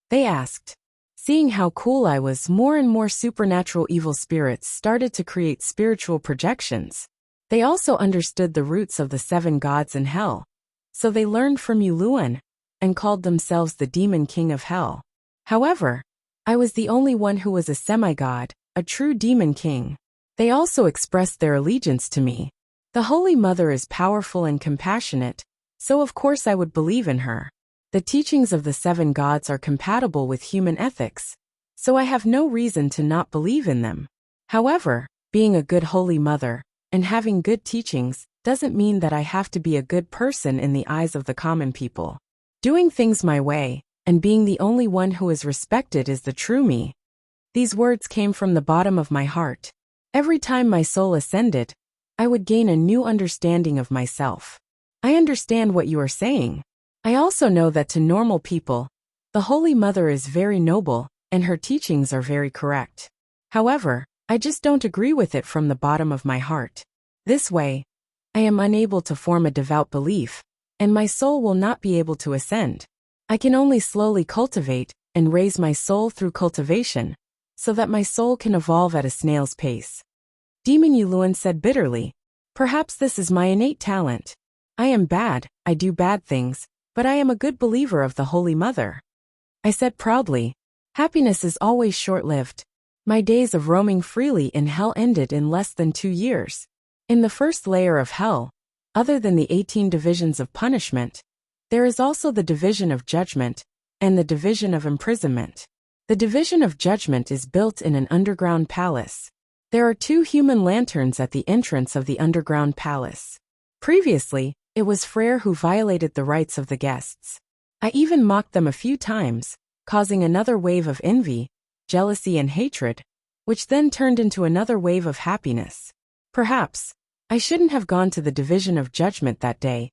S1: They asked. Seeing how cool I was, more and more supernatural evil spirits started to create spiritual projections. They also understood the roots of the 7 gods in hell. So they learned from Yu Luen, and called themselves the Demon King of Hell. However, I was the only one who was a semi-god, a true demon king. They also expressed their allegiance to me. The Holy Mother is powerful and compassionate, so of course I would believe in her. The teachings of the 7 gods are compatible with human ethics, so I have no reason to not believe in them. However, being a good Holy Mother, and having good teachings, doesn't mean that I have to be a good person in the eyes of the common people. Doing things my way, and being the only one who is respected is the true me. These words came from the bottom of my heart. Every time my soul ascended, I would gain a new understanding of myself. I understand what you are saying. I also know that to normal people, the Holy Mother is very noble, and her teachings are very correct. However, I just don't agree with it from the bottom of my heart. This way, I am unable to form a devout belief, and my soul will not be able to ascend. I can only slowly cultivate and raise my soul through cultivation, so that my soul can evolve at a snail's pace. Demon Yu Luen said bitterly, perhaps this is my innate talent. I am bad, I do bad things, but I am a good believer of the Holy Mother. I said proudly, happiness is always short-lived. My days of roaming freely in hell ended in less than 2 years. In the first layer of hell, other than the 18 divisions of punishment, there is also the division of judgment, and the division of imprisonment. The division of judgment is built in an underground palace. There are 2 human lanterns at the entrance of the underground palace. Previously, it was Frere who violated the rights of the guests. I even mocked them a few times, causing another wave of envy, jealousy and hatred, which then turned into another wave of happiness. Perhaps, I shouldn't have gone to the division of judgment that day.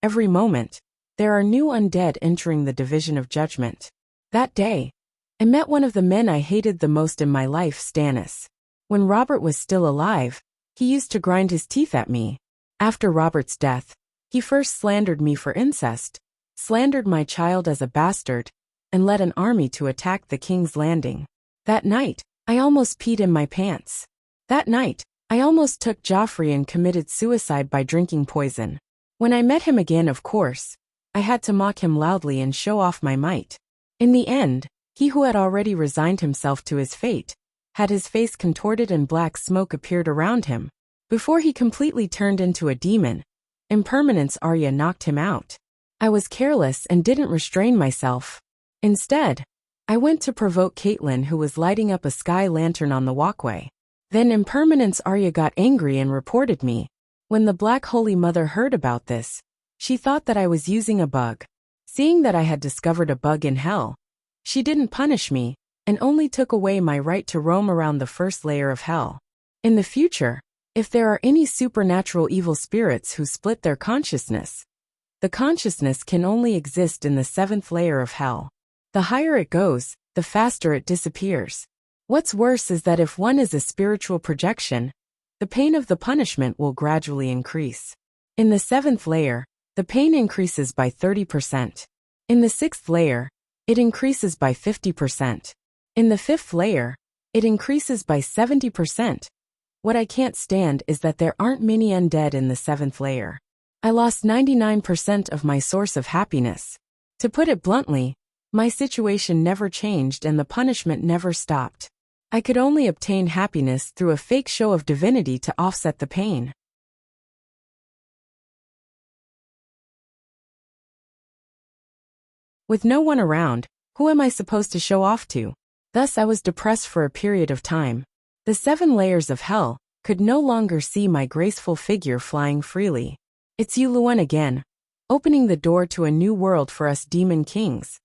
S1: Every moment, there are new undead entering the division of judgment. That day, I met one of the men I hated the most in my life, Stannis. When Robert was still alive, he used to grind his teeth at me. After Robert's death, he first slandered me for incest, slandered my child as a bastard, and led an army to attack the King's Landing. That night, I almost peed in my pants. That night, I almost took Joffrey and committed suicide by drinking poison. When I met him again, of course, I had to mock him loudly and show off my might. In the end, he who had already resigned himself to his fate, had his face contorted and black smoke appeared around him. Before he completely turned into a demon, Impermanence Arya knocked him out. I was careless and didn't restrain myself. Instead, I went to provoke Caitlin, who was lighting up a sky lantern on the walkway. Then Impermanence Arya got angry and reported me. When the Black Holy Mother heard about this, she thought that I was using a bug. Seeing that I had discovered a bug in hell, she didn't punish me, and only took away my right to roam around the first layer of hell. In the future, if there are any supernatural evil spirits who split their consciousness, the consciousness can only exist in the 7th layer of hell. The higher it goes, the faster it disappears. What's worse is that if one is a spiritual projection, the pain of the punishment will gradually increase. In the 7th layer, the pain increases by 30%. In the 6th layer, it increases by 50%. In the 5th layer, it increases by 70%. What I can't stand is that there aren't many undead in the 7th layer. I lost 99% of my source of happiness. To put it bluntly, my situation never changed and the punishment never stopped. I could only obtain happiness through a fake show of divinity to offset the pain. With no one around, who am I supposed to show off to? Thus I was depressed for a period of time. The 7 layers of hell could no longer see my graceful figure flying freely. It's you, Luan, again, opening the door to a new world for us demon kings.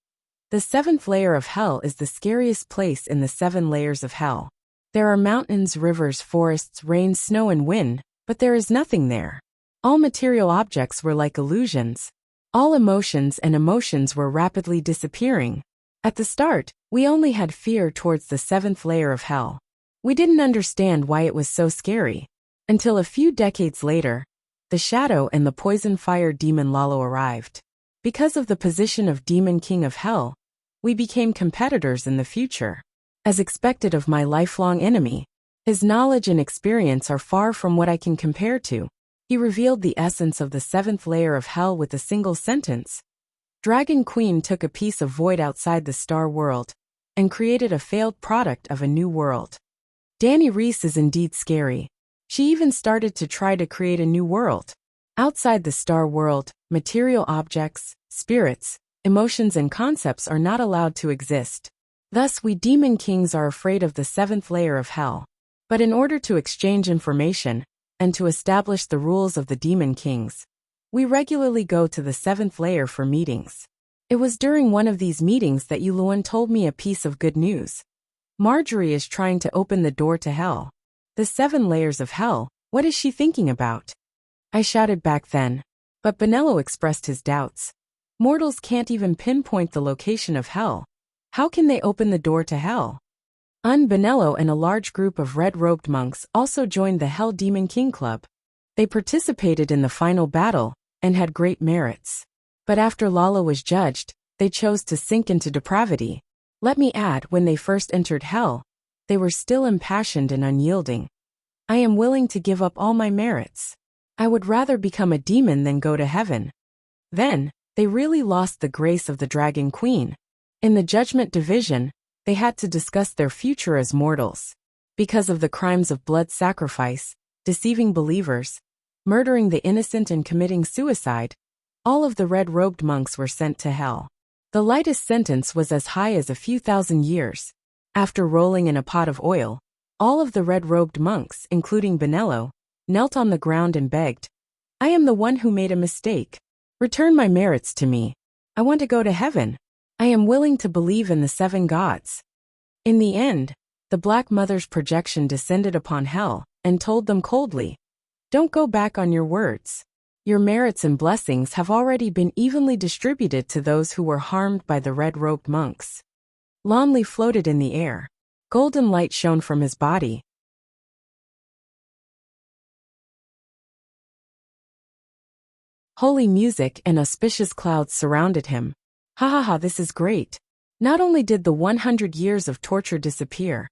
S1: The 7th layer of hell is the scariest place in the 7 layers of hell. There are mountains, rivers, forests, rain, snow, and wind, but there is nothing there. All material objects were like illusions. All emotions and emotions were rapidly disappearing. At the start, we only had fear towards the 7th layer of hell. We didn't understand why it was so scary. Until a few decades later, the shadow and the poison fire demon Lalo arrived. Because of the position of Demon King of Hell, we became competitors in the future. As expected of my lifelong enemy, his knowledge and experience are far from what I can compare to. He revealed the essence of the 7th layer of hell with a single sentence. Dragon Queen took a piece of void outside the star world and created a failed product of a new world. Danny Reese is indeed scary. She even started to try to create a new world. Outside the star world, material objects, spirits, emotions and concepts are not allowed to exist. Thus we demon kings are afraid of the 7th layer of hell. But in order to exchange information, and to establish the rules of the demon kings, we regularly go to the 7th layer for meetings. It was during one of these meetings that Yuluan told me a piece of good news. Marjorie is trying to open the door to hell. The 7 layers of hell, what is she thinking about? I shouted back then. But Benello expressed his doubts. Mortals can't even pinpoint the location of hell. How can they open the door to hell? Benello and a large group of red-robed monks also joined the Hell Demon King Club. They participated in the final battle and had great merits. But after Lala was judged, they chose to sink into depravity. Let me add, when they first entered hell, they were still impassioned and unyielding. I am willing to give up all my merits. I would rather become a demon than go to heaven. Then, they really lost the grace of the Dragon Queen. In the Judgment Division, they had to discuss their future as mortals. Because of the crimes of blood sacrifice, deceiving believers, murdering the innocent and committing suicide, all of the red-robed monks were sent to hell. The lightest sentence was as high as a few thousand years. After rolling in a pot of oil, all of the red-robed monks, including Benello, knelt on the ground and begged, "I am the one who made a mistake. Return my merits to me. I want to go to heaven. I am willing to believe in the 7 gods." In the end, the Black Mother's projection descended upon hell and told them coldly, "Don't go back on your words. Your merits and blessings have already been evenly distributed to those who were harmed by the red-robed monks." Lonley floated in the air. Golden light shone from his body. Holy music and auspicious clouds surrounded him. Ha ha ha, this is great. Not only did the 100 years of torture disappear,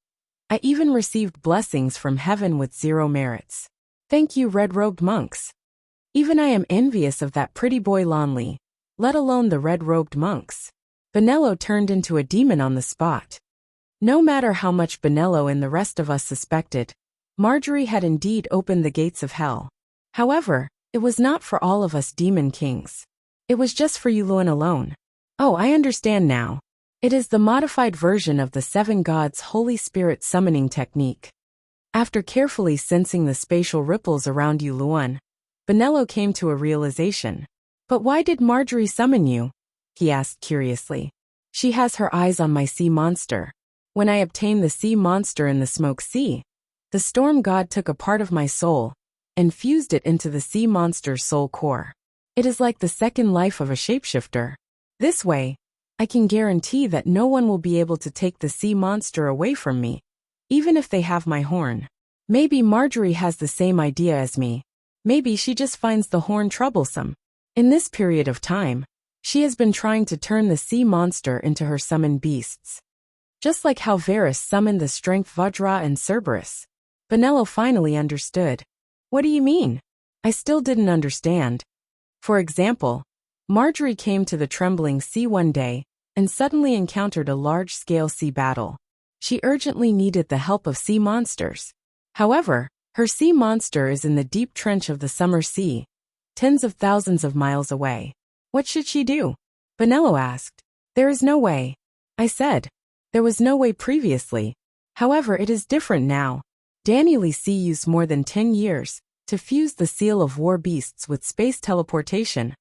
S1: I even received blessings from heaven with 0 merits. Thank you, red-robed monks. Even I am envious of that pretty boy Lonley, let alone the red-robed monks. Benello turned into a demon on the spot. No matter how much Benello and the rest of us suspected, Marjorie had indeed opened the gates of hell. However, it was not for all of us demon kings. It was just for Yuluan alone. Oh, I understand now. It is the modified version of the 7 gods' Holy Spirit summoning technique. After carefully sensing the spatial ripples around Yuluan, Benello came to a realization. But why did Marjorie summon you? He asked curiously. She has her eyes on my sea monster. When I obtain the sea monster in the smoke sea, The storm god took a part of my soul and fused it into the sea monster's soul core. It is like the second life of a shapeshifter. This way, I can guarantee that no one will be able to take the sea monster away from me, even if they have my horn. Maybe Marjorie has the same idea as me. Maybe she just finds the horn troublesome. In this period of time, she has been trying to turn the sea monster into her summoned beasts. Just like how Varys summoned the strength Vajra and Cerberus. Benello finally understood. What do you mean? I still didn't understand. For example, Marjorie came to the trembling sea one day and suddenly encountered a large-scale sea battle. She urgently needed the help of sea monsters. However, her sea monster is in the deep trench of the summer sea, tens of thousands of miles away. What should she do? Benello asked. There is no way. I said. There was no way previously. However, it is different now. Dany Sea used more than 10 years to fuse the seal of war beasts with space teleportation,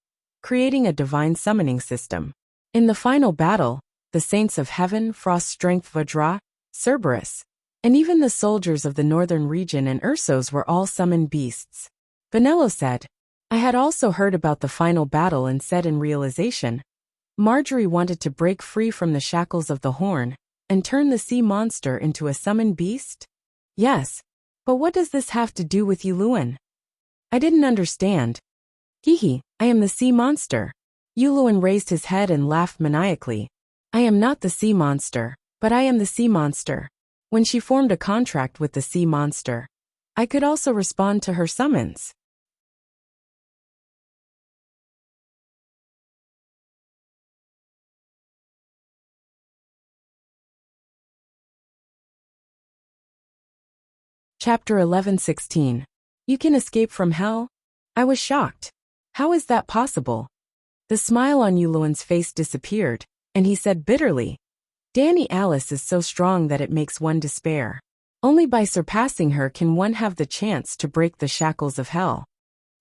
S1: creating a divine summoning system. In the final battle, the Saints of Heaven, Frost Strength Vajra, Cerberus, and even the soldiers of the northern region and Ursos were all summoned beasts. Benello said, I had also heard about the final battle and said in realization, Marjorie wanted to break free from the shackles of the horn and turn the sea monster into a summoned beast? Yes, but what does this have to do with Yuluen? I didn't understand. Hehe, I am the sea monster. Yuluen raised his head and laughed maniacally. I am not the sea monster, but I am the sea monster. When she formed a contract with the sea monster, I could also respond to her summons. Chapter 11:16. You can escape from hell? I was shocked. How is that possible? The smile on Yuluen's face disappeared, and he said bitterly, Dany Alice is so strong that it makes one despair. Only by surpassing her can one have the chance to break the shackles of hell.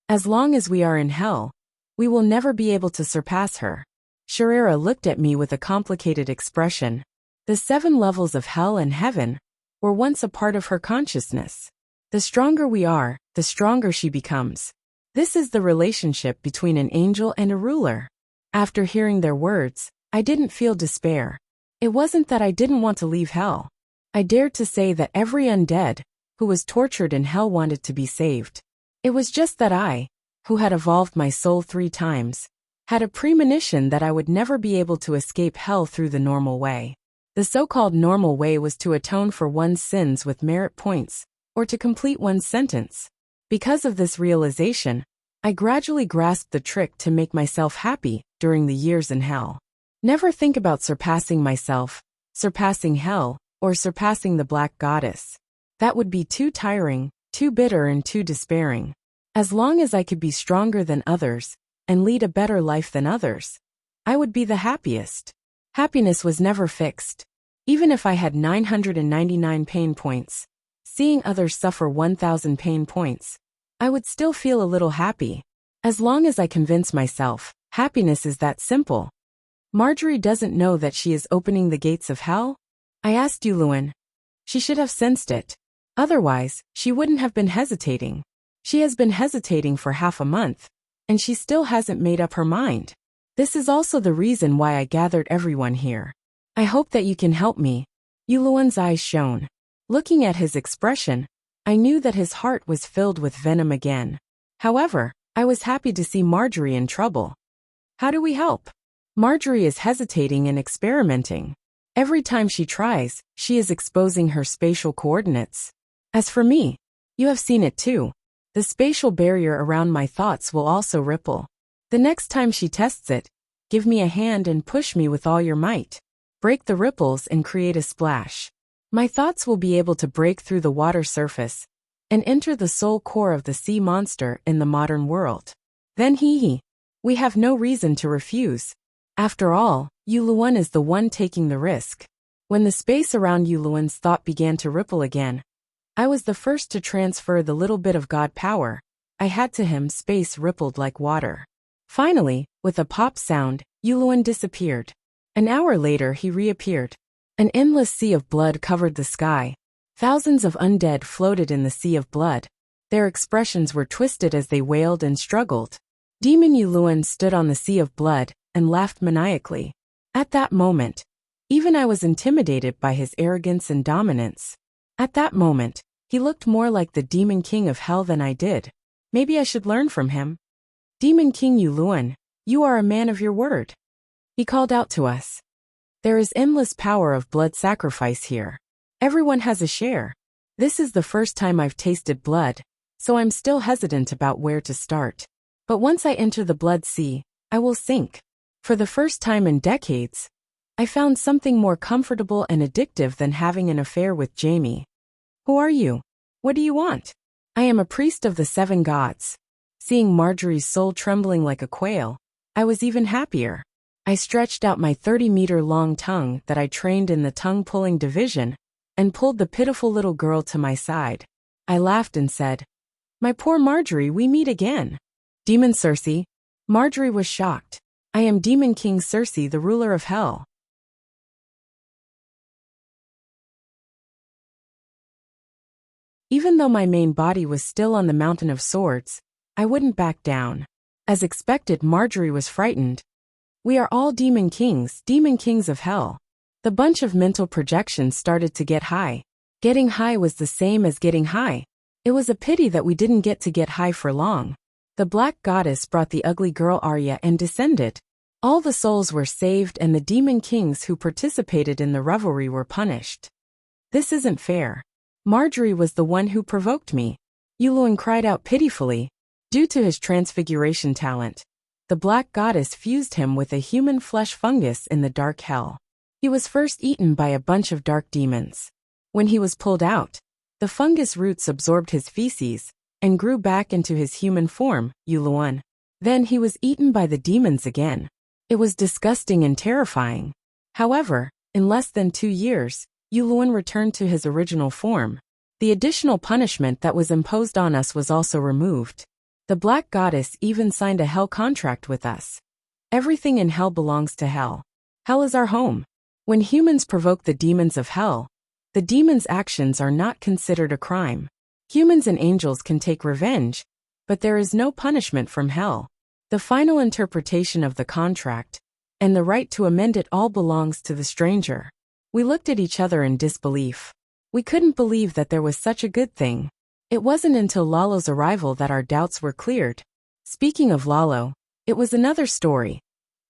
S1: As long as we are in hell, we will never be able to surpass her. Sharira looked at me with a complicated expression. The 7 levels of hell and heaven were once a part of her consciousness. The stronger we are, the stronger she becomes. This is the relationship between an angel and a ruler. After hearing their words, I didn't feel despair. It wasn't that I didn't want to leave hell. I dared to say that every undead who was tortured in hell wanted to be saved. It was just that I, who had evolved my soul 3 times, had a premonition that I would never be able to escape hell through the normal way. The so-called normal way was to atone for one's sins with merit points, or to complete one's sentence. Because of this realization, I gradually grasped the trick to make myself happy during the years in hell. Never think about surpassing myself, surpassing hell, or surpassing the Black Goddess. That would be too tiring, too bitter and too despairing. As long as I could be stronger than others, and lead a better life than others, I would be the happiest. Happiness was never fixed. Even if I had 999 pain points, seeing others suffer 1,000 pain points, I would still feel a little happy. As long as I convince myself, happiness is that simple. Marjorie doesn't know that she is opening the gates of hell? I asked Yuluen. She should have sensed it. Otherwise, she wouldn't have been hesitating. She has been hesitating for half a month, and she still hasn't made up her mind. This is also the reason why I gathered everyone here. I hope that you can help me. Yuluen's eyes shone. Looking at his expression, I knew that his heart was filled with venom again. However, I was happy to see Marjorie in trouble. How do we help? Marjorie is hesitating and experimenting. Every time she tries, she is exposing her spatial coordinates. As for me, you have seen it too. The spatial barrier around my thoughts will also ripple. The next time she tests it, give me a hand and push me with all your might. Break the ripples and create a splash. My thoughts will be able to break through the water surface and enter the soul core of the sea monster in the modern world. Then we have no reason to refuse. After all, Yuluen is the one taking the risk. When the space around Yuluen's thought began to ripple again, I was the first to transfer the little bit of God power I had to him. Space rippled like water. Finally, with a pop sound, Yuluen disappeared. An hour later he reappeared. An endless sea of blood covered the sky, Thousands of undead floated in the sea of blood. Their expressions were twisted as they wailed and struggled. Demon Yuluan stood on the sea of blood and laughed maniacally. At that moment, even I was intimidated by his arrogance and dominance. At that moment, he looked more like the Demon King of Hell than I did. Maybe I should learn from him. Demon King Yuluan, you are a man of your word. He called out to us. There is endless power of blood sacrifice here. Everyone has a share. This is the first time I've tasted blood, so I'm still hesitant about where to start. But once I enter the blood sea, I will sink. For the first time in decades, I found something more comfortable and addictive than having an affair with Jamie. Who are you? What do you want? I am a priest of the 7 gods. Seeing Marjorie's soul trembling like a quail, I was even happier. I stretched out my 30-meter-long tongue that I trained in the tongue-pulling division and pulled the pitiful little girl to my side. I laughed and said, My poor Marjorie, we meet again. Demon Circe. Marjorie was shocked. I am Demon King Circe, the ruler of hell. Even though my main body was still on the Mountain of Swords, I wouldn't back down. As expected, Marjorie was frightened. We are all demon kings of hell. The bunch of mental projections started to get high. Getting high was the same as getting high. It was a pity that we didn't get to get high for long. The black goddess brought the ugly girl Arya and descended. All the souls were saved and the demon kings who participated in the revelry were punished. This isn't fair. Marjorie was the one who provoked me. Yuluan cried out pitifully. Due to his transfiguration talent, the black goddess fused him with a human flesh fungus in the dark hell. He was first eaten by a bunch of dark demons. When he was pulled out, the fungus roots absorbed his feces and grew back into his human form, Yuluan. Then he was eaten by the demons again. It was disgusting and terrifying. However, in less than 2 years, Yuluan returned to his original form. The additional punishment that was imposed on us was also removed. The black goddess even signed a hell contract with us. Everything in hell belongs to hell. Hell is our home. When humans provoke the demons of hell, the demons' actions are not considered a crime. Humans and angels can take revenge, but there is no punishment from hell. The final interpretation of the contract, and the right to amend it all belongs to the stranger. We looked at each other in disbelief. We couldn't believe that there was such a good thing. It wasn't until Lalo's arrival that our doubts were cleared. Speaking of Lalo, it was another story.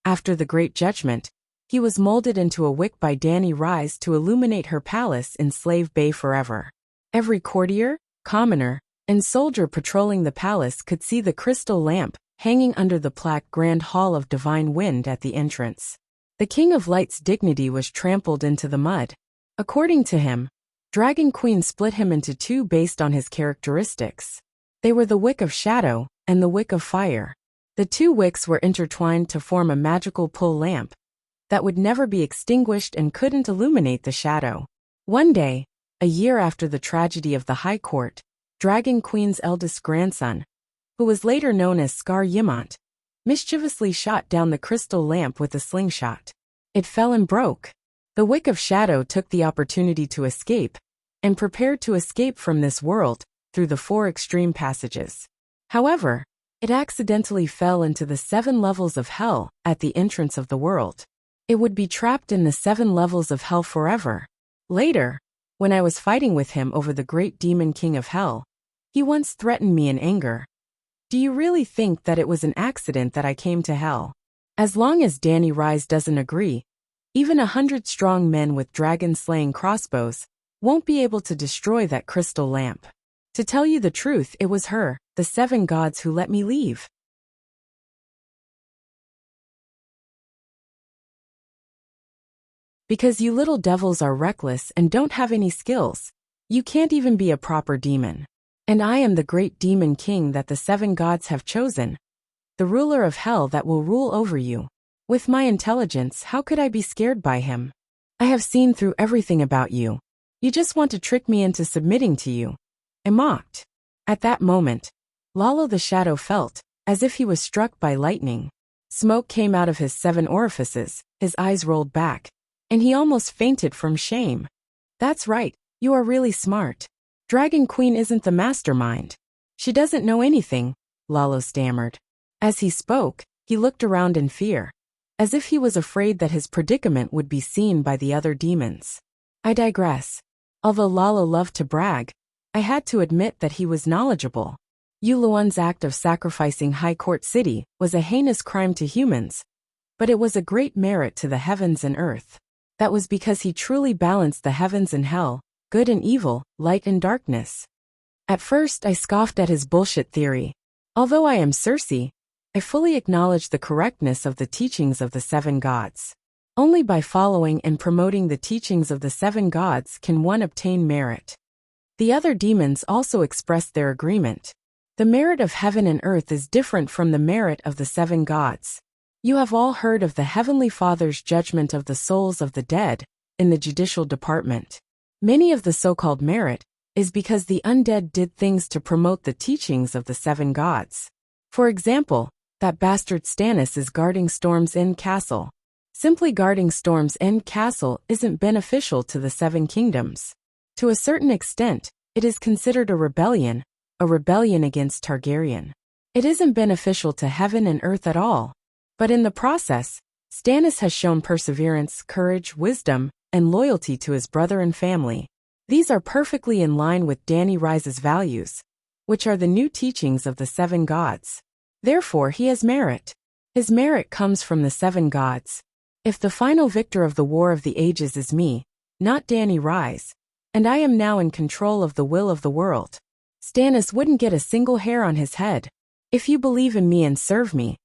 S1: After the Great Judgment, he was molded into a wick by Dani Rise to illuminate her palace in Slave Bay forever. Every courtier, commoner, and soldier patrolling the palace could see the crystal lamp hanging under the plaque Grand Hall of Divine Wind at the entrance. The King of Light's dignity was trampled into the mud. According to him, Dragon Queen split him into 2 based on his characteristics. They were the Wick of Shadow and the Wick of Fire. The 2 wicks were intertwined to form a magical pull lamp that would never be extinguished and couldn't illuminate the shadow. One day, a year after the tragedy of the High Court, Dragon Queen's eldest grandson, who was later known as Scar Yimant, mischievously shot down the crystal lamp with a slingshot. It fell and broke. The Wick of Shadow took the opportunity to escape, and prepared to escape from this world through the 4 extreme passages. However, it accidentally fell into the 7 levels of hell at the entrance of the world. It would be trapped in the 7 levels of hell forever. Later, when I was fighting with him over the great demon king of hell, he once threatened me in anger. Do you really think that it was an accident that I came to hell? As long as Dani Rise doesn't agree, even 100 strong men with dragon-slaying crossbows won't be able to destroy that crystal lamp. To tell you the truth, it was her, the 7 gods, who let me leave. Because you little devils are reckless and don't have any skills, you can't even be a proper demon. And I am the great demon king that the 7 gods have chosen, the ruler of hell that will rule over you. With my intelligence, how could I be scared by him? I have seen through everything about you. You just want to trick me into submitting to you. I mocked. At that moment, Lalo the Shadow felt as if he was struck by lightning. Smoke came out of his 7 orifices, his eyes rolled back, and he almost fainted from shame. That's right, You are really smart. Dragon Queen isn't the mastermind. She doesn't know anything, Lalo stammered. As he spoke, he looked around in fear, as if he was afraid that his predicament would be seen by the other demons. I digress. Although Lalo loved to brag, I had to admit that he was knowledgeable. Yuluan's act of sacrificing High Court City was a heinous crime to humans, but it was a great merit to the heavens and earth. That was because he truly balanced the heavens and hell, good and evil, light and darkness. At first I scoffed at his bullshit theory. Although I am Circe, I fully acknowledge the correctness of the teachings of the seven gods. Only by following and promoting the teachings of the seven gods can one obtain merit. The other demons also expressed their agreement. The merit of heaven and earth is different from the merit of the seven gods. You have all heard of the Heavenly Father's judgment of the souls of the dead in the judicial department. Many of the so-called merit is because the undead did things to promote the teachings of the seven gods. For example, that bastard Stannis is guarding Storm's End Castle. Simply guarding Storm's End Castle isn't beneficial to the seven kingdoms. To a certain extent, it is considered a rebellion against Targaryen. It isn't beneficial to heaven and earth at all. But in the process, Stannis has shown perseverance, courage, wisdom, and loyalty to his brother and family. These are perfectly in line with Dany Rise's values, which are the new teachings of the seven gods. Therefore he has merit. His merit comes from the seven gods. If the final victor of the War of the Ages is me, not Dany Rise, and I am now in control of the will of the world, Stannis wouldn't get a single hair on his head. If you believe in me and serve me,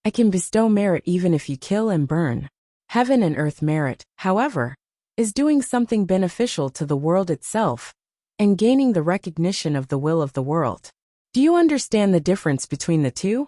S1: I can bestow merit even if you kill and burn. Heaven and earth merit, however, is doing something beneficial to the world itself and gaining the recognition of the will of the world. Do you understand the difference between the two?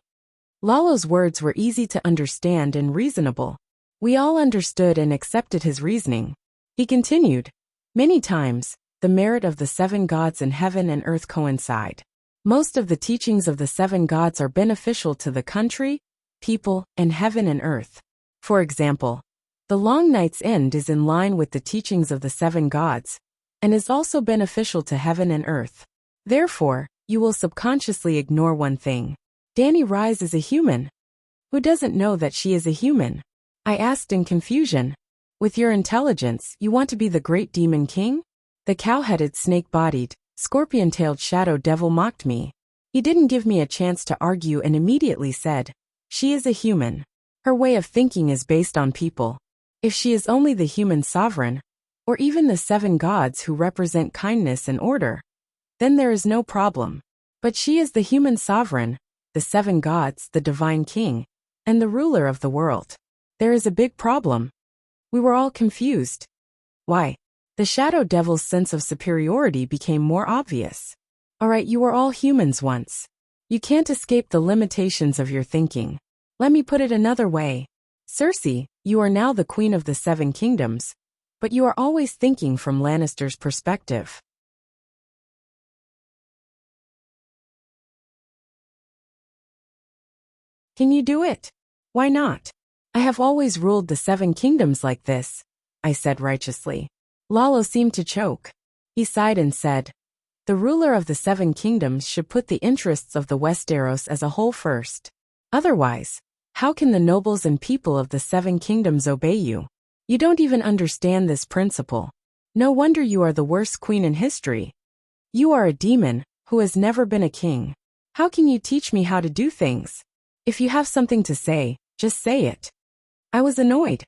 S1: Lalo's words were easy to understand and reasonable. We all understood and accepted his reasoning. He continued, many times, the merit of the seven gods in heaven and earth coincide. Most of the teachings of the seven gods are beneficial to the country, people, and heaven and earth. For example, the long night's end is in line with the teachings of the seven gods, and is also beneficial to heaven and earth. Therefore, you will subconsciously ignore one thing. Dany Rise is a human. Who doesn't know that she is a human? I asked in confusion. With your intelligence, you want to be the great demon king? The cow-headed, snake-bodied, scorpion-tailed shadow devil mocked me. He didn't give me a chance to argue and immediately said, she is a human. Her way of thinking is based on people. If she is only the human sovereign, or even the seven gods who represent kindness and order, then there is no problem. But she is the human sovereign, the seven gods, the divine king, and the ruler of the world. There is a big problem. We were all confused. Why? The shadow devil's sense of superiority became more obvious. Alright, you were all humans once. You can't escape the limitations of your thinking. Let me put it another way. Circe, you are now the queen of the seven kingdoms, but you are always thinking from Lannister's perspective. Can you do it? Why not? I have always ruled the seven kingdoms like this, I said righteously. Lalo seemed to choke. He sighed and said, the ruler of the seven kingdoms should put the interests of the Westeros as a whole first. Otherwise, how can the nobles and people of the seven kingdoms obey you? You don't even understand this principle. No wonder you are the worst queen in history. You are a demon who has never been a king. How can you teach me how to do things? If you have something to say, just say it. I was annoyed.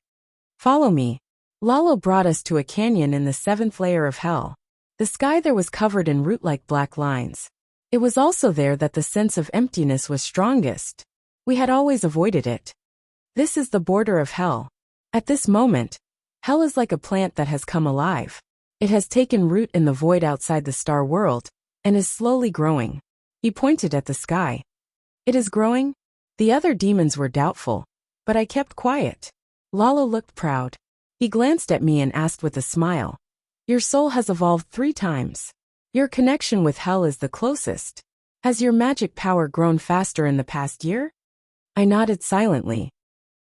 S1: Follow me. Lalo brought us to a canyon in the seventh layer of hell. The sky there was covered in root-like black lines. It was also there that the sense of emptiness was strongest. We had always avoided it. This is the border of hell. At this moment, hell is like a plant that has come alive. It has taken root in the void outside the star world, and is slowly growing. He pointed at the sky. It is growing? The other demons were doubtful, but I kept quiet. Lalo looked proud. He glanced at me and asked with a smile, your soul has evolved 3 times. Your connection with hell is the closest. Has your magic power grown faster in the past year? I nodded silently.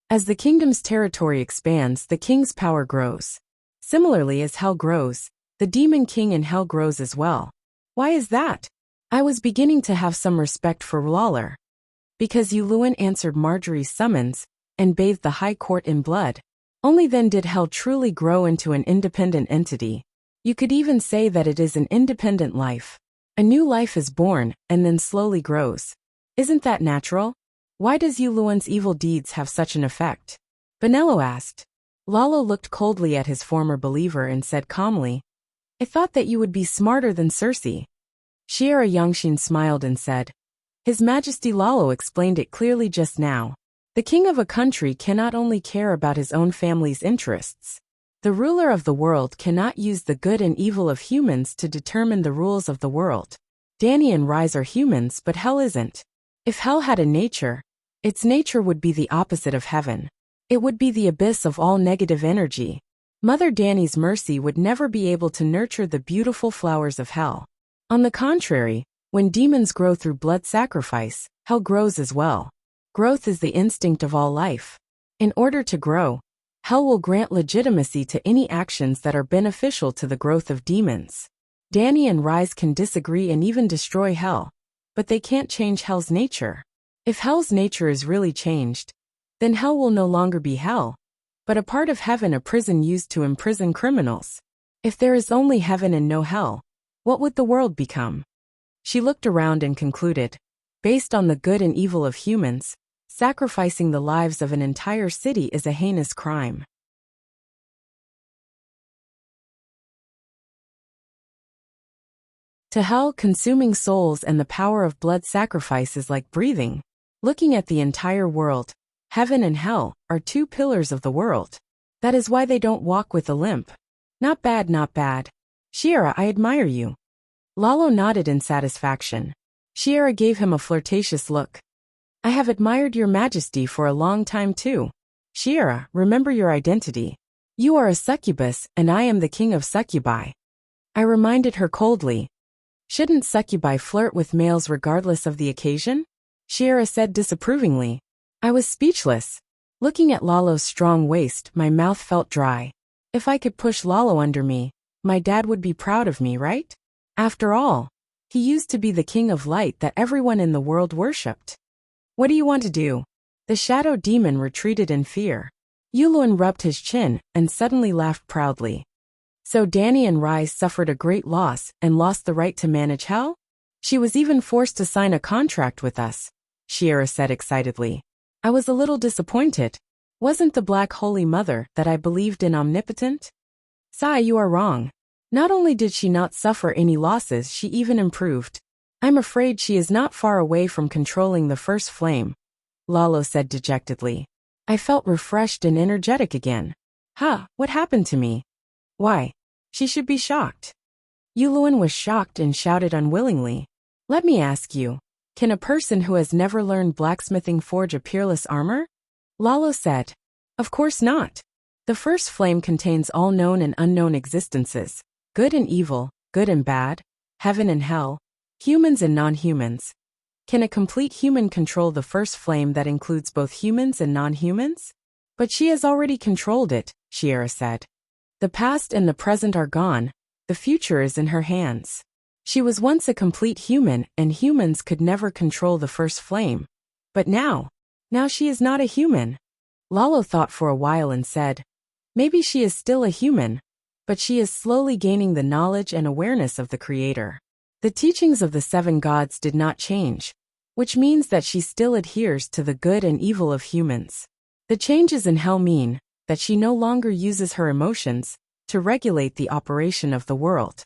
S1: As the kingdom's territory expands, the king's power grows. Similarly, as hell grows, The demon king in hell grows as well. Why is that? I was beginning to have some respect for Lawler. Because Yuluen answered Marjorie's summons and bathed the high court in blood. Only then did hell truly grow into an independent entity. You could even say that it is an independent life. A new life is born and then slowly grows. Isn't that natural? Why does Yuluen's evil deeds have such an effect? Benello asked. Lalo looked coldly at his former believer and said calmly, I thought that you would be smarter than Cersei. Shiera Yangshin smiled and said, His Majesty Lalo explained it clearly just now. The king of a country cannot only care about his own family's interests. The ruler of the world cannot use the good and evil of humans to determine the rules of the world. Dany and Rhys are humans, but hell isn't. If hell had a nature, its nature would be the opposite of heaven. It would be the abyss of all negative energy. Mother Dany's mercy would never be able to nurture the beautiful flowers of hell. On the contrary, when demons grow through blood sacrifice, hell grows as well. Growth is the instinct of all life. In order to grow, hell will grant legitimacy to any actions that are beneficial to the growth of demons. Dany and Rhys can disagree and even destroy hell, but they can't change hell's nature. If hell's nature is really changed, then hell will no longer be hell, but a part of heaven, a prison used to imprison criminals. If there is only heaven and no hell, what would the world become? She looked around and concluded, based on the good and evil of humans, sacrificing the lives of an entire city is a heinous crime. To hell, consuming souls and the power of blood sacrifice is like breathing. Looking at the entire world, heaven and hell are two pillars of the world. That is why they don't walk with a limp. Not bad, not bad. Shiera, I admire you. Lalo nodded in satisfaction. Shiera gave him a flirtatious look. I have admired your majesty for a long time too. Shiera, remember your identity. You are a succubus and I am the king of succubi. I reminded her coldly. Shouldn't succubi flirt with males regardless of the occasion? Shiera said disapprovingly. I was speechless. Looking at Lalo's strong waist, my mouth felt dry. If I could push Lalo under me, my dad would be proud of me, right? After all, he used to be the king of light that everyone in the world worshipped. What do you want to do? The shadow demon retreated in fear. Yuluen rubbed his chin and suddenly laughed proudly. So Dany and Rhys suffered a great loss and lost the right to manage hell? She was even forced to sign a contract with us, Shiera said excitedly. I was a little disappointed. Wasn't the Black Holy Mother that I believed in omnipotent? Sai, you are wrong. Not only did she not suffer any losses, she even improved. I'm afraid she is not far away from controlling the first flame, Lalo said dejectedly. I felt refreshed and energetic again. What happened to me? Why? She should be shocked. Yuluen was shocked and shouted unwillingly. Let me ask you, can a person who has never learned blacksmithing forge a peerless armor? Lalo said. Of course not. The first flame contains all known and unknown existences, good and evil, good and bad, heaven and hell, humans and non-humans. Can a complete human control the first flame that includes both humans and non-humans? But she has already controlled it, Shiera said. The past and the present are gone, the future is in her hands. She was once a complete human and humans could never control the first flame. But now she is not a human. Lalo thought for a while and said, maybe she is still a human, but she is slowly gaining the knowledge and awareness of the Creator. The teachings of the seven gods did not change, which means that she still adheres to the good and evil of humans. The changes in hell mean that she no longer uses her emotions to regulate the operation of the world.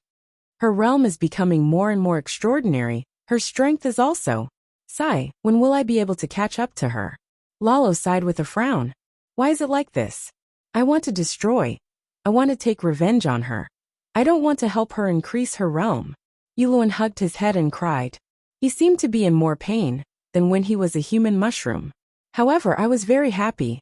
S1: Her realm is becoming more and more extraordinary, her strength is also. Sigh, when will I be able to catch up to her? Lalo sighed with a frown. Why is it like this? I want to destroy. I want to take revenge on her. I don't want to help her increase her realm. Yuluen hugged his head and cried. He seemed to be in more pain than when he was a human mushroom. However, I was very happy.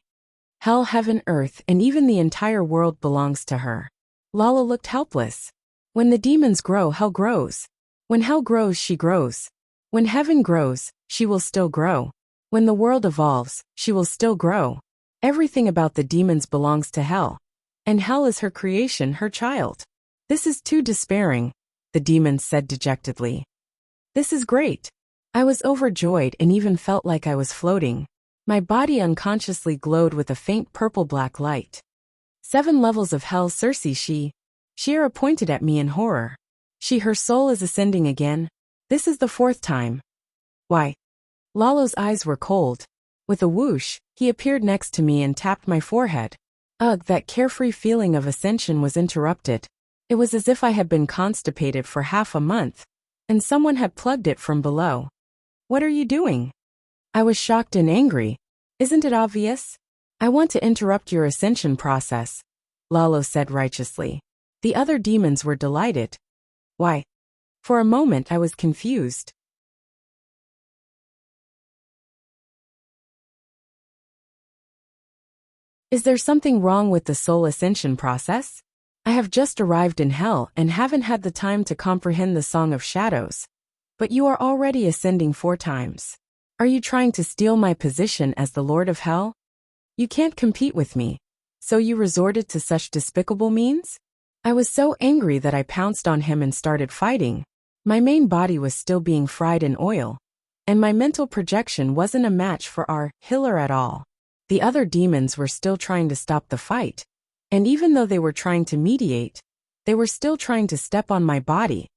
S1: Hell, heaven, earth, and even the entire world belongs to her. Lalo looked helpless. When the demons grow, hell grows. When hell grows, she grows. When heaven grows, she will still grow. When the world evolves, she will still grow. Everything about the demons belongs to hell. And hell is her creation, her child. This is too despairing, the demons said dejectedly. This is great. I was overjoyed and even felt like I was floating. My body unconsciously glowed with a faint purple-black light. 7 levels of hell, Circe, Shira pointed at me in horror. Her soul is ascending again. This is the 4th time. Why? Lalo's eyes were cold. With a whoosh, he appeared next to me and tapped my forehead. Ugh, that carefree feeling of ascension was interrupted. It was as if I had been constipated for half a month, and someone had plugged it from below. What are you doing? I was shocked and angry. Isn't it obvious? I want to interrupt your ascension process, Lalo said righteously. The other demons were delighted. Why? For a moment I was confused. Is there something wrong with the soul ascension process? I have just arrived in hell and haven't had the time to comprehend the Song of Shadows. But you are already ascending 4 times. Are you trying to steal my position as the Lord of Hell? You can't compete with me. So you resorted to such despicable means? I was so angry that I pounced on him and started fighting. My main body was still being fried in oil, and my mental projection wasn't a match for our healer at all. The other demons were still trying to stop the fight, and even though they were trying to mediate, they were still trying to step on my body.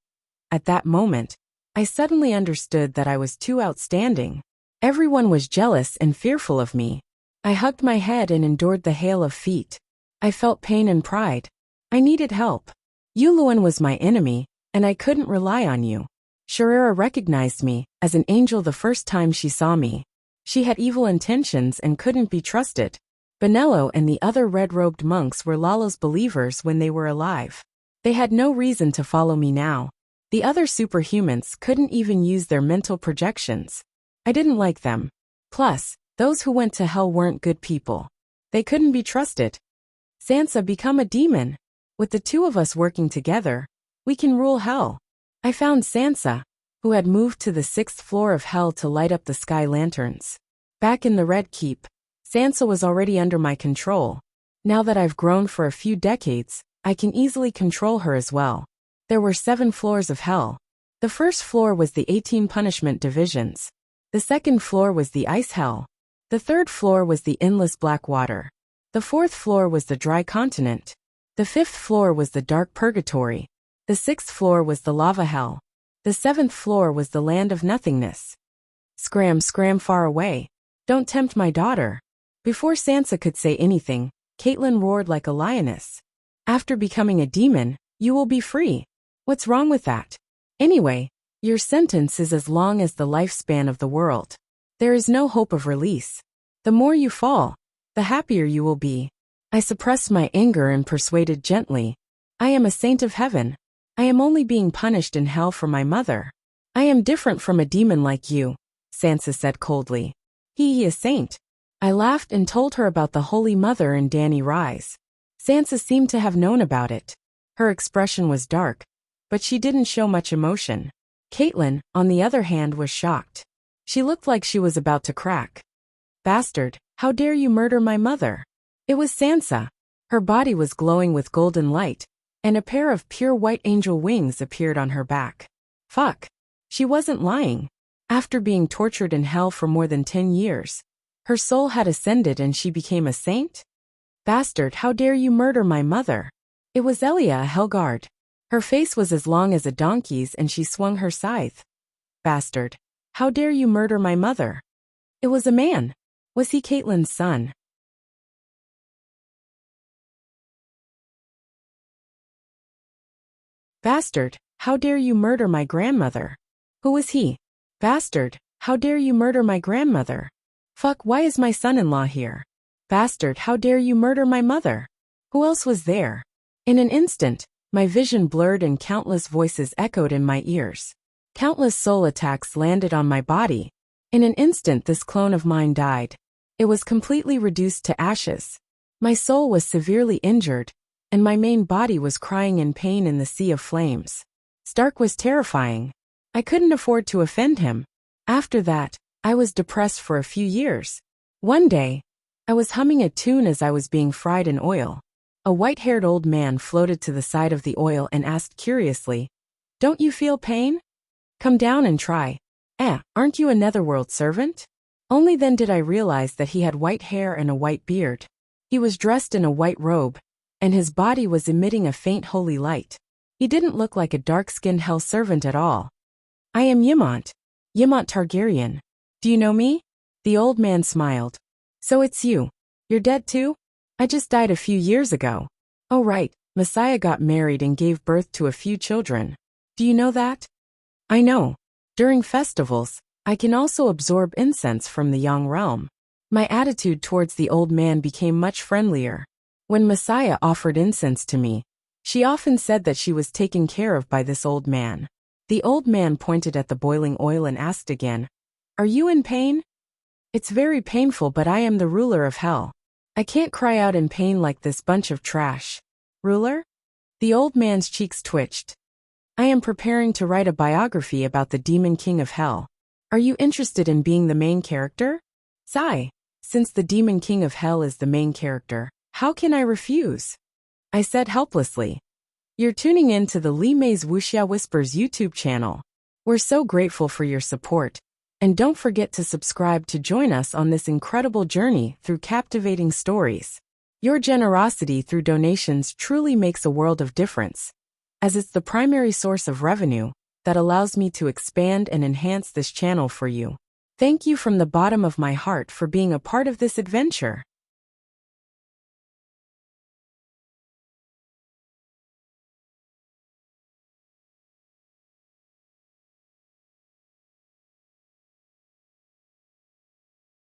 S1: At that moment, I suddenly understood that I was too outstanding. Everyone was jealous and fearful of me. I hugged my head and endured the hail of feet. I felt pain and pride. I needed help. Yuluan was my enemy, and I couldn't rely on you. Shirira recognized me as an angel the first time she saw me. She had evil intentions and couldn't be trusted. Benello and the other red-robed monks were Lalo's believers when they were alive. They had no reason to follow me now. The other superhumans couldn't even use their mental projections. I didn't like them. Plus, those who went to hell weren't good people. They couldn't be trusted. Sansa, become a demon. With the 2 of us working together, we can rule hell. I found Sansa, who had moved to the 6th floor of hell to light up the sky lanterns. Back in the Red Keep, Sansa was already under my control. Now that I've grown for a few decades, I can easily control her as well. There were 7 floors of hell. The first floor was the 18 punishment divisions. The second floor was the ice hell. The third floor was the endless black water. The fourth floor was the dry continent. The fifth floor was the dark purgatory. The sixth floor was the lava hell. The seventh floor was the land of nothingness. Scram, scram far away. Don't tempt my daughter. Before Sansa could say anything, Caitlin roared like a lioness. After becoming a demon, you will be free. What's wrong with that? Anyway, your sentence is as long as the lifespan of the world. There is no hope of release. The more you fall, the happier you will be. I suppressed my anger and persuaded gently. I am a saint of heaven. I am only being punished in hell for my mother. I am different from a demon like you, Sansa said coldly. He is saint. I laughed and told her about the Holy Mother and Dany Rise. Sansa seemed to have known about it. Her expression was dark, but she didn't show much emotion. Caitlin, on the other hand, was shocked. She looked like she was about to crack. Bastard, how dare you murder my mother? It was Sansa. Her body was glowing with golden light, and a pair of pure white angel wings appeared on her back. Fuck. She wasn't lying. After being tortured in hell for more than 10 years, her soul had ascended and she became a saint? Bastard, how dare you murder my mother? It was Elia, a Hellguard. Her face was as long as a donkey's and she swung her scythe. Bastard, how dare you murder my mother? It was a man. Was he Caitlyn's son? Bastard, how dare you murder my grandmother? Who was he? Bastard, how dare you murder my grandmother? Fuck, why is my son-in-law here? Bastard, how dare you murder my mother? Who else was there? In an instant, my vision blurred and countless voices echoed in my ears. Countless soul attacks landed on my body. In an instant, this clone of mine died. It was completely reduced to ashes. My soul was severely injured, and my main body was crying in pain in the sea of flames. Stark was terrifying. I couldn't afford to offend him. After that, I was depressed for a few years. One day, I was humming a tune as I was being fried in oil. A white-haired old man floated to the side of the oil and asked curiously, "Don't you feel pain? Come down and try. Aren't you a netherworld servant?" Only then did I realize that he had white hair and a white beard. He was dressed in a white robe, and his body was emitting a faint holy light. He didn't look like a dark-skinned hell servant at all. "I am Ymont Targaryen. Do you know me?" The old man smiled. "So it's you. You're dead too? I just died a few years ago." "Oh right, Messiah got married and gave birth to a few children. Do you know that?" "I know. During festivals, I can also absorb incense from the Yang realm." My attitude towards the old man became much friendlier. When Messiah offered incense to me, she often said that she was taken care of by this old man. The old man pointed at the boiling oil and asked again, "Are you in pain?" "It's very painful, but I am the ruler of hell. I can't cry out in pain like this bunch of trash." "Ruler?" The old man's cheeks twitched. "I am preparing to write a biography about the demon king of hell. Are you interested in being the main character?" "Sigh. Since the demon king of hell is the main character, how can I refuse?" I said helplessly. You're tuning in to the Li Mei's Wuxia Whispers YouTube channel. We're so grateful for your support. And don't forget to subscribe to join us on this incredible journey through captivating stories. Your generosity through donations truly makes a world of difference, as it's the primary source of revenue that allows me to expand and enhance this channel for you. Thank you from the bottom of my heart for being a part of this adventure.